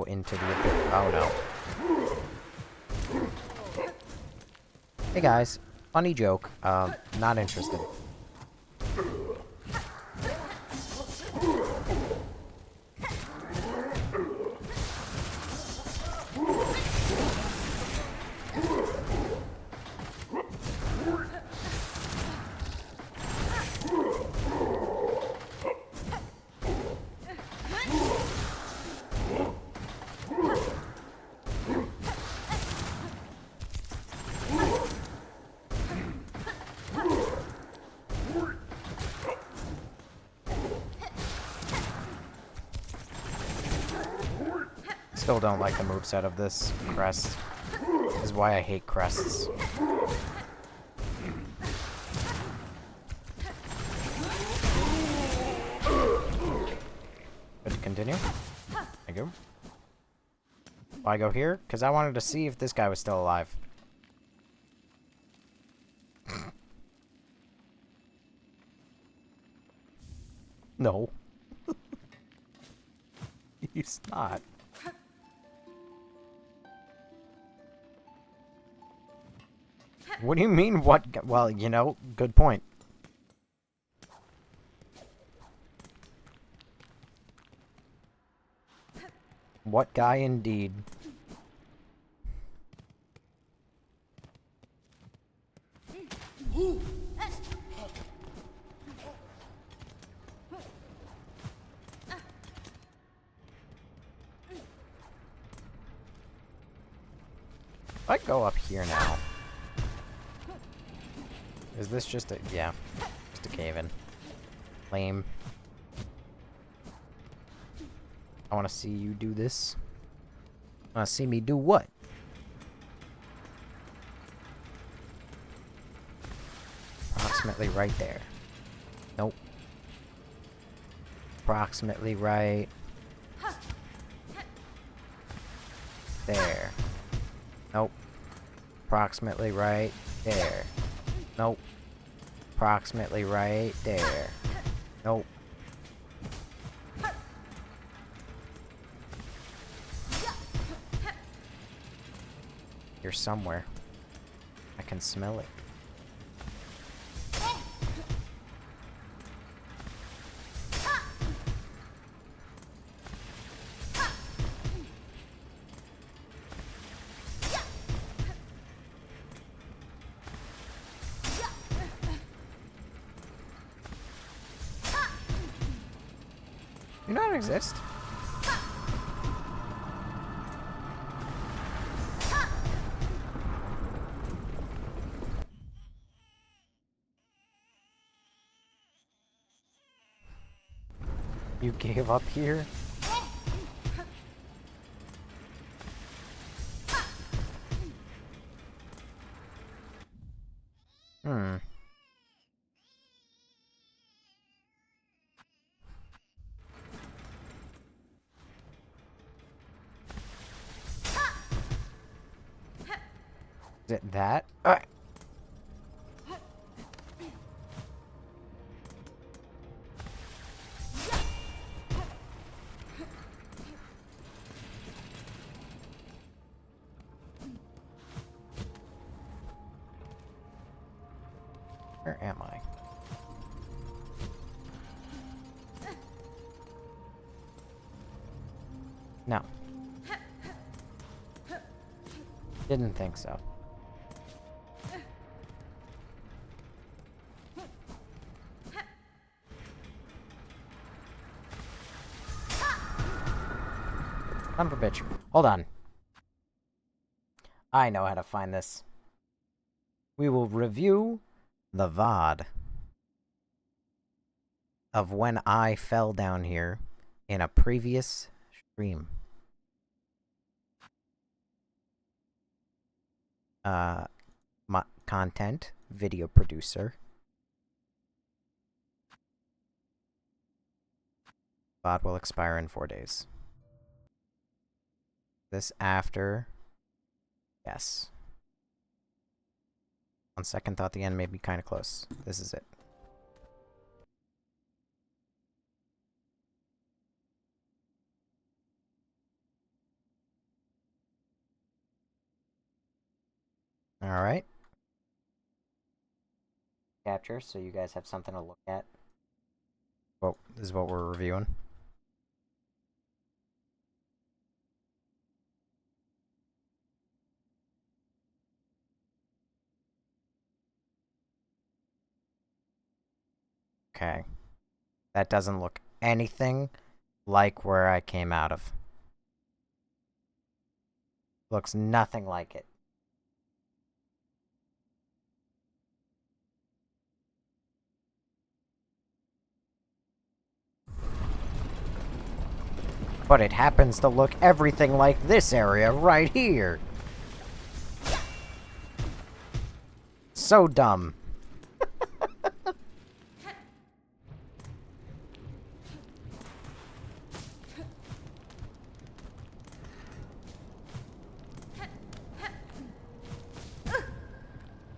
into the abyss. Oh no. Hey guys, funny joke. Not interested. Still don't like the moveset of this crest. This is why I hate crests. Good, continue. Thank you. Why go here? Because I wanted to see if this guy was still alive. No. He's not. What do you mean, what? Well, you know, good point. What guy indeed? If I go up here now... Is this just a... yeah. Just a cave-in. Lame. I want to see you do this. Want to see me do what? Approximately right there. Nope. Approximately right... there. Nope. Approximately right there. Nope. Approximately right there. Nope. You're somewhere. I can smell it. You not exist. You gave up here? Hmm. Is it that? Where am I? No. Didn't think so. Son of a bitch. Hold on. I know how to find this. We will review the VOD of when I fell down here in a previous stream. My content, video producer. VOD will expire in 4 days. This after... Yes. On second thought, the end may be kind of close. This is it. Alright. Capture, so you guys have something to look at. Well, this is what we're reviewing. Okay. That doesn't look anything like where I came out of. Looks nothing like it. But it happens to look everything like this area right here. So dumb.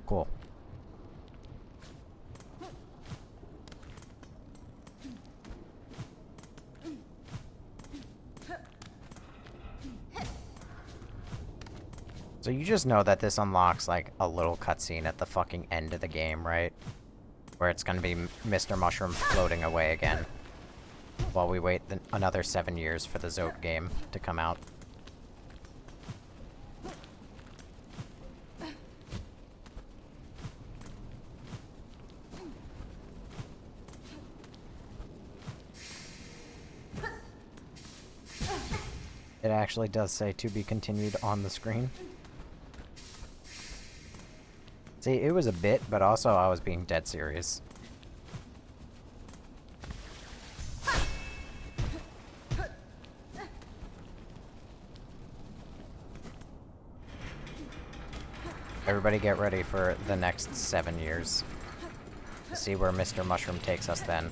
Cool. So you just know that this unlocks, like, a little cutscene at the fucking end of the game, right? Where it's gonna be Mr. Mushroom floating away again. While we wait another 7 years for the Zote game to come out. It actually does say to be continued on the screen. See, it was a bit, but also I was being dead serious. Everybody get ready for the next 7 years. To see where Mr. Mushroom takes us then.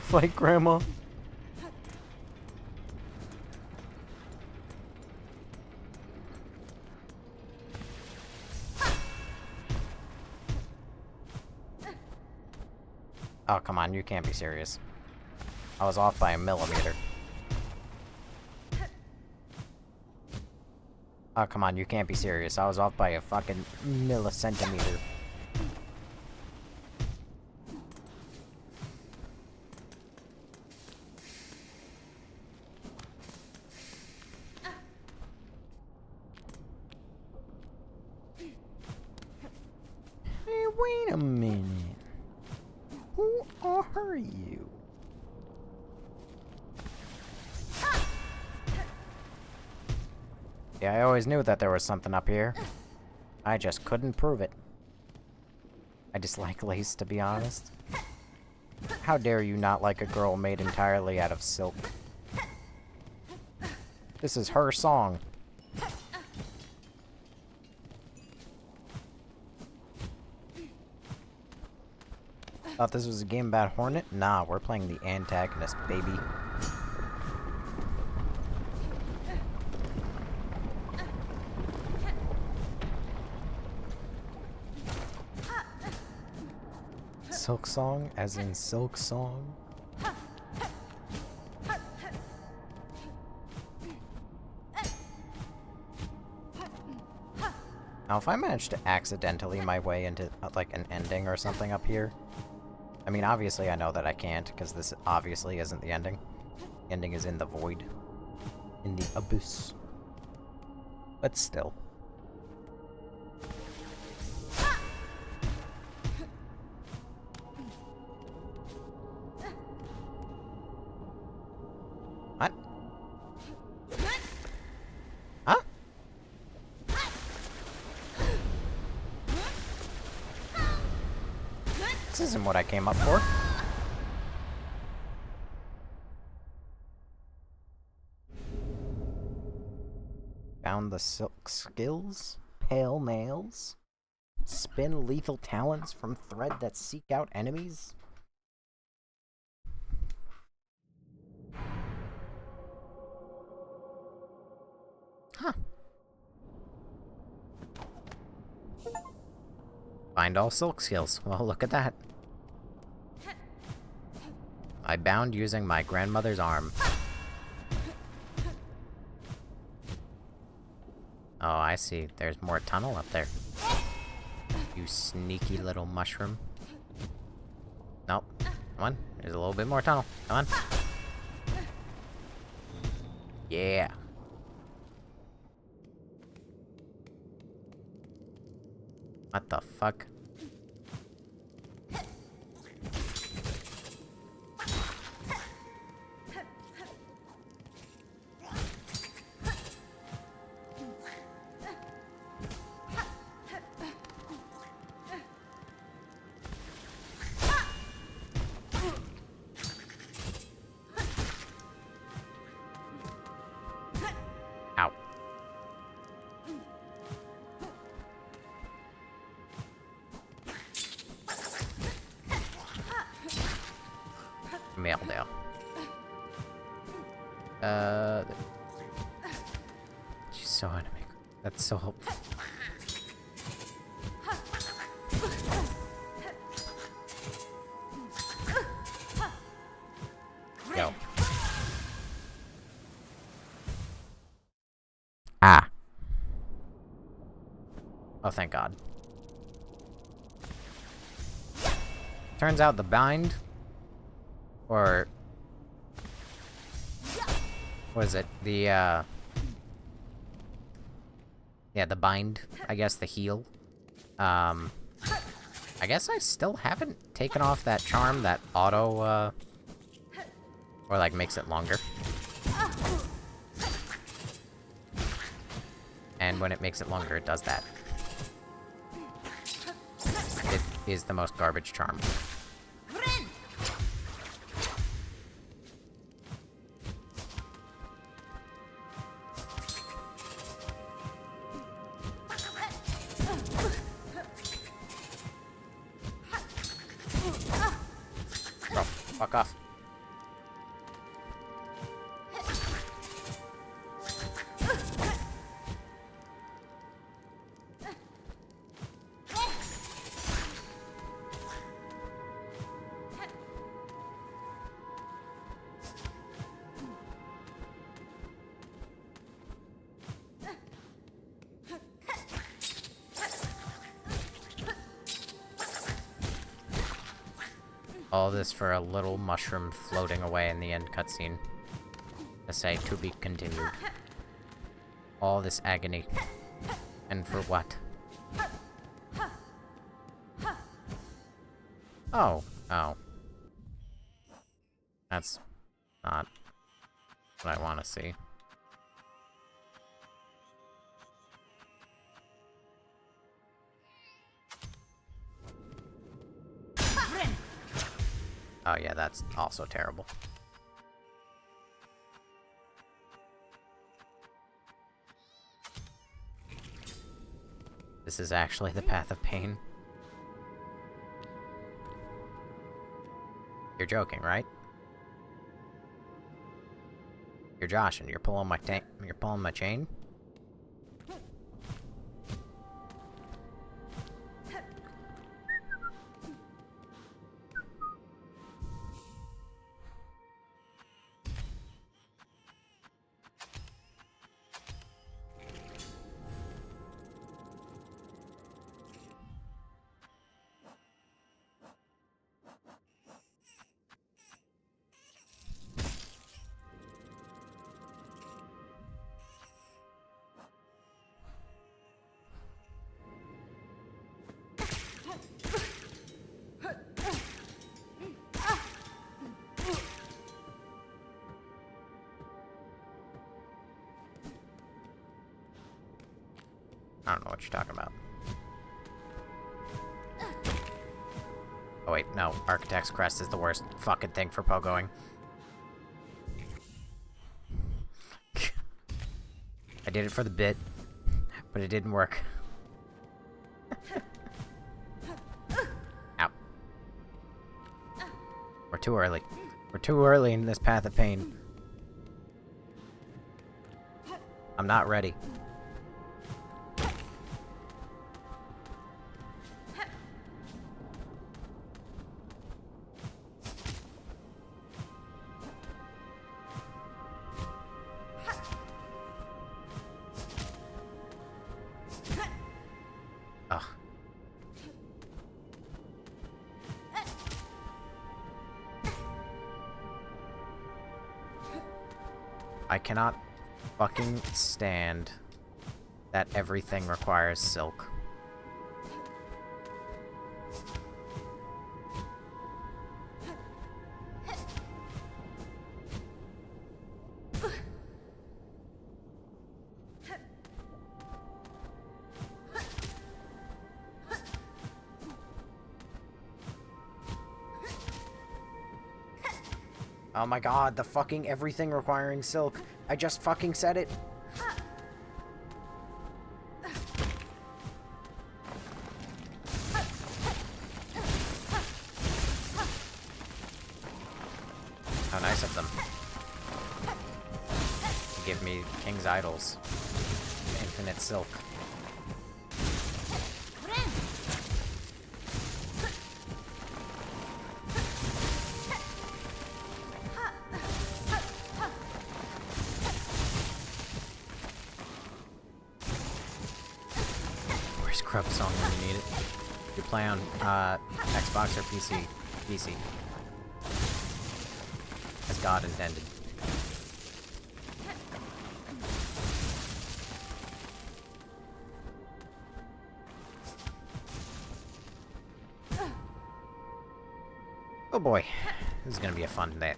Fight Grandma. Oh, come on, you can't be serious. I was off by a millimeter. Oh, come on, you can't be serious. I was off by a fucking millicentimeter. Hey, wait a minute. Who are you? Yeah, I always knew that there was something up here. I just couldn't prove it. I dislike lace, to be honest. How dare you not like a girl made entirely out of silk? This is her song. Thought this was a game about Hornet? Nah, we're playing the antagonist, baby. Silksong, as in Silksong? Now, if I manage to accidentally my way into, like, an ending or something up here... I mean, obviously I know that I can't, because this obviously isn't the ending. The ending is in the void. In the abyss. But still. What? Huh? This isn't what I came up for. Found the silk skills, pale nails, spin lethal talents from thread that seek out enemies. Huh. Find all silk skills. Well, look at that. I bound using my grandmother's arm. Oh, I see. There's more tunnel up there. You sneaky little mushroom. Nope. Come on. There's a little bit more tunnel. Come on. Yeah. What the fuck? Ow. Maildale. She's so anime. That's so helpful. Yo. Ah. Oh, thank God. Turns out the bind, or what is it? The yeah, the bind. I guess the heal. I guess I still haven't taken off that charm that auto, or like makes it longer. And when it makes it longer, it does that. It is the most garbage charm. Bro, fuck off. All this for a little mushroom floating away in the end cutscene. To say, to be continued. All this agony. And for what? Oh. Oh. That's not what I want to see. Oh yeah, that's also terrible. This is actually the path of pain. You're joking, right? You're joshing. You're pulling my chain? I don't know what you're talking about. Oh wait, no. Architect's Crest is the worst fucking thing for pogoing. I did it for the bit, but it didn't work. Ow. We're too early. We're too early in this path of pain. I'm not ready. Ugh. I cannot fucking stand that everything requires silk. Oh my god, the fucking everything requiring silk. I just fucking said it. How nice of them. To give me King's Idols. Infinite silk. Silksong when you need it. You play on Xbox or PC. PC. As God intended. Oh boy, this is gonna be a fun day.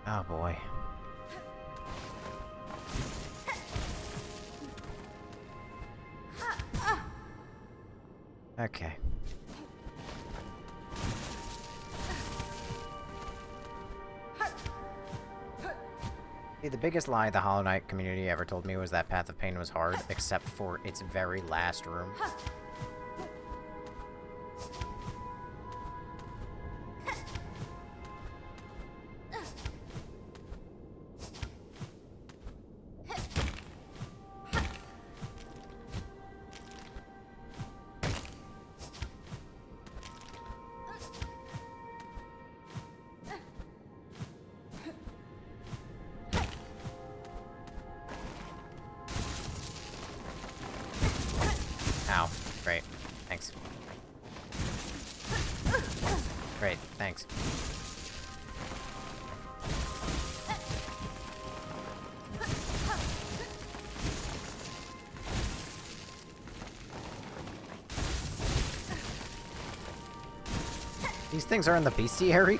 Oh boy. Okay. See, the biggest lie the Hollow Knight community ever told me was that Path of Pain was hard, except for its very last room. Ow. Great. Thanks. Great. Thanks. These things are in the bestiary?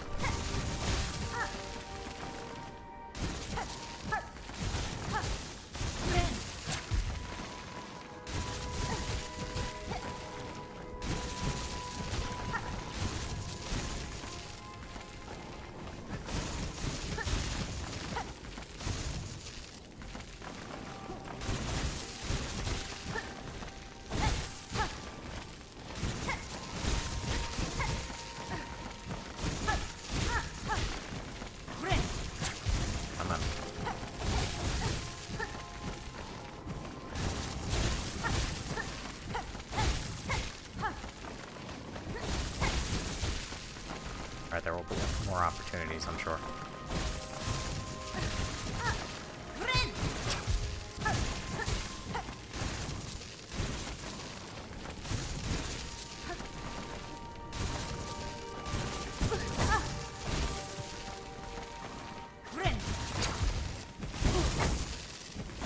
Alright, there will be more opportunities, I'm sure.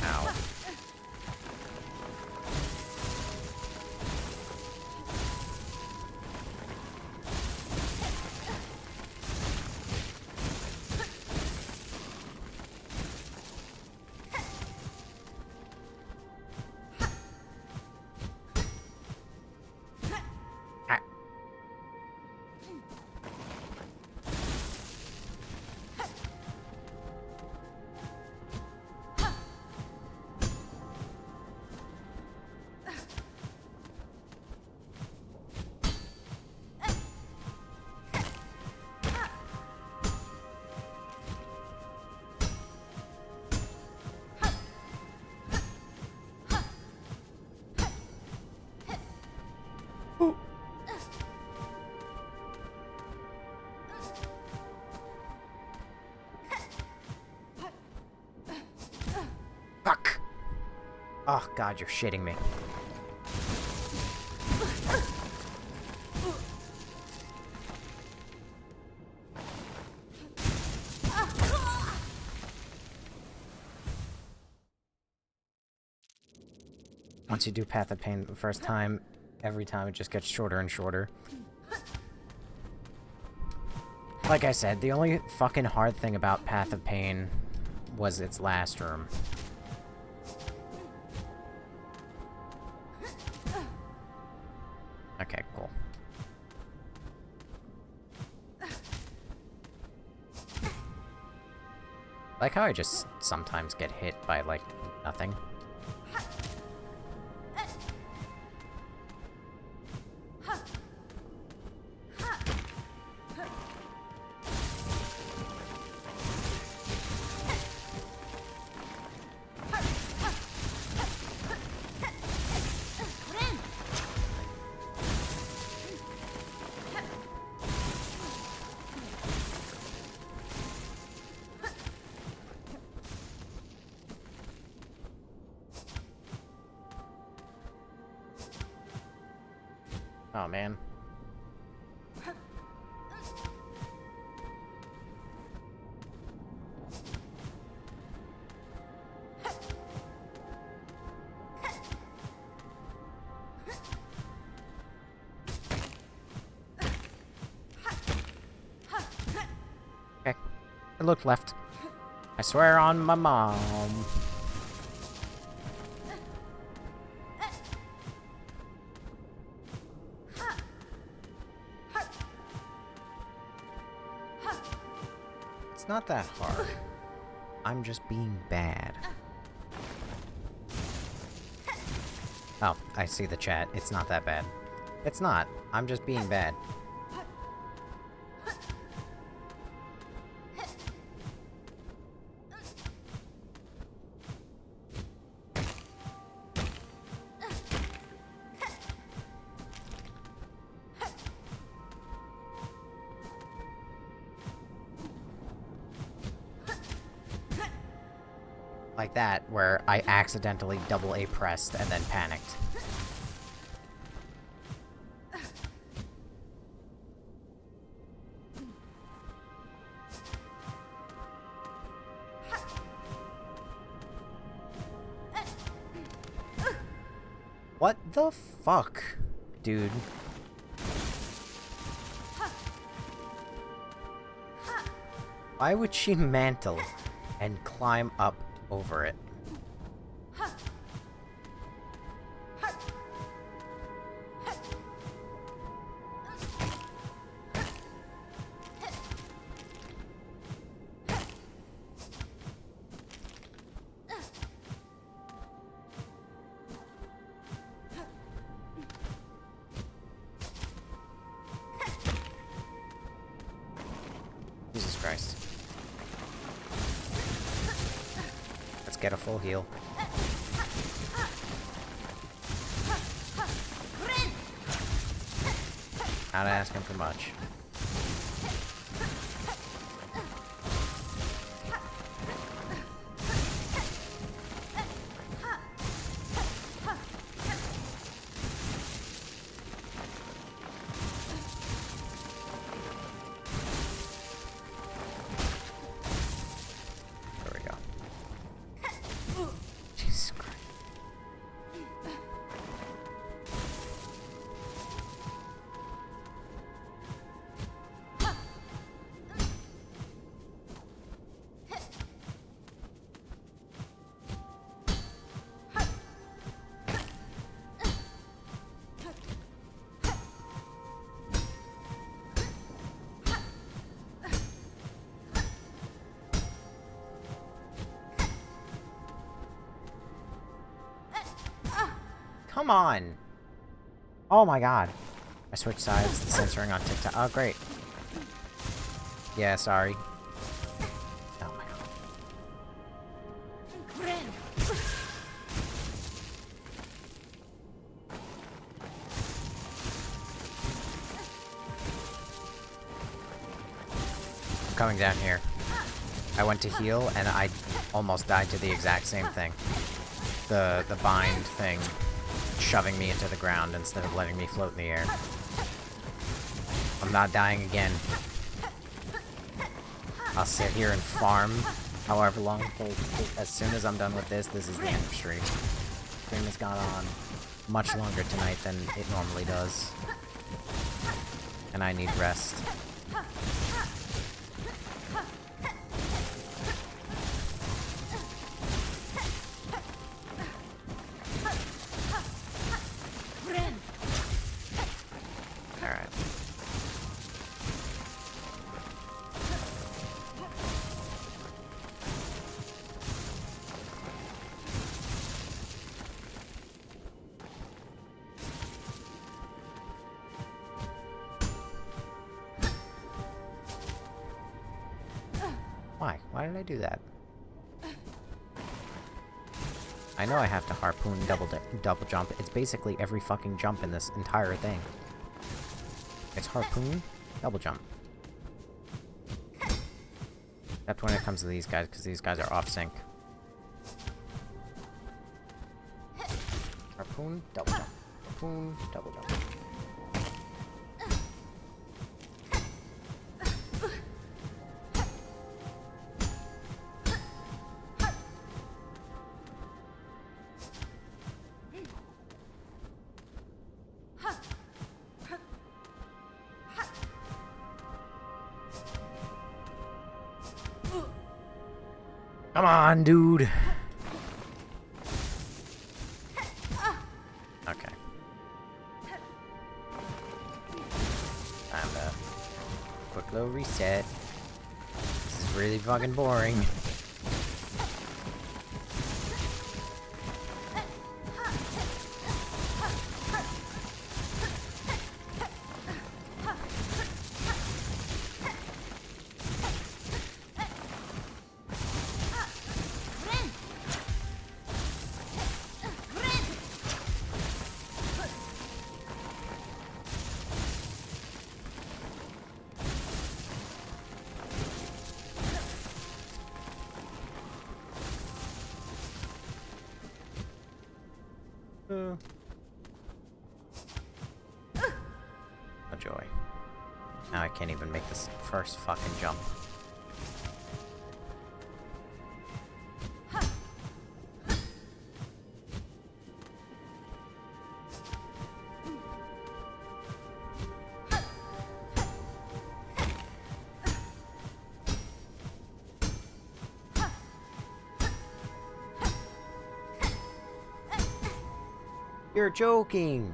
Ow. Fuck! Oh god, you're shitting me. Once you do Path of Pain the first time, every time it just gets shorter and shorter. Like I said, the only fucking hard thing about Path of Pain was its last room. Okay, cool. Like how I just sometimes get hit by, like, nothing. Oh, man. Okay. I looked left. I swear on my mom. It's not that hard. I'm just being bad. Oh, I see the chat. It's not that bad. It's not. I'm just being bad. Like that, where I accidentally double A pressed and then panicked. What the fuck, dude? Why would she mantle and climb up over it? Jesus Christ. Let's get a full heal. Not asking for much. There we go. Jesus Christ. Come on! Oh my god. I switched sides, the censoring on TikTok. Oh, great. Yeah, sorry. Oh my god. I'm coming down here. I went to heal, and I almost died to the exact same thing. The bind thing shoving me into the ground instead of letting me float in the air. I'm not dying again. I'll sit here and farm however long it takes. As soon as I'm done with this, this is the end of stream. Stream has gone on much longer tonight than it normally does. And I need rest. Alright. Why? Why did I do that? I know I have to harpoon double jump. It's basically every fucking jump in this entire thing. It's harpoon, double jump. Except when it comes to these guys, because these guys are off sync. Harpoon, double jump. Harpoon, double jump. Come on, dude. Okay. Time to quick little reset. This is really fucking boring. A joy. Now I can't even make this first fucking jump. You're joking!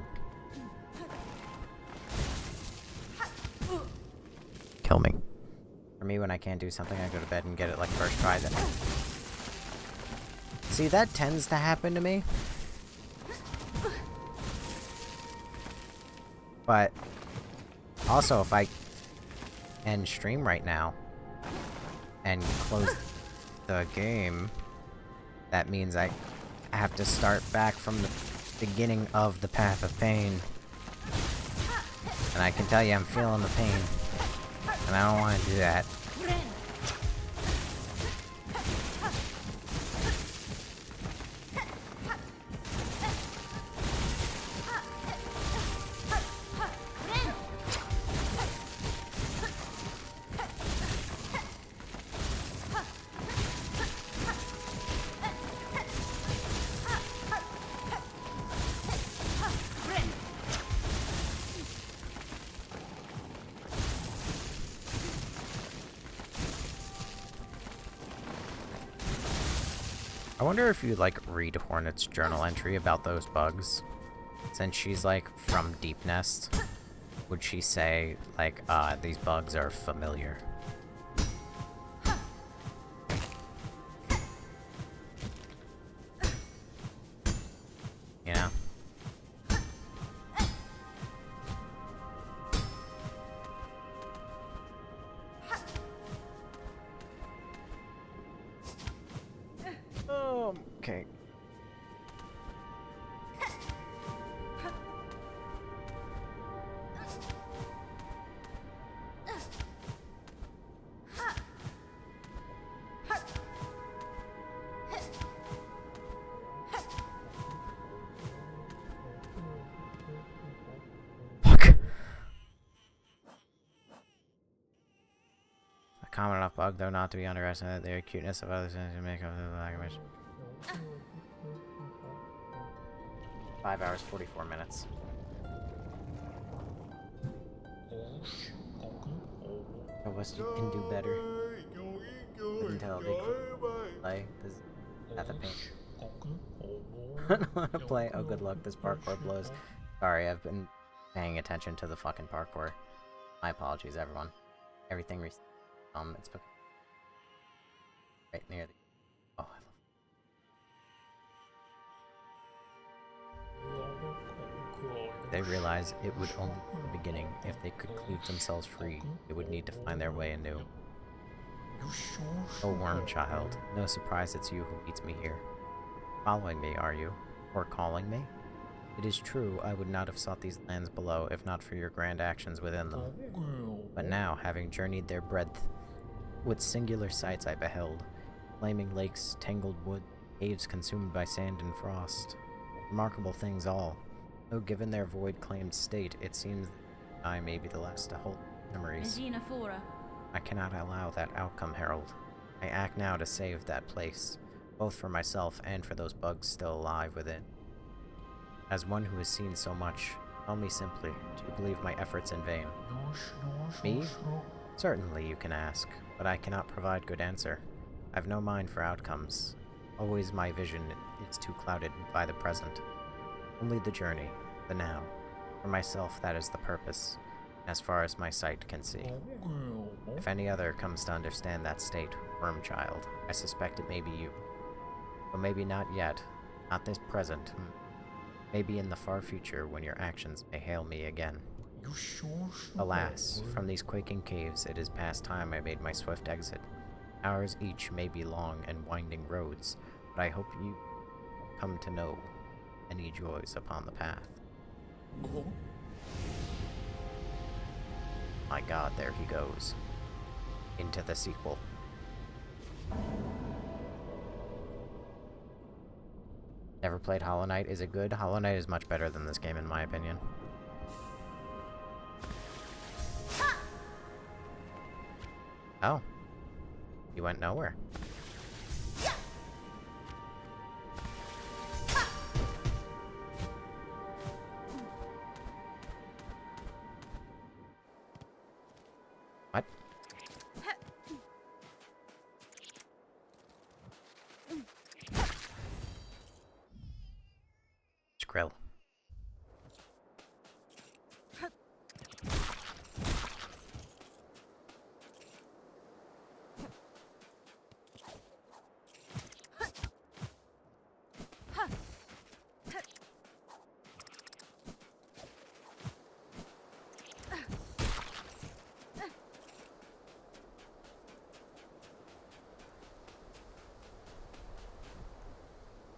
Kill me. For me, when I can't do something, I go to bed and get it like first try. Then. See, that tends to happen to me. But also, if I end stream right now and close the game, that means I have to start back from the beginning of the Path of Pain. And I can tell you I'm feeling the pain. And I don't want to do that. I wonder if you, like, read Hornet's journal entry about those bugs. Since she's, like, from Deep Nest, would she say, like, these bugs are familiar? You know? Okay. Fuck. A common enough bug, though not to be underestimated, the acuteness of others to make up the language. 5 hours, 44 minutes. I wish you can do better. Until they play. This is Path of Pain. I don't want to play. Oh, good luck. This parkour blows. Sorry, I've been paying attention to the fucking parkour. My apologies, everyone. Everything it's right near the. Oh, I love. They realize it would only be the beginning. If they could cleave themselves free, they would need to find their way anew. Oh, worm child, no surprise it's you who meets me here. Following me, are you? Or calling me? It is true, I would not have sought these lands below if not for your grand actions within them. But now, having journeyed their breadth, what singular sights I beheld. Flaming lakes, tangled wood, caves consumed by sand and frost. Remarkable things all. Though given their void-claimed state, it seems that I may be the last to hold memories. I cannot allow that outcome, Herald. I act now to save that place, both for myself and for those bugs still alive within. As one who has seen so much, tell me simply, do you believe my efforts in vain? Me? Certainly you can ask, but I cannot provide good answer. I've no mind for outcomes. Always my vision is too clouded by the present. Only the journey, the now. For myself, that is the purpose, as far as my sight can see. If any other comes to understand that state, worm child, I suspect it may be you. But maybe not yet, not this present. Maybe in the far future when your actions may hail me again. Alas, from these quaking caves it is past time I made my swift exit. Hours each may be long and winding roads, but I hope you come to know any joys upon the path. My god, there he goes. Into the sequel. Never played Hollow Knight. Is it good? Hollow Knight is much better than this game in my opinion. Oh. You went nowhere. What? Skrill.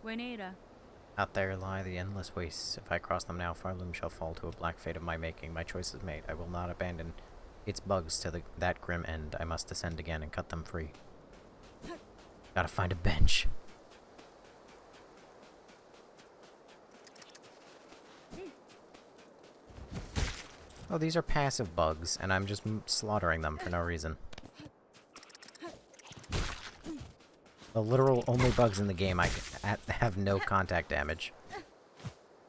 Guinea. Out there lie the endless wastes. If I cross them now, Farloom shall fall to a black fate of my making. My choice is made. I will not abandon its bugs to that grim end. I must descend again and cut them free. Gotta find a bench. Oh, these are passive bugs, and I'm just slaughtering them for no reason. The literal only bugs in the game I have no contact damage.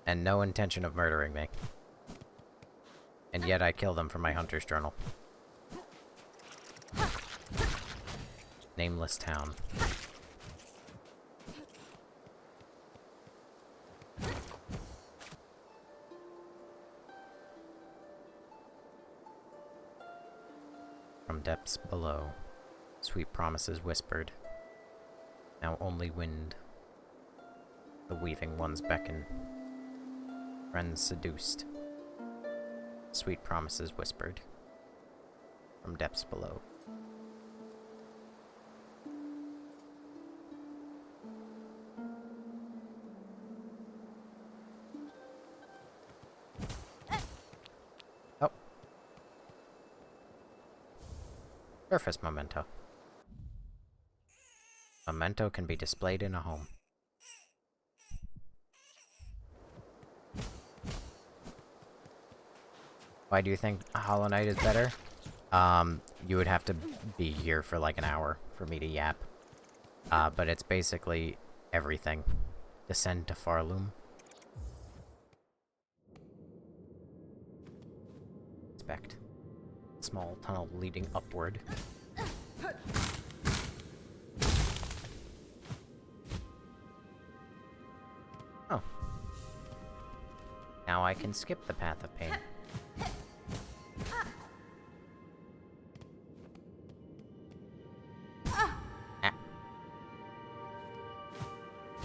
And no intention of murdering me. And yet I kill them for my hunter's journal. Nameless town. From depths below, sweet promises whispered. Now only wind. The weaving ones beckon. Friends seduced. Sweet promises whispered. From depths below. Oh. Surface memento. Memento can be displayed in a home. Why do you think Hollow Knight is better? You would have to be here for like an hour for me to yap. But it's basically everything. Descend to Farloom. Inspect. Small tunnel leading upward. Oh. Now I can skip the path of pain.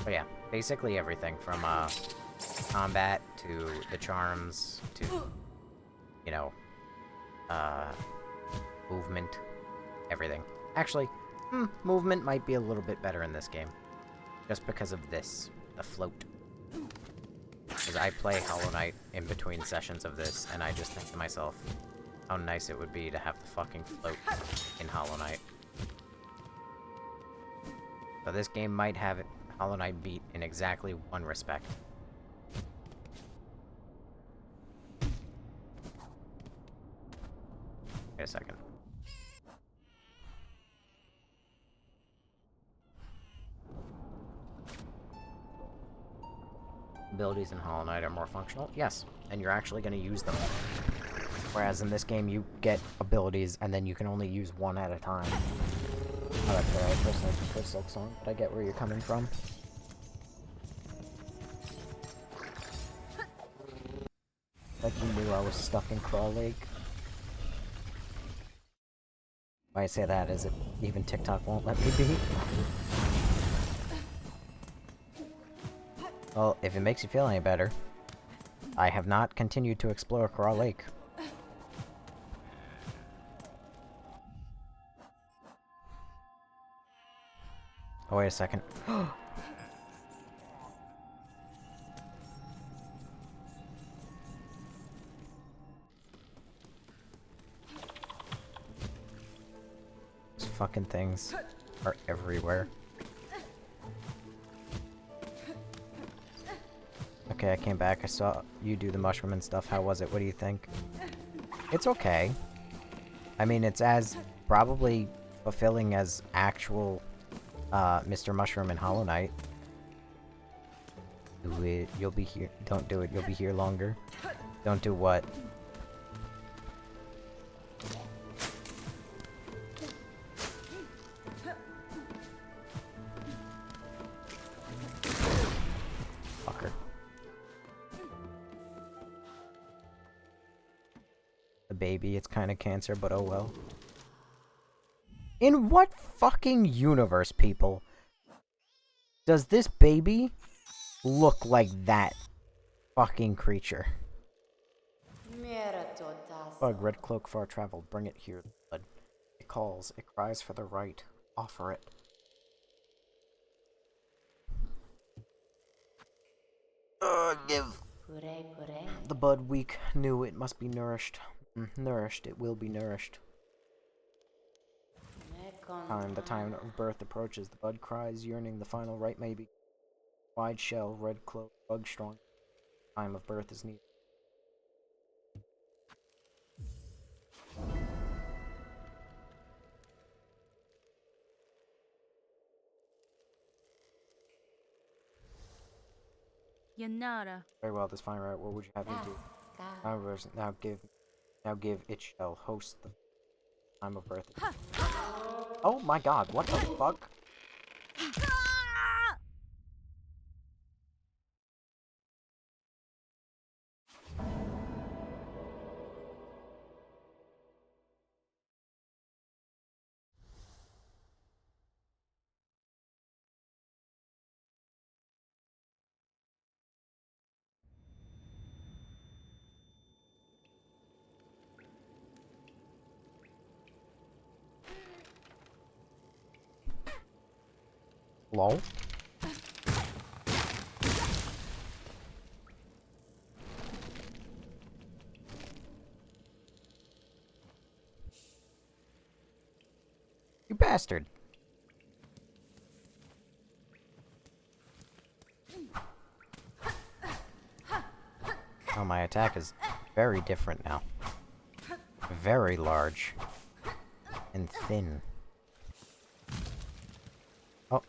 But yeah, basically everything from, combat to the charms to, you know, movement, everything. Actually, movement might be a little bit better in this game. Just because of this, the float. Because I play Hollow Knight in between sessions of this, and I just think to myself, how nice it would be to have the fucking float in Hollow Knight. So this game might have Hollow Knight beat in exactly one respect. Wait a second. Abilities in Hollow Knight are more functional? Yes, and you're actually going to use them. Whereas in this game, you get abilities, and then you can only use one at a time. Oh, that's right, I personally prefer Silksong, but I get where you're coming from. Like you knew I was stuck in Crawl Lake. Why I say that is it even TikTok won't let me be. Well, if it makes you feel any better, I have not continued to explore Crawl Lake. Oh, wait a second. These fucking things are everywhere. Okay, I came back. I saw you do the mushroom and stuff. How was it? What do you think? It's okay. I mean, it's as probably fulfilling as actual Mr. Mushroom in Hollow Knight. Do it. You'll be here. Don't do it. You'll be here longer. Don't do what? Fucker. The baby, it's kind of cancer, but oh well. In what fucking universe, people, does this baby look like that fucking creature? Bug, red cloak, far traveled. Bring it here, bud. It calls. It cries for the right. Offer it. Give the bud weak knew it must be nourished. Nourished, it will be nourished. The time of birth approaches. The bud cries, yearning. The final rite may be wide shell, red cloak, bug strong. Time of birth is needed. Yanara. Very well, this fine rite. What would you have me do? Now give it shall host the time of birth. Oh my god, what the fuck? Lol. You bastard. Oh, my attack is very different now. Very large. And thin. Oh.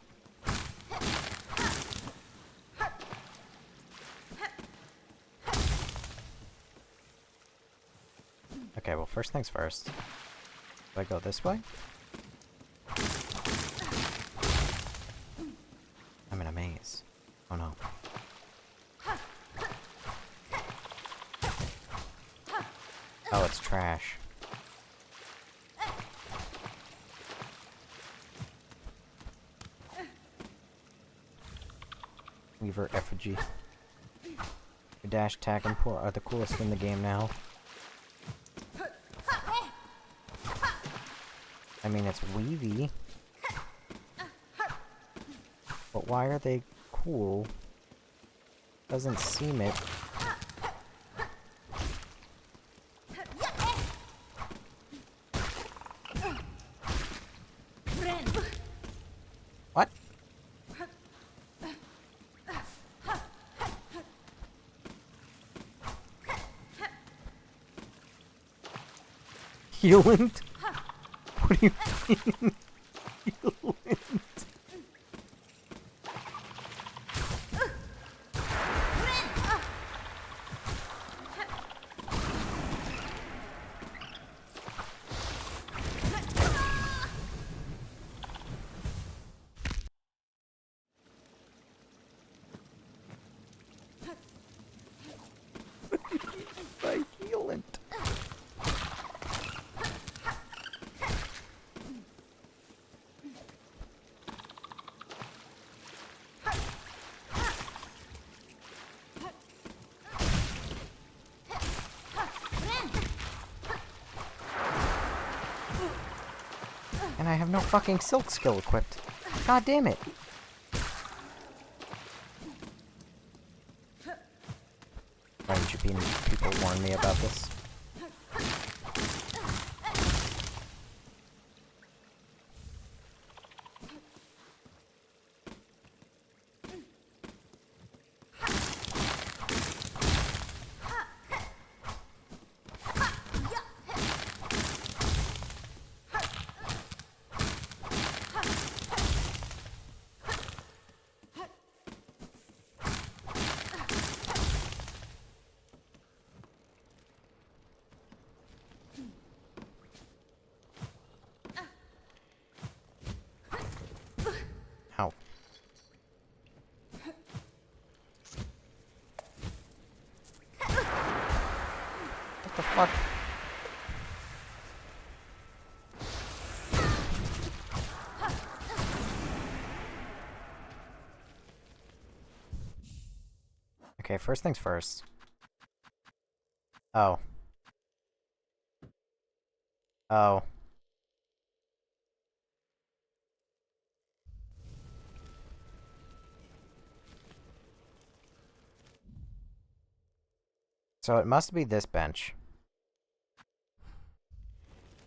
Okay, well, first things first. Do I go this way? I'm in a maze. Oh no. Oh, it's trash. Weaver effigy. Your dash, attack, and pull are the coolest in the game now. I mean, it's weavy. But why are they cool? Doesn't seem it. What? Healant? What do you mean? Healant? By healant. And I have no fucking silk skill equipped. God damn it. Why did people warn me about this? Ow. What the fuck? Okay, first things first. Oh. Oh. So it must be this bench.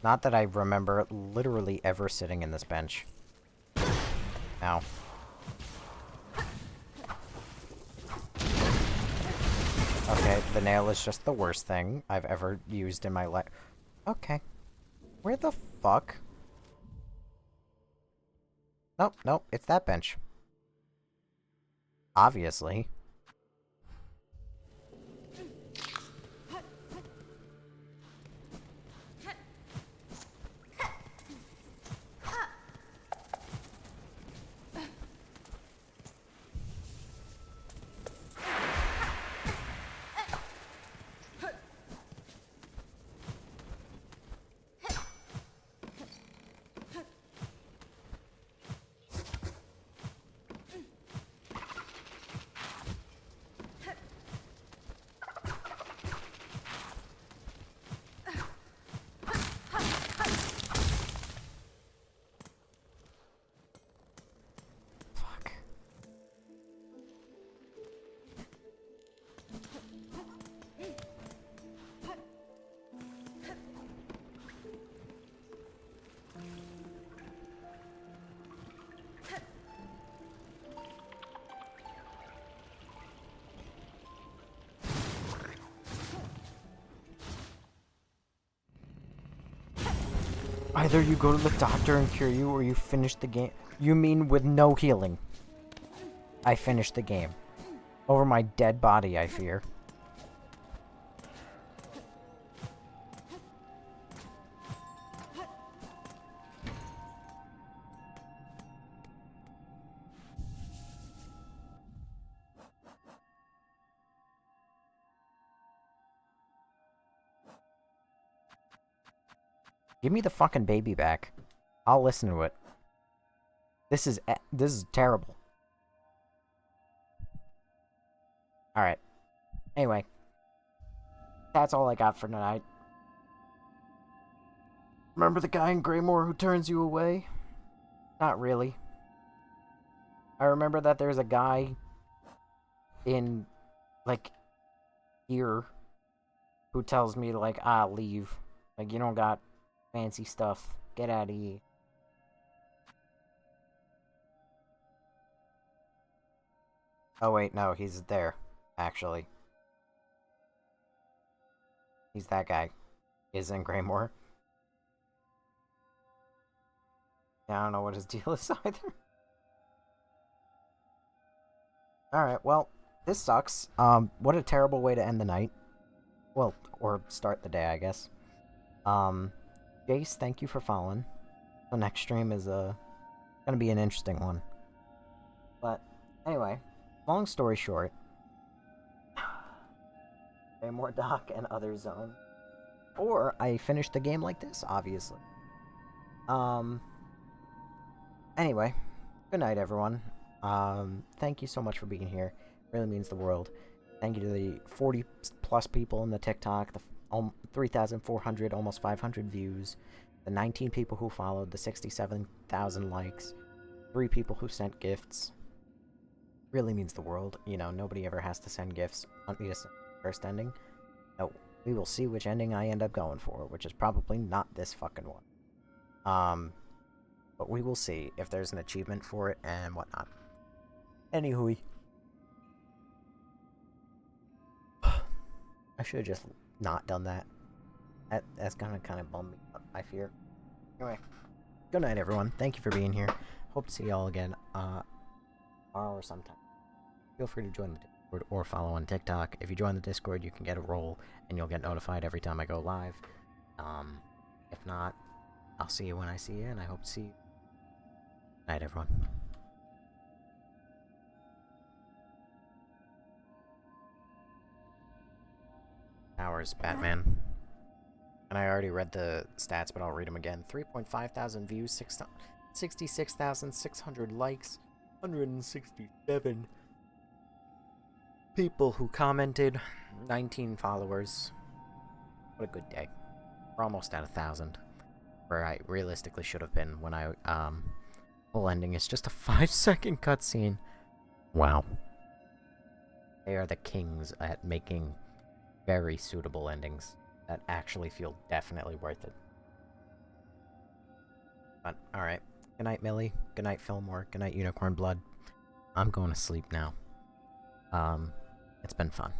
Not that I remember literally ever sitting in this bench. Ow. Okay, the nail is just the worst thing I've ever used in my life. Okay. Where the fuck? Nope, nope, it's that bench. Obviously. Fuck. Either you go to the doctor and cure you, or you finish the game. You mean with no healing? I finished the game. Over my dead body, I fear. Give me the fucking baby back. I'll listen to it. This is terrible. Alright. Anyway. That's all I got for tonight. Remember the guy in Greymore who turns you away? Not really. I remember that there's a guy in, like, here who tells me, like, leave. Like, you don't got fancy stuff. Get out of here. Oh, wait, no, he's there, actually. He's that guy. Is in Greymore. Yeah, I don't know what his deal is either. Alright, well, this sucks. What a terrible way to end the night. Well, or start the day, I guess. Jace, thank you for following. The next stream is, gonna be an interesting one. But, anyway, long story short. More Dock and Other Zone. Or I finished the game like this, obviously. Anyway, good night, everyone. Thank you so much for being here. It really means the world. Thank you to the 40 plus people in the TikTok, the 3,400, almost 500 views, the 19 people who followed, the 67,000 likes, 3 people who sent gifts. Really means the world. You know, nobody ever has to send gifts. Want me to send the first ending? No. We will see which ending I end up going for, which is probably not this fucking one. But we will see if there's an achievement for it and whatnot. Anywho. I should have just not done that. That's gonna kind of bum me up, I fear. Anyway. Good night, everyone. Thank you for being here. Hope to see y'all again, tomorrow or sometime. Feel free to join the Discord or follow on TikTok. If you join the Discord, you can get a role, and you'll get notified every time I go live. If not, I'll see you when I see you, and I hope to see you. Night, everyone. Hours, Batman. And I already read the stats, but I'll read them again. 3.5 thousand views, 66,600 likes, 167 people who commented, 19 followers. What a good day. We're almost at 1,000. Where I realistically should have been when I, full ending is just a 5-second cutscene. Wow. They are the kings at making very suitable endings that actually feel definitely worth it. But, alright. Good night, Millie. Good night, Fillmore. Good night, Unicorn Blood. I'm going to sleep now. It's been fun.